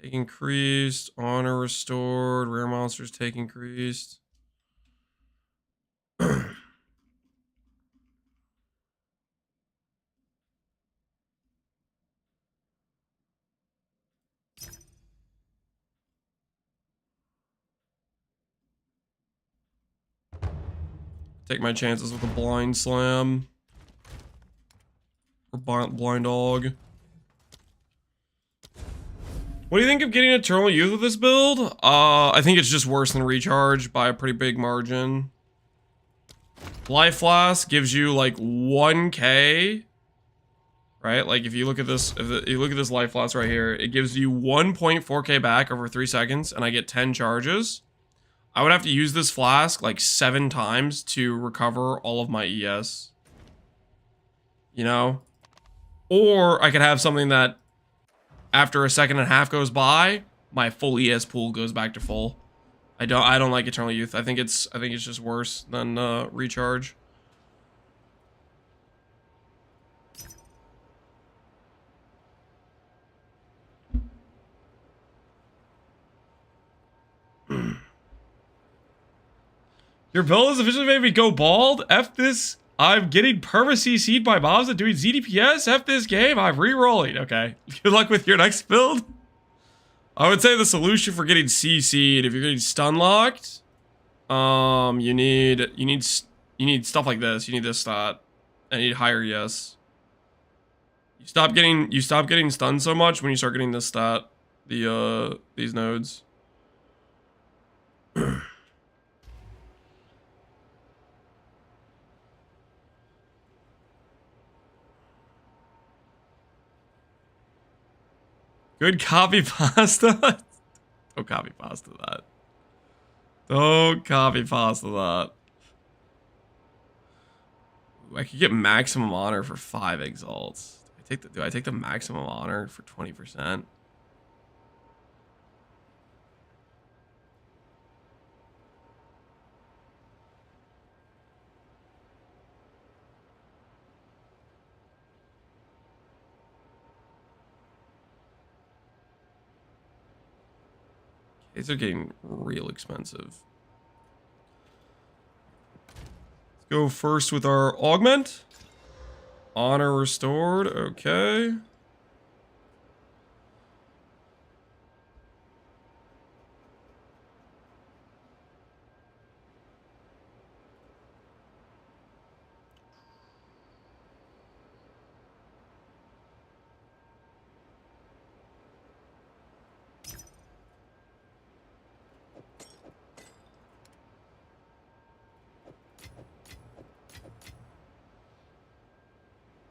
Take increased. Honor restored. Rare monsters take increased. Take my chances with a blind slam. Or blind dog. What do you think of getting Eternal Youth with this build? I think it's just worse than Recharge by a pretty big margin. Life Flask gives you like 1k. Right? Like if you look at this, if you look at this Life Flask right here, it gives you 1.4k back over 3 seconds and I get 10 charges. I would have to use this flask like 7 times to recover all of my ES. You know? Or I could have something that after a second and a half goes by, my full ES pool goes back to full. I don't like Eternal Youth. I think it's just worse than Recharge. Your build has officially made me go bald. F this. I'm getting perma-CC'd by mobs and doing ZDPS. F this game. I'm re-rolling. Okay. Good luck with your next build. I would say the solution for getting CC'd, if you're getting stun locked, you need stuff like this. You need this stat. And you need higher yes. You stop getting stunned so much when you start getting this stat. These nodes. Good copy pasta. Don't copy pasta that. Don't copy pasta that. Ooh, I could get maximum honor for 5 exalts. Do I take the maximum honor for 20%? These are getting real expensive. Let's go first with our augment. Honor restored, okay.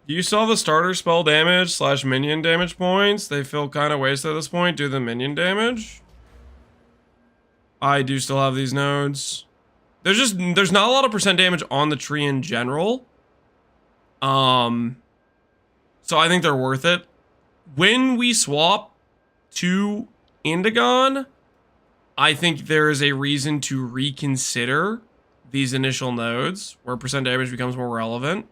You saw the starter spell damage / minion damage points. They feel kind of wasted at this point due to the minion damage. I do still have these nodes. There's not a lot of percent damage on the tree in general. So I think they're worth it. When we swap to Indigon, I think there is a reason to reconsider these initial nodes where percent damage becomes more relevant.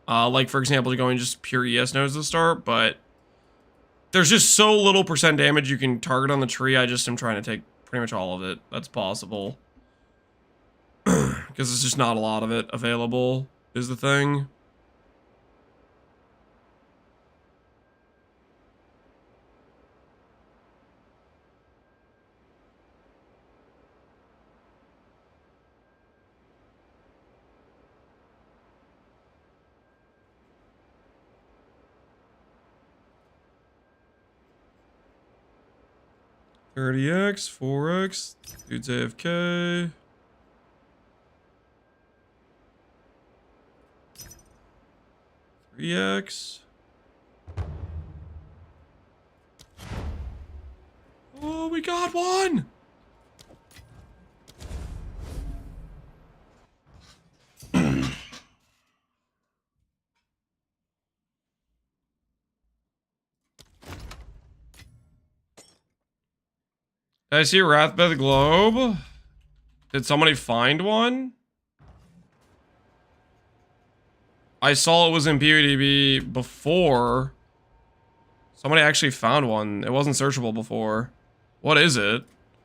Like, for example, going just pure ES nodes to start, but there's just so little percent damage you can target on the tree. I just am trying to take pretty much all of it that's possible. Because there's just not a lot of it available, is the thing. $30x, 4x, dude's AFK. $3x. Oh, we got one! Did I see a Wrathbeth Globe? Did somebody find one? I saw it was in PvDB before. Somebody actually found one. It wasn't searchable before. What is it?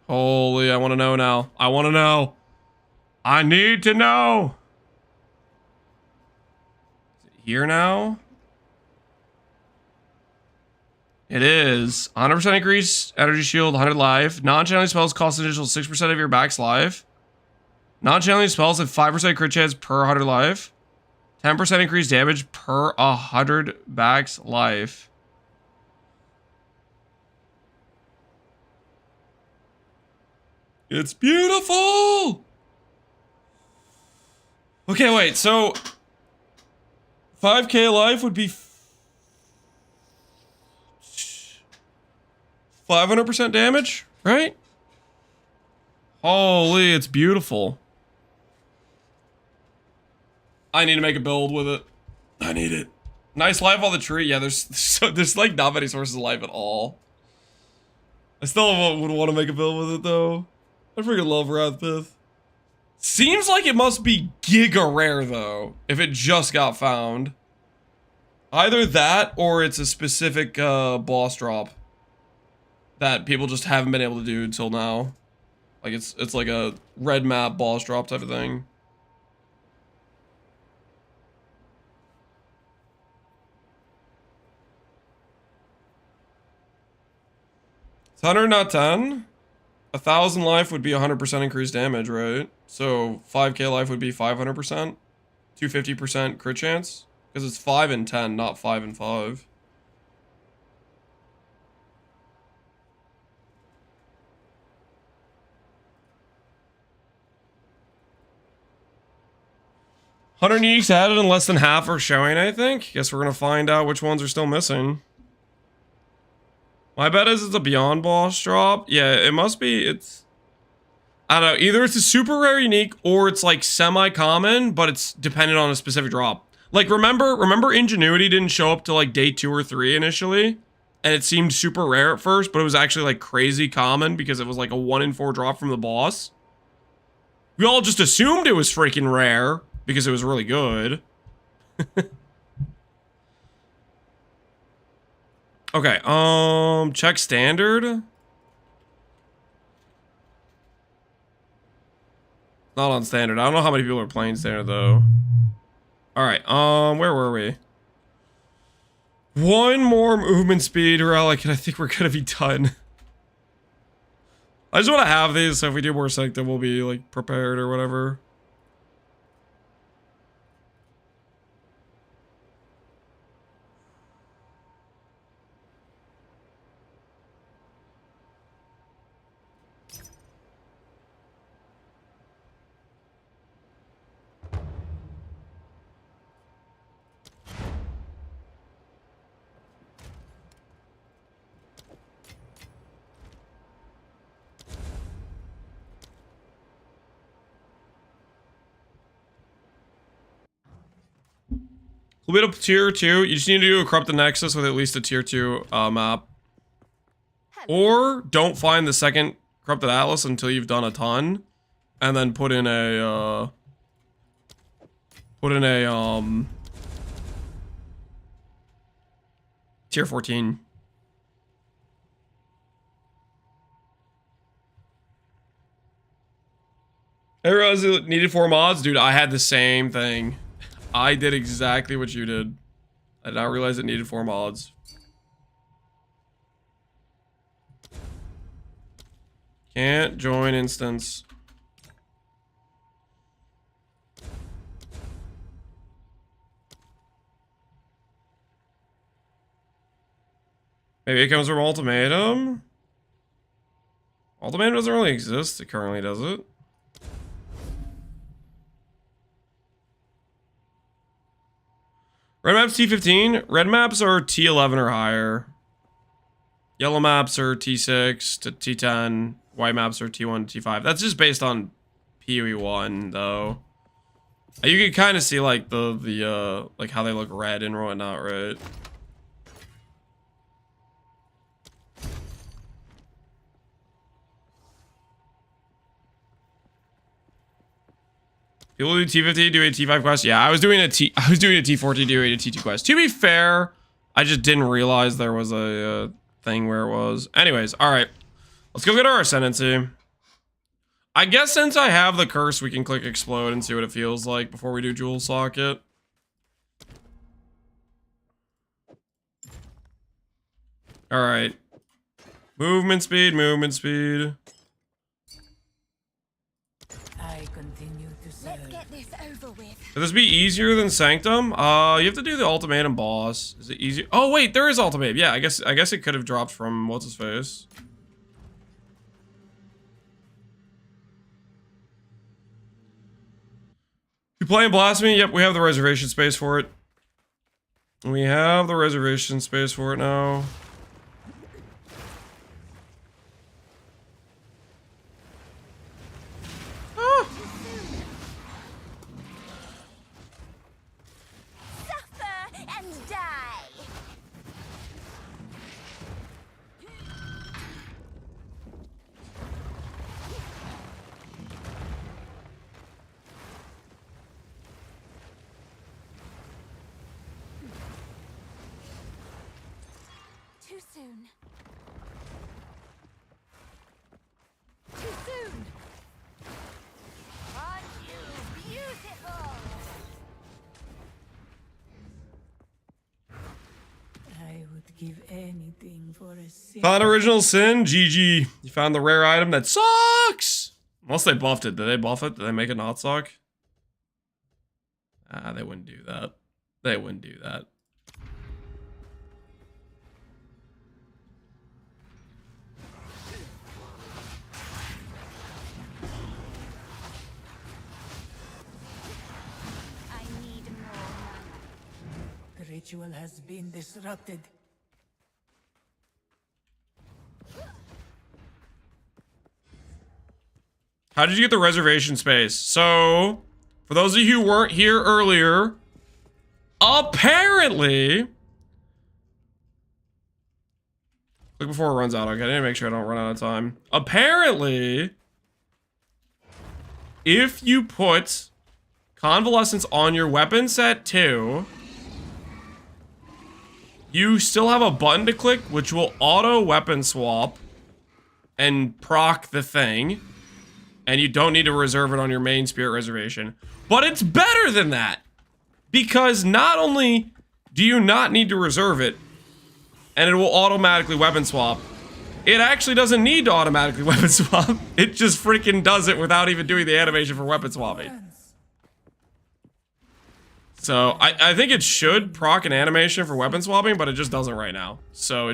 Holy, I want to know now. I want to know. I need to know. Is it here now? It is 100% increase energy shield, 100 life. Non-channeling spells cost an additional 6% of your back's life. Non-challenging spells have 5% crit chance per 100 life. 10% increased damage per 100 max life. It's beautiful! Okay, wait, so 5k life would be 500% damage, right? Holy, it's beautiful. I need to make a build with it. I need it. Nice life on the tree. Yeah, there's like not many sources of life at all. I still would want to make a build with it though. I freaking love Wrathpith. Seems like it must be giga rare though, if it just got found. Either that or it's a specific boss drop that people just haven't been able to do until now. Like it's like a red map boss drop type of thing. It's 100, not 10. 1,000 life would be 100% increased damage, right? So 5k life would be 500%. 250% crit chance. Because it's 5 and 10, not 5 and 5. $100 uniques added and less than half are showing, I think. Guess we're gonna find out which ones are still missing. My bet is it's a beyond boss drop. Yeah, it must be. It's, I don't know, either it's a super rare unique or it's like semi-common, but it's dependent on a specific drop. Like remember Ingenuity didn't show up till like day 2 or 3 initially, and it seemed super rare at first, but it was actually like crazy common because it was like a 1 in 4 drop from the boss. We all just assumed it was freaking rare because it was really good. Okay, check standard. Not on standard. I don't know how many people are playing standard though. Alright, where were we? One more movement speed relic and I think we're gonna be done. I just want to have these so if we do more sync then we'll be like prepared or whatever. A little bit of tier 2. You just need to do a corrupt the nexus with at least a tier 2 map. Or don't find the second corrupted atlas until you've done a ton. And then put in a tier 14. I realized it needed 4 mods. Dude, I had the same thing. I did exactly what you did. I did not realize it needed 4 mods. Can't join instance. Maybe it comes from Ultimatum? Ultimatum doesn't really exist currently, does it? Red maps T15. Red maps are T11 or higher. Yellow maps are T6 to T10. White maps are T1 to T5. That's just based on PoE1 though. You can kind of see like the like how they look red and whatnot, right? People do T50, do a T5 quest. Yeah, I was doing a T40, doing a T2 quest. To be fair, I just didn't realize there was a thing where it was. Anyways, all right, let's go get our Ascendancy. I guess since I have the curse, we can click explode and see what it feels like before we do Jewel Socket. All right, movement speed, movement speed. I continue. Could this be easier than Sanctum? You have to do the ultimatum boss. Is it easier? Oh wait, there is ultimatum. Yeah, I guess it could have dropped from what's his face. You playing Blasphemy? Yep, we have the reservation space for it. We have the reservation space for it now. Suffer and die. Too soon. Too soon. Aren't you beautiful? I would give anything for a sin. Found original sin? GG. You found the rare item that sucks! Unless they buffed it. Did they buff it? Did they make it not suck? Ah, they wouldn't do that. They wouldn't do that. I need more mana. The ritual has been disrupted. How did you get the reservation space? So, for those of you who weren't here earlier, apparently... Click before it runs out. Okay, I need to make sure I don't run out of time. Apparently, if you put Convalescence on your weapon set too, you still have a button to click, which will auto weapon swap and proc the thing. And you don't need to reserve it on your main spirit reservation. But it's better than that. Because not only do you not need to reserve it, and it will automatically weapon swap, it actually doesn't need to automatically weapon swap. It just freaking does it without even doing the animation for weapon swapping. So, I think it should proc an animation for weapon swapping, but it just doesn't right now. So,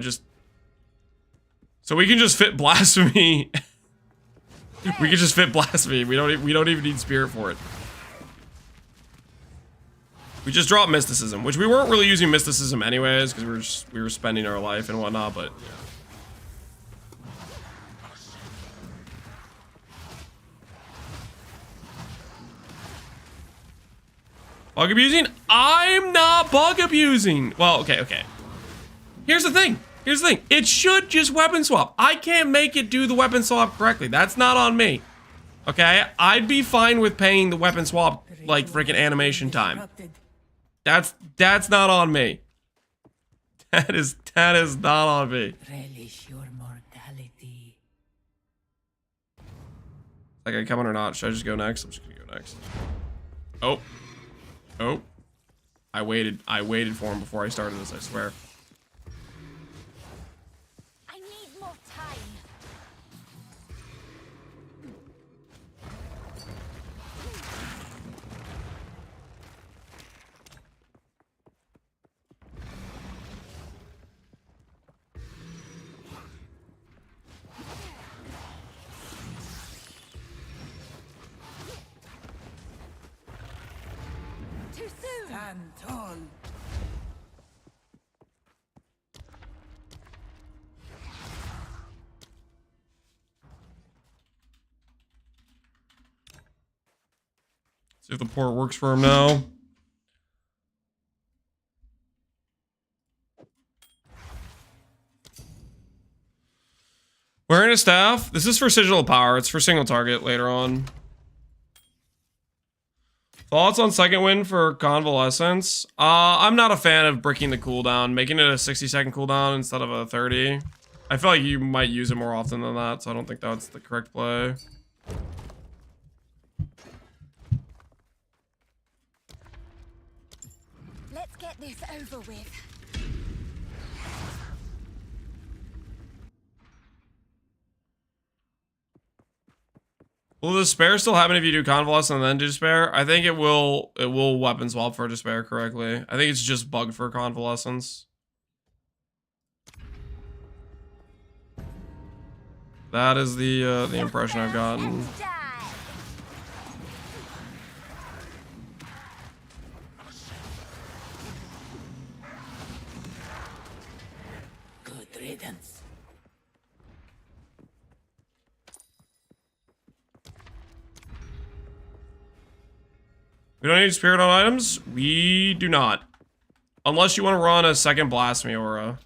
so we can just fit Blasphemy. We can just fit Blasphemy. We don't even need Spirit for it. We just dropped Mysticism, which we weren't really using Mysticism anyways, because we were spending our life and whatnot, but yeah. Bug abusing? I'm not bug abusing. Well, okay. Here's the thing. It should just weapon swap. I can't make it do the weapon swap correctly. That's not on me. Okay? I'd be fine with paying the weapon swap, like, freaking animation time. That's not on me. That is not on me. Relish your mortality. Like, I come on or not? Should I just go next? I'm just gonna go next. Oh. I waited for him before I started this, I swear. I need more time. Too soon. Stand tall. See if the port works for him now. Wearing a staff. This is for sigil power. It's for single target later on. Thoughts on second wind for convalescence? I'm not a fan of breaking the cooldown, making it a 60-second cooldown instead of a 30. I feel like you might use it more often than that, so I don't think that's the correct play. Let's get this over with. Will the despair still happen if you do convalescent and then do despair? I think it will weapon swap for despair correctly. I think it's just bugged for convalescence. That is the impression I've gotten. Good riddance. We don't need spirit on items? We do not. Unless you want to run a second blasphemy aura.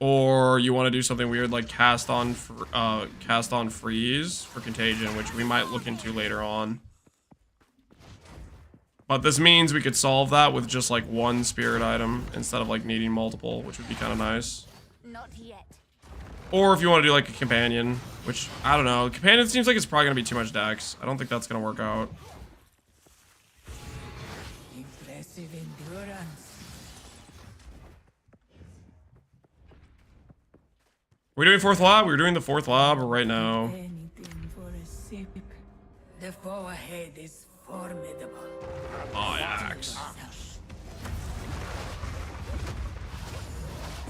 Or you want to do something weird like cast on freeze for contagion, which we might look into later on. But this means we could solve that with just like one spirit item instead of like needing multiple, which would be kind of nice. Not yet. Or if you want to do like a companion, which I don't know. Companion seems like it's probably gonna be too much dex. I don't think that's gonna work out. Impressive endurance. We're doing fourth lab? We're doing the fourth lab right now. Anything for a sip. The foe ahead is formidable. Oh, yeah, axe.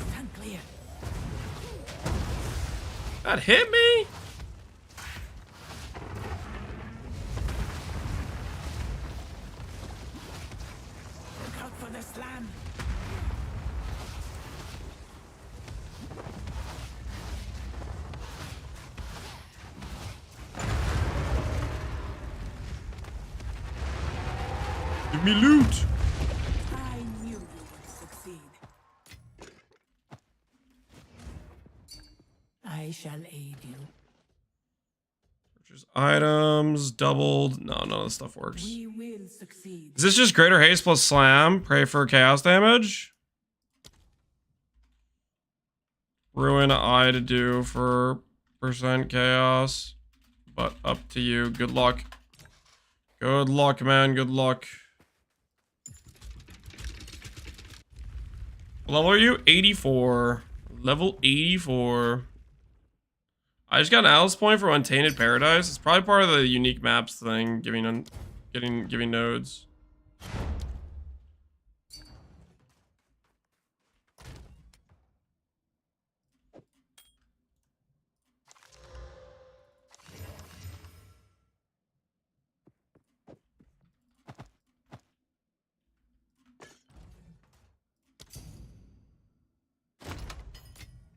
Stand clear. That hit me? Look out for the slam. Give me loot. I knew you would succeed. I shall aid you. Purchase items, doubled. No, none of this stuff works. We will succeed. Is this just greater haste plus slam? Pray for chaos damage? Ruin I to do for percent chaos. But up to you. Good luck. Good luck, man. Good luck. What level are you? 84. Level 84. I just got an Alice point for Untainted Paradise. It's probably part of the unique maps thing, giving nodes.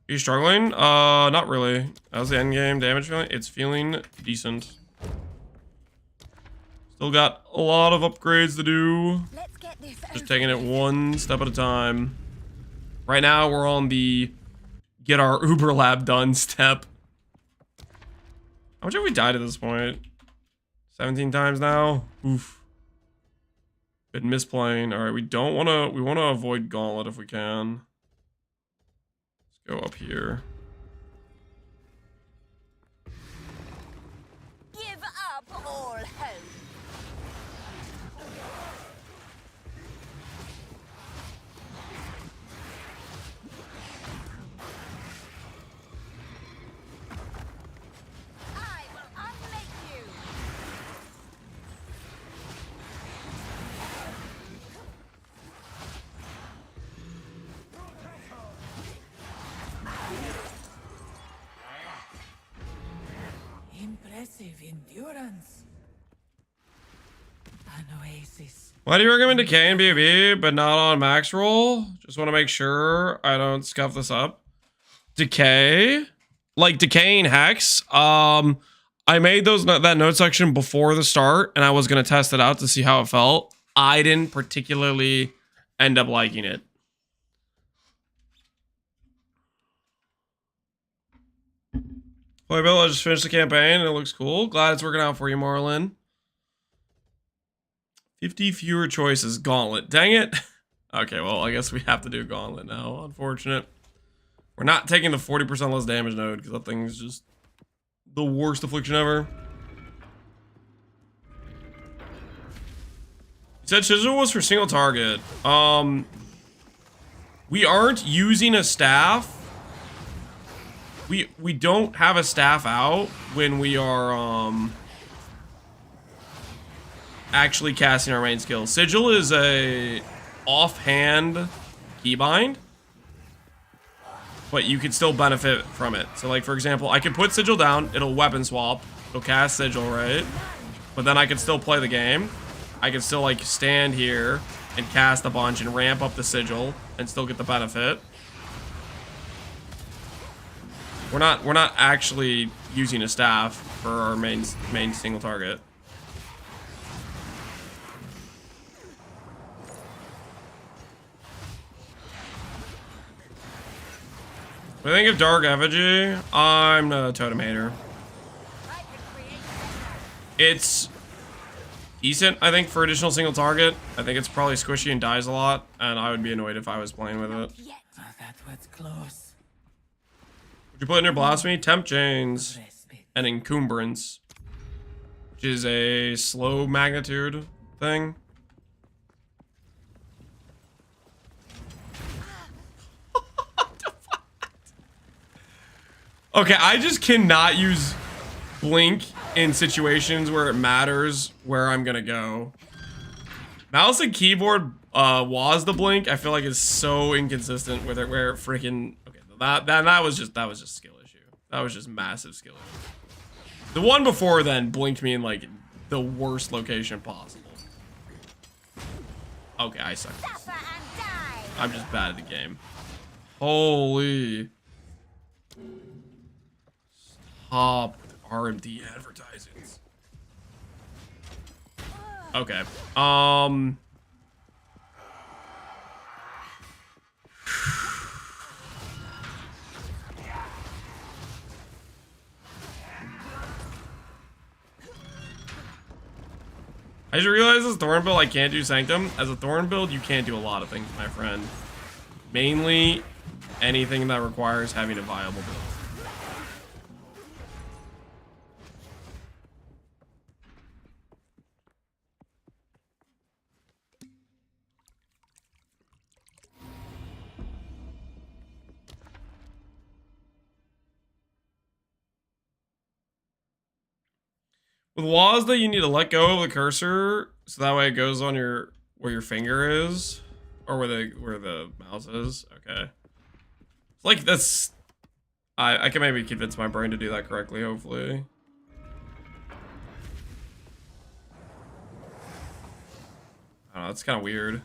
Are you struggling? Not really. How's the endgame damage feeling? It's feeling decent. Still got a lot of upgrades to do. Let's get this Just taking it one step at a time. Right now, we're on the get our Uber lab done step. How much have we died at this point? 17 times now? Oof. Been misplaying. Alright, we want to avoid Gauntlet if we can. Go up here. Give up all hope. I will unmake you. Impressive endurance. An oasis. Why do you recommend Decay and BB, but not on max roll? Just want to make sure I don't scuff this up. Decay? Like Decaying Hex? I made that note section before the start, and I was going to test it out to see how it felt. I didn't particularly end up liking it. Boy, Bill, I just finished the campaign, and it looks cool. Glad it's working out for you, Marlon. 50 fewer choices. Gauntlet. Dang it. Okay, well, I guess we have to do Gauntlet now. Unfortunate. We're not taking the 40% less damage node, because that thing's just the worst affliction ever. You said Chisel was for single target. We aren't using a staff. we don't have a staff out when we are actually casting our main skill. Sigil is a offhand keybind, but you can still benefit from it. So like for example, I can put Sigil down, it'll weapon swap, it'll cast Sigil, right? But then I can still play the game. I can still like stand here and cast a bunch and ramp up the Sigil and still get the benefit. We're not actually using a staff for our main single target. When I think of Dark Effigy, I'm not a totem hater. It's decent, I think, for additional single target. I think it's probably squishy and dies a lot, and I would be annoyed if I was playing with it. Oh, that was close. Would you put in your blasphemy? Temp chains and encumbrance, which is a slow magnitude thing. Okay, I just cannot use blink in situations where it matters where I'm gonna go. Mouse and keyboard was the blink. I feel like it's so inconsistent with it where it freaking okay. That was just skill issue. That was just massive skill issue. The one before then blinked me in like the worst location possible. Okay, I suck. I'm just bad at the game. Holy. Stop RMD advertisements. Okay. I just realized as a Thorn build I can't do Sanctum. As a Thorn build, you can't do a lot of things, my friend. Mainly anything that requires having a viable build. With Wazda, you need to let go of the cursor so that way it goes on your where your finger is, or where the mouse is. Okay, like that's I can maybe convince my brain to do that correctly. Hopefully. I don't know. That's kind of weird.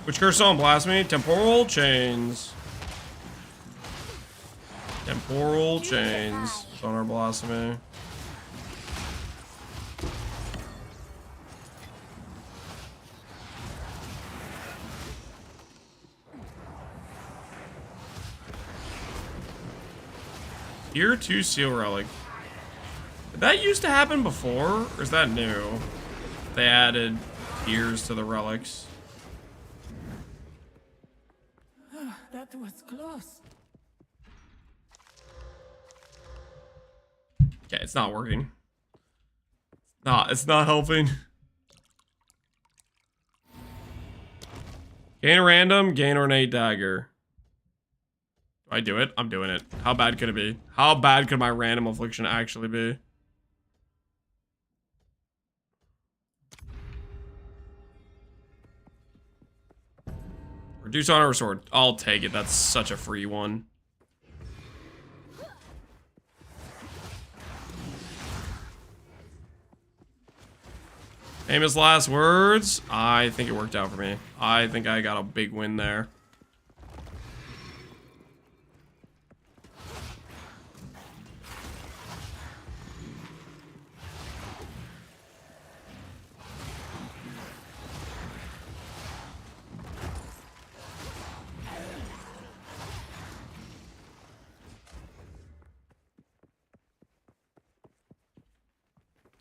Which curse on blasphemy? Temporal chains. Temporal chains on our blasphemy. Tier 2 seal relic. Did that used to happen before, or is that new? They added tiers to the relics. That was close. Okay, it's not working. Nah, it's not helping. Gain a random, gain ornate dagger. Do I do it? I'm doing it. How bad could it be? How bad could my random affliction actually be? Reduce honor or sword. I'll take it. That's such a free one. Famous last words. I think it worked out for me. I think I got a big win there.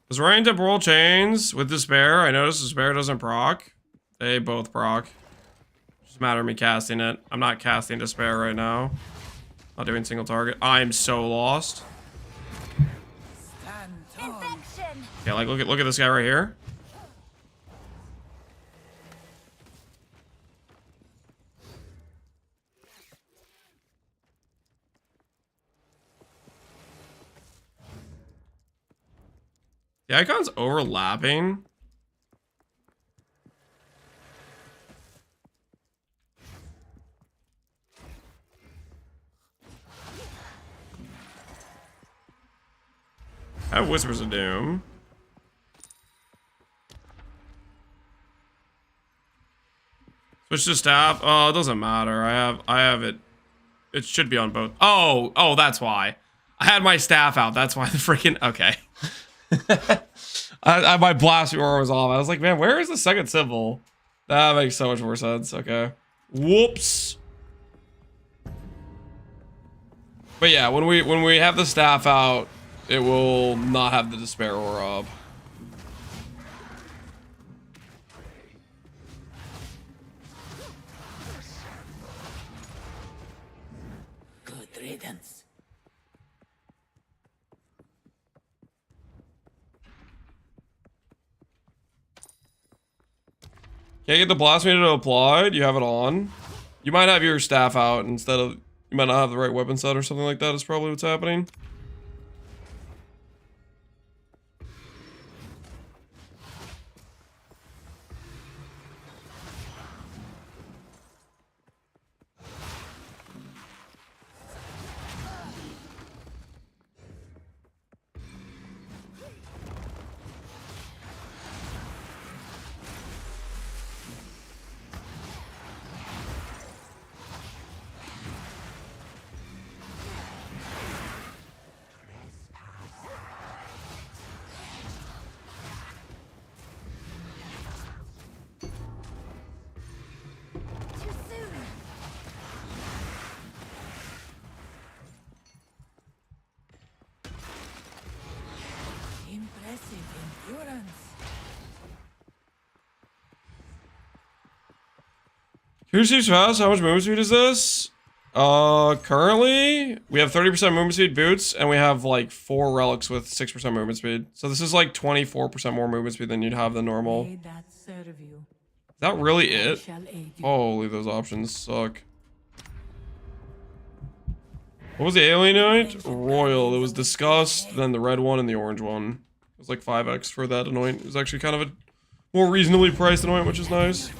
Does Rain Temporal Chains with Despair? I noticed Despair doesn't proc. They both proc. Just a matter of me casting it. I'm not casting Despair right now. Not doing single target. I'm so lost. Stand tall. Infection. Okay, like look at this guy right here. The icon's overlapping. I have Whispers of Doom. Switch to staff. Oh, it doesn't matter. I have it. It should be on both. Oh, that's why. I had my staff out. That's why the freaking okay. My blast roar was off. I was like, man, where is the second symbol? That makes so much more sense. Okay. Whoops. But yeah, when we have the staff out, it will not have the despair aura up. Good riddance. Can't get the blast meter to apply. Do you have it on? You might have your staff out instead of. You might not have the right weapon set or something like that. Is probably what's happening. Too soon. Impressive endurance. Who shoots fast? How much movement speed is this? Currently we have 30% movement speed boots, and we have like 4 relics with 6% movement speed. So this is like 24% more movement speed than you'd have than normal. May that serve you. Is that really I it? shall aid you. Holy, those options suck. What was the alien anoint? Royal. It was Disgust, then the red one and the orange one. It was like 5x for that anoint. It was actually kind of a more reasonably priced anoint, which is nice. Dre.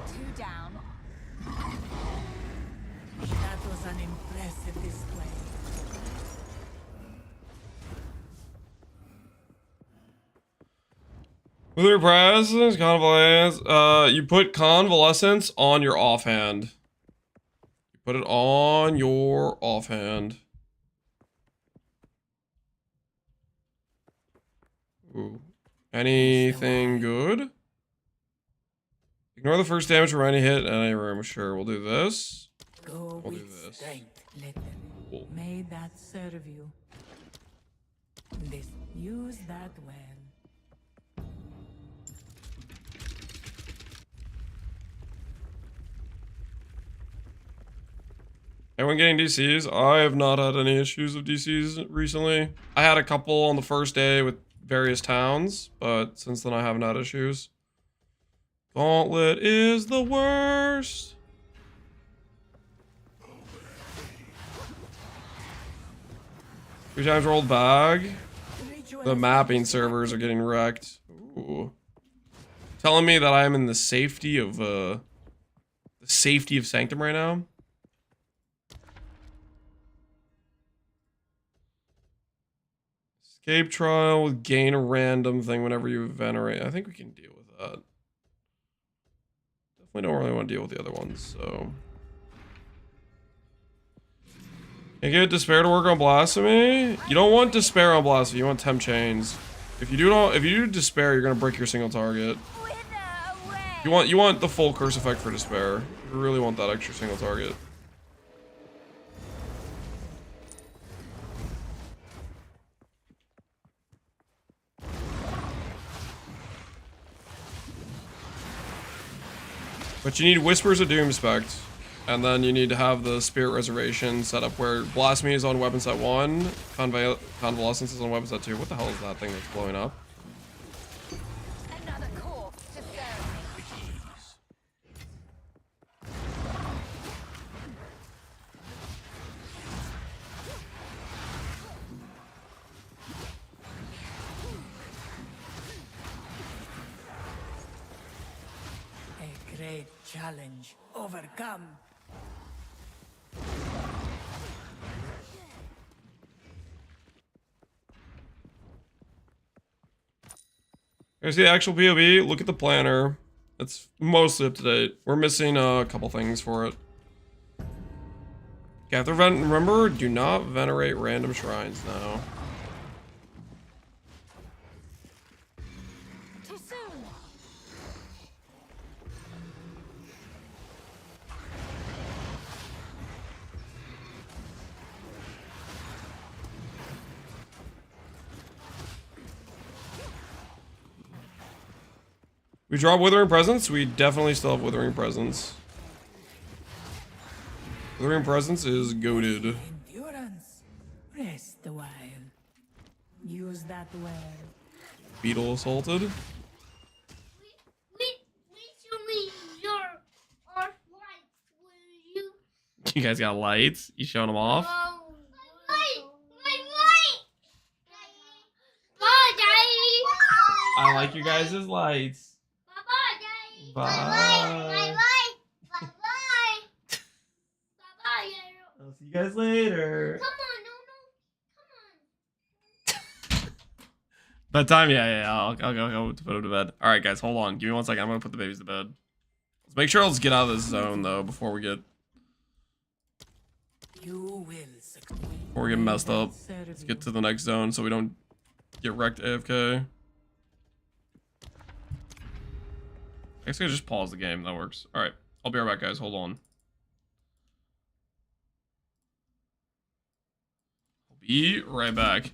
Two down. That was an impressive display. With your presence, convalescence, you put convalescence on your offhand. You put it on your offhand. Ooh. Anything good? Ignore the first damage from any hit in any room. Sure, we'll do this. Go We'll do with this. strength, little. Cool. May that serve you. This, use that well. Anyone getting DCs? I have not had any issues with DCs recently. I had a couple on the first day with various towns, but since then I haven't had issues. Gauntlet is the worst. 3 times rolled bag. The mapping servers are getting wrecked. Ooh. Telling me that I am in the safety of Sanctum right now. Escape trial with gain a random thing whenever you venerate. I think we can deal with that. Definitely don't really want to deal with the other ones, so. Can't get Despair to work on Blasphemy? You don't want Despair on Blasphemy, you want Temp Chains. If you do Despair, you're gonna break your single target. Wither away. You want the full curse effect for Despair. You really want that extra single target. But you need Whispers of Doomspect. And then you need to have the Spirit Reservation set up where Blasphemy is on weapon set 1, Convalescence is on weapon set 2. What the hell is that thing that's blowing up? Another corpse to serve. A great challenge overcome. Here's the actual POV. Look at the planner. It's mostly up to date. We're missing a couple things for it. Remember, do not venerate random shrines now. Too soon. We drop Withering Presence? We definitely still have Withering Presence. Withering Presence is goated. Endurance. Rest a while. Use that well. Beetle assaulted. We show me your art lights, will you? You guys got lights? You showing them off? My light! Bye, Daddy! I like you guys' lights. Bye-bye, Daddy! Bye. My light! Bye-bye! Bye-bye, Daddy! I'll see you guys later. Come on, no. Come on. Bedtime? Yeah. I'll go to put him to bed. All right, guys, hold on. Give me 1 second. I'm gonna put the babies to bed. Let's make sure let's get out of this zone though before we get You will succeed. messed up. Let's get to the next zone so we don't get wrecked AFK. I guess I just pause the game. That works. All right, I'll be right back, guys. Hold on. I'll be right back.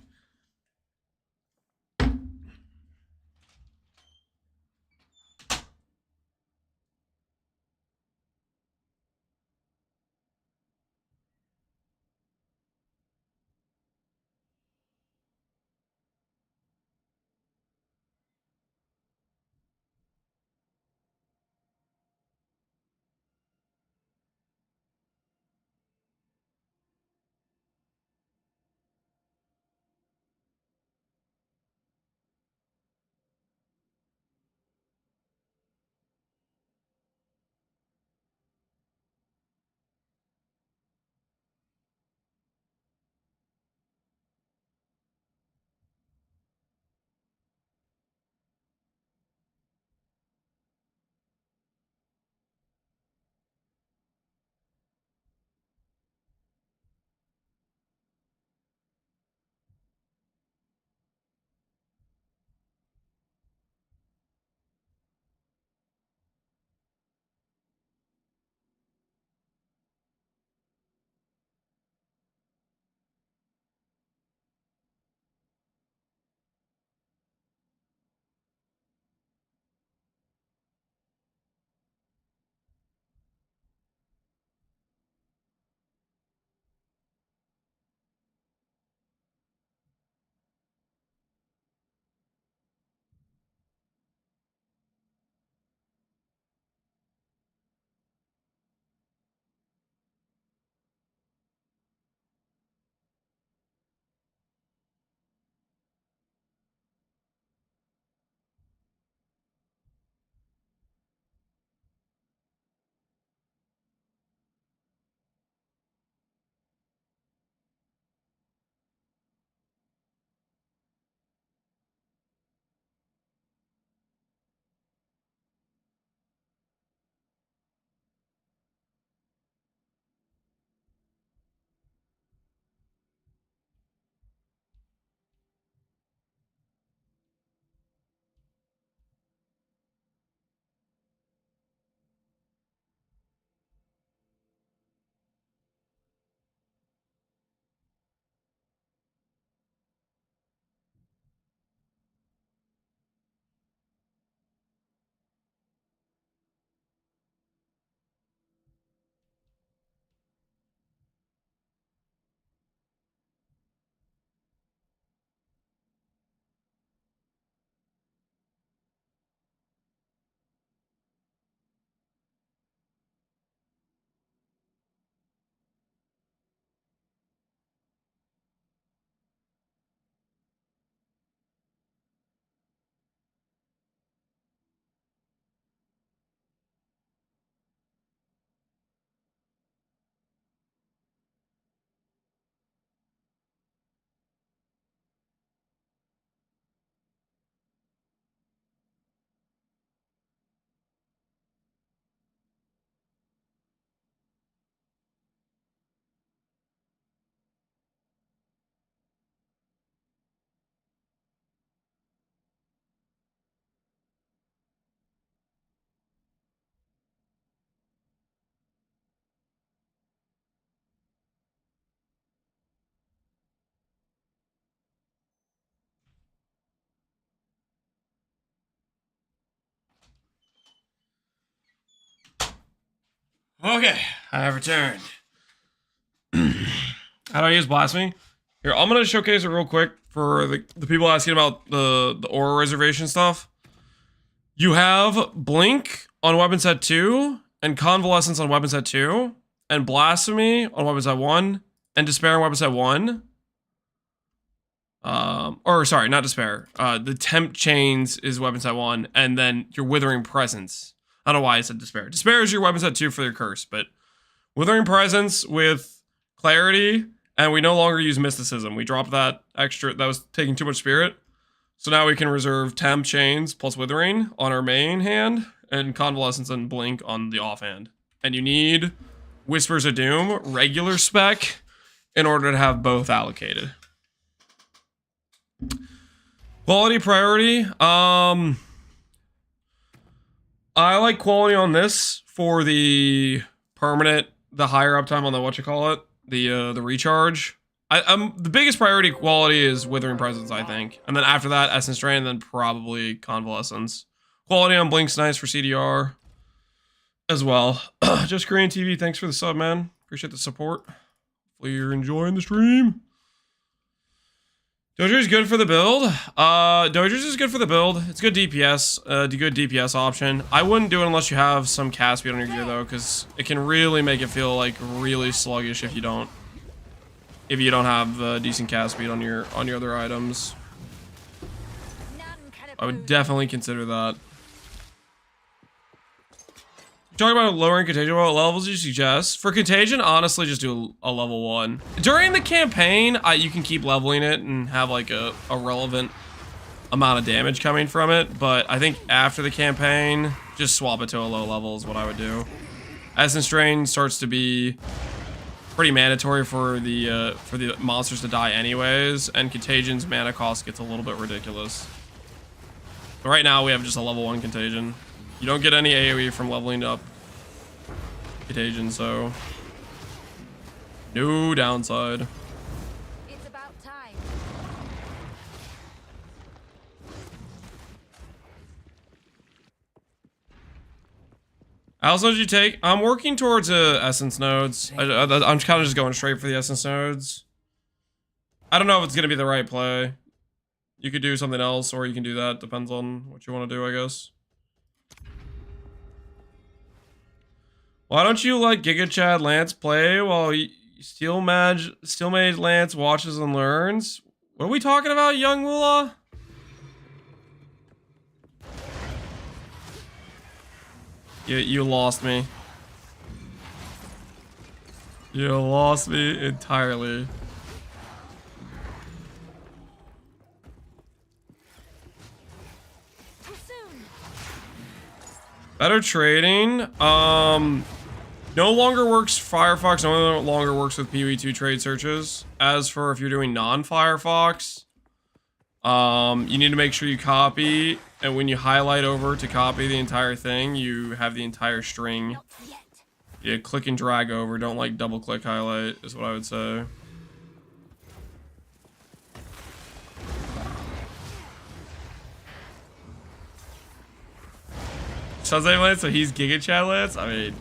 Okay, I have returned. How do I use Blasphemy? Here, I'm gonna showcase it real quick for the people asking about the aura reservation stuff. You have Blink on weapon set 2, and Convalescence on weapon set 2, and Blasphemy on weapon set 1, and Despair on weapon set 1. Or sorry, not Despair. The Temp Chains is weapon set 1, and then your Withering Presence. I don't know why I said Despair. Despair is your weapon set 2 for your curse, but Withering Presence with Clarity, and we no longer use Mysticism. We dropped that extra, that was taking too much spirit. So now we can reserve Temp Chains plus Withering on our main hand, and Convalescence and Blink on the offhand. And you need Whispers of Doom, regular spec, in order to have both allocated. Quality priority. I like quality on this for the permanent, the higher uptime on the the recharge. The biggest priority quality is Withering Presence, I think, and then after that Essence Drain, and then probably Convalescence. Quality on Blink's nice for CDR as well. Just Korean TV, thanks for the sub, man. Appreciate the support. Hopefully you're enjoying the stream. Doyrie good for the build. Doyrie is good for the build. It's good DPS. Good DPS option. I wouldn't do it unless you have some cast speed on your gear though, because it can really make it feel like really sluggish if you don't have decent cast speed on your other items. I would definitely consider that. Talking about lowering contagion, what levels do you suggest? For contagion, honestly, just do a level 1. During the campaign, you can keep leveling it and have like a relevant amount of damage coming from it. But I think after the campaign, just swap it to a low level is what I would do. Essence Drain starts to be pretty mandatory for the monsters to die anyways, and Contagion's mana cost gets a little bit ridiculous. But right now we have just a level 1 Contagion. You don't get any AoE from leveling up Contagion, so no downside. It's about time. How else did you take? I'm working towards Essence nodes. I'm kind of just going straight for the Essence nodes. I don't know if it's gonna be the right play. You could do something else, or you can do that. Depends on what you want to do, I guess. Why don't you let Giga Chad Lance play while Steel Mage Lance watches and learns? What are we talking about, young Moolah? You lost me. You lost me entirely. Better trading. No longer works Firefox, no longer works with PoE2 trade searches. As for if you're doing non-Firefox, you need to make sure you copy, and when you highlight over to copy the entire thing, you have the entire string. Yeah, click and drag over, don't like double click highlight, is what I would say. Sunday Lance, so he's Giga Chad Lance? I mean,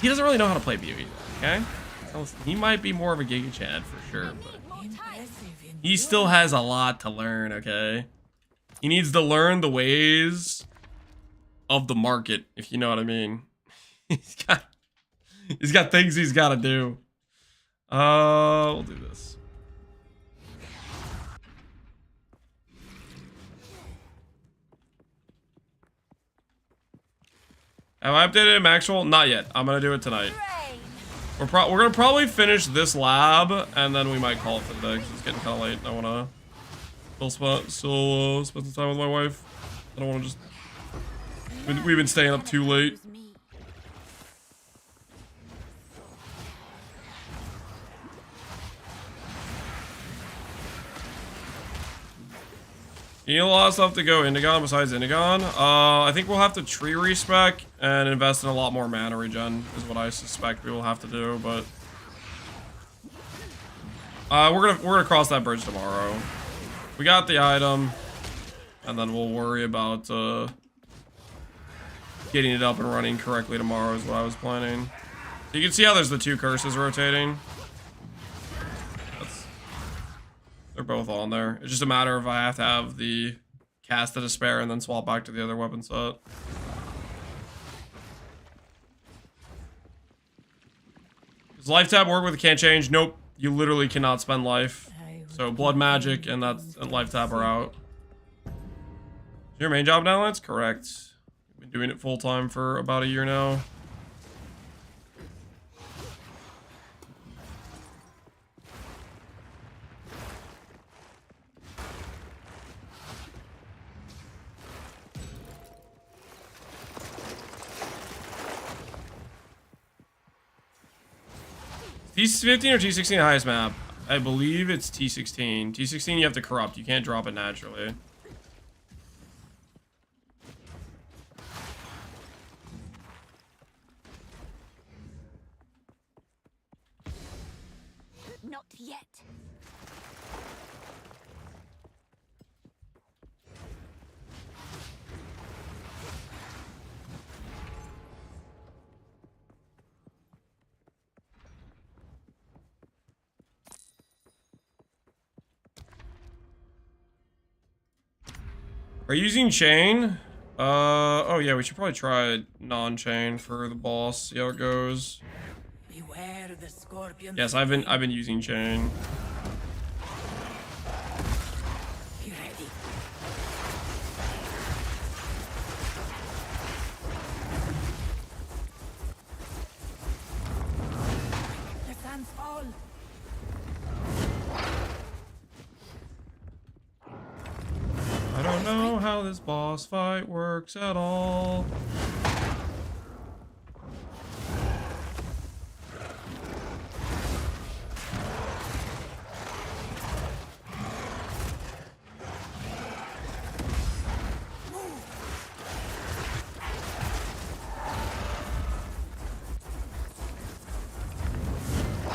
he doesn't really know how to play PoE, okay? He might be more of a Giga Chad for sure, but he still has a lot to learn, okay? He needs to learn the ways of the market, if you know what I mean. He's got things he's got to do. We'll do this. Have I updated Maxwell? Not yet. I'm gonna do it tonight. We're gonna probably finish this lab, and then we might call it for the day, because it's getting kind of late. I wanna still spend some time with my wife. I don't wanna just... We've been staying up too late. You need a lot of stuff to go Indigon besides Indigon. I think we'll have to tree respec and invest in a lot more mana regen is what I suspect we will have to do, but we're gonna cross that bridge tomorrow. We got the item, and then we'll worry about getting it up and running correctly tomorrow is what I was planning. You can see how there's the two curses rotating. They're both on there. It's just a matter of I have to have the cast the despair and then swap back to the other weapon set. Does life tab work with a can't change? Nope. You literally cannot spend life. So blood magic and life tab are out. Is your main job now, Lance? Correct. Been doing it full time for about a year now. T15 or T16 highest map? I believe it's T16. T16 you have to corrupt. You can't drop it naturally. Not yet. Are you using chain? Oh yeah, we should probably try non-chain for the boss. See how it goes. Beware the scorpion. Yes, I've been using chain. Be ready. The sands fall. I don't know how this boss fight works at all.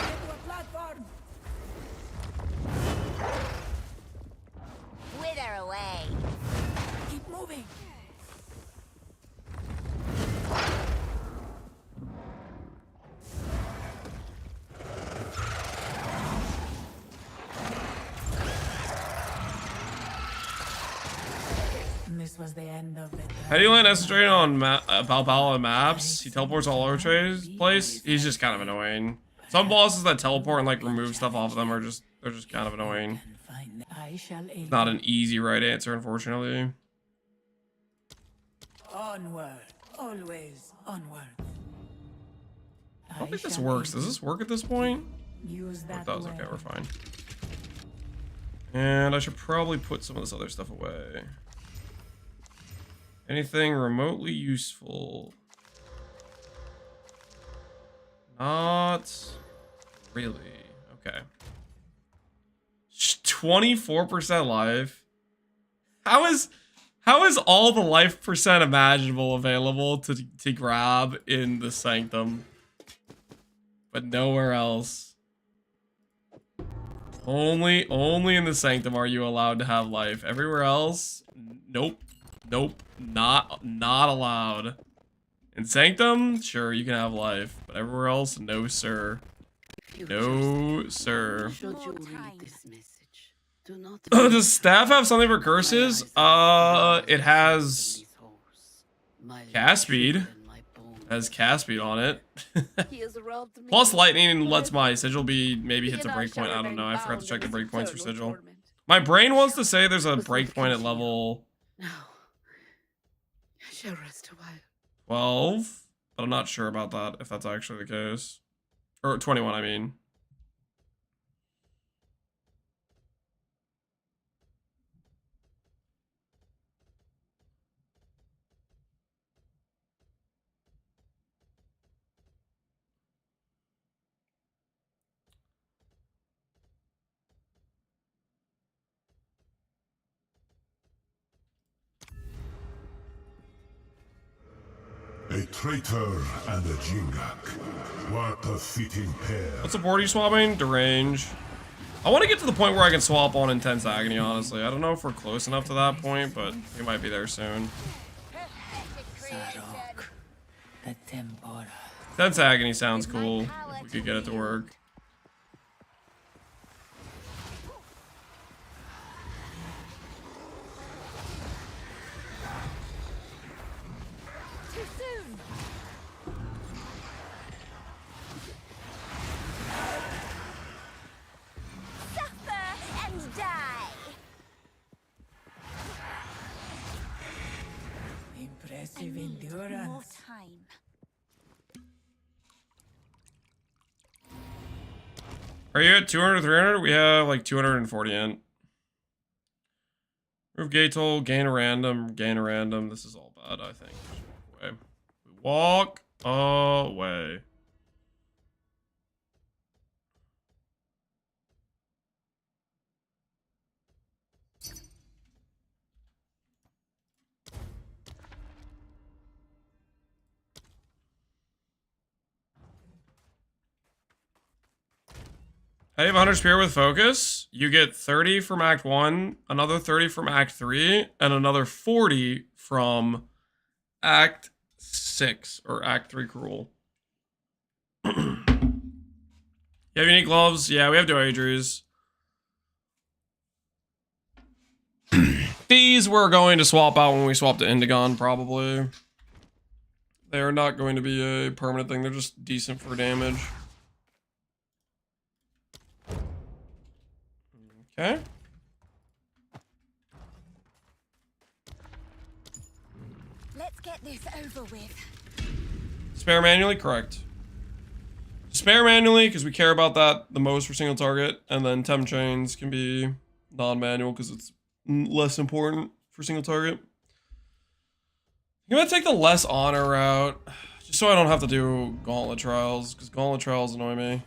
Into a platform. Wither away. Keep moving. This was the end of it. How do you land Ascendancy on Valhalla maps? He teleports all over place. He's just kind of annoying. Some bosses that teleport and like remove stuff off of them are they're just kind of annoying. I shall aid Not an easy right answer, unfortunately. onward, always onward. I don't think this works. Does this work at this point? Use It that does. Okay, well. we're fine. And I should probably put some of this other stuff away. Anything remotely useful? Not really. Okay. 24% life. How is all the life percent imaginable available to grab in the Sanctum, but nowhere else? Only in the Sanctum are you allowed to have life. Everywhere else, nope, not allowed. In Sanctum, sure, you can have life, but everywhere else, no sir. No sir. Should you More read time. this message, do not Does staff have something for curses? It has cast speed. Has cast speed on it. He has robbed me. Plus lightning lets my sigil be maybe hits a breakpoint. I don't know. I forgot to check the breakpoints for sigil. My brain wants to say there's a breakpoint at level No. I shall rest a while. 12, but I'm not sure about that, if that's actually the case. Or 21, I mean. A traitor and a Jingak. What a fitting pair. What support are you swapping? Derange. I want to get to the point where I can swap on Intense Agony, honestly. I don't know if we're close enough to that point, but we might be there soon. Sarok, the Tempora. Tense Agony sounds cool. If we could get it to work. Too soon. Suffer and die. Impressive More endurance. time. Are you at 200, 300? We have like 240 in. Move gate toll, gain a random, gain a random. This is all bad, I think. We walk away. How do you have 100 spear with focus? You get 30 from Act 1, another 30 from Act 3, and another 40 from Act 6, or Act 3 Cruel. You have unique gloves? Yeah, we have Doyries. These we're going to swap out when we swap to Indigon, probably. They are not going to be a permanent thing. They're just decent for damage. Okay. Let's get this over with. Spare manually? Correct. Spare manually, because we care about that the most for single target. And then temp chains can be non-manual, because it's less important for single target. I'm going to take the less honor route, just so I don't have to do gauntlet trials, because gauntlet trials annoy me.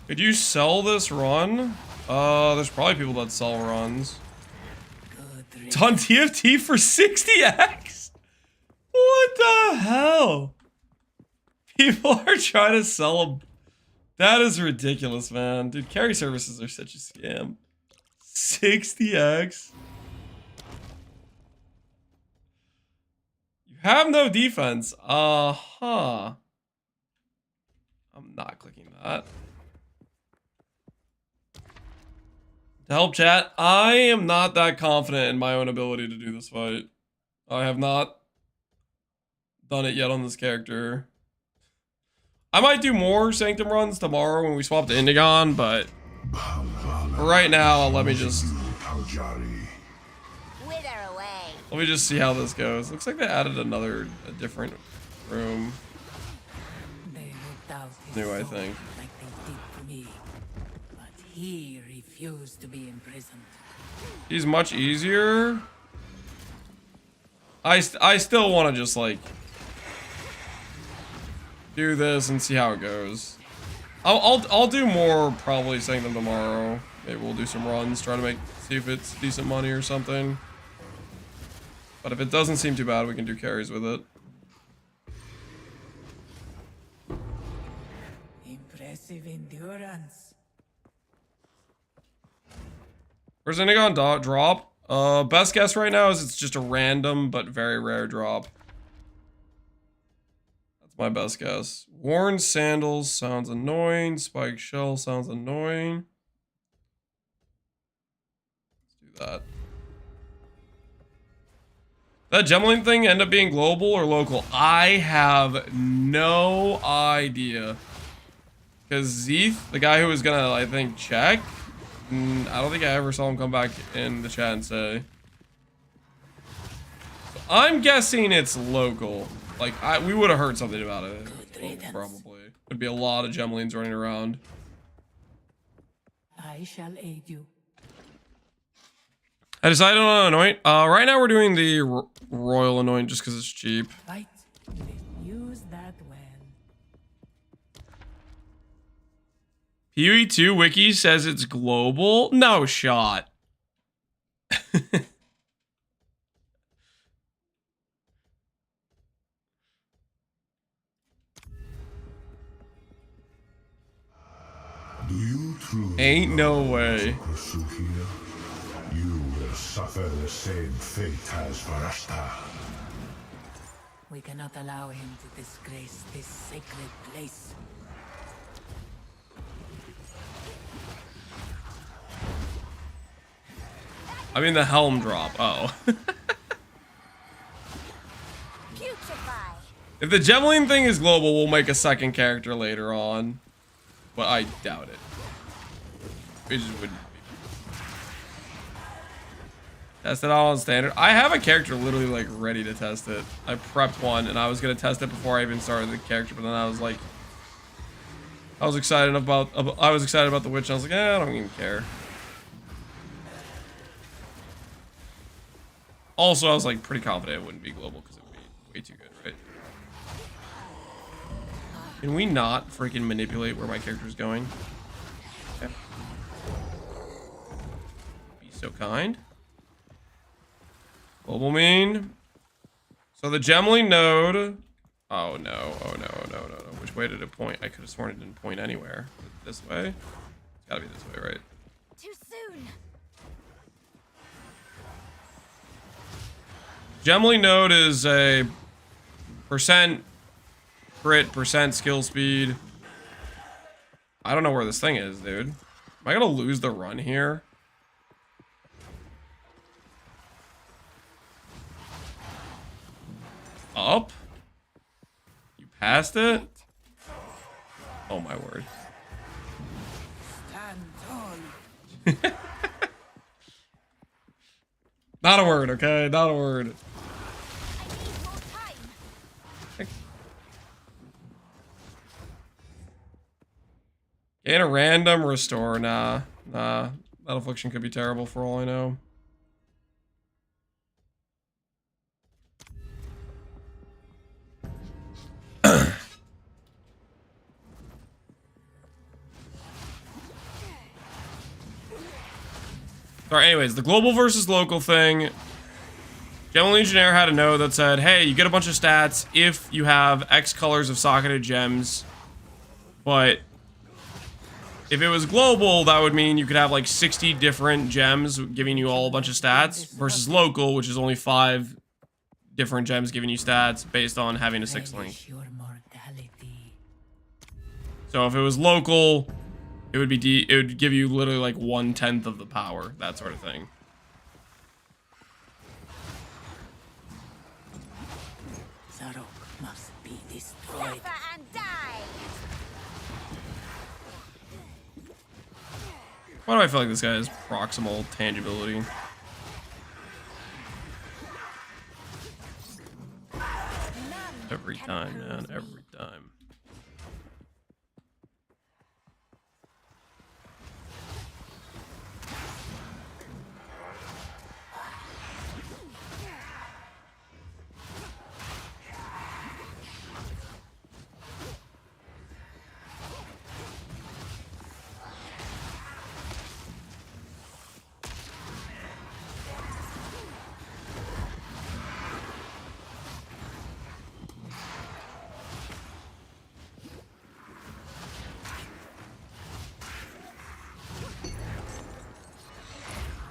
Could you sell this run? There's probably people that sell runs. It's on TFT for 60x? What the hell? People are trying to sell them. That is ridiculous, man. Dude, carry services are such a scam. 60x? You have no defense. Uh-huh. I'm not clicking that. To help chat, I am not that confident in my own ability to do this fight. I have not done it yet on this character. I might do more Sanctum runs tomorrow when we swap to Indigon, but for right now, let me just Wither away. let me just see how this goes. Looks like they added a different room. They ripped out his New, I soul think. like they did to me. But he refused to be imprisoned. He's much easier. I still want to just like do this and see how it goes. I'll do more probably Sanctum tomorrow. Maybe we'll do some runs, try to see if it's decent money or something. But if it doesn't seem too bad, we can do carries with it. Impressive endurance. Where's Indigon drop? Best guess right now is it's just a random but very rare drop. That's my best guess. Worn sandals sounds annoying. Spiked shell sounds annoying. Let's do that. That Gemlin thing end up being global or local? I have no idea. Because Zeeth, the guy who was gonna, I think, check, I don't think I ever saw him come back in the chat and say. So I'm guessing it's local. Like, we would have heard something about it. Probably. There'd be a lot of Gemlins running around. I shall aid you. I decided on anoint. Right now we're doing the royal anoint just because it's cheap. Right. Use that well. PoE2 wiki says it's global. No shot. Do you truly Ain't no know way. what to pursue here? You will suffer the same fate as Varashta. We cannot allow him to disgrace this sacred place. I mean the helm drop. Oh. Putrefy. If the Gemeline thing is global, we'll make a second character later on. But I doubt it. We just wouldn't. Test it all on standard. I have a character literally like ready to test it. I prepped one and I was gonna test it before I even started the character, but then I was like, I was excited about the witch. And I was like, I don't even care. Also, I was like pretty confident it wouldn't be global because it would be way too good, right? Can we not freaking manipulate where my character's going? Okay. Be so kind. Global mean. So the Gemeline node. Oh no, oh no, oh no, no, no. Which way did it point? I could have sworn it didn't point anywhere. This way? It's gotta be this way, right? Too soon. Gemeline node is a percent crit, percent skill speed. I don't know where this thing is, dude. Am I gonna lose the run here? Up? You passed it? Oh my word. Stand tall. Not a word, okay? Not a word. I need more time. Gain a random restore. Nah. Nah. That affliction could be terrible for all I know. Alright, anyways, the global versus local thing. Gem Legionnaire had a note that said, hey, you get a bunch of stats if you have X colors of socketed gems. But if it was global, that would mean you could have like 60 different gems giving you all a bunch of stats versus local, which is only 5 different gems giving you stats based on having a 6 link. Relish your mortality. So if it was local, it would be it would give you literally like 1/10 of the power, that sort of thing. Zarok must be destroyed. Suffer and die. Why do I feel like this guy has proximal tangibility? Every time, man, every time.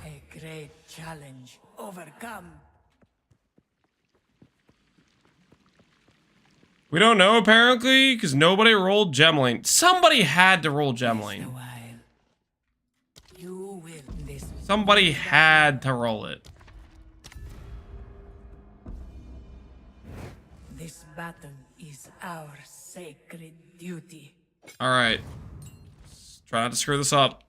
A great challenge overcome. We don't know apparently, because nobody rolled Gemeline. Somebody had to roll A Gemeline. while. You will this. Somebody had to roll it. This battle is our sacred duty. Alright. Try not to screw this up.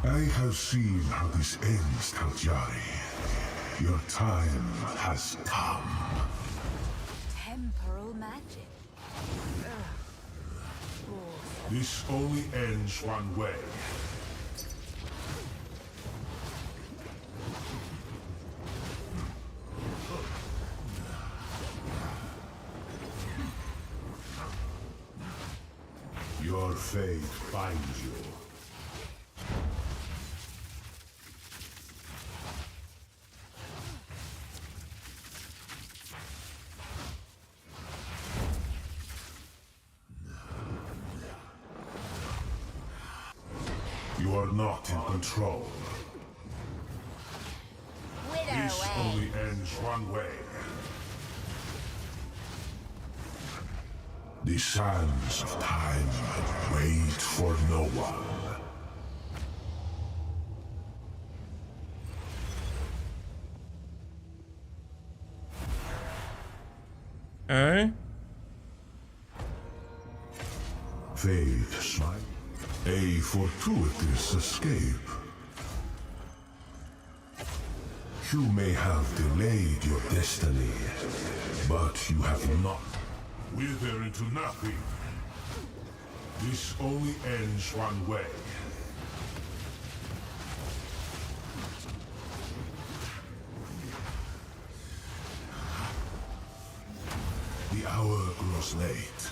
I have seen how this ends, Doyrie. Your time has come. Temporal magic. This only ends one way. fate finds you. You are not in control. Wither This away. only ends one way. The sands of time wait for no one. Okay. Fate smile. A fortuitous escape. You may have delayed your destiny, but you have not. Wither into nothing. This only ends one way. The hour grows late.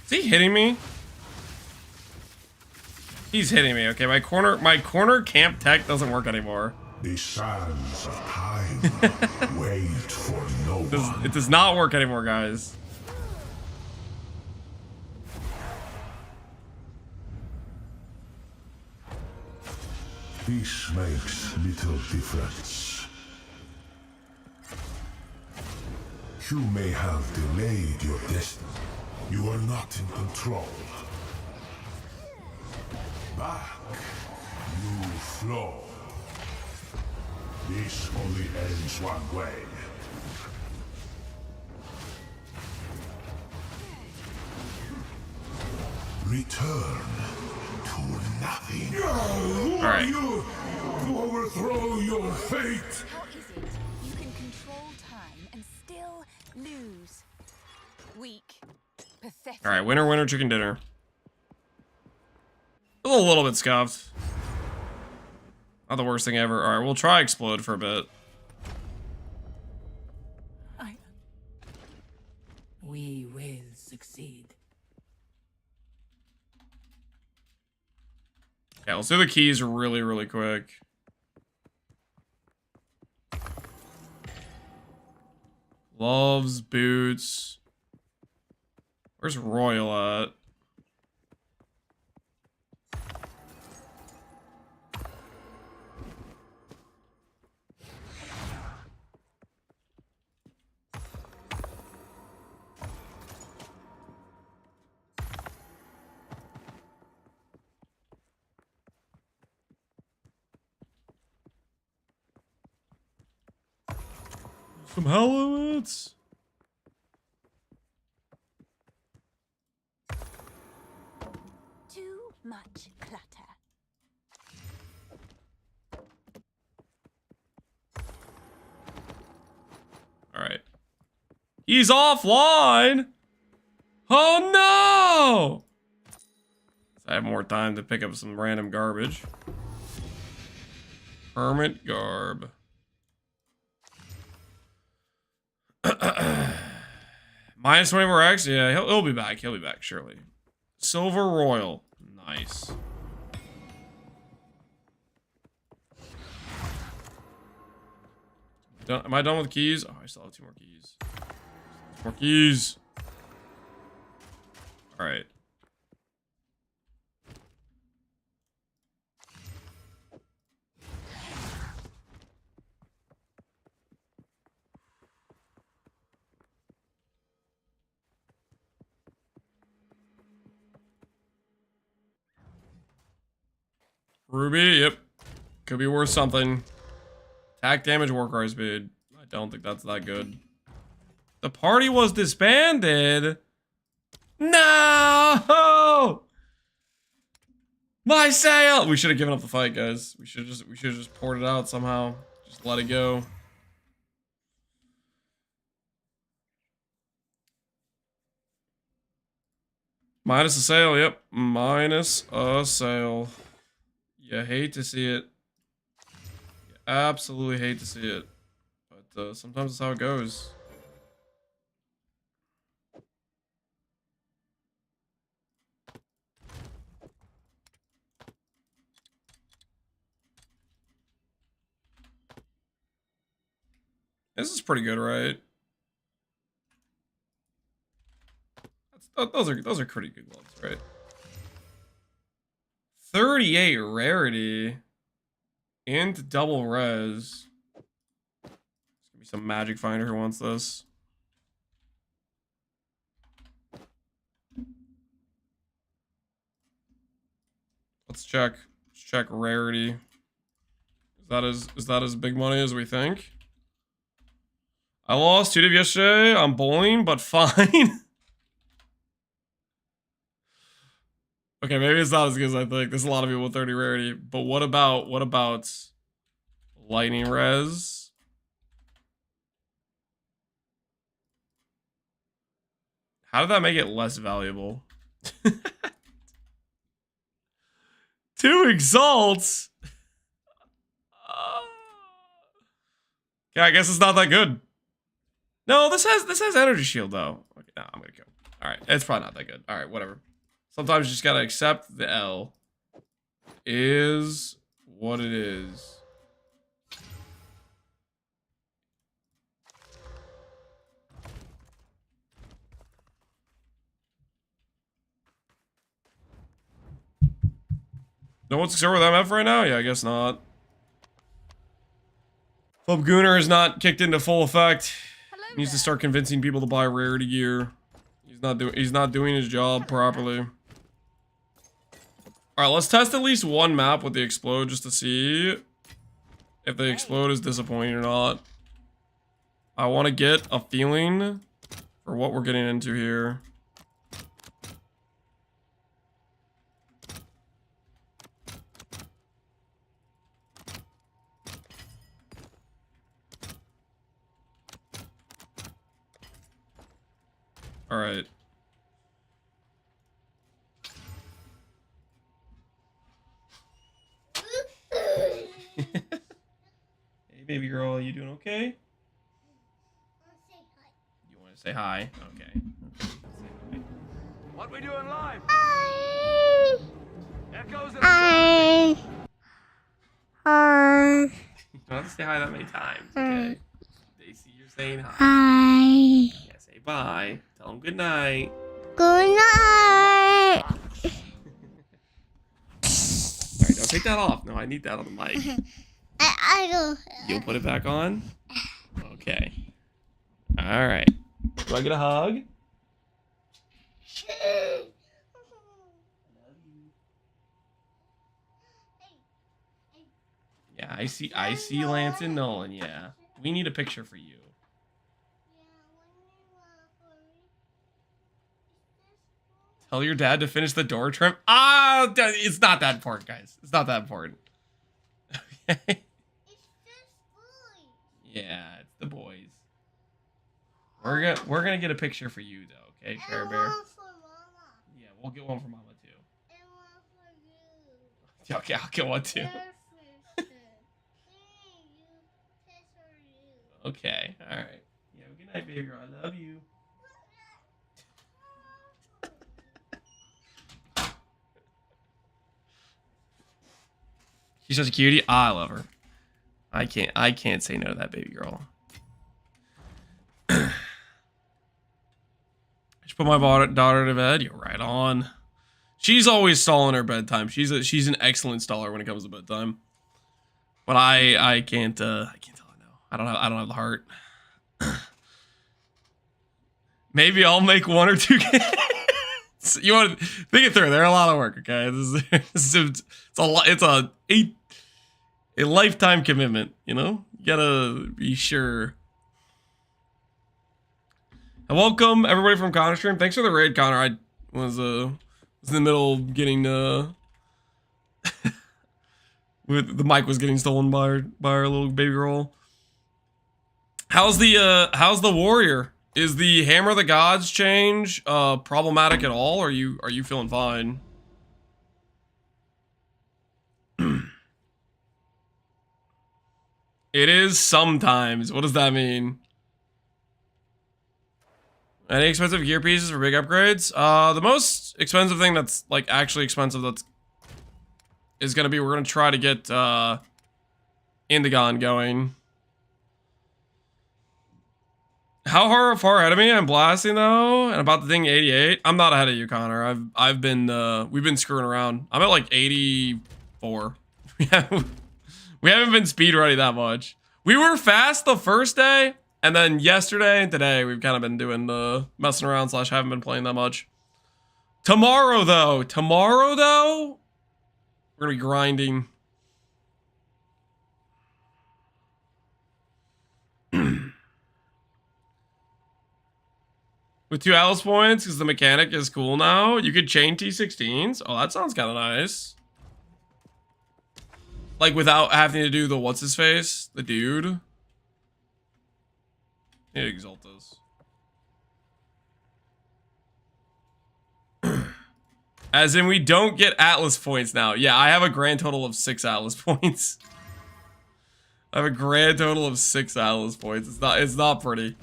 Is he hitting me? He's hitting me. Okay, my corner camp tech doesn't work anymore. The sands of time wait for no one. It does not work anymore, guys. This makes little difference. You may have delayed your destiny. You are not in control. Back, you flow. This only ends one way. Return to nothing. Who All are right. you to overthrow your fate? How is it you can control time and still lose? Weak. Pathetic. All right, winner, chicken dinner. A little bit scuffed. Not the worst thing ever. All right, we'll try explode for a bit. We will succeed. Yeah, let's do the keys really quick. Gloves, boots. Where's Royal at? Some helmets. Too much clutter. All right. He's offline. Oh no! I have more time to pick up some random garbage. Hermit garb. Minus 24x? Yeah, he'll be back. He'll be back, surely. Silver Royal. Nice. Am I done with keys? Oh, I still have 2 more keys. 2 more keys. Alright. Ruby, yep. Could be worth something. Attack damage, Warcry speed. I don't think that's that good. The party was disbanded. No! My sail! We should have given up the fight, guys. We should have just poured it out somehow. Just let it go. Minus a sail, yep. Minus a sail. You hate to see it. You absolutely hate to see it. But sometimes that's how it goes. This is pretty good, right? Those are pretty good gloves, right? 38 rarity and double res. There's gonna be some magic finder who wants this. Let's check. Let's check rarity. Is that as big money as we think? I lost 2 div yesterday. I'm bowling, but fine. Okay, maybe it's not as good as I think. There's a lot of people with 30 rarity. But what about lightning res? How did that make it less valuable? 2 exalts. Yeah, I guess it's not that good. No, this has energy shield though. Okay, no, I'm gonna go. All right, it's probably not that good. All right, whatever. Sometimes you just gotta accept the L is what it is. No one's concerned with MF right now? Yeah, I guess not. Club Gooner is not kicked into full effect. He needs to start convincing people to buy rarity gear. He's not doing his job properly. All right, let's test at least one map with the explode just to see if the explode is disappointing or not. I want to get a feeling for what we're getting into here. All right. Hey, baby girl, you doing okay? You want to say hi? Okay. What we doing live? Hi. Echoes in the Hi. Hi. You don't have to say hi that many times, okay? They see you're saying hi. Hi. Yeah, say bye. Tell them good night. Good night. Alright, don't take that off. No, I need that on the mic. I don't. You'll put it back on? Okay. Alright. Do I get a hug? Yeah, I see Lance and Nolan, yeah. We need a picture for you. Tell your dad to finish the door trim. Ah, it's not that important, guys. It's not that important. Okay. Yeah, it's the boys. We're gonna get a picture for you though, okay, Cher Bear? Yeah, we'll get one for Mama too. Okay, I'll get one too. Okay, alright. Yeah, good night, baby girl. I love you. She's such a cutie. I love her. I can't say no to that baby girl. I should put my daughter to bed. You're right on. She's always stalling her bedtime. She's an excellent staller when it comes to bedtime. But I can't tell her no. I don't have the heart. Maybe I'll make 1 or 2 kids. You want to think it through? They're a lot of work. Okay, it's a lifetime commitment. You know, you gotta be sure. And welcome everybody from Connor stream. Thanks for the raid, Connor. I was in the middle of getting with the mic was getting stolen by our little baby girl. How's the warrior? Is the Hammer of the Gods change problematic at all? Or are you feeling fine? It is sometimes. What does that mean? Any expensive gear pieces for big upgrades? The most expensive thing that's like actually expensive is gonna be we're gonna try to get Indigon going. How far ahead of me? I'm blasting though, and about the thing 88. I'm not ahead of you, Connor. I've been we've been screwing around. I'm at like 84. We haven't been speed ready that much. We were fast the first day, and then yesterday and today we've kind of been doing the messing around / haven't been playing that much. Tomorrow though, we're gonna be grinding. With 2 Alice points, because the mechanic is cool now. You could chain T16s. Oh, that sounds kind of nice. Like without having to do the what's his face, the dude. Yeah, exalt this. As in, we don't get Atlas points now. Yeah, I have a grand total of 6 Atlas points. I have a grand total of 6 Atlas points. It's not pretty.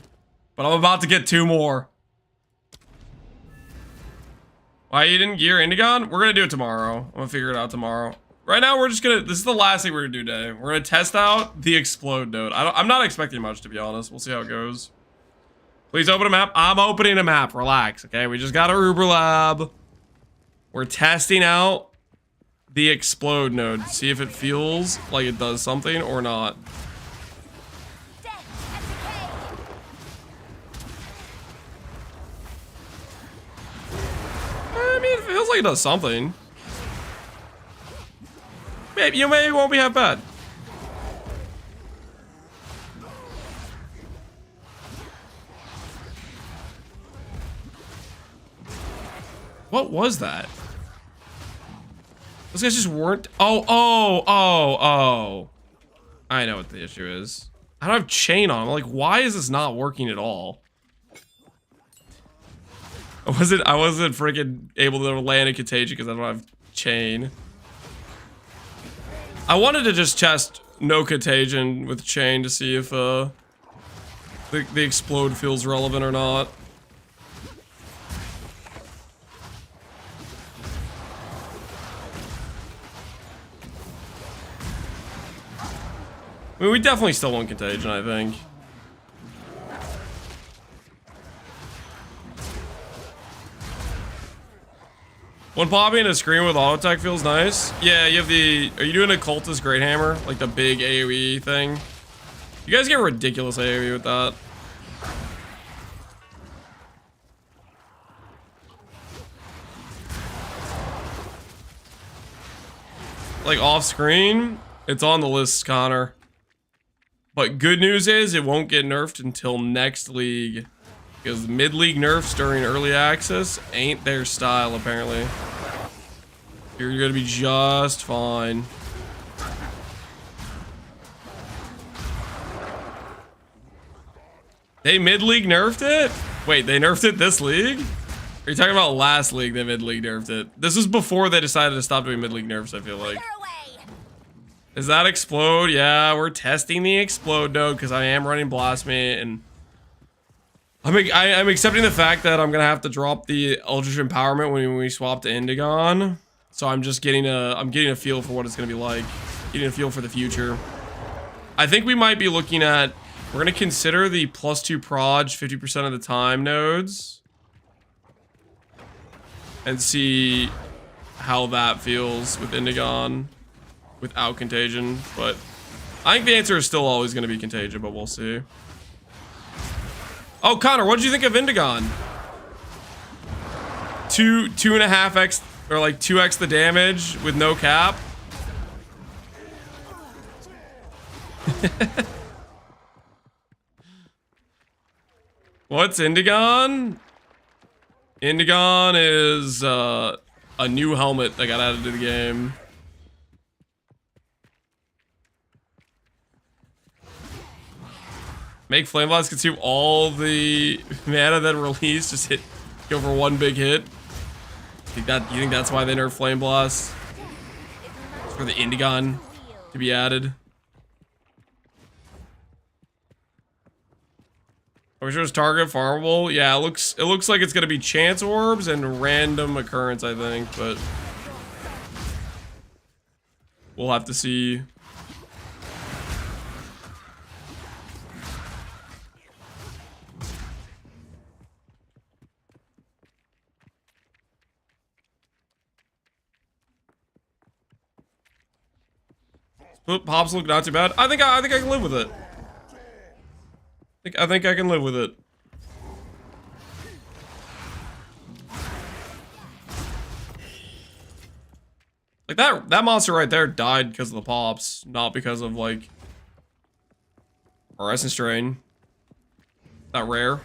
But I'm about to get 2 more. Why you didn't gear Indigon? We're gonna do it tomorrow. I'm gonna figure it out tomorrow. Right now, we're just gonna, this is the last thing we're gonna do today. We're gonna test out the explode node. I'm not expecting much, to be honest. We'll see how it goes. Please open a map. I'm opening a map. Relax, okay? We just got a Uber Lab. We're testing out the explode node. See if it feels like it does something or not. I mean, it feels like it does something. Maybe you won't be half bad. What was that? Those guys just weren't. Oh. I know what the issue is. I don't have chain on. I'm like, why is this not working at all? I wasn't freaking able to land a contagion because I don't have chain. I wanted to just test no contagion with chain to see if the explode feels relevant or not. I mean, we definitely still want contagion, I think. One popping a screen with auto attack feels nice. Yeah, you have the. Are you doing a cultist great hammer? Like the big AoE thing? You guys get ridiculous AoE with that. Like off screen, it's on the list, Connor. But good news is it won't get nerfed until next league. Because mid-league nerfs during early access ain't their style, apparently. You're gonna be just fine. They mid-league nerfed it? Wait, they nerfed it this league? Are you talking about last league they mid-league nerfed it? This was before they decided to stop doing mid-league nerfs, I feel like. Is that explode? Yeah, we're testing the explode node because I am running Blasphemy and I'm accepting the fact that I'm gonna have to drop the Eldritch Empowerment when we swap to Indigon. So I'm just getting a feel for what it's gonna be like. Getting a feel for the future. I think we might be looking at, we're gonna consider the +2 proj 50% of the time nodes. And see how that feels with Indigon without contagion. But I think the answer is still always gonna be contagion, but we'll see. Oh, Connor, what did you think of Indigon? 2.5x or like 2x the damage with no cap. What's Indigon? Indigon is a new helmet that got added to the game. Make Flame Blast consume all the mana then release, just go for one big hit. You think that's why they nerf Flame Blast? It's for the Indigon to be added. Are we sure it's target farmable? Yeah, it looks like it's gonna be chance orbs and random occurrence, I think, but we'll have to see. But pops look not too bad. I think I can live with it. I think I can live with it. Like that monster right there died because of the pops, not because of like our essence strain. That rare.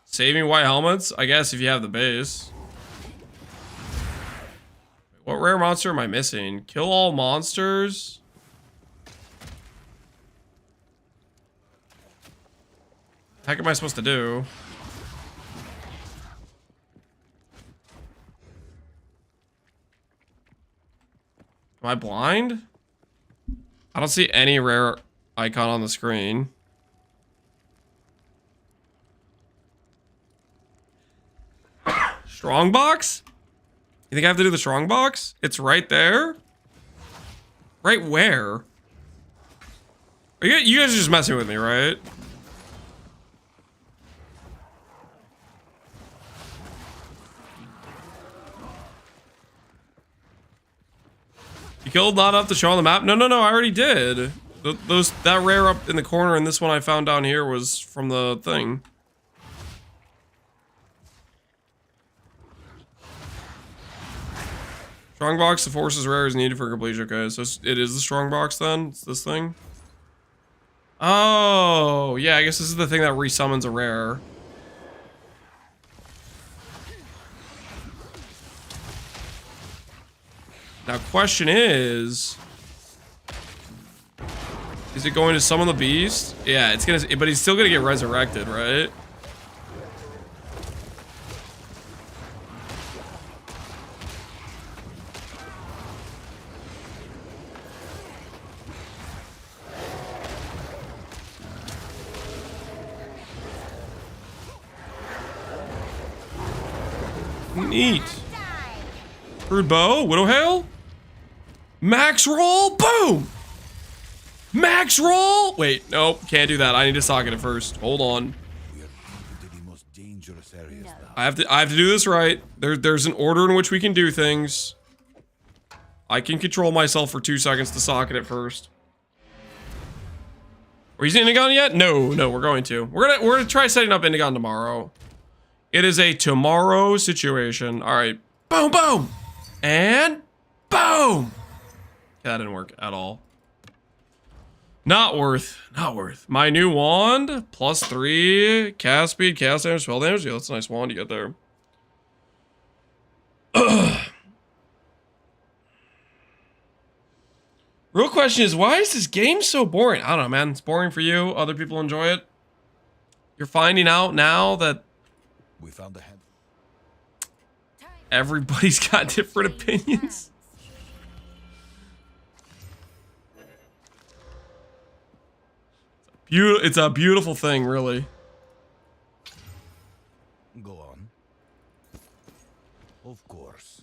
Saving white helmets? I guess if you have the base. What rare monster am I missing? Kill all monsters? The heck am I supposed to do? Am I blind? I don't see any rare icon on the screen. Strongbox? You think I have to do the strongbox? It's right there? Right where? You guys are just messing with me, right? You killed not enough to show on the map? No, I already did. That rare up in the corner and this one I found down here was from the thing. Strongbox, the forces rare is needed for completion. Okay, so it is the strongbox then? It's this thing? Oh, yeah, I guess this is the thing that resummons a rare. Now, question is it going to summon the beast? Yeah, it's gonna, but he's still gonna get resurrected, right? Neat. Crude bow, widow hail, max roll, boom. Max roll. Wait, nope, can't do that. I need to socket it first. Hold on. We are into the most dangerous areas now. I have to do this right. There's an order in which we can do things. I can control myself for 2 seconds to socket it first. Are you using Indigon yet? No, we're going to. We're gonna try setting up Indigon tomorrow. It is a tomorrow situation. All right, boom, boom, and boom. That didn't work at all. Not worth. My new wand, +3, cast speed, cast damage, spell damage. Yeah, that's a nice wand you got there. Real question is, why is this game so boring? I don't know, man. It's boring for you. Other people enjoy it. You're finding out now that We found the hand. everybody's got different opinions. It's a beautiful thing, really. Go on. Of course.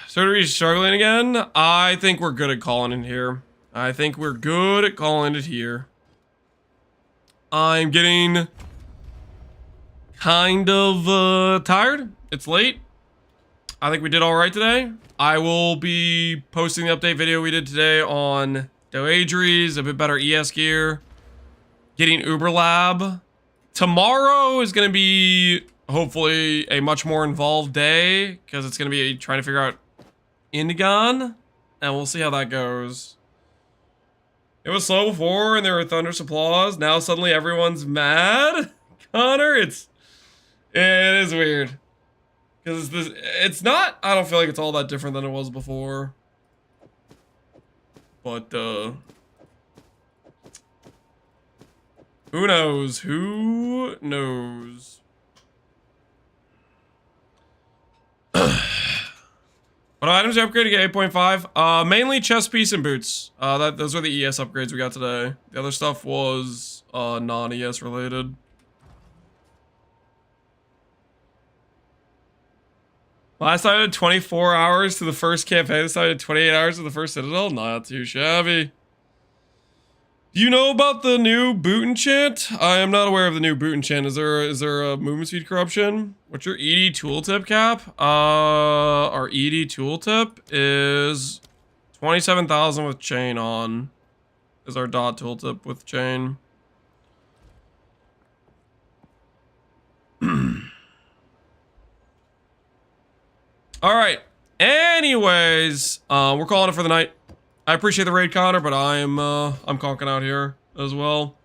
So are we struggling again? I think we're good at calling it here. I'm getting kind of tired. It's late. I think we did all right today. I will be posting the update video we did today on Doyrie's, a bit better ES gear, getting Uber Lab. Tomorrow is going to be hopefully a much more involved day because it's going to be trying to figure out Indigon, and we'll see how that goes. It was slow before and there were thunderous applause. Now suddenly everyone's mad. Connor, it is weird. Because it's not, I don't feel like it's all that different than it was before. But, who knows? Who knows? What items are upgraded to get 8.5? Mainly chest piece and boots. Those are the ES upgrades we got today. The other stuff was, non-ES related. Last time I did 24 hours to the first campaign. This time I did 28 hours to the first Citadel. Not too shabby. Do you know about the new boot enchant? I am not aware of the new boot enchant. Is there a movement speed corruption? What's your ED tooltip cap? Our ED tooltip is 27,000 with chain on. Is our dot tooltip with chain. All right. Anyways, we're calling it for the night. I appreciate the raid, Connor, but I'm conking out here as well.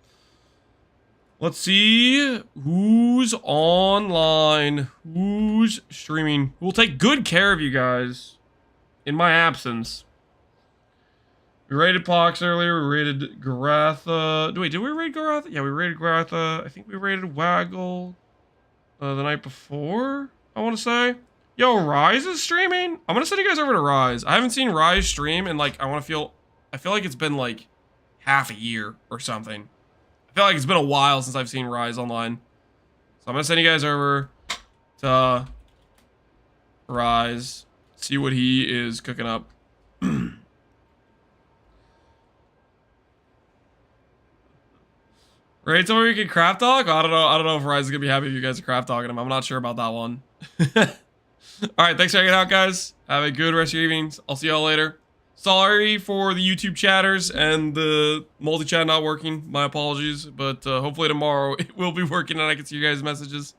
Let's see who's online, who's streaming. We'll take good care of you guys in my absence. We raided Pox earlier. We raided Garatha. Wait, did we raid Garatha? Yeah, we raided Garatha. I think we raided Waggle the night before, I want to say. Yo, Rise is streaming? I'm gonna send you guys over to Rise. I haven't seen Rise stream and like I feel like it's been like half a year or something. I feel like it's been a while since I've seen Rise online. So I'm gonna send you guys over to Rise, see what he is cooking up. Right, so we can craft talk? I don't know if Rise is gonna be happy if you guys are craft talking him. I'm not sure about that one. Alright, thanks for hanging out, guys. Have a good rest of your evenings. I'll see y'all later. Sorry for the YouTube chatters and the multi-chat not working. My apologies, but hopefully tomorrow it will be working and I can see you guys' messages.